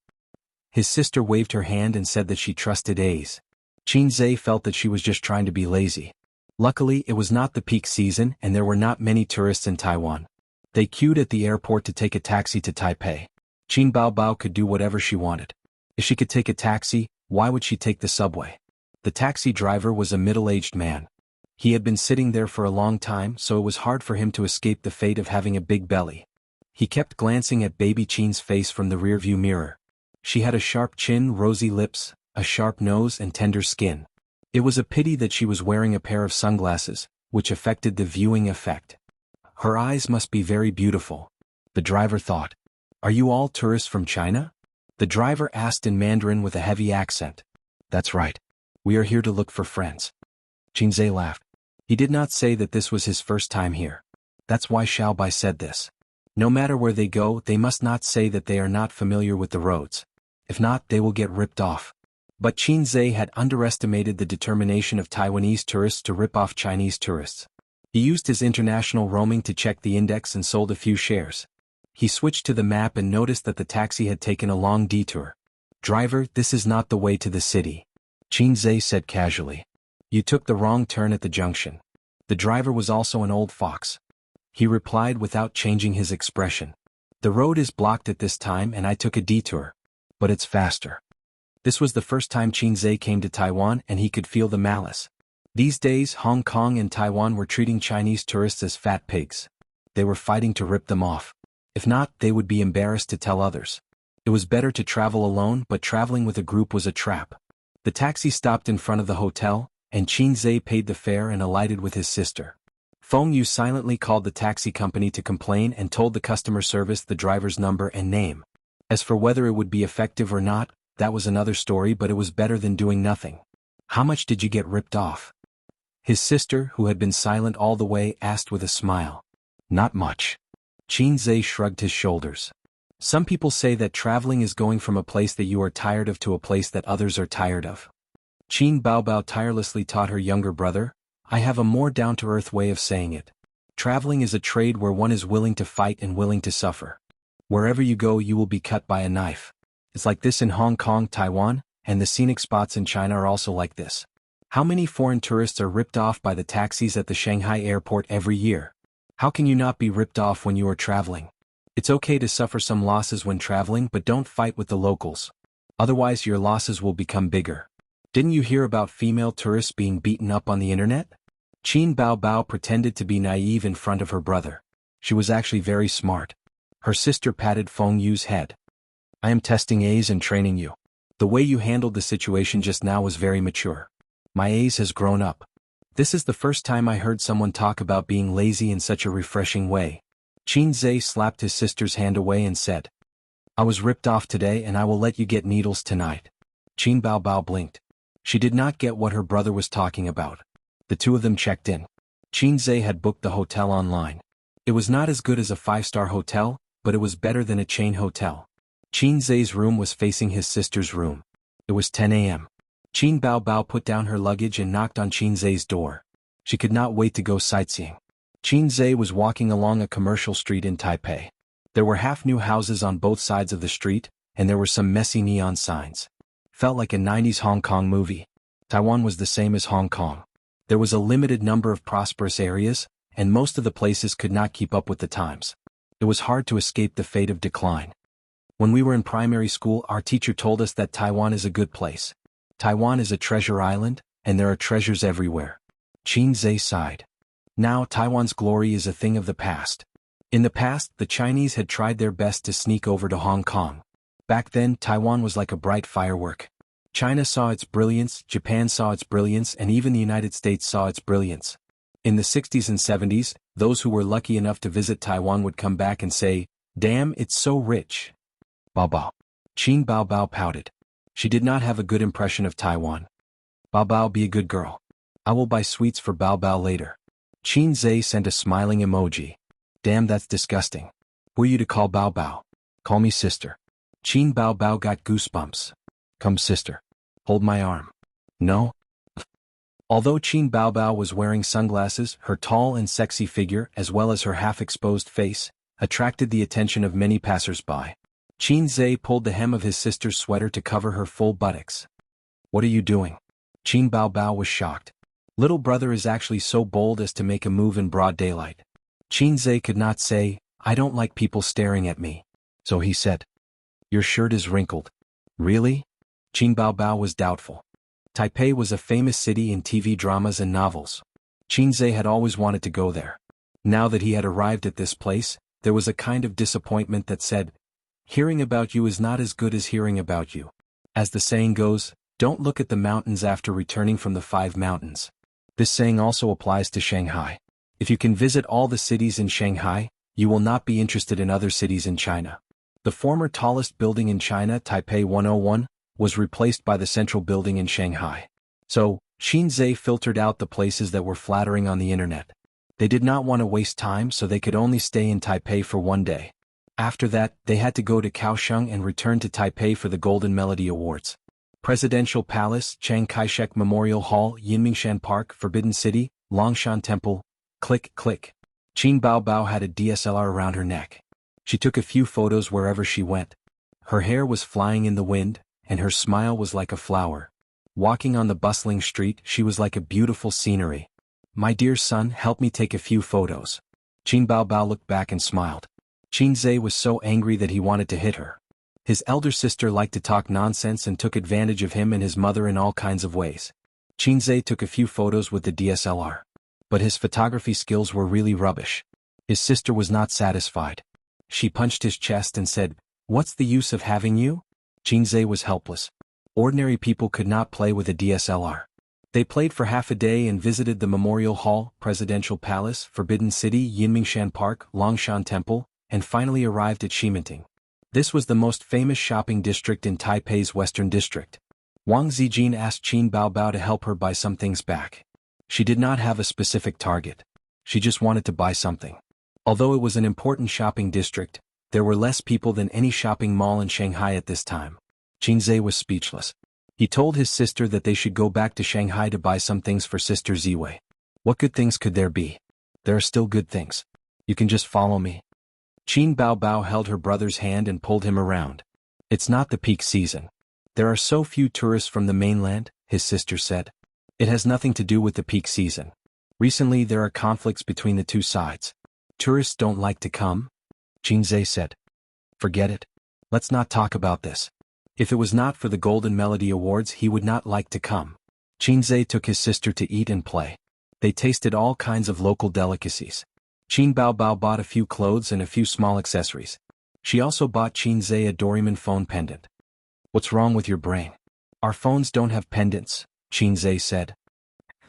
His sister waved her hand and said that she trusted A's. Qin Zhe felt that she was just trying to be lazy. Luckily, it was not the peak season and there were not many tourists in Taiwan. They queued at the airport to take a taxi to Taipei. Qin Bao could do whatever she wanted. If she could take a taxi, why would she take the subway? The taxi driver was a middle-aged man. He had been sitting there for a long time, so it was hard for him to escape the fate of having a big belly. He kept glancing at baby Qin's face from the rearview mirror. She had a sharp chin, rosy lips, a sharp nose and tender skin. It was a pity that she was wearing a pair of sunglasses, which affected the viewing effect. Her eyes must be very beautiful. The driver thought. Are you all tourists from China? The driver asked in Mandarin with a heavy accent. That's right. We are here to look for friends. Qin Zhe laughed. He did not say that this was his first time here. That's why Xiao Bai said this. No matter where they go, they must not say that they are not familiar with the roads. If not, they will get ripped off. But Qin Zhe had underestimated the determination of Taiwanese tourists to rip off Chinese tourists. He used his international roaming to check the index and sold a few shares. He switched to the map and noticed that the taxi had taken a long detour. Driver, this is not the way to the city. Qin Zhe said casually. You took the wrong turn at the junction. The driver was also an old fox. He replied without changing his expression. The road is blocked at this time and I took a detour. But it's faster. This was the first time Qin Zhe came to Taiwan and he could feel the malice. These days, Hong Kong and Taiwan were treating Chinese tourists as fat pigs. They were fighting to rip them off. If not, they would be embarrassed to tell others. It was better to travel alone, but traveling with a group was a trap. The taxi stopped in front of the hotel, and Qin Zhe paid the fare and alighted with his sister. Feng Yu silently called the taxi company to complain and told the customer service the driver's number and name. As for whether it would be effective or not, that was another story, but it was better than doing nothing. How much did you get ripped off? His sister, who had been silent all the way, asked with a smile. Not much. Qin Zhe shrugged his shoulders. Some people say that traveling is going from a place that you are tired of to a place that others are tired of. Qin Baobao tirelessly taught her younger brother, I have a more down-to-earth way of saying it. Traveling is a trade where one is willing to fight and willing to suffer. Wherever you go you will be cut by a knife. It's like this in Hong Kong, Taiwan, and the scenic spots in China are also like this. How many foreign tourists are ripped off by the taxis at the Shanghai airport every year? How can you not be ripped off when you are traveling? It's okay to suffer some losses when traveling, but don't fight with the locals. Otherwise your losses will become bigger. Didn't you hear about female tourists being beaten up on the internet? Qin Baobao pretended to be naive in front of her brother. She was actually very smart. Her sister patted Feng Yu's head. I am testing A's and training you. The way you handled the situation just now was very mature. My A's has grown up. This is the first time I heard someone talk about being lazy in such a refreshing way. Qin Zhe slapped his sister's hand away and said, I was ripped off today and I will let you get needles tonight. Qin Baobao blinked. She did not get what her brother was talking about. The two of them checked in. Qin Zhe had booked the hotel online. It was not as good as a 5-star hotel, but it was better than a chain hotel. Qin Zhe's room was facing his sister's room. It was 10 a.m. Qin Baobao put down her luggage and knocked on Qin Zhe's door. She could not wait to go sightseeing. Qin Zhe was walking along a commercial street in Taipei. There were half-new houses on both sides of the street, and there were some messy neon signs. Felt like a 90s Hong Kong movie. Taiwan was the same as Hong Kong. There was a limited number of prosperous areas, and most of the places could not keep up with the times. It was hard to escape the fate of decline. When we were in primary school, our teacher told us that Taiwan is a good place. Taiwan is a treasure island, and there are treasures everywhere. Qin Zhe sighed. Now Taiwan's glory is a thing of the past. In the past, the Chinese had tried their best to sneak over to Hong Kong. Back then, Taiwan was like a bright firework. China saw its brilliance, Japan saw its brilliance, and even the United States saw its brilliance. In the 60s and 70s, those who were lucky enough to visit Taiwan would come back and say, damn, it's so rich. Baobao. Qin Baobao pouted. She did not have a good impression of Taiwan. Baobao, be a good girl. I will buy sweets for Baobao later. Qin Zhe sent a smiling emoji. Damn, that's disgusting. Who are you to call Baobao? Call me sister. Qin Baobao got goosebumps. Come sister. Hold my arm. No? Although Qin Baobao was wearing sunglasses, her tall and sexy figure, as well as her half-exposed face, attracted the attention of many passers-by. Qin Zhe pulled the hem of his sister's sweater to cover her full buttocks. What are you doing? Qin Baobao was shocked. Little brother is actually so bold as to make a move in broad daylight. Qin Zhe could not say, I don't like people staring at me. So he said, your shirt is wrinkled. Really? Qin Baobao was doubtful. Taipei was a famous city in TV dramas and novels. Qin Zhe had always wanted to go there. Now that he had arrived at this place, there was a kind of disappointment that said, hearing about you is not as good as hearing about you. As the saying goes, don't look at the mountains after returning from the 5 mountains. This saying also applies to Shanghai. If you can visit all the cities in Shanghai, you will not be interested in other cities in China. The former tallest building in China, Taipei 101, was replaced by the central building in Shanghai. So, Qin Zhe filtered out the places that were flattering on the internet. They did not want to waste time, so they could only stay in Taipei for 1 day. After that, they had to go to Kaohsiung and return to Taipei for the Golden Melody Awards. Presidential Palace, Chiang Kai-shek Memorial Hall, Yinmingshan Park, Forbidden City, Longshan Temple. Click, click. Qin Baobao had a DSLR around her neck. She took a few photos wherever she went. Her hair was flying in the wind, and her smile was like a flower. Walking on the bustling street, she was like a beautiful scenery. My dear son, help me take a few photos. Qin Baobao looked back and smiled. Qin Zhe was so angry that he wanted to hit her. His elder sister liked to talk nonsense and took advantage of him and his mother in all kinds of ways. Qin Zhe took a few photos with the DSLR. But his photography skills were really rubbish. His sister was not satisfied. She punched his chest and said, what's the use of having you? Qin Zhe was helpless. Ordinary people could not play with a DSLR. They played for half a day and visited the Memorial Hall, Presidential Palace, Forbidden City, Yinmingshan Park, Longshan Temple, and finally arrived at Ximinting. This was the most famous shopping district in Taipei's Western District. Wang Zijin asked Qin Baobao to help her buy some things back. She did not have a specific target. She just wanted to buy something. Although it was an important shopping district, there were less people than any shopping mall in Shanghai at this time. Qinzhe was speechless. He told his sister that they should go back to Shanghai to buy some things for Sister Ziwei. What good things could there be? There are still good things. You can just follow me. Qin Baobao held her brother's hand and pulled him around. It's not the peak season. There are so few tourists from the mainland, his sister said. It has nothing to do with the peak season. Recently there are conflicts between the two sides. Tourists don't like to come, Qinzhe said. Forget it. Let's not talk about this. If it was not for the Golden Melody Awards he would not like to come. Qinzhe took his sister to eat and play. They tasted all kinds of local delicacies. Qin Baobao bought a few clothes and a few small accessories. She also bought Qinzhe a Doraemon phone pendant. What's wrong with your brain? Our phones don't have pendants, Qinzhe said.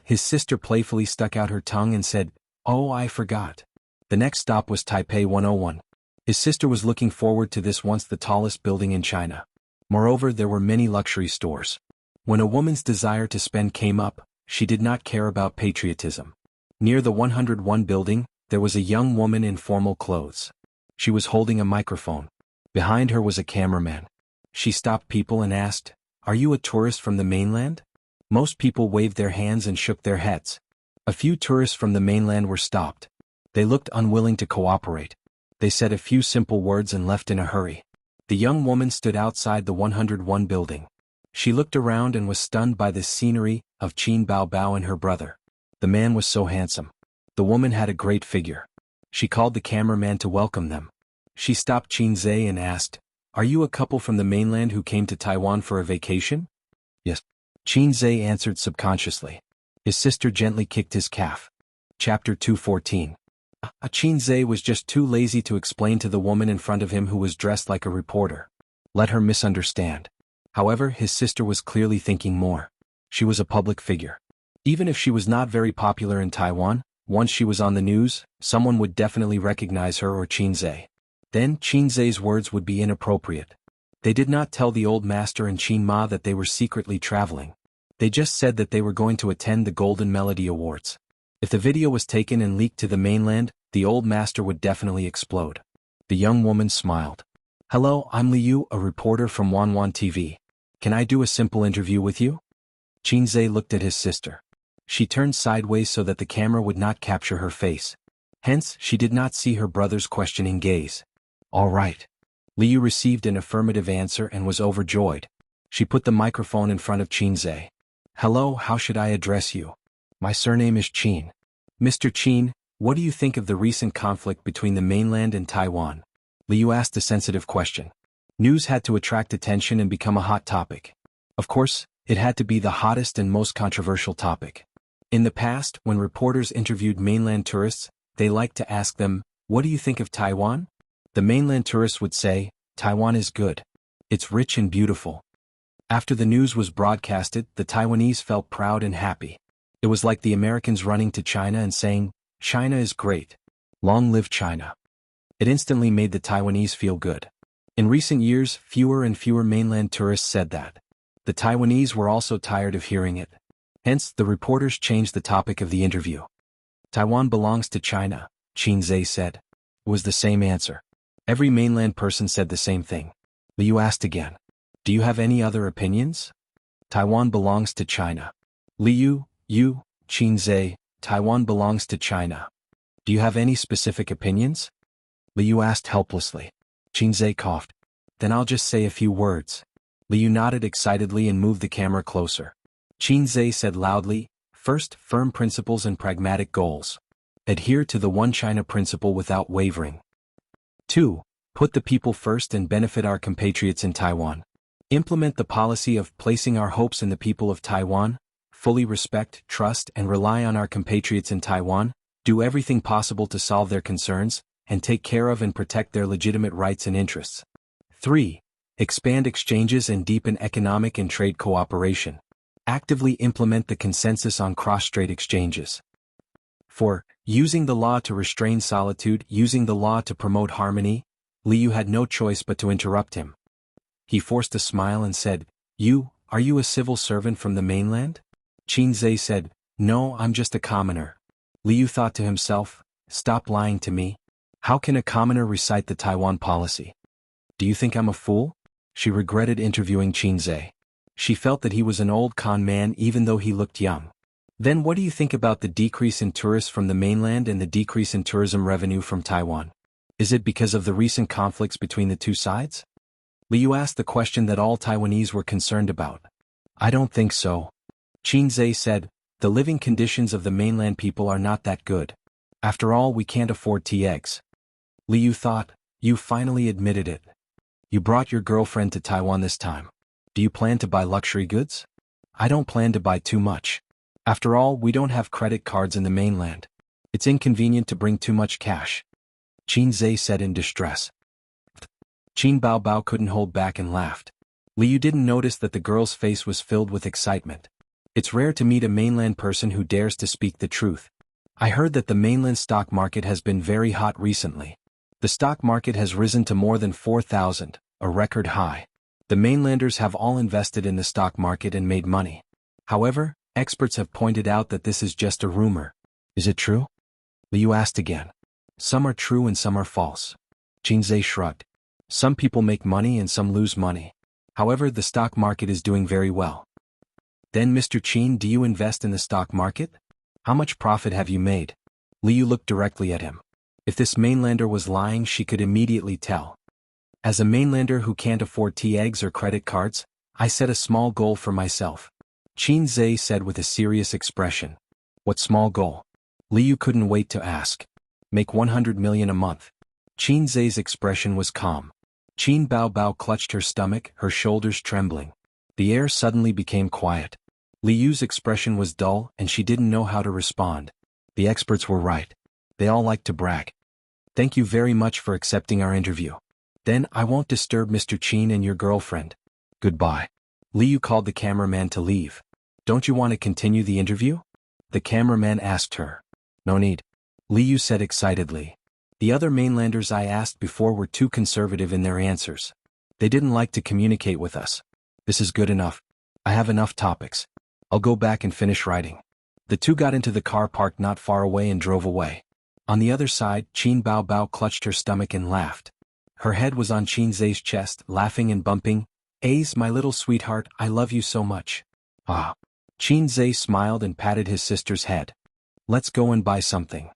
His sister playfully stuck out her tongue and said, Oh, I forgot. The next stop was Taipei 101. His sister was looking forward to this, once the tallest building in China. Moreover, there were many luxury stores. When a woman's desire to spend came up, she did not care about patriotism. Near the 101 building, there was a young woman in formal clothes. She was holding a microphone. Behind her was a cameraman. She stopped people and asked, Are you a tourist from the mainland? Most people waved their hands and shook their heads. A few tourists from the mainland were stopped. They looked unwilling to cooperate. They said a few simple words and left in a hurry. The young woman stood outside the 101 building. She looked around and was stunned by the scenery of Qin Baobao and her brother. The man was so handsome. The woman had a great figure. She called the cameraman to welcome them. She stopped Qinzhe and asked, Are you a couple from the mainland who came to Taiwan for a vacation? Yes. Qinzhe answered subconsciously. His sister gently kicked his calf. Chapter 214. Qinzhe was just too lazy to explain to the woman in front of him, who was dressed like a reporter. Let her misunderstand. However, his sister was clearly thinking more. She was a public figure. Even if she was not very popular in Taiwan, once she was on the news, someone would definitely recognize her or Qinzhe. Then Qinzhe's words would be inappropriate. They did not tell the old master and Qin Ma that they were secretly traveling. They just said that they were going to attend the Golden Melody Awards. If the video was taken and leaked to the mainland, the old master would definitely explode. The young woman smiled. Hello, I'm Liu, a reporter from Wanwan TV. Can I do a simple interview with you? Qinzhe looked at his sister. She turned sideways so that the camera would not capture her face. Hence, she did not see her brother's questioning gaze. All right. Liu received an affirmative answer and was overjoyed. She put the microphone in front of Qinzhe. Hello, how should I address you? My surname is Qin. Mr. Qin, what do you think of the recent conflict between the mainland and Taiwan? Liu asked a sensitive question. News had to attract attention and become a hot topic. Of course, it had to be the hottest and most controversial topic. In the past, when reporters interviewed mainland tourists, they liked to ask them, What do you think of Taiwan? The mainland tourists would say, Taiwan is good. It's rich and beautiful. After the news was broadcasted, the Taiwanese felt proud and happy. It was like the Americans running to China and saying, China is great. Long live China. It instantly made the Taiwanese feel good. In recent years, fewer and fewer mainland tourists said that. The Taiwanese were also tired of hearing it. Hence, the reporters changed the topic of the interview. Taiwan belongs to China, Qinzhe said. It was the same answer. Every mainland person said the same thing. Liu asked again. Do you have any other opinions? Taiwan belongs to China. Liu, you, Qinzhe, Taiwan belongs to China. Do you have any specific opinions? Liu asked helplessly. Qinzhe coughed. Then I'll just say a few words. Liu nodded excitedly and moved the camera closer. Qinzhe said loudly, First, firm principles and pragmatic goals. Adhere to the One China principle without wavering. 2. Put the people first and benefit our compatriots in Taiwan. Implement the policy of placing our hopes in the people of Taiwan. Fully respect, trust, and rely on our compatriots in Taiwan. Do everything possible to solve their concerns, and take care of and protect their legitimate rights and interests. 3. Expand exchanges and deepen economic and trade cooperation. Actively implement the consensus on cross-strait exchanges. 4. Using the law to restrain solitude, using the law to promote harmony. Liu had no choice but to interrupt him. He forced a smile and said, Are you a civil servant from the mainland? Qinzhe said, No, I'm just a commoner. Liu thought to himself, Stop lying to me. How can a commoner recite the Taiwan policy? Do you think I'm a fool? She regretted interviewing Qinzhe. She felt that he was an old con man even though he looked young. Then what do you think about the decrease in tourists from the mainland and the decrease in tourism revenue from Taiwan? Is it because of the recent conflicts between the two sides? Liu asked the question that all Taiwanese were concerned about. I don't think so. Qinzhe said, the living conditions of the mainland people are not that good. After all, we can't afford tea eggs. Liu thought, you finally admitted it. You brought your girlfriend to Taiwan this time. Do you plan to buy luxury goods? I don't plan to buy too much. After all, we don't have credit cards in the mainland. It's inconvenient to bring too much cash. Qinzhe said in distress. Qin Baobao couldn't hold back and laughed. Liu didn't notice that the girl's face was filled with excitement. It's rare to meet a mainland person who dares to speak the truth. I heard that the mainland stock market has been very hot recently. The stock market has risen to more than 4,000, a record high. The mainlanders have all invested in the stock market and made money. However, experts have pointed out that this is just a rumor. Is it true? Liu asked again. Some are true and some are false. Qinzhe shrugged. Some people make money and some lose money. However, the stock market is doing very well. Then Mr. Qin, do you invest in the stock market? How much profit have you made? Liu looked directly at him. If this mainlander was lying, she could immediately tell. As a mainlander who can't afford tea eggs or credit cards, I set a small goal for myself. Qinzhe said with a serious expression. What small goal? Liu couldn't wait to ask. Make 100 million a month. Qinzhe's expression was calm. Qin Baobao clutched her stomach, her shoulders trembling. The air suddenly became quiet. Liu's expression was dull and she didn't know how to respond. The experts were right. They all like to brag. Thank you very much for accepting our interview. Then I won't disturb Mr. Qin and your girlfriend. Goodbye. Liu called the cameraman to leave. Don't you want to continue the interview? The cameraman asked her. No need. Liu said excitedly. The other mainlanders I asked before were too conservative in their answers. They didn't like to communicate with us. This is good enough. I have enough topics. I'll go back and finish writing. The two got into the car parked not far away and drove away. On the other side, Qin Baobao clutched her stomach and laughed. Her head was on Qinzhe's chest, laughing and bumping. Ace, my little sweetheart, I love you so much. Ah. Qinzhe smiled and patted his sister's head. Let's go and buy something.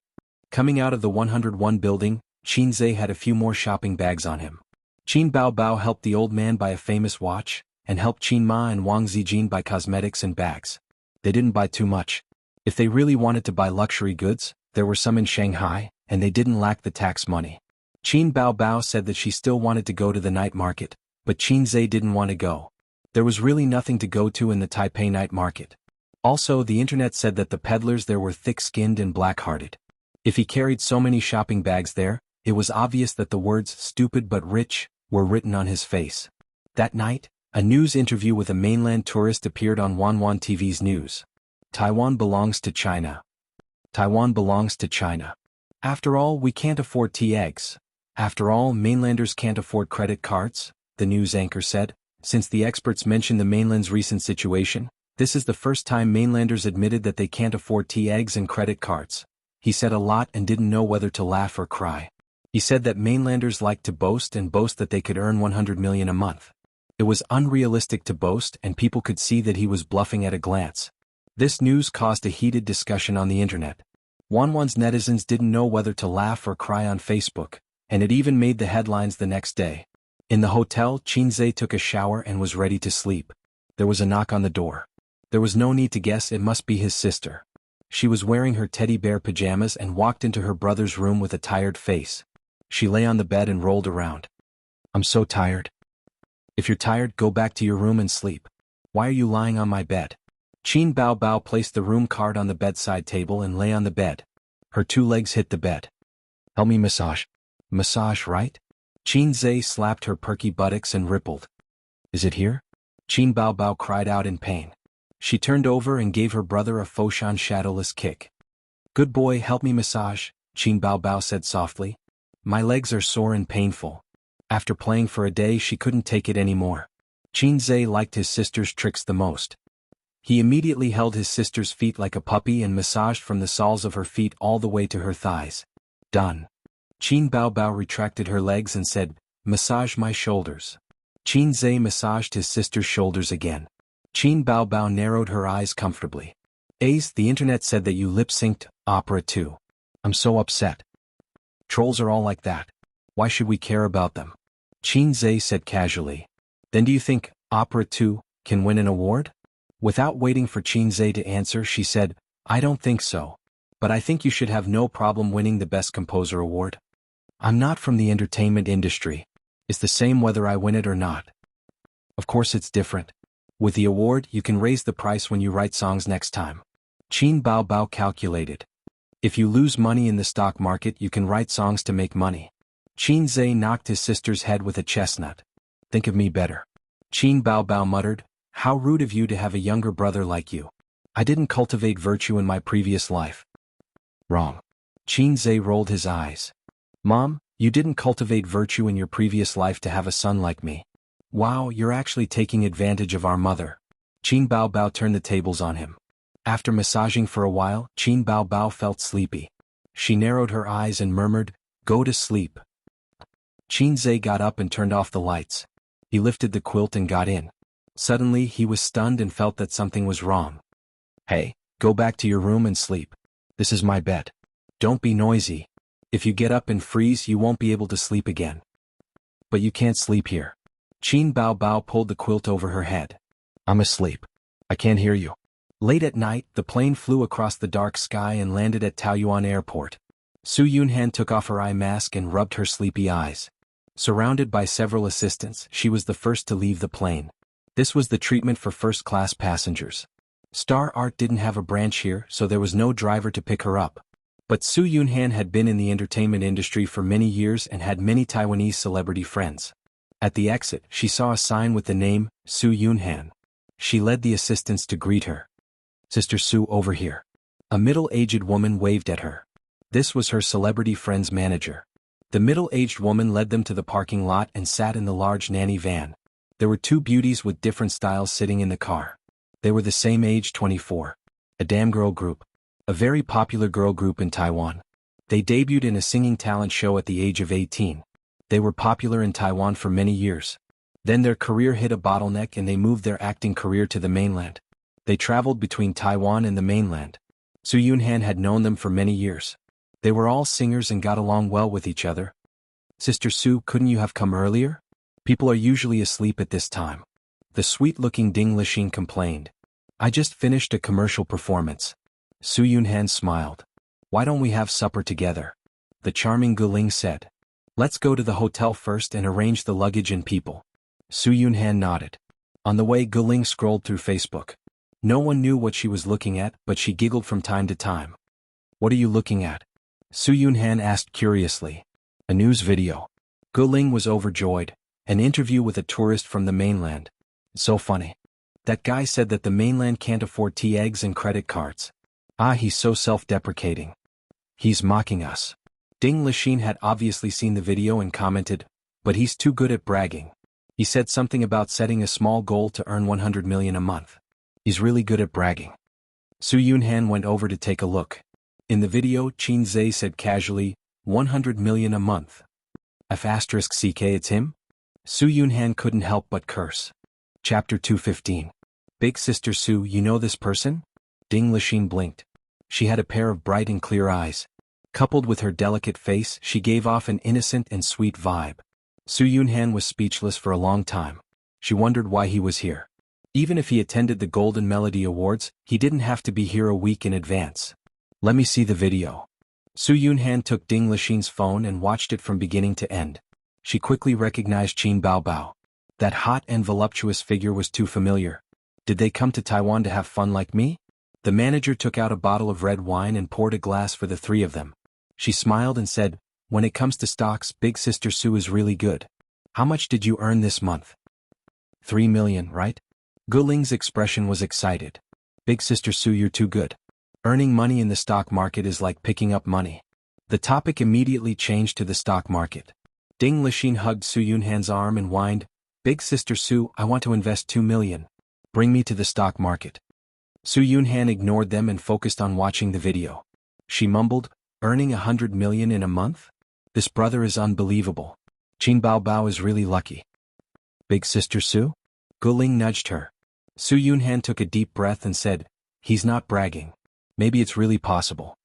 Coming out of the 101 building, Qinzhe had a few more shopping bags on him. Qin Baobao helped the old man buy a famous watch, and helped Qin Ma and Wang Zijin buy cosmetics and bags. They didn't buy too much. If they really wanted to buy luxury goods, there were some in Shanghai, and they didn't lack the tax money. Qin Baobao said that she still wanted to go to the night market, but Qinzhe didn't want to go. There was really nothing to go to in the Taipei night market. Also, the internet said that the peddlers there were thick-skinned and black-hearted. If he carried so many shopping bags there, it was obvious that the words "stupid but rich" were written on his face. That night, a news interview with a mainland tourist appeared on Wanwan TV's news. Taiwan belongs to China. Taiwan belongs to China. After all, we can't afford tea eggs. After all, mainlanders can't afford credit cards, the news anchor said. Since the experts mentioned the mainland's recent situation, this is the first time mainlanders admitted that they can't afford tea eggs and credit cards. He said a lot and didn't know whether to laugh or cry. He said that mainlanders like to boast and boast that they could earn 100 million a month. It was unrealistic to boast and people could see that he was bluffing at a glance. This news caused a heated discussion on the internet. Wanwan's netizens didn't know whether to laugh or cry on Facebook, and it even made the headlines the next day. In the hotel, Qinzhe took a shower and was ready to sleep. There was a knock on the door. There was no need to guess, it must be his sister. She was wearing her teddy bear pajamas and walked into her brother's room with a tired face. She lay on the bed and rolled around. I'm so tired. If you're tired, go back to your room and sleep. Why are you lying on my bed? Qin Baobao placed the room card on the bedside table and lay on the bed. Her two legs hit the bed. Help me massage. Massage, right? Qinzhe slapped her perky buttocks and rippled. Is it here? Qin Baobao cried out in pain. She turned over and gave her brother a Foshan shadowless kick. Good boy, help me massage, Qin Baobao said softly. My legs are sore and painful. After playing for a day, she couldn't take it anymore. Qinzhe liked his sister's tricks the most. He immediately held his sister's feet like a puppy and massaged from the soles of her feet all the way to her thighs. Done. Qin Baobao retracted her legs and said, "Massage my shoulders." Qin Zhe massaged his sister's shoulders again. Qin Baobao narrowed her eyes comfortably. "Ace, the internet said that you lip-synced opera too. I'm so upset. Trolls are all like that. Why should we care about them?" Qin Zhe said casually. "Then do you think opera 2 can win an award?" Without waiting for Qin Zhe to answer, she said, "I don't think so. But I think you should have no problem winning the Best Composer award. I'm not from the entertainment industry. It's the same whether I win it or not. Of course it's different. With the award, you can raise the price when you write songs next time." Qin Baobao calculated. "If you lose money in the stock market, you can write songs to make money." Qin Zhe knocked his sister's head with a chestnut. "Think of me better." Qin Baobao muttered, "How rude of you to have a younger brother like you. I didn't cultivate virtue in my previous life." "Wrong." Qin Zhe rolled his eyes. "Mom, you didn't cultivate virtue in your previous life to have a son like me. Wow, you're actually taking advantage of our mother." Qin Baobao turned the tables on him. After massaging for a while, Qin Baobao felt sleepy. She narrowed her eyes and murmured, "Go to sleep." Qin Zhe got up and turned off the lights. He lifted the quilt and got in. Suddenly, he was stunned and felt that something was wrong. "Hey, go back to your room and sleep. This is my bed. Don't be noisy. If you get up and freeze, you won't be able to sleep again." "But you can't sleep here." Qin Baobao pulled the quilt over her head. "I'm asleep. I can't hear you." Late at night, the plane flew across the dark sky and landed at Taoyuan Airport. Su Yunhan took off her eye mask and rubbed her sleepy eyes. Surrounded by several assistants, she was the first to leave the plane. This was the treatment for first-class passengers. Star Art didn't have a branch here, so there was no driver to pick her up. But Su Yunhan had been in the entertainment industry for many years and had many Taiwanese celebrity friends. At the exit, she saw a sign with the name, Su Yunhan. She led the assistants to greet her. "Sister Su, over here." A middle-aged woman waved at her. This was her celebrity friend's manager. The middle-aged woman led them to the parking lot and sat in the large nanny van. There were two beauties with different styles sitting in the car. They were the same age, 24. A damn girl group. A very popular girl group in Taiwan. They debuted in a singing talent show at the age of 18. They were popular in Taiwan for many years. Then their career hit a bottleneck and they moved their acting career to the mainland. They traveled between Taiwan and the mainland. Su Yunhan had known them for many years. They were all singers and got along well with each other. "Sister Su, couldn't you have come earlier? People are usually asleep at this time." The sweet-looking Ding Lixin complained. "I just finished a commercial performance." Su Yunhan smiled. "Why don't we have supper together?" The charming Guling said. "Let's go to the hotel first and arrange the luggage and people." Su Yunhan nodded. On the way, Guling scrolled through Facebook. No one knew what she was looking at, but she giggled from time to time. "What are you looking at?" Su Yunhan asked curiously. "A news video." Guling was overjoyed. An interview with a tourist from the mainland. "So funny. That guy said that the mainland can't afford tea, eggs and credit cards. Ah, he's so self-deprecating. He's mocking us." Ding Lixin had obviously seen the video and commented, "But he's too good at bragging. He said something about setting a small goal to earn 100 million a month. He's really good at bragging." Su Yunhan went over to take a look. In the video, Qin Zhe said casually, 100 million a month. *CK, it's him? Su Yunhan couldn't help but curse. Chapter 215. Big Sister Su, you know this person? Ding Lixin blinked. She had a pair of bright and clear eyes. Coupled with her delicate face, she gave off an innocent and sweet vibe. Su Yunhan was speechless for a long time. She wondered why he was here. Even if he attended the Golden Melody Awards, he didn't have to be here a week in advance. "Let me see the video." Su Yunhan took Ding Lixin's phone and watched it from beginning to end. She quickly recognized Qin Baobao. That hot and voluptuous figure was too familiar. Did they come to Taiwan to have fun like me? The manager took out a bottle of red wine and poured a glass for the three of them. She smiled and said, "When it comes to stocks, Big Sister Su is really good. How much did you earn this month?" 3 million, right? Guling's expression was excited. "Big Sister Su, you're too good. Earning money in the stock market is like picking up money." The topic immediately changed to the stock market. Ding Lixin hugged Su Yunhan's arm and whined, "Big Sister Su, I want to invest 2 million. Bring me to the stock market." Su Yunhan ignored them and focused on watching the video. She mumbled, "Earning 100 million in a month? This brother is unbelievable. Qin Bao Bao is really lucky. Big sister Su? Guling nudged her. Su Yunhan took a deep breath and said, he's not bragging. Maybe it's really possible.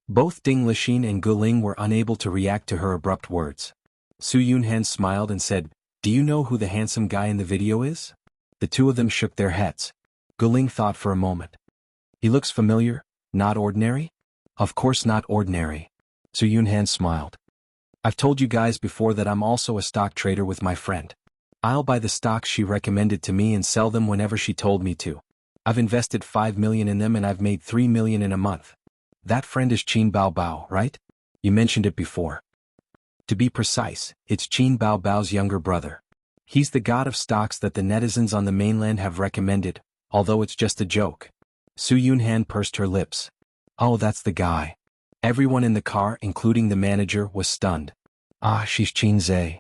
Both Ding Lixin and Guling were unable to react to her abrupt words. Su Yunhan smiled and said, do you know who the handsome guy in the video is? The two of them shook their heads. Guling thought for a moment. He looks familiar, not ordinary? Of course not ordinary. Su Yunhan smiled. I've told you guys before that I'm also a stock trader with my friend. I'll buy the stocks she recommended to me and sell them whenever she told me to. I've invested 5 million in them and I've made 3 million in a month. That friend is Qin Bao Bao, right? You mentioned it before. To be precise, it's Qin Bao Bao's younger brother. He's the god of stocks that the netizens on the mainland have recommended, although it's just a joke. Su Yunhan pursed her lips. Oh, that's the guy. Everyone in the car, including the manager, was stunned. Ah, she's Qin Zhe.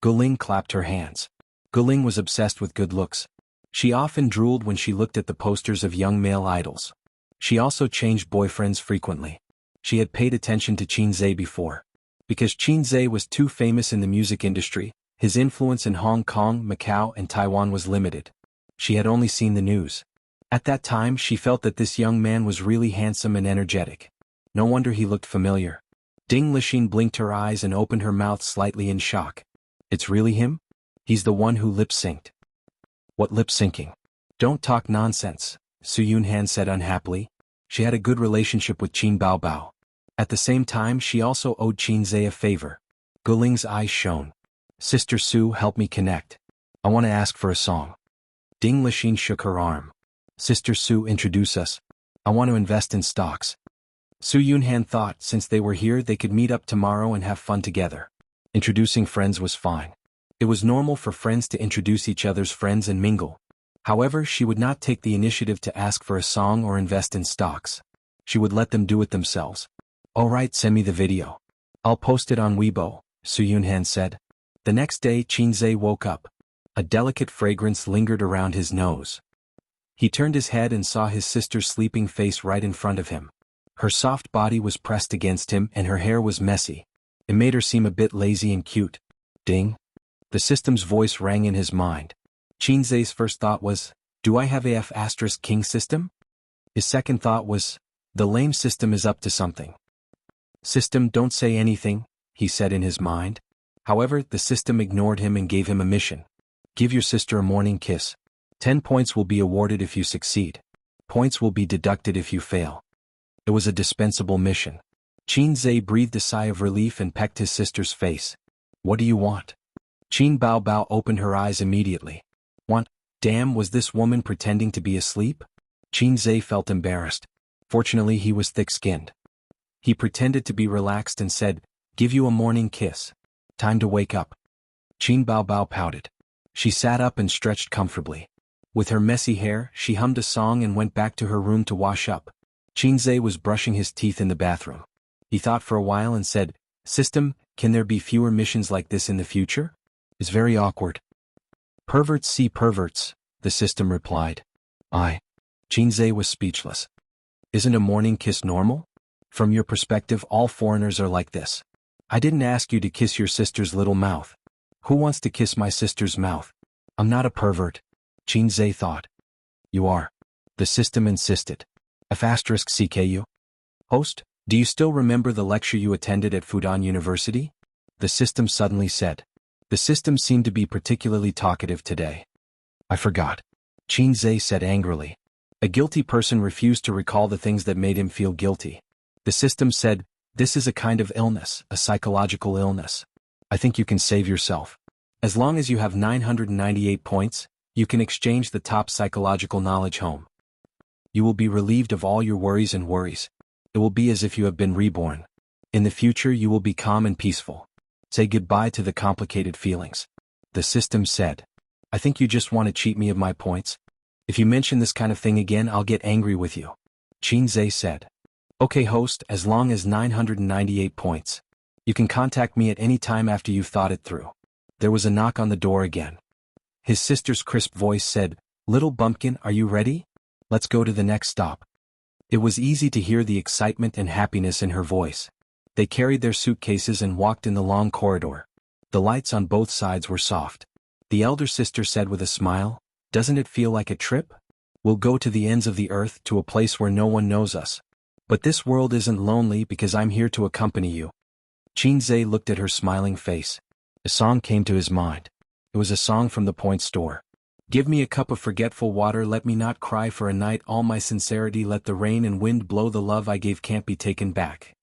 Guling clapped her hands. Guling was obsessed with good looks. She often drooled when she looked at the posters of young male idols. She also changed boyfriends frequently. She had paid attention to Qin Zhe before. Because Qin Zhe was too famous in the music industry, his influence in Hong Kong, Macau, and Taiwan was limited. She had only seen the news. At that time she felt that this young man was really handsome and energetic. No wonder he looked familiar. Ding Lixin blinked her eyes and opened her mouth slightly in shock. It's really him? He's the one who lip-synced. What lip-syncing? Don't talk nonsense, Su Yunhan said unhappily. She had a good relationship with Qin Bao Bao. At the same time she also owed Qin Zhe a favor. Guling's eyes shone. Sister Su, help me connect. I want to ask for a song. Ding Lixin shook her arm. Sister Su, introduce us. I want to invest in stocks. Su Yunhan thought since they were here they could meet up tomorrow and have fun together. Introducing friends was fine. It was normal for friends to introduce each other's friends and mingle. However, she would not take the initiative to ask for a song or invest in stocks. She would let them do it themselves. Alright, send me the video. I'll post it on Weibo, Su Yunhan said. The next day Qin Zhe woke up. A delicate fragrance lingered around his nose. He turned his head and saw his sister's sleeping face right in front of him. Her soft body was pressed against him and her hair was messy. It made her seem a bit lazy and cute. Ding. The system's voice rang in his mind. Qin Zhe's first thought was, do I have AF * king system? His second thought was, the lame system is up to something. System, don't say anything, he said in his mind. However, the system ignored him and gave him a mission. Give your sister a morning kiss. 10 points will be awarded if you succeed. Points will be deducted if you fail. It was a dispensable mission. Qin Zhe breathed a sigh of relief and pecked his sister's face. What do you want? Qin Bao Bao opened her eyes immediately. Want? Damn, was this woman pretending to be asleep? Qin Zhe felt embarrassed. Fortunately he was thick-skinned. He pretended to be relaxed and said, give you a morning kiss. Time to wake up. Qin Bao Bao pouted. She sat up and stretched comfortably. With her messy hair, she hummed a song and went back to her room to wash up. Qin Zhe was brushing his teeth in the bathroom. He thought for a while and said, System, can there be fewer missions like this in the future? It's very awkward. Perverts see perverts, the system replied. Qin Zhe was speechless. Isn't a morning kiss normal? From your perspective, all foreigners are like this. I didn't ask you to kiss your sister's little mouth. Who wants to kiss my sister's mouth? I'm not a pervert, Qin Zhe thought. You are. The system insisted. F * CKU. Host, do you still remember the lecture you attended at Fudan University? The system suddenly said. The system seemed to be particularly talkative today. I forgot. Qin Zhe said angrily. A guilty person refused to recall the things that made him feel guilty. The system said, this is a kind of illness, a psychological illness. I think you can save yourself. As long as you have 998 points, you can exchange the top psychological knowledge home. You will be relieved of all your worries and worries. It will be as if you have been reborn. In the future you will be calm and peaceful. Say goodbye to the complicated feelings. The system said. I think you just want to cheat me of my points. If you mention this kind of thing again, I'll get angry with you. Qin Zhe said. Okay host, as long as 998 points. You can contact me at any time after you've thought it through. There was a knock on the door again. His sister's crisp voice said, Little bumpkin, are you ready? Let's go to the next stop. It was easy to hear the excitement and happiness in her voice. They carried their suitcases and walked in the long corridor. The lights on both sides were soft. The elder sister said with a smile, "Doesn't it feel like a trip? We'll go to the ends of the earth, to a place where no one knows us. But this world isn't lonely because I'm here to accompany you." Qinzhe looked at her smiling face. A song came to his mind. It was a song from the Point Store. "Give me a cup of forgetful water, let me not cry for a night, all my sincerity, let the rain and wind blow, the love I gave can't be taken back."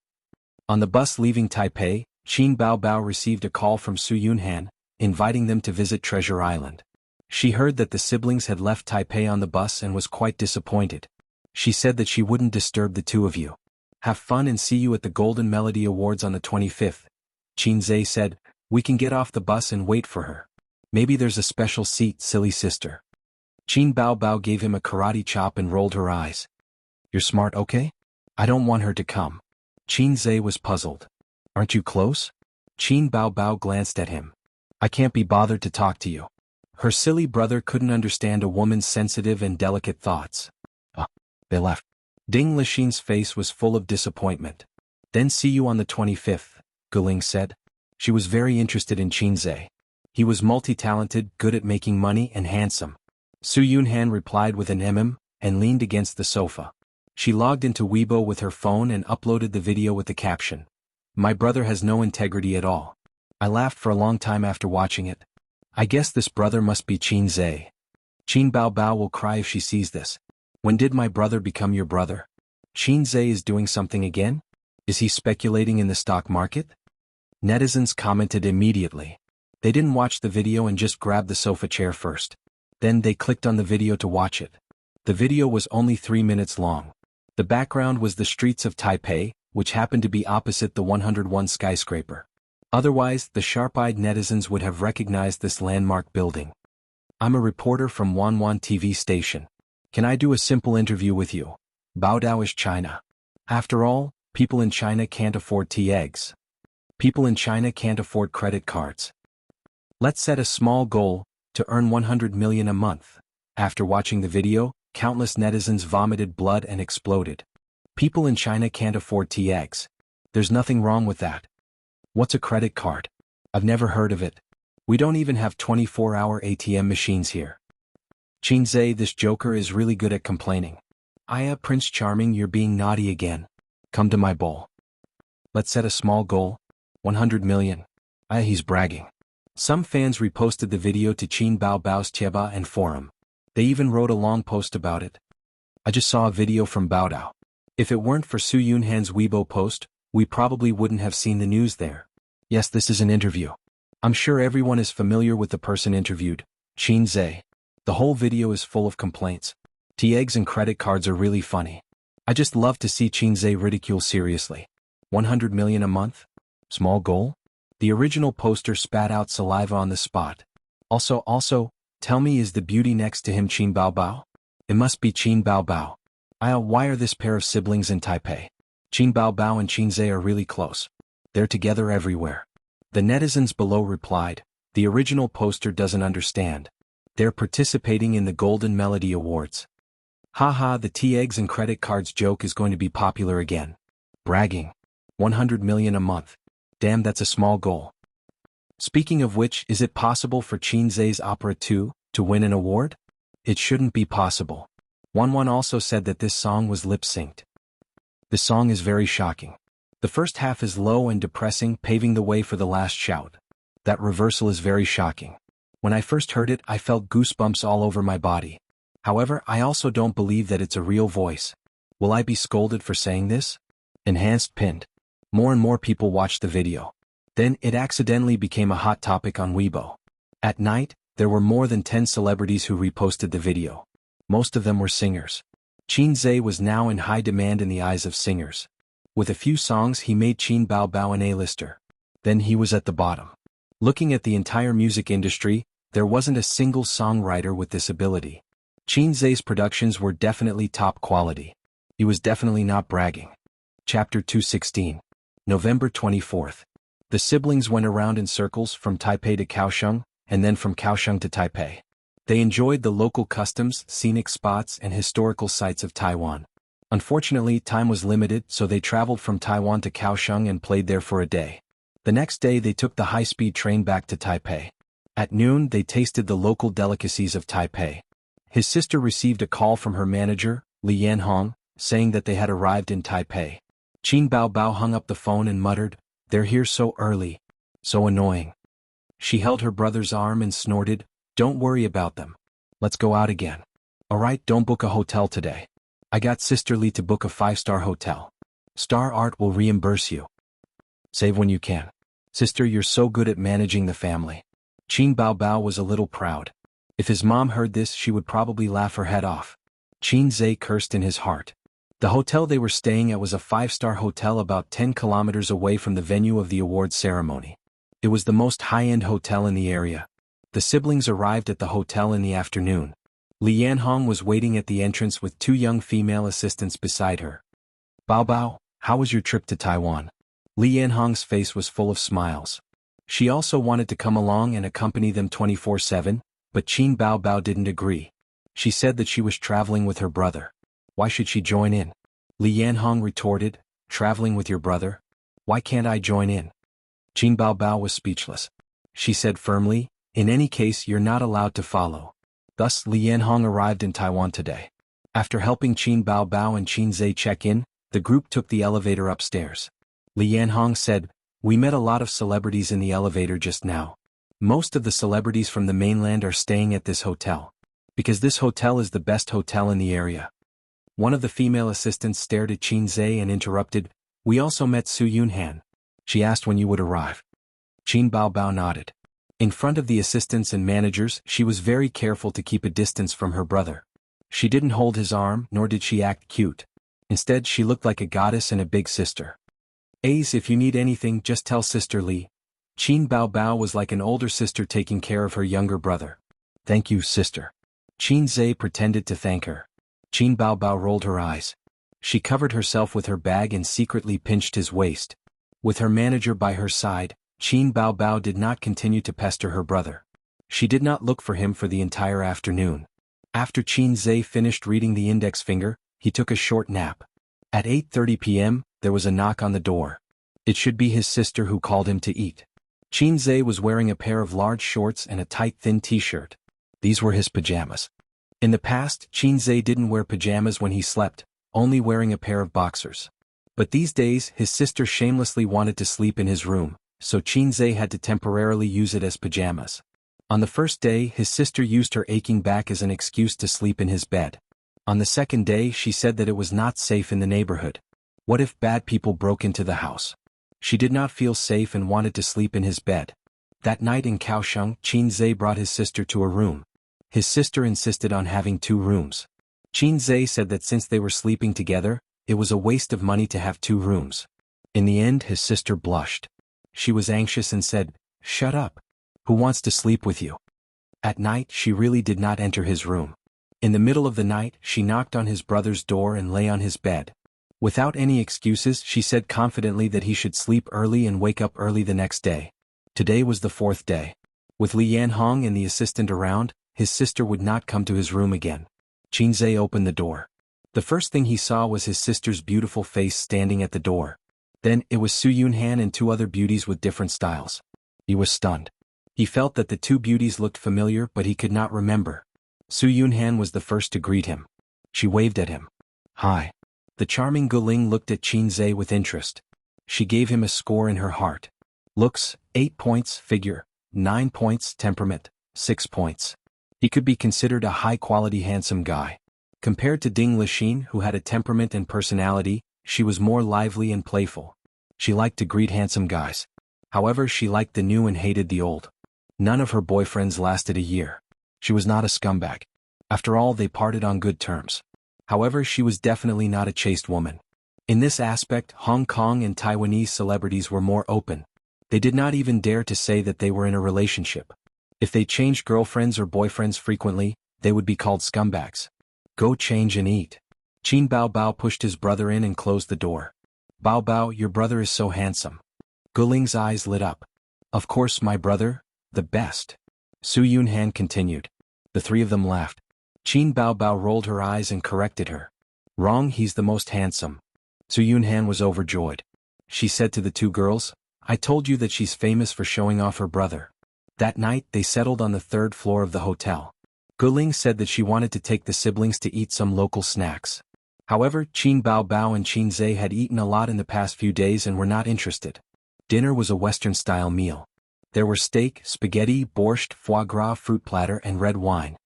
On the bus leaving Taipei, Qin Baobao received a call from Su Yunhan, inviting them to visit Treasure Island. She heard that the siblings had left Taipei on the bus and was quite disappointed. She said that she wouldn't disturb the two of you. "Have fun and see you at the Golden Melody Awards on the 25th. Qinzhe said, "We can get off the bus and wait for her. Maybe there's a special seat, silly sister." Qin Baobao gave him a karate chop and rolled her eyes. "You're smart, okay? I don't want her to come." Qinzhe was puzzled. "Aren't you close?" Qin Baobao glanced at him. "I can't be bothered to talk to you." Her silly brother couldn't understand a woman's sensitive and delicate thoughts. They left. Ding Lixin's face was full of disappointment. "Then see you on the 25th, Guling said. She was very interested in Qinzhe. He was multi-talented, good at making money, and handsome. Su Yunhan replied with an and leaned against the sofa. She logged into Weibo with her phone and uploaded the video with the caption, "My brother has no integrity at all." I laughed for a long time after watching it. I guess this brother must be Qinzhe. Qin Baobao will cry if she sees this. When did my brother become your brother? Qinzhe is doing something again? Is he speculating in the stock market? Netizens commented immediately. They didn't watch the video and just grabbed the sofa chair first. Then they clicked on the video to watch it. The video was only 3 minutes long. The background was the streets of Taipei, which happened to be opposite the 101 skyscraper. Otherwise, the sharp-eyed netizens would have recognized this landmark building. "I'm a reporter from Wanwan TV station. Can I do a simple interview with you? Baodaoish China. After all, people in China can't afford tea eggs. People in China can't afford credit cards. Let's set a small goal, to earn 100 million a month." After watching the video, countless netizens vomited blood and exploded. People in China can't afford tea eggs. There's nothing wrong with that. What's a credit card? I've never heard of it. We don't even have 24-hour ATM machines here. Qinzhe, this joker is really good at complaining. Prince Charming, you're being naughty again. Come to my bowl. Let's set a small goal. 100 million. He's bragging. Some fans reposted the video to Qin Baobao's Tieba and forum. They even wrote a long post about it. I just saw a video from Baodao. If it weren't for Su Yunhan's Weibo post, we probably wouldn't have seen the news there. Yes, this is an interview. I'm sure everyone is familiar with the person interviewed, Qinzhe. The whole video is full of complaints. Tea eggs and credit cards are really funny. I just love to see Qinzhe ridicule seriously. 100 million a month? Small goal? The original poster spat out saliva on the spot. Also, tell me, is the beauty next to him Qin Baobao? It must be Qin Baobao. Why are this pair of siblings in Taipei? Qin Baobao and Qinzhe are really close. They're together everywhere. The netizens below replied, the original poster doesn't understand. They're participating in the Golden Melody Awards. Haha, the tea eggs and credit cards joke is going to be popular again. Bragging. 100 million a month. Damn, that's a small goal. Speaking of which, is it possible for Qinzhe's Opera 2 to win an award? It shouldn't be possible. Wanwan also said that this song was lip-synced. The song is very shocking. The first half is low and depressing, paving the way for the last shout. That reversal is very shocking. When I first heard it, I felt goosebumps all over my body. However, I also don't believe that it's a real voice. Will I be scolded for saying this? Enhanced pinned. More and more people watched the video. Then, it accidentally became a hot topic on Weibo. At night, there were more than 10 celebrities who reposted the video. Most of them were singers. Qinzhe was now in high demand in the eyes of singers. With a few songs, he made Qin Baobao an A-lister. Then he was at the bottom. Looking at the entire music industry, there wasn't a single songwriter with this ability. Qinzhe's productions were definitely top quality. He was definitely not bragging. Chapter 216. November 24th. The siblings went around in circles from Taipei to Kaohsiung, and then from Kaohsiung to Taipei. They enjoyed the local customs, scenic spots, and historical sites of Taiwan. Unfortunately, time was limited, so they traveled from Taiwan to Kaohsiung and played there for a day. The next day they took the high-speed train back to Taipei. At noon they tasted the local delicacies of Taipei. His sister received a call from her manager, Li Yanhong, saying that they had arrived in Taipei. Qin Baobao hung up the phone and muttered, "They're here so early. So annoying." She held her brother's arm and snorted, "Don't worry about them. Let's go out again. Alright, don't book a hotel today. I got Sister Li to book a 5-star hotel. Star Art will reimburse you. Save when you can. Sister, you're so good at managing the family." Qin Baobao was a little proud. If his mom heard this, she would probably laugh her head off. Qin Zhe cursed in his heart. The hotel they were staying at was a 5-star hotel about 10 kilometers away from the venue of the awards ceremony. It was the most high-end hotel in the area. The siblings arrived at the hotel in the afternoon. Li Yanhong was waiting at the entrance with 2 young female assistants beside her. "Baobao, how was your trip to Taiwan?" Li Yanhong's face was full of smiles. She also wanted to come along and accompany them 24/7, but Qin Baobao didn't agree. She said that she was traveling with her brother. Why should she join in? Li Yanhong retorted, "Traveling with your brother? Why can't I join in?" Qin Baobao was speechless. She said firmly, "In any case, you're not allowed to follow." Thus, Li Yanhong arrived in Taiwan today. After helping Qin Baobao and Qin Zhe check in, the group took the elevator upstairs. Li Yanhong said, "We met a lot of celebrities in the elevator just now. Most of the celebrities from the mainland are staying at this hotel. Because this hotel is the best hotel in the area." One of the female assistants stared at Qin Zhe and interrupted, "We also met Su Yunhan. She asked when you would arrive." Qin Baobao nodded. In front of the assistants and managers, she was very careful to keep a distance from her brother. She didn't hold his arm, nor did she act cute. Instead, she looked like a goddess and a big sister. "Ace, if you need anything, just tell Sister Li." Qin Baobao was like an older sister taking care of her younger brother. "Thank you, sister." Qin Zhe pretended to thank her. Qin Baobao rolled her eyes. She covered herself with her bag and secretly pinched his waist. With her manager by her side, Qin Baobao did not continue to pester her brother. She did not look for him for the entire afternoon. After Qin Zhe finished reading the index finger, he took a short nap. At 8:30 p.m., there was a knock on the door. It should be his sister who called him to eat. Qin Zhe was wearing a pair of large shorts and a tight thin t-shirt. These were his pajamas. In the past, Qin Zhe didn't wear pajamas when he slept, only wearing a pair of boxers. But these days, his sister shamelessly wanted to sleep in his room, so Qin Zhe had to temporarily use it as pajamas. On the first day, his sister used her aching back as an excuse to sleep in his bed. On the second day, she said that it was not safe in the neighborhood. What if bad people broke into the house? She did not feel safe and wanted to sleep in his bed. That night in Kaohsiung, Qin Zhe brought his sister to a room. His sister insisted on having 2 rooms. Qin Zhe said that since they were sleeping together, it was a waste of money to have 2 rooms. In the end, his sister blushed. She was anxious and said, "Shut up. Who wants to sleep with you?" At night, she really did not enter his room. In the middle of the night, she knocked on his brother's door and lay on his bed. Without any excuses, she said confidently that he should sleep early and wake up early the next day. Today was the 4th day. With Li Yanhong and the assistant around, his sister would not come to his room again. Qin Zhe opened the door. The first thing he saw was his sister's beautiful face standing at the door. Then, it was Su Yunhan and 2 other beauties with different styles. He was stunned. He felt that the 2 beauties looked familiar, but he could not remember. Su Yunhan was the first to greet him. She waved at him. "Hi." The charming Guling looked at Qin Zhe with interest. She gave him a score in her heart. Looks, 8 points, figure, 9 points, temperament, 6 points. He could be considered a high-quality handsome guy. Compared to Ding Lixin, who had a temperament and personality, she was more lively and playful. She liked to greet handsome guys. However, she liked the new and hated the old. None of her boyfriends lasted a year. She was not a scumbag. After all, they parted on good terms. However, she was definitely not a chaste woman. In this aspect, Hong Kong and Taiwanese celebrities were more open. They did not even dare to say that they were in a relationship. If they changed girlfriends or boyfriends frequently, they would be called scumbags. "Go change and eat." Qin Baobao pushed his brother in and closed the door. "Baobao, your brother is so handsome." Guling's eyes lit up. "Of course, my brother, the best." Su Yunhan continued. The 3 of them laughed. Qin Baobao rolled her eyes and corrected her. Wrong, he's the most handsome. Su Yunhan was overjoyed. She said to the two girls, I told you that she's famous for showing off her brother. That night they settled on the third floor of the hotel. Guling said that she wanted to take the siblings to eat some local snacks. However, Qin Bao Bao and Qin Zhe had eaten a lot in the past few days and were not interested. Dinner was a Western-style meal. There were steak, spaghetti, borscht, foie gras, fruit platter, and red wine.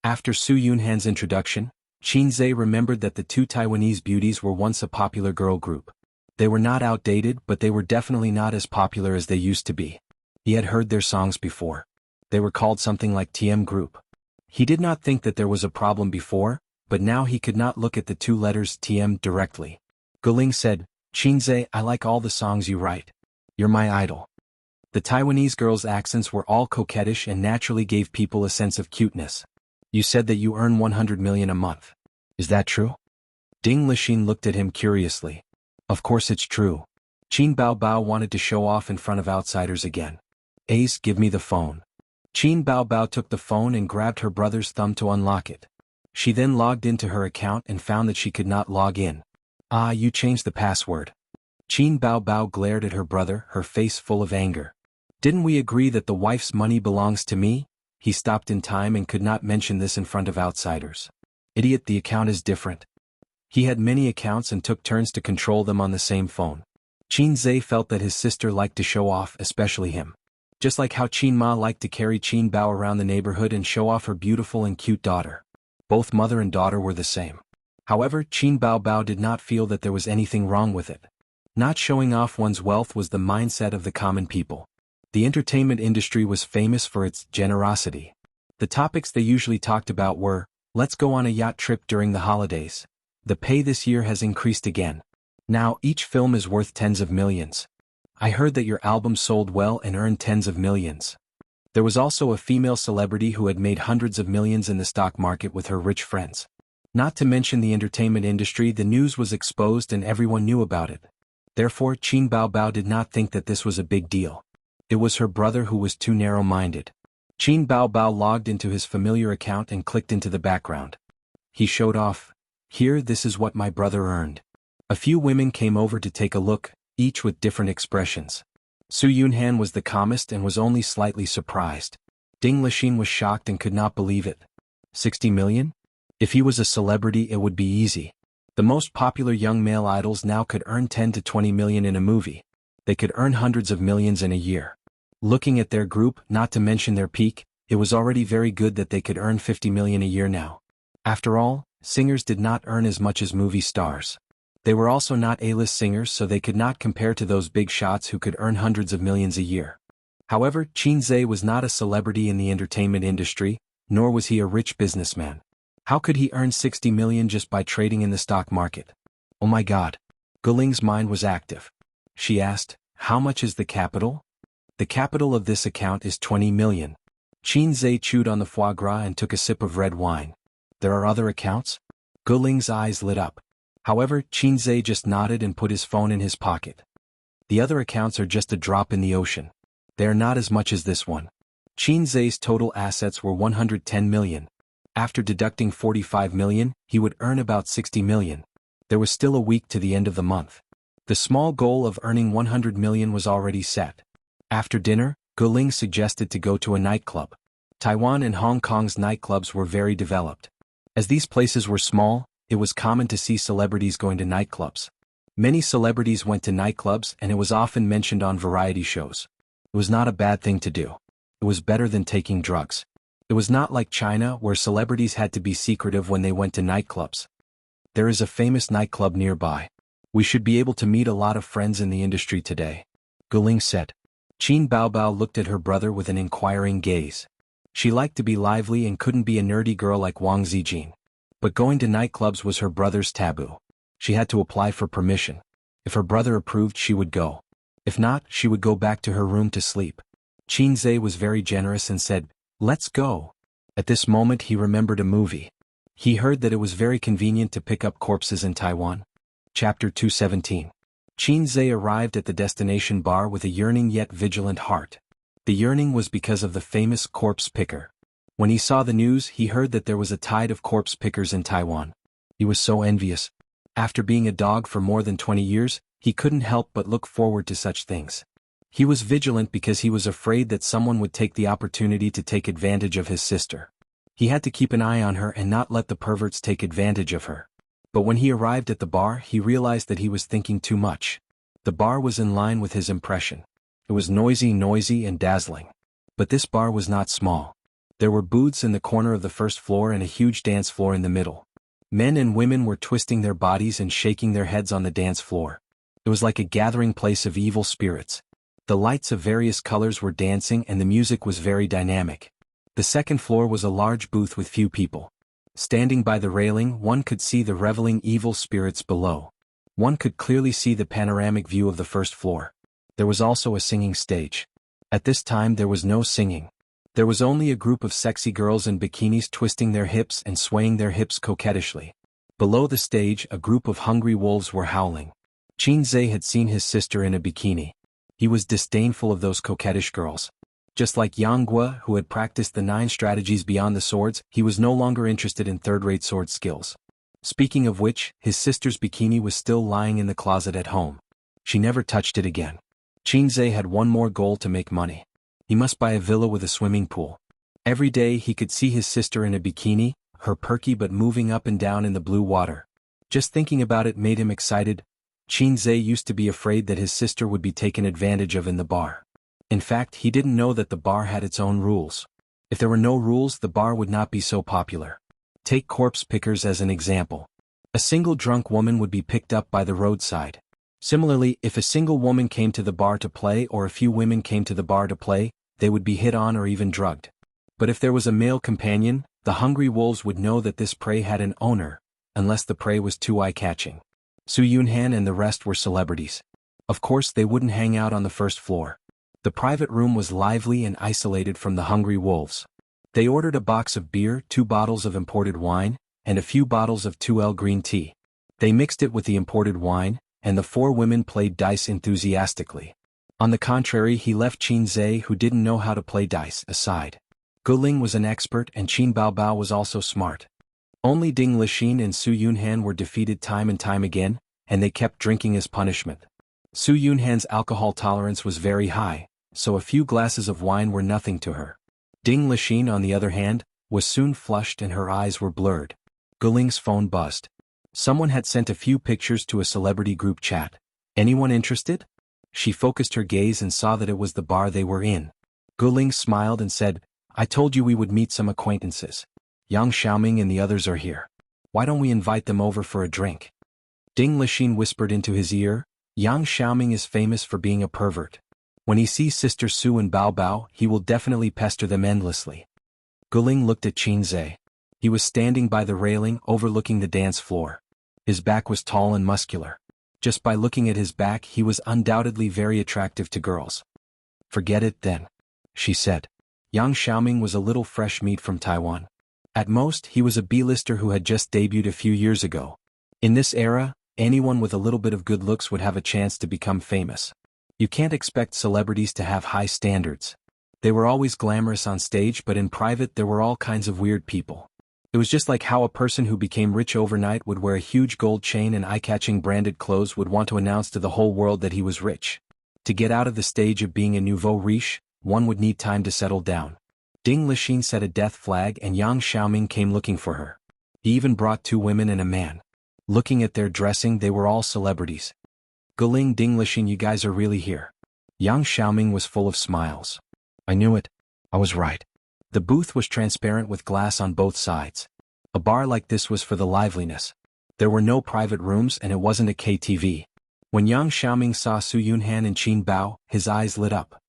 After Su Yunhan's introduction, Qin Zhe remembered that the two Taiwanese beauties were once a popular girl group. They were not outdated, but they were definitely not as popular as they used to be. He had heard their songs before. They were called something like TM Group. He did not think that there was a problem before, but now he could not look at the two letters TM directly. Guling said, Qin Zhe, I like all the songs you write. You're my idol. The Taiwanese girls' accents were all coquettish and naturally gave people a sense of cuteness. You said that you earn 100 million a month. Is that true? Ding Lixin looked at him curiously. Of course it's true. Qin Bao Bao wanted to show off in front of outsiders again. Ace, give me the phone. Qin Bao Bao took the phone and grabbed her brother's thumb to unlock it. She then logged into her account and found that she could not log in. Ah, you changed the password. Qin Bao Bao glared at her brother, her face full of anger. Didn't we agree that the wife's money belongs to me? He stopped in time and could not mention this in front of outsiders. Idiot, the account is different. He had many accounts and took turns to control them on the same phone. Qin Zhe felt that his sister liked to show off, especially him. Just like how Qin Ma liked to carry Qin Bao around the neighborhood and show off her beautiful and cute daughter. Both mother and daughter were the same. However, Qin Bao Bao did not feel that there was anything wrong with it. Not showing off one's wealth was the mindset of the common people. The entertainment industry was famous for its generosity. The topics they usually talked about were, let's go on a yacht trip during the holidays. The pay this year has increased again. Now each film is worth tens of millions. I heard that your album sold well and earned tens of millions. There was also a female celebrity who had made hundreds of millions in the stock market with her rich friends. Not to mention the entertainment industry, the news was exposed and everyone knew about it. Therefore, Qin Bao Bao did not think that this was a big deal. It was her brother who was too narrow-minded. Qin Bao Bao logged into his familiar account and clicked into the background. He showed off, here, this is what my brother earned. A few women came over to take a look, each with different expressions. Su Yunhan was the calmest and was only slightly surprised. Ding Lixin was shocked and could not believe it. 60 million? If he was a celebrity, it would be easy. The most popular young male idols now could earn 10 to 20 million in a movie. They could earn hundreds of millions in a year. Looking at their group, not to mention their peak, it was already very good that they could earn 50 million a year now. After all, singers did not earn as much as movie stars. They were also not A-list singers, so they could not compare to those big shots who could earn hundreds of millions a year. However, Qin Zhe was not a celebrity in the entertainment industry, nor was he a rich businessman. How could he earn 60 million just by trading in the stock market? Oh my god. Guling's mind was active. She asked, how much is the capital? The capital of this account is 20 million. Qin Zhe chewed on the foie gras and took a sip of red wine. There are other accounts? Guling's eyes lit up. However, Qin Zhe just nodded and put his phone in his pocket. The other accounts are just a drop in the ocean. They are not as much as this one. Qin Zhe's total assets were 110 million. After deducting 45 million, he would earn about 60 million. There was still a week to the end of the month. The small goal of earning 100 million was already set. After dinner, Guling suggested to go to a nightclub. Taiwan and Hong Kong's nightclubs were very developed. As these places were small, it was common to see celebrities going to nightclubs. Many celebrities went to nightclubs and it was often mentioned on variety shows. It was not a bad thing to do. It was better than taking drugs. It was not like China where celebrities had to be secretive when they went to nightclubs. There is a famous nightclub nearby. We should be able to meet a lot of friends in the industry today, Guling said. Qin Bao Bao looked at her brother with an inquiring gaze. She liked to be lively and couldn't be a nerdy girl like Wang Zijin. But going to nightclubs was her brother's taboo. She had to apply for permission. If her brother approved, she would go. If not, she would go back to her room to sleep. Qin Zhe was very generous and said, let's go. At this moment he remembered a movie. He heard that it was very convenient to pick up corpses in Taiwan. Chapter 217. Qin Zhe arrived at the destination bar with a yearning yet vigilant heart. The yearning was because of the famous corpse picker. When he saw the news, he heard that there was a tide of corpse pickers in Taiwan. He was so envious. After being a dog for more than 20 years, he couldn't help but look forward to such things. He was vigilant because he was afraid that someone would take the opportunity to take advantage of his sister. He had to keep an eye on her and not let the perverts take advantage of her. But when he arrived at the bar, he realized that he was thinking too much. The bar was in line with his impression. It was noisy and dazzling. But this bar was not small. There were booths in the corner of the first floor and a huge dance floor in the middle. Men and women were twisting their bodies and shaking their heads on the dance floor. It was like a gathering place of evil spirits. The lights of various colors were dancing and the music was very dynamic. The second floor was a large booth with few people. Standing by the railing, one could see the reveling evil spirits below. One could clearly see the panoramic view of the first floor. There was also a singing stage. At this time there was no singing. There was only a group of sexy girls in bikinis twisting their hips and swaying their hips coquettishly. Below the stage, a group of hungry wolves were howling. Qinze had seen his sister in a bikini. He was disdainful of those coquettish girls. Just like Yang Guo, who had practiced the 9 strategies beyond the swords, he was no longer interested in third-rate sword skills. Speaking of which, his sister's bikini was still lying in the closet at home. She never touched it again. Qinze had one more goal to make money. He must buy a villa with a swimming pool. Every day he could see his sister in a bikini, her perky but moving up and down in the blue water. Just thinking about it made him excited. Qinze used to be afraid that his sister would be taken advantage of in the bar. In fact, he didn't know that the bar had its own rules. If there were no rules, the bar would not be so popular. Take corpse pickers as an example. A single drunk woman would be picked up by the roadside. Similarly, if a single woman came to the bar to play or a few women came to the bar to play, they would be hit on or even drugged. But if there was a male companion, the hungry wolves would know that this prey had an owner, unless the prey was too eye-catching. Su Yunhan and the rest were celebrities. Of course, they wouldn't hang out on the first floor. The private room was lively and isolated from the hungry wolves. They ordered a box of beer, 2 bottles of imported wine, and a few bottles of 2L green tea. They mixed it with the imported wine, and the 4 women played dice enthusiastically. On the contrary, he left Qinze, who didn't know how to play dice, aside. Guling was an expert and Qin Baobao was also smart. Only Ding Lixin and Su Yunhan were defeated time and time again, and they kept drinking as punishment. Su Yunhan's alcohol tolerance was very high, so a few glasses of wine were nothing to her. Ding Lixin, on the other hand, was soon flushed and her eyes were blurred. Guling's phone buzzed. Someone had sent a few pictures to a celebrity group chat. Anyone interested? She focused her gaze and saw that it was the bar they were in. Guling smiled and said, "I told you we would meet some acquaintances. Yang Xiaoming and the others are here. Why don't we invite them over for a drink?" Ding Lixin whispered into his ear, "Yang Xiaoming is famous for being a pervert. When he sees Sister Su and Bao Bao, he will definitely pester them endlessly." Guling looked at Qinze. He was standing by the railing overlooking the dance floor. His back was tall and muscular. Just by looking at his back, he was undoubtedly very attractive to girls. "Forget it then," she said. Yang Xiaoming was a little fresh meat from Taiwan. At most, he was a B-lister who had just debuted a few years ago. In this era, anyone with a little bit of good looks would have a chance to become famous. You can't expect celebrities to have high standards. They were always glamorous on stage, but in private there were all kinds of weird people. It was just like how a person who became rich overnight would wear a huge gold chain and eye-catching branded clothes would want to announce to the whole world that he was rich. To get out of the stage of being a nouveau riche, one would need time to settle down. Ding Lixin set a death flag and Yang Xiaoming came looking for her. He even brought 2 women and a man. Looking at their dressing, they were all celebrities. "Guling, Ding Lixin, you guys are really here." Yang Xiaoming was full of smiles. "I knew it. I was right." The booth was transparent with glass on both sides. A bar like this was for the liveliness. There were no private rooms and it wasn't a KTV. When Yang Xiaoming saw Su Yunhan and Qin Bao, his eyes lit up.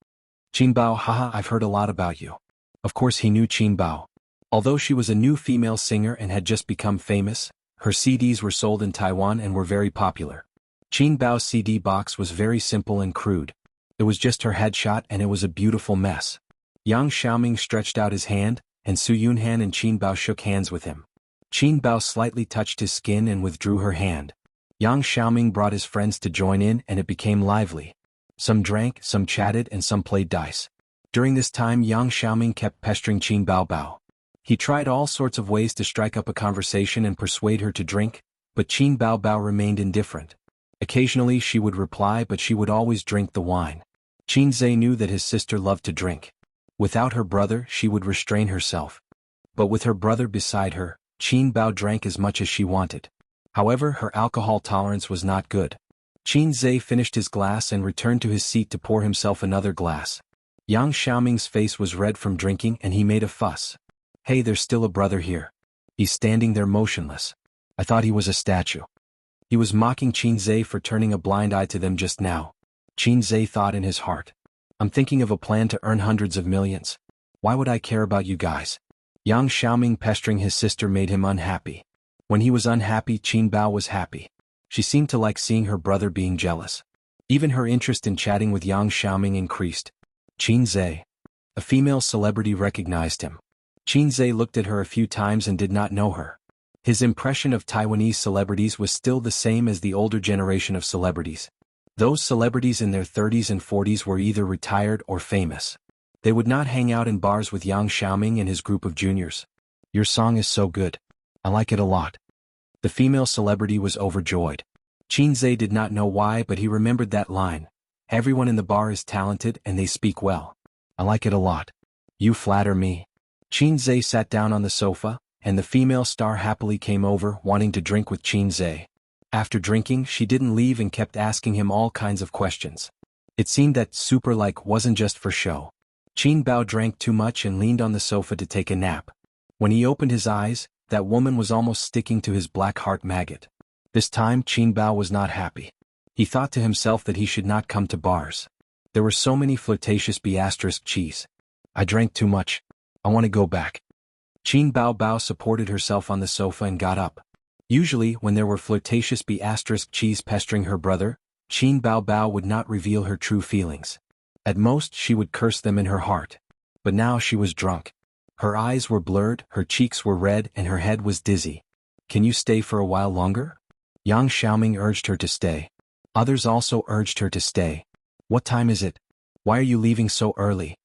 "Qin Bao, haha, I've heard a lot about you." Of course he knew Qin Bao. Although she was a new female singer and had just become famous, her CDs were sold in Taiwan and were very popular. Qin Bao's CD box was very simple and crude. It was just her headshot and it was a beautiful mess. Yang Xiaoming stretched out his hand, and Su Yunhan and Qin Bao shook hands with him. Qin Bao slightly touched his skin and withdrew her hand. Yang Xiaoming brought his friends to join in and it became lively. Some drank, some chatted and some played dice. During this time Yang Xiaoming kept pestering Qin Bao Bao. He tried all sorts of ways to strike up a conversation and persuade her to drink, But Qin Bao Bao remained indifferent. Occasionally she would reply, but she would always drink the wine. Qin Zhe knew that his sister loved to drink. Without her brother, she would restrain herself. But with her brother beside her, Qin Bao drank as much as she wanted. However, her alcohol tolerance was not good. Qin Zhe finished his glass and returned to his seat to pour himself another glass. Yang Xiaoming's face was red from drinking and he made a fuss. Hey, there's still a brother here. He's standing there motionless. I thought he was a statue. He was mocking Qin Zhe for turning a blind eye to them just now. Qin Zhe thought in his heart. I'm thinking of a plan to earn hundreds of millions. Why would I care about you guys? Yang Xiaoming pestering his sister made him unhappy. When he was unhappy, Qin Bao was happy. She seemed to like seeing her brother being jealous. Even her interest in chatting with Yang Xiaoming increased. Qin Zhe. A female celebrity recognized him. Qin Zhe looked at her a few times and did not know her. His impression of Taiwanese celebrities was still the same as the older generation of celebrities. Those celebrities in their 30s and 40s were either retired or famous. They would not hang out in bars with Yang Xiaoming and his group of juniors. Your song is so good. I like it a lot. The female celebrity was overjoyed. Qin Zhe did not know why, but he remembered that line. Everyone in the bar is talented and they speak well. I like it a lot. You flatter me. Qin Zhe sat down on the sofa, and the female star happily came over, wanting to drink with Qin Zhe. After drinking, she didn't leave and kept asking him all kinds of questions. It seemed that super-like wasn't just for show. Qin Bao drank too much and leaned on the sofa to take a nap. When he opened his eyes, that woman was almost sticking to his black heart maggot. This time Qin Bao was not happy. He thought to himself that he should not come to bars. There were so many flirtatious cheese. I drank too much. I want to go back. Qin Bao Bao supported herself on the sofa and got up. Usually, when there were flirtatious cheese pestering her brother, Qin Bao Bao would not reveal her true feelings. At most, she would curse them in her heart. But now she was drunk. Her eyes were blurred, her cheeks were red, and her head was dizzy. Can you stay for a while longer? Yang Xiaoming urged her to stay. Others also urged her to stay. What time is it? Why are you leaving so early?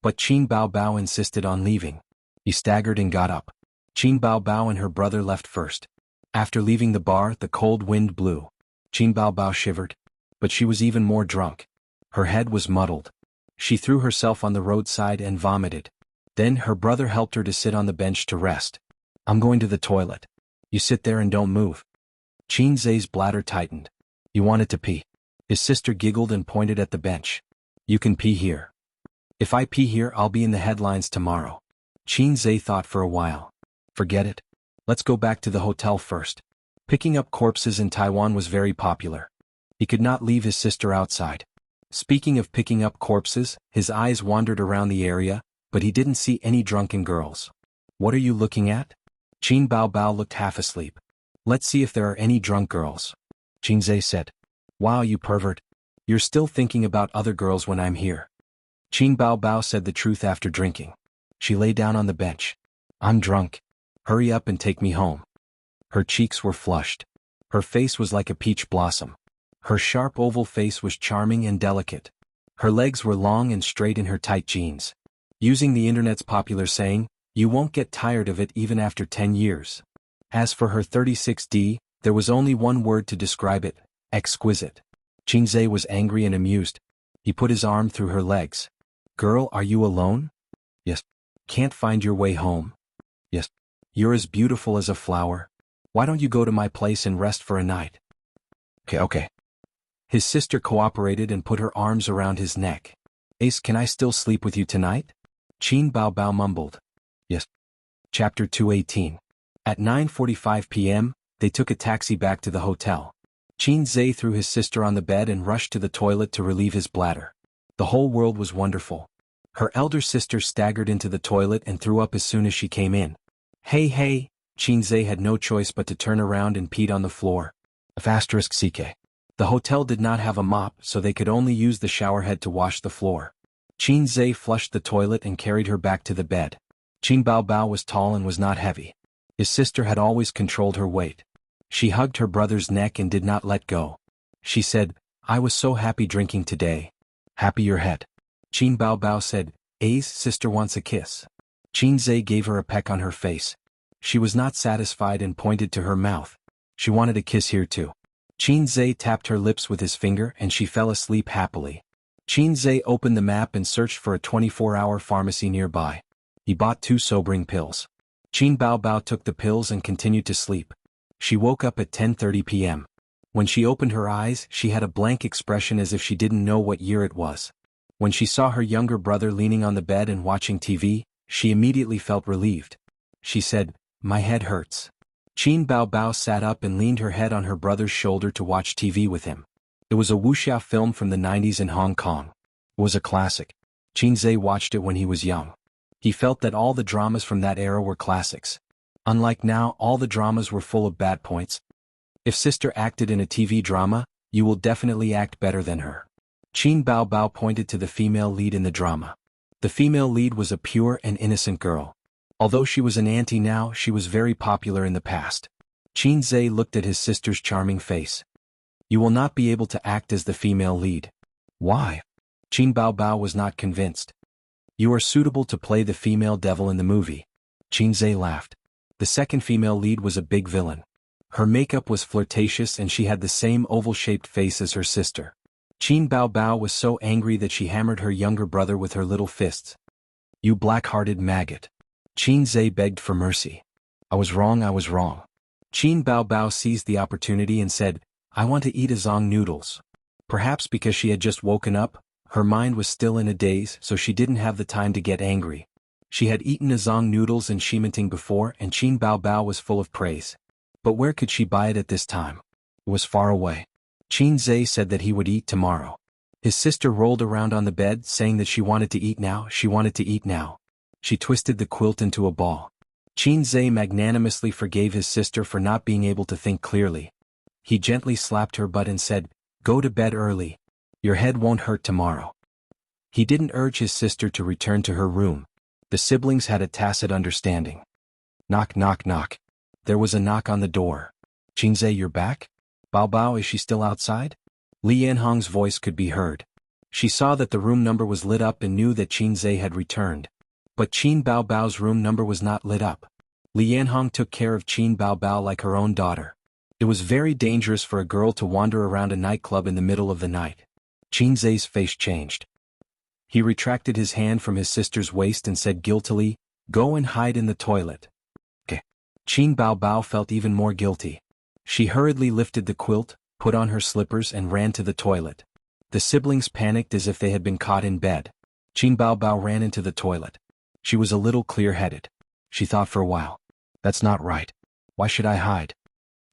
But Qin Bao Bao insisted on leaving. He staggered and got up. Qin Bao Bao and her brother left first. After leaving the bar, the cold wind blew. Qin Bao Bao shivered. But she was even more drunk. Her head was muddled. She threw herself on the roadside and vomited. Then her brother helped her to sit on the bench to rest. I'm going to the toilet. You sit there and don't move. Qin Zhe's bladder tightened. He wanted to pee. His sister giggled and pointed at the bench. You can pee here. If I pee here, I'll be in the headlines tomorrow. Qin Zhe thought for a while. Forget it. Let's go back to the hotel first. Picking up corpses in Taiwan was very popular. He could not leave his sister outside. Speaking of picking up corpses, his eyes wandered around the area, but he didn't see any drunken girls. What are you looking at? Qin Bao Bao looked half asleep. Let's see if there are any drunk girls. Qin Zhe said. Wow, you pervert. You're still thinking about other girls when I'm here. Qin Bao Bao said the truth after drinking. She lay down on the bench. I'm drunk. Hurry up and take me home. Her cheeks were flushed. Her face was like a peach blossom. Her sharp oval face was charming and delicate. Her legs were long and straight in her tight jeans. Using the internet's popular saying, you won't get tired of it even after 10 years. As for her 36D, there was only one word to describe it, exquisite. Qin Zhe was angry and amused. He put his arm through her legs. Girl, are you alone? Yes. Can't find your way home? Yes. You're as beautiful as a flower. Why don't you go to my place and rest for a night? Okay. His sister cooperated and put her arms around his neck. Ace, can I still sleep with you tonight? Qin Bao Bao mumbled. Yes. Chapter 218. At 9:45 p.m., they took a taxi back to the hotel. Qin Zhe threw his sister on the bed and rushed to the toilet to relieve his bladder. The whole world was wonderful. Her elder sister staggered into the toilet and threw up as soon as she came in. Hey, Qin Zhe had no choice but to turn around and peed on the floor. *CK. The hotel did not have a mop, so they could only use the shower head to wash the floor. Qin Zhe flushed the toilet and carried her back to the bed. Qin Bao Bao was tall and was not heavy. His sister had always controlled her weight. She hugged her brother's neck and did not let go. She said, I was so happy drinking today. Happy your head. Qin Bao Bao said, A's sister wants a kiss. Qin Zhe gave her a peck on her face. She was not satisfied and pointed to her mouth. She wanted a kiss here too. Qin Zhe tapped her lips with his finger and she fell asleep happily. Qin Zhe opened the map and searched for a 24-hour pharmacy nearby. He bought 2 sobering pills. Qin Baobao took the pills and continued to sleep. She woke up at 10:30 p.m. When she opened her eyes, she had a blank expression as if she didn't know what year it was. When she saw her younger brother leaning on the bed and watching TV, she immediately felt relieved. She said, "My head hurts." Qin Baobao sat up and leaned her head on her brother's shoulder to watch TV with him. It was a wuxia film from the 90s in Hong Kong. It was a classic. Qin Zhe watched it when he was young. He felt that all the dramas from that era were classics. Unlike now, all the dramas were full of bad points. If sister acted in a TV drama, you will definitely act better than her. Qin Baobao pointed to the female lead in the drama. The female lead was a pure and innocent girl. Although she was an auntie now, she was very popular in the past. Qin Zhe looked at his sister's charming face. You will not be able to act as the female lead. Why? Qin Baobao was not convinced. You are suitable to play the female devil in the movie. Qin Zhe laughed. The second female lead was a big villain. Her makeup was flirtatious and she had the same oval-shaped face as her sister. Qin Baobao was so angry that she hammered her younger brother with her little fists. You black-hearted maggot. Qin Zhe begged for mercy. I was wrong. Qin Baobao seized the opportunity and said, I want to eat azong noodles. Perhaps because she had just woken up, her mind was still in a daze, so she didn't have the time to get angry. She had eaten azong noodles in Shimanting before and Qin Baobao was full of praise. But where could she buy it at this time? It was far away. Qin Zhe said that he would eat tomorrow. His sister rolled around on the bed saying that she wanted to eat now. She twisted the quilt into a ball. Qin Zhe magnanimously forgave his sister for not being able to think clearly. He gently slapped her butt and said, Go to bed early. Your head won't hurt tomorrow. He didn't urge his sister to return to her room. The siblings had a tacit understanding. Knock, knock, knock. There was a knock on the door. Qin Zhe, you're back? Baobao, is she still outside? Li Yanhong's voice could be heard. She saw that the room number was lit up and knew that Qin Zhe had returned. But Qin Baobao's room number was not lit up. Li Yanhong took care of Qin Baobao like her own daughter. It was very dangerous for a girl to wander around a nightclub in the middle of the night. Qin Zhe's face changed. He retracted his hand from his sister's waist and said guiltily, Go and hide in the toilet. Qin Baobao felt even more guilty. She hurriedly lifted the quilt, put on her slippers and ran to the toilet. The siblings panicked as if they had been caught in bed. Qin Baobao ran into the toilet. She was a little clear-headed. She thought for a while. That's not right. Why should I hide?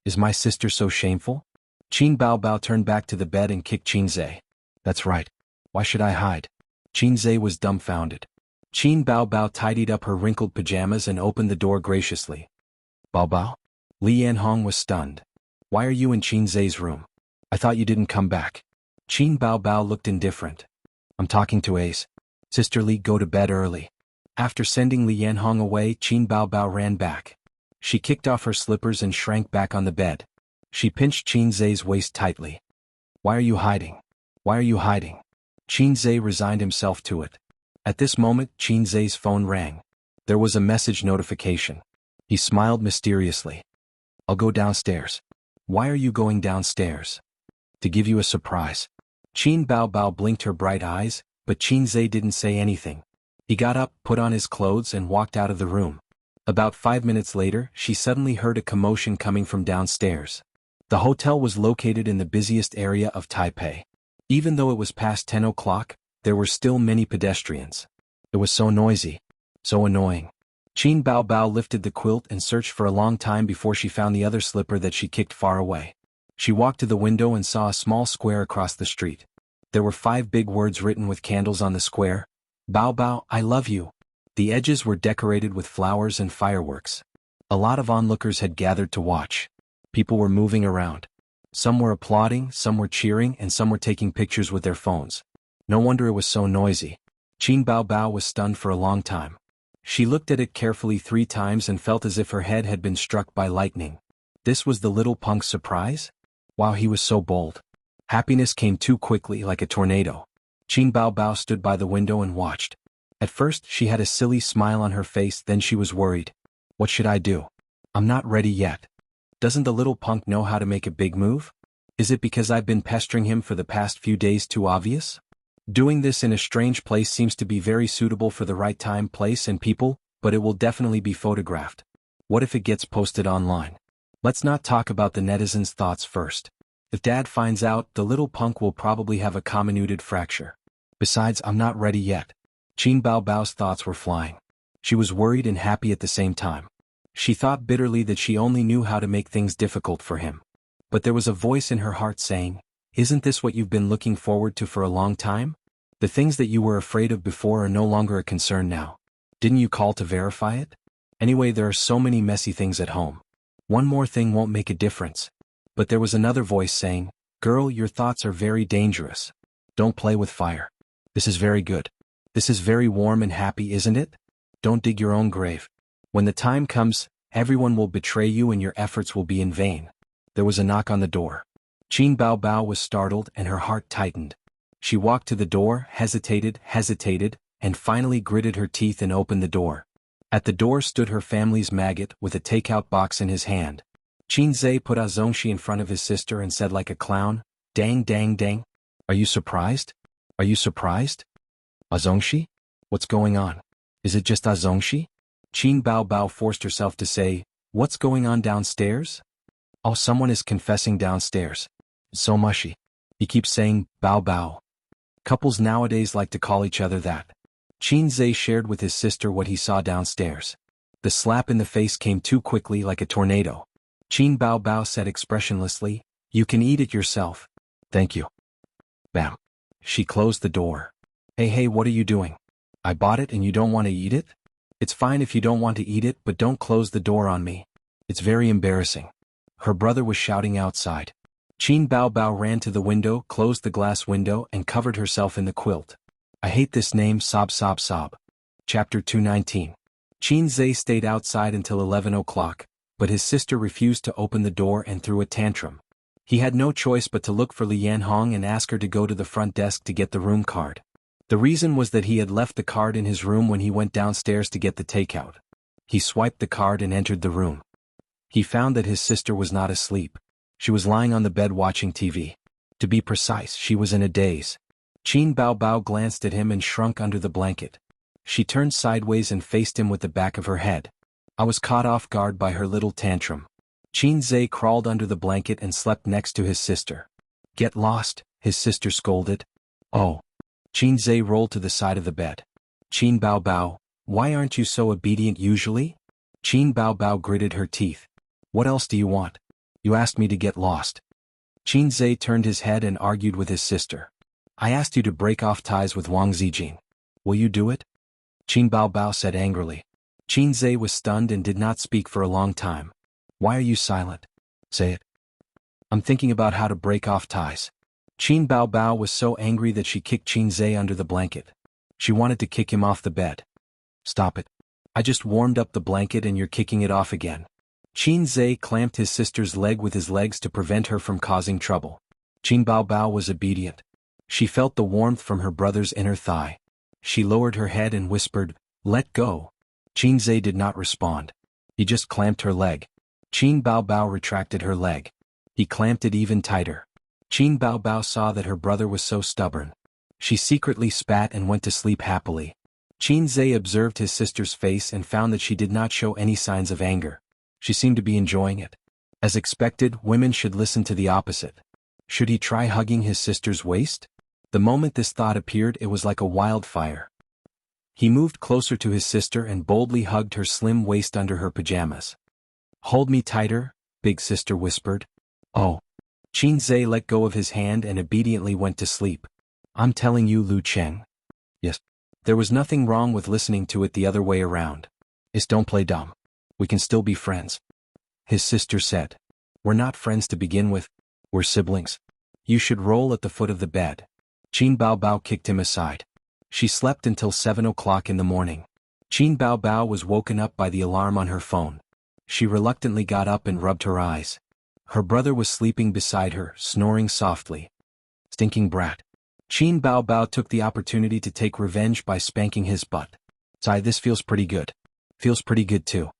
Is my sister so shameful? Qin Baobao turned back to the bed and kicked Qin Zhe. That's right. Why should I hide? Qin Zhe was dumbfounded. Qin Baobao tidied up her wrinkled pajamas and opened the door graciously. Baobao? Li Yanhong was stunned. Why are you in Qin Zhe's room? I thought you didn't come back. Qin Baobao looked indifferent. I'm talking to Ace. Sister Li, go to bed early. After sending Li Yanhong away, Qin Baobao ran back. She kicked off her slippers and shrank back on the bed. She pinched Qin Zhe's waist tightly. Why are you hiding? Why are you hiding? Qin Zhe resigned himself to it. At this moment, Qin Zhe's phone rang. There was a message notification. He smiled mysteriously. I'll go downstairs. Why are you going downstairs? To give you a surprise. Qin Baobao blinked her bright eyes, but Qin Zhe didn't say anything. He got up, put on his clothes and walked out of the room. About 5 minutes later, she suddenly heard a commotion coming from downstairs. The hotel was located in the busiest area of Taipei. Even though it was past 10 o'clock, there were still many pedestrians. It was so noisy. So annoying. Qin Baobao lifted the quilt and searched for a long time before she found the other slipper that she kicked far away. She walked to the window and saw a small square across the street. There were 5 big words written with candles on the square. Baobao, I love you. The edges were decorated with flowers and fireworks. A lot of onlookers had gathered to watch. People were moving around. Some were applauding, some were cheering, and some were taking pictures with their phones. No wonder it was so noisy. Qin Baobao was stunned for a long time. She looked at it carefully 3 times and felt as if her head had been struck by lightning. This was the little punk's surprise? Wow, he was so bold. Happiness came too quickly like a tornado. Qin Baobao stood by the window and watched. At first, she had a silly smile on her face, then she was worried. What should I do? I'm not ready yet. Doesn't the little punk know how to make a big move? Is it because I've been pestering him for the past few days too obvious? Doing this in a strange place seems to be very suitable for the right time, place, and people, but it will definitely be photographed. What if it gets posted online? Let's not talk about the netizens' thoughts first. If Dad finds out, the little punk will probably have a comminuted fracture. Besides, I'm not ready yet. Qin Baobao's thoughts were flying. She was worried and happy at the same time. She thought bitterly that she only knew how to make things difficult for him. But there was a voice in her heart saying, "Isn't this what you've been looking forward to for a long time? The things that you were afraid of before are no longer a concern now. Didn't you call to verify it? Anyway, there are so many messy things at home. One more thing won't make a difference." But there was another voice saying, "Girl, your thoughts are very dangerous. Don't play with fire. This is very good. This is very warm and happy, isn't it? Don't dig your own grave. When the time comes, everyone will betray you and your efforts will be in vain." There was a knock on the door. Qin Baobao was startled and her heart tightened. She walked to the door, hesitated, and finally gritted her teeth and opened the door. At the door stood her family's maggot with a takeout box in his hand. Qin Zhe put Azongshi in front of his sister and said like a clown, "Dang dang dang. Are you surprised? Are you surprised? Azongshi? What's going on? Is it just Azongshi?" Qin Baobao forced herself to say, "What's going on downstairs? Oh, someone is confessing downstairs. So mushy. He keeps saying, Bao Bao. Couples nowadays like to call each other that." Qin Zhe shared with his sister what he saw downstairs. The slap in the face came too quickly like a tornado. Qin Baobao said expressionlessly, "You can eat it yourself. Thank you." Bam. She closed the door. Hey, what are you doing? I bought it and you don't want to eat it? It's fine if you don't want to eat it, but don't close the door on me. It's very embarrassing. Her brother was shouting outside. Qin Baobao ran to the window, closed the glass window, and covered herself in the quilt. I hate this name, sob. Chapter 219. Qin Zhe stayed outside until 11 o'clock, but his sister refused to open the door and threw a tantrum. He had no choice but to look for Li Yanhong and ask her to go to the front desk to get the room card. The reason was that he had left the card in his room when he went downstairs to get the takeout. He swiped the card and entered the room. He found that his sister was not asleep. She was lying on the bed watching TV. To be precise, she was in a daze. Qin Baobao glanced at him and shrunk under the blanket. She turned sideways and faced him with the back of her head. I was caught off guard by her little tantrum. Qin Zhe crawled under the blanket and slept next to his sister. Get lost, his sister scolded. Oh. Qin Zhe rolled to the side of the bed. Qin Baobao, why aren't you so obedient usually? Qin Baobao gritted her teeth. What else do you want? You asked me to get lost. Qin Zhe turned his head and argued with his sister. I asked you to break off ties with Wang Zijin. Will you do it? Qin Baobao said angrily. Qin Zhe was stunned and did not speak for a long time. Why are you silent? Say it. I'm thinking about how to break off ties. Qin Baobao was so angry that she kicked Qin Zhe under the blanket. She wanted to kick him off the bed. Stop it. I just warmed up the blanket and you're kicking it off again. Qin Zhe clamped his sister's leg with his legs to prevent her from causing trouble. Qin Baobao was obedient. She felt the warmth from her brother's inner thigh. She lowered her head and whispered, "Let go." Qin Zhe did not respond. He just clamped her leg. Qin Baobao retracted her leg. He clamped it even tighter. Qin Baobao saw that her brother was so stubborn. She secretly spat and went to sleep happily. Qin Zhe observed his sister's face and found that she did not show any signs of anger. She seemed to be enjoying it. As expected, women should listen to the opposite. Should he try hugging his sister's waist? The moment this thought appeared, it was like a wildfire. He moved closer to his sister and boldly hugged her slim waist under her pajamas. Hold me tighter, big sister whispered. Oh. Qin Zhe let go of his hand and obediently went to sleep. I'm telling you, Lu Cheng. Yes. There was nothing wrong with listening to it the other way around. Don't play dumb. We can still be friends. His sister said. We're not friends to begin with. We're siblings. You should roll at the foot of the bed. Qin Baobao kicked him aside. She slept until 7 o'clock in the morning. Qin Baobao was woken up by the alarm on her phone. She reluctantly got up and rubbed her eyes. Her brother was sleeping beside her, snoring softly. Stinking brat. Qin Baobao took the opportunity to take revenge by spanking his butt. Sigh, this feels pretty good. Feels pretty good too.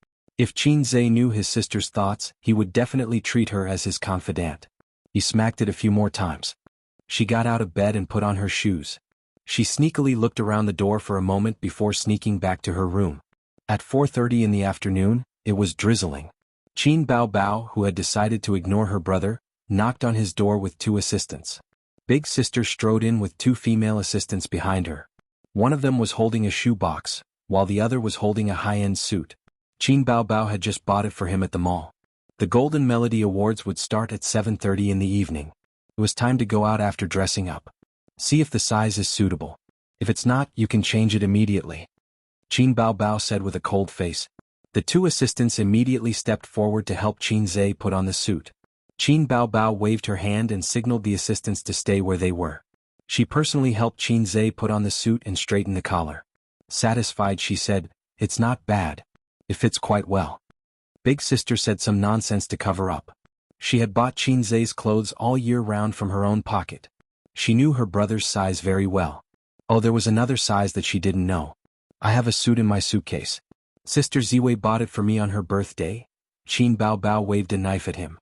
If Qin Zhe knew his sister's thoughts, he would definitely treat her as his confidant. He smacked it a few more times. She got out of bed and put on her shoes. She sneakily looked around the door for a moment before sneaking back to her room. At 4:30 in the afternoon, it was drizzling. Qin Bao Bao, who had decided to ignore her brother, knocked on his door with 2 assistants. Big Sister strode in with 2 female assistants behind her. One of them was holding a shoebox, while the other was holding a high-end suit. Qin Bao Bao had just bought it for him at the mall. The Golden Melody Awards would start at 7:30 in the evening. It was time to go out after dressing up. See if the size is suitable. If it's not, you can change it immediately. Qin Bao Bao said with a cold face. The 2 assistants immediately stepped forward to help Qin Zhe put on the suit. Qin Bao Bao waved her hand and signaled the assistants to stay where they were. She personally helped Qin Zhe put on the suit and straighten the collar. Satisfied, she said, "It's not bad. It fits quite well." Big Sister said some nonsense to cover up. She had bought Qin Zhe's clothes all year round from her own pocket. She knew her brother's size very well. Oh, there was another size that she didn't know. "I have a suit in my suitcase. Sister Ziwei bought it for me on her birthday." Qin Bao Bao waved a knife at him.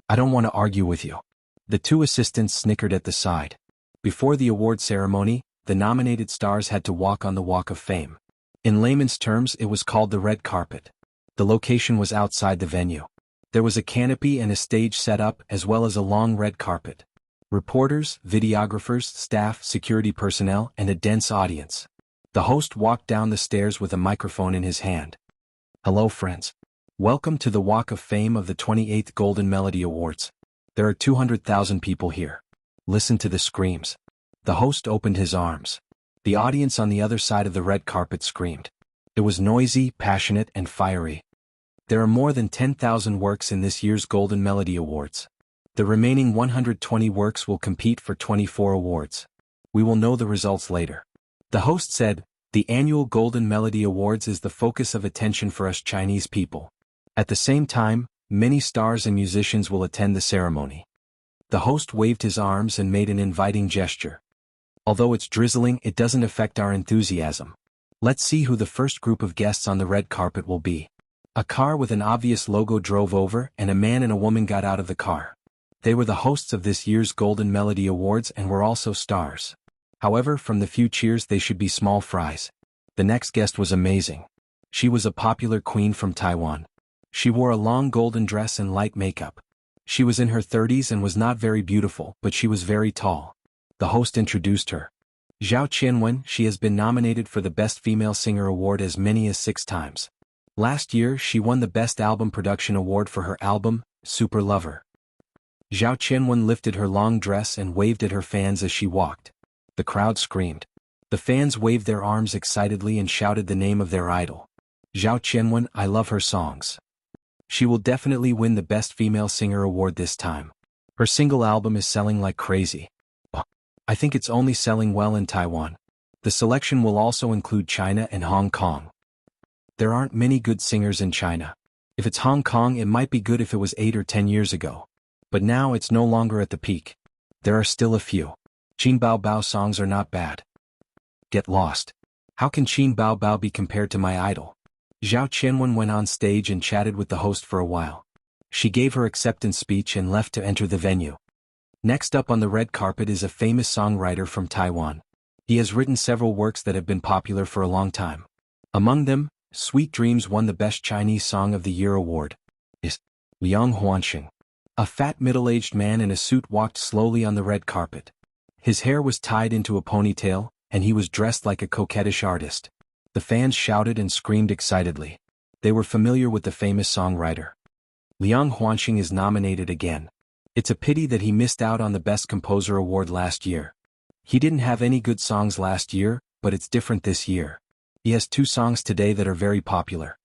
"I don't want to argue with you." The 2 assistants snickered at the side. Before the award ceremony, the nominated stars had to walk on the Walk of Fame. In layman's terms, it was called the red carpet. The location was outside the venue. There was a canopy and a stage set up as well as a long red carpet. Reporters, videographers, staff, security personnel, and a dense audience. The host walked down the stairs with a microphone in his hand. "Hello friends. Welcome to the Walk of Fame of the 28th Golden Melody Awards. There are 200,000 people here. Listen to the screams." The host opened his arms. The audience on the other side of the red carpet screamed. It was noisy, passionate, and fiery. There are more than 10,000 works in this year's Golden Melody Awards. The remaining 120 works will compete for 24 awards. We will know the results later. The host said, "The annual Golden Melody Awards is the focus of attention for us Chinese people. At the same time, many stars and musicians will attend the ceremony." The host waved his arms and made an inviting gesture. "Although it's drizzling, it doesn't affect our enthusiasm. Let's see who the first group of guests on the red carpet will be." A car with an obvious logo drove over and a man and a woman got out of the car. They were the hosts of this year's Golden Melody Awards and were also stars. However, from the few cheers they should be small fries. The next guest was amazing. She was a popular queen from Taiwan. She wore a long golden dress and light makeup. She was in her 30s and was not very beautiful, but she was very tall. The host introduced her. Zhao Qianwen, she has been nominated for the Best Female Singer Award as many as 6 times. Last year, she won the Best Album Production Award for her album, Super Lover. Zhao Qianwen lifted her long dress and waved at her fans as she walked. The crowd screamed. The fans waved their arms excitedly and shouted the name of their idol. Zhao Qianwen, I love her songs. She will definitely win the Best Female Singer Award this time. Her single album is selling like crazy. I think it's only selling well in Taiwan. The selection will also include China and Hong Kong. There aren't many good singers in China. If it's Hong Kong, it might be good if it was 8 or 10 years ago. But now it's no longer at the peak. There are still a few. Qin Bao Bao songs are not bad. Get lost. How can Qin Bao Bao be compared to my idol? Zhao Qianwen went on stage and chatted with the host for a while. She gave her acceptance speech and left to enter the venue. Next up on the red carpet is a famous songwriter from Taiwan. He has written several works that have been popular for a long time. Among them, Sweet Dreams won the Best Chinese Song of the Year award. Is Liang Huanxing. A fat middle-aged man in a suit walked slowly on the red carpet. His hair was tied into a ponytail, and he was dressed like a coquettish artist. The fans shouted and screamed excitedly. They were familiar with the famous songwriter. Liang Huanxing is nominated again. It's a pity that he missed out on the Best Composer award last year. He didn't have any good songs last year, but it's different this year. He has 2 songs today that are very popular.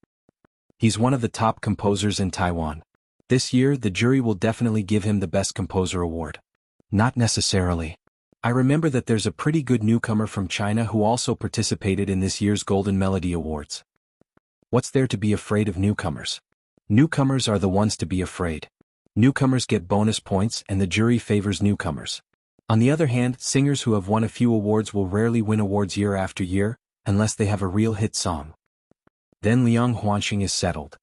He's one of the top composers in Taiwan. This year, the jury will definitely give him the Best Composer award. Not necessarily. I remember that there's a pretty good newcomer from China who also participated in this year's Golden Melody Awards. What's there to be afraid of newcomers? Newcomers are the ones to be afraid. Newcomers get bonus points and the jury favors newcomers. On the other hand, singers who have won a few awards will rarely win awards year after year, unless they have a real hit song. Then Liang Huanxing is settled.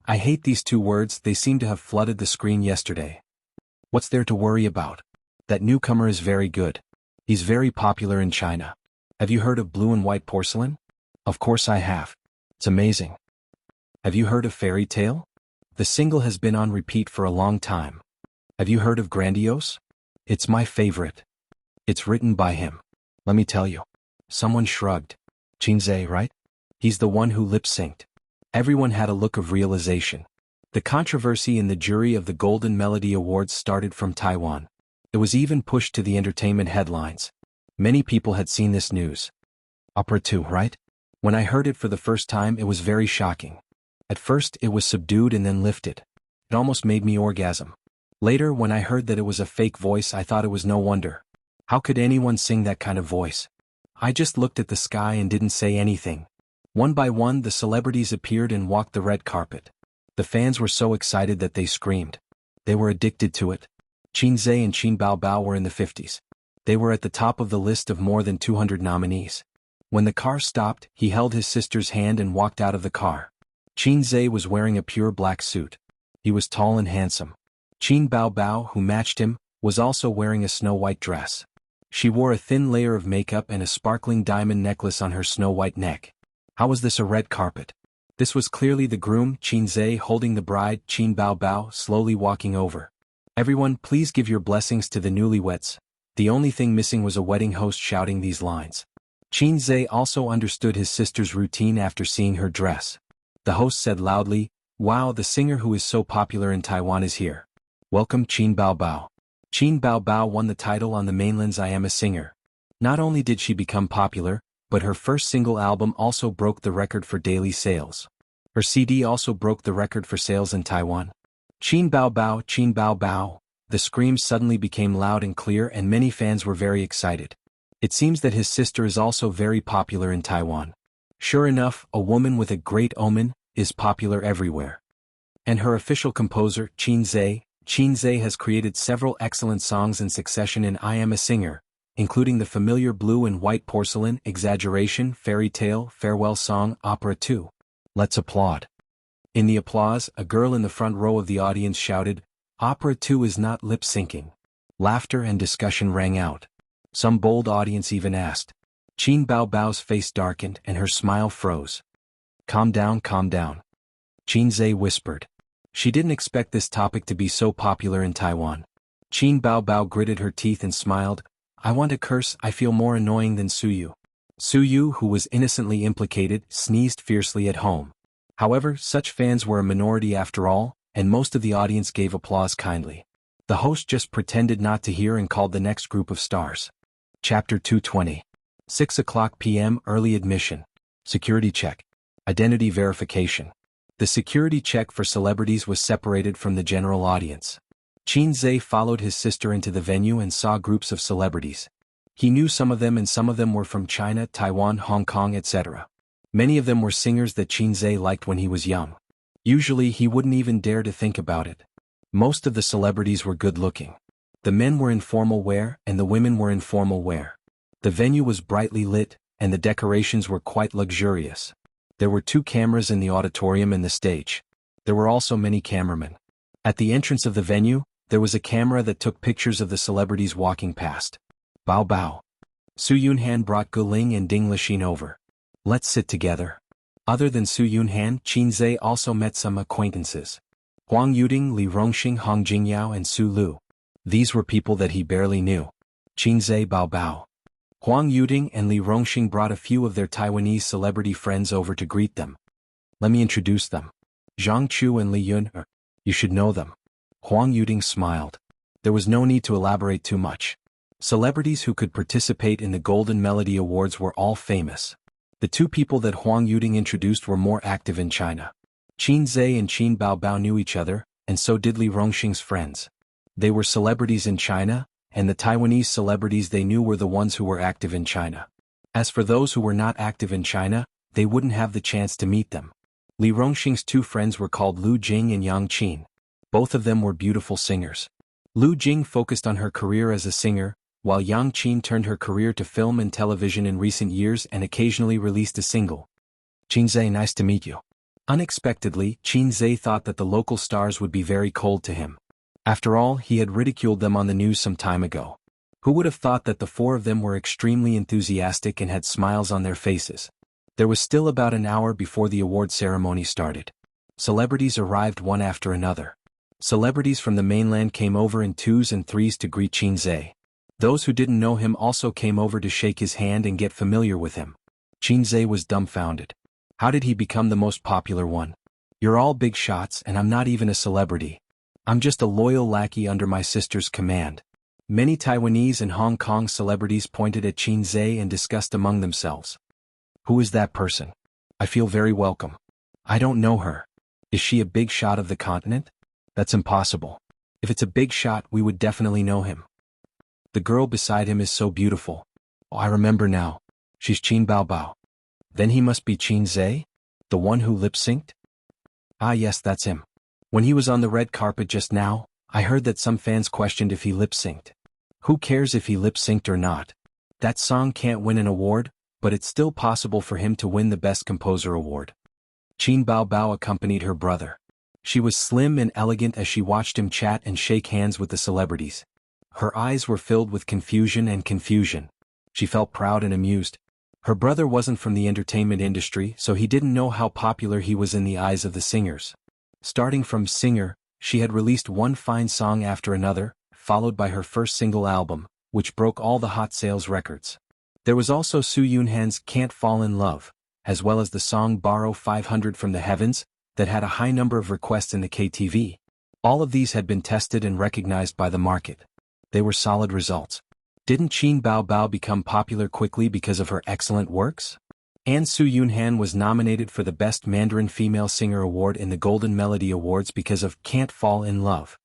I hate these two words, they seem to have flooded the screen yesterday. What's there to worry about? That newcomer is very good. He's very popular in China. Have you heard of Blue and White Porcelain? Of course I have. It's amazing. Have you heard of Fairy Tale? The single has been on repeat for a long time. Have you heard of Grandiose? It's my favorite. It's written by him. Let me tell you. Someone shrugged. Qinze, right? He's the one who lip-synced. Everyone had a look of realization. The controversy in the jury of the Golden Melody Awards started from Taiwan. It was even pushed to the entertainment headlines. Many people had seen this news. Opera 2, right? When I heard it for the first time, it was very shocking. At first, it was subdued and then lifted. It almost made me orgasm. Later, when I heard that it was a fake voice, I thought it was no wonder. How could anyone sing that kind of voice? I just looked at the sky and didn't say anything. One by one, the celebrities appeared and walked the red carpet. The fans were so excited that they screamed. They were addicted to it. Qinze and Qin Baobao were in the 50s. They were at the top of the list of more than 200 nominees. When the car stopped, he held his sister's hand and walked out of the car. Qinze was wearing a pure black suit. He was tall and handsome. Qin Baobao, who matched him, was also wearing a snow-white dress. She wore a thin layer of makeup and a sparkling diamond necklace on her snow-white neck. How was this a red carpet? This was clearly the groom, Qinze, holding the bride, Qin Baobao, slowly walking over. Everyone, please give your blessings to the newlyweds. The only thing missing was a wedding host shouting these lines. Qinze also understood his sister's routine after seeing her dress. The host said loudly, "Wow, the singer who is so popular in Taiwan is here. Welcome Qin Baobao." Qin Baobao won the title on the mainland's I Am a Singer. Not only did she become popular, but her first single album also broke the record for daily sales. Her CD also broke the record for sales in Taiwan. Qin Baobao, Qin Baobao. The screams suddenly became loud and clear and many fans were very excited. It seems that his sister is also very popular in Taiwan. Sure enough, a woman with a great omen is popular everywhere. And her official composer, Qinze has created several excellent songs in succession in I Am a Singer, including the familiar Blue and White Porcelain, Exaggeration, Fairy Tale, Farewell Song, Opera 2. Let's applaud. In the applause, a girl in the front row of the audience shouted, "Opera 2 is not lip-syncing." Laughter and discussion rang out. Some bold audience even asked. Qin Baobao's face darkened and her smile froze. Calm down, Qinze whispered. She didn't expect this topic to be so popular in Taiwan. Qin Baobao gritted her teeth and smiled. "I want to curse, I feel more annoying than Suyu." Suyu, who was innocently implicated, sneezed fiercely at home. However, such fans were a minority after all, and most of the audience gave applause kindly. The host just pretended not to hear and called the next group of stars. Chapter 220. 6:00 p.m. Early admission. Security check. Identity verification. The security check for celebrities was separated from the general audience. Qinze followed his sister into the venue and saw groups of celebrities. He knew some of them and some of them were from China, Taiwan, Hong Kong, etc. Many of them were singers that Qinze liked when he was young. Usually he wouldn't even dare to think about it. Most of the celebrities were good-looking. The men were in formal wear and the women were in formal wear. The venue was brightly lit, and the decorations were quite luxurious. There were 2 cameras in the auditorium and the stage. There were also many cameramen. At the entrance of the venue, there was a camera that took pictures of the celebrities walking past. Bao Bao. Su Yunhan brought Guling and Ding Lixin over. Let's sit together. Other than Su Yunhan, Qinze also met some acquaintances. Huang Yuding, Li Rongxing, Hong Jingyao and Su Lu. These were people that he barely knew. Qinze Bao Bao. Huang Yuding and Li Rongxing brought a few of their Taiwanese celebrity friends over to greet them. Let me introduce them. Zhang Chu and Li Yun. You should know them. Huang Yuding smiled. There was no need to elaborate too much. Celebrities who could participate in the Golden Melody Awards were all famous. The 2 people that Huang Yuding introduced were more active in China. Qinze and Qin Baobao knew each other, and so did Li Rongxing's friends. They were celebrities in China, and the Taiwanese celebrities they knew were the ones who were active in China. As for those who were not active in China, they wouldn't have the chance to meet them. Li Rongxing's 2 friends were called Lu Jing and Yang Qin. Both of them were beautiful singers. Lu Jing focused on her career as a singer, while Yang Qin turned her career to film and television in recent years and occasionally released a single. Qinze, nice to meet you. Unexpectedly, Qin Zhe thought that the local stars would be very cold to him. After all, he had ridiculed them on the news some time ago. Who would have thought that the four of them were extremely enthusiastic and had smiles on their faces? There was still about an hour before the award ceremony started. Celebrities arrived one after another. Celebrities from the mainland came over in twos and threes to greet Qin Zhe. Those who didn't know him also came over to shake his hand and get familiar with him. Qin Zhe was dumbfounded. How did he become the most popular one? You're all big shots and I'm not even a celebrity. I'm just a loyal lackey under my sister's command. Many Taiwanese and Hong Kong celebrities pointed at Qin Zhe and discussed among themselves. Who is that person? I feel very welcome. I don't know her. Is she a big shot of the continent? That's impossible. If it's a big shot, we would definitely know him. The girl beside him is so beautiful. Oh, I remember now. She's Qin Baobao. Then he must be Qin Zhe? The one who lip-synced? Ah yes, that's him. When he was on the red carpet just now, I heard that some fans questioned if he lip-synced. Who cares if he lip-synced or not? That song can't win an award, but it's still possible for him to win the Best Composer award. Qin Baobao accompanied her brother. She was slim and elegant as she watched him chat and shake hands with the celebrities. Her eyes were filled with confusion. She felt proud and amused. Her brother wasn't from the entertainment industry, so he didn't know how popular he was in the eyes of the singers. Starting from singer, she had released one fine song after another, followed by her first single album, which broke all the hot sales records. There was also Su Yunhan's Can't Fall in Love, as well as the song Borrow 500 from the Heavens, that had a high number of requests in the KTV. All of these had been tested and recognized by the market. They were solid results. Didn't Qin Baobao become popular quickly because of her excellent works? And Su Yunhan was nominated for the Best Mandarin Female Singer Award in the Golden Melody Awards because of Can't Fall in Love.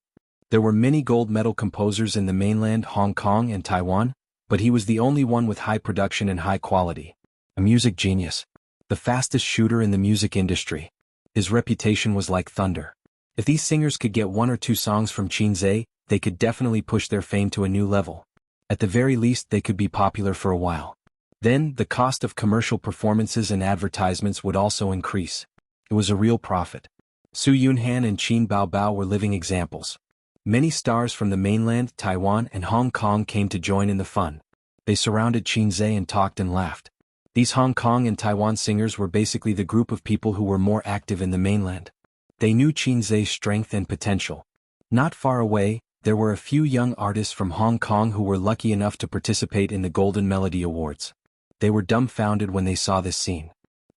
There were many gold medal composers in the mainland Hong Kong and Taiwan, but he was the only one with high production and high quality. A music genius. The fastest shooter in the music industry. His reputation was like thunder. If these singers could get one or two songs from Qin Zhe, they could definitely push their fame to a new level. At the very least, they could be popular for a while. Then, the cost of commercial performances and advertisements would also increase. It was a real profit. Su Yunhan and Qin Baobao were living examples. Many stars from the mainland, Taiwan, and Hong Kong came to join in the fun. They surrounded Qin Zhe and talked and laughed. These Hong Kong and Taiwan singers were basically the group of people who were more active in the mainland. They knew Qin Zhe's strength and potential. Not far away, there were a few young artists from Hong Kong who were lucky enough to participate in the Golden Melody Awards. They were dumbfounded when they saw this scene.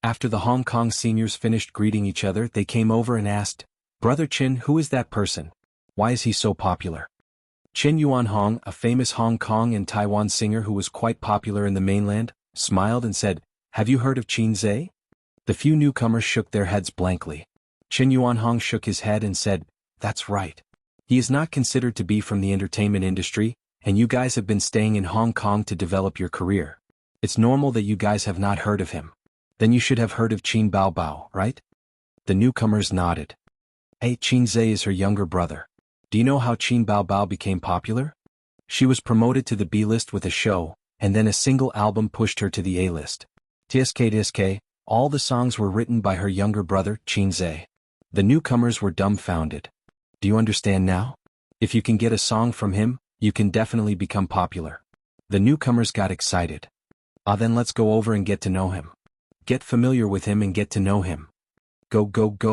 After the Hong Kong seniors finished greeting each other, they came over and asked, "Brother Qin, who is that person? Why is he so popular?" Qin Yuanhong, a famous Hong Kong and Taiwan singer who was quite popular in the mainland, smiled and said, "Have you heard of Qin Zhe?" The few newcomers shook their heads blankly. Qin Yuanhong shook his head and said, "That's right. He is not considered to be from the entertainment industry, and you guys have been staying in Hong Kong to develop your career. It's normal that you guys have not heard of him. Then you should have heard of Qin Baobao, right?" The newcomers nodded. "Hey, Qin Zhe is her younger brother. Do you know how Qin Baobao became popular? She was promoted to the B-list with a show, and then a single album pushed her to the A-list. TSK, all the songs were written by her younger brother, Qin Zhe." The newcomers were dumbfounded. "Do you understand now? If you can get a song from him, you can definitely become popular." The newcomers got excited. Then let's go over and get to know him. Get familiar with him and get to know him. Go,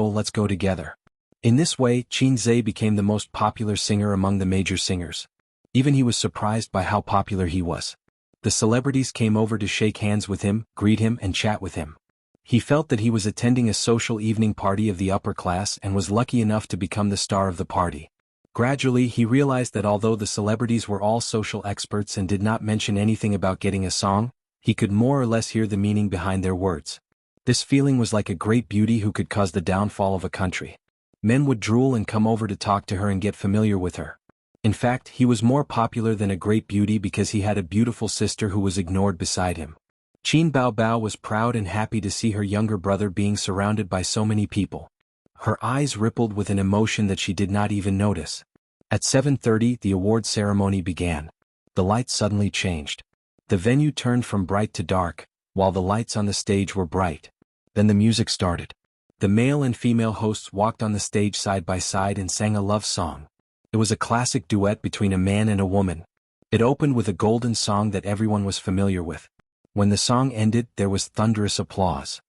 let's go together." In this way, Qin Zhe became the most popular singer among the major singers. Even he was surprised by how popular he was. The celebrities came over to shake hands with him, greet him, and chat with him. He felt that he was attending a social evening party of the upper class and was lucky enough to become the star of the party. Gradually, he realized that although the celebrities were all social experts and did not mention anything about getting a song, he could more or less hear the meaning behind their words. This feeling was like a great beauty who could cause the downfall of a country. Men would drool and come over to talk to her and get familiar with her. In fact, he was more popular than a great beauty because he had a beautiful sister who was ignored beside him. Qin Baobao was proud and happy to see her younger brother being surrounded by so many people. Her eyes rippled with an emotion that she did not even notice. At 7:30, the award ceremony began. The lights suddenly changed. The venue turned from bright to dark, while the lights on the stage were bright. Then the music started. The male and female hosts walked on the stage side by side and sang a love song. It was a classic duet between a man and a woman. It opened with a golden song that everyone was familiar with. When the song ended, there was thunderous applause.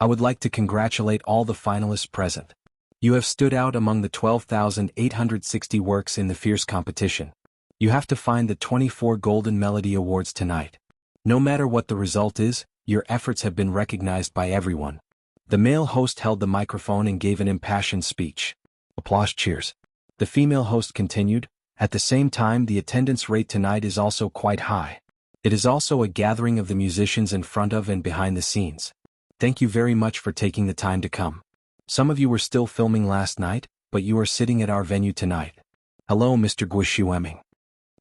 I would like to congratulate all the finalists present. You have stood out among the 12,860 works in the fierce competition. You have to find the 24 Golden Melody Awards tonight. No matter what the result is, your efforts have been recognized by everyone. The male host held the microphone and gave an impassioned speech. Applause, cheers. The female host continued, at the same time the attendance rate tonight is also quite high. It is also a gathering of the musicians in front of and behind the scenes. Thank you very much for taking the time to come. Some of you were still filming last night, but you are sitting at our venue tonight. Hello, Mr. Guishueming.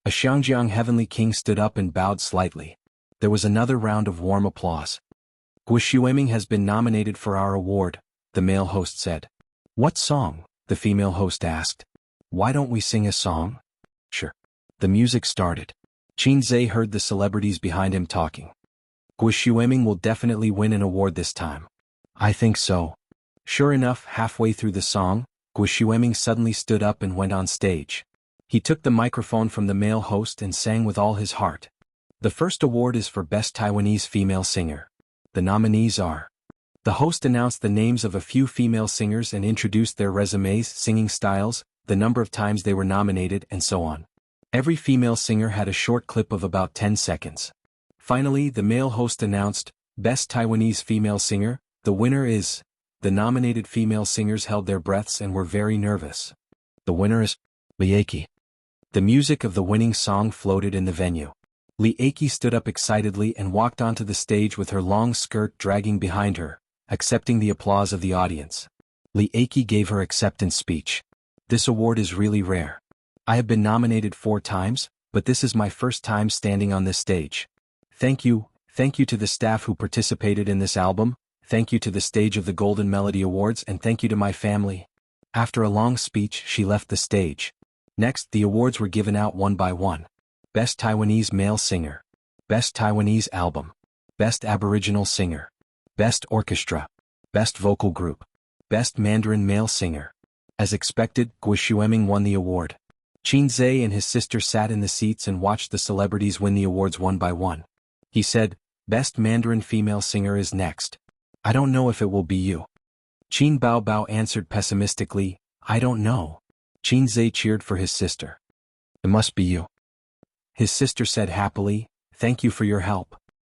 A Xiangjiang Heavenly King stood up and bowed slightly. There was another round of warm applause. Guishueming has been nominated for our award, the male host said. What song? The female host asked. Why don't we sing a song? Sure. The music started. Qin Zhe heard the celebrities behind him talking. Guishueming will definitely win an award this time. I think so. Sure enough, halfway through the song, Guishueming suddenly stood up and went on stage. He took the microphone from the male host and sang with all his heart. The first award is for Best Taiwanese Female Singer. The nominees are. The host announced the names of a few female singers and introduced their resumes, singing styles, the number of times they were nominated, and so on. Every female singer had a short clip of about 10 seconds. Finally, the male host announced, Best Taiwanese Female Singer, the winner is. The nominated female singers held their breaths and were very nervous. The winner is Li Aki. The music of the winning song floated in the venue. Li Aki stood up excitedly and walked onto the stage with her long skirt dragging behind her, accepting the applause of the audience. Li Aki gave her acceptance speech. This award is really rare. I have been nominated 4 times, but this is my first time standing on this stage. Thank you to the staff who participated in this album, thank you to the stage of the Golden Melody Awards, and thank you to my family. After a long speech, she left the stage. Next, the awards were given out one by one. Best Taiwanese Male Singer. Best Taiwanese Album. Best Aboriginal Singer. Best Orchestra. Best Vocal Group. Best Mandarin Male Singer. As expected, Guishueming won the award. Qin Zhe and his sister sat in the seats and watched the celebrities win the awards one by one. He said, Best Mandarin Female Singer is next. I don't know if it will be you. Qin Baobao answered pessimistically, I don't know. Qin Zhe cheered for his sister. It must be you. His sister said happily, Thank you for your help.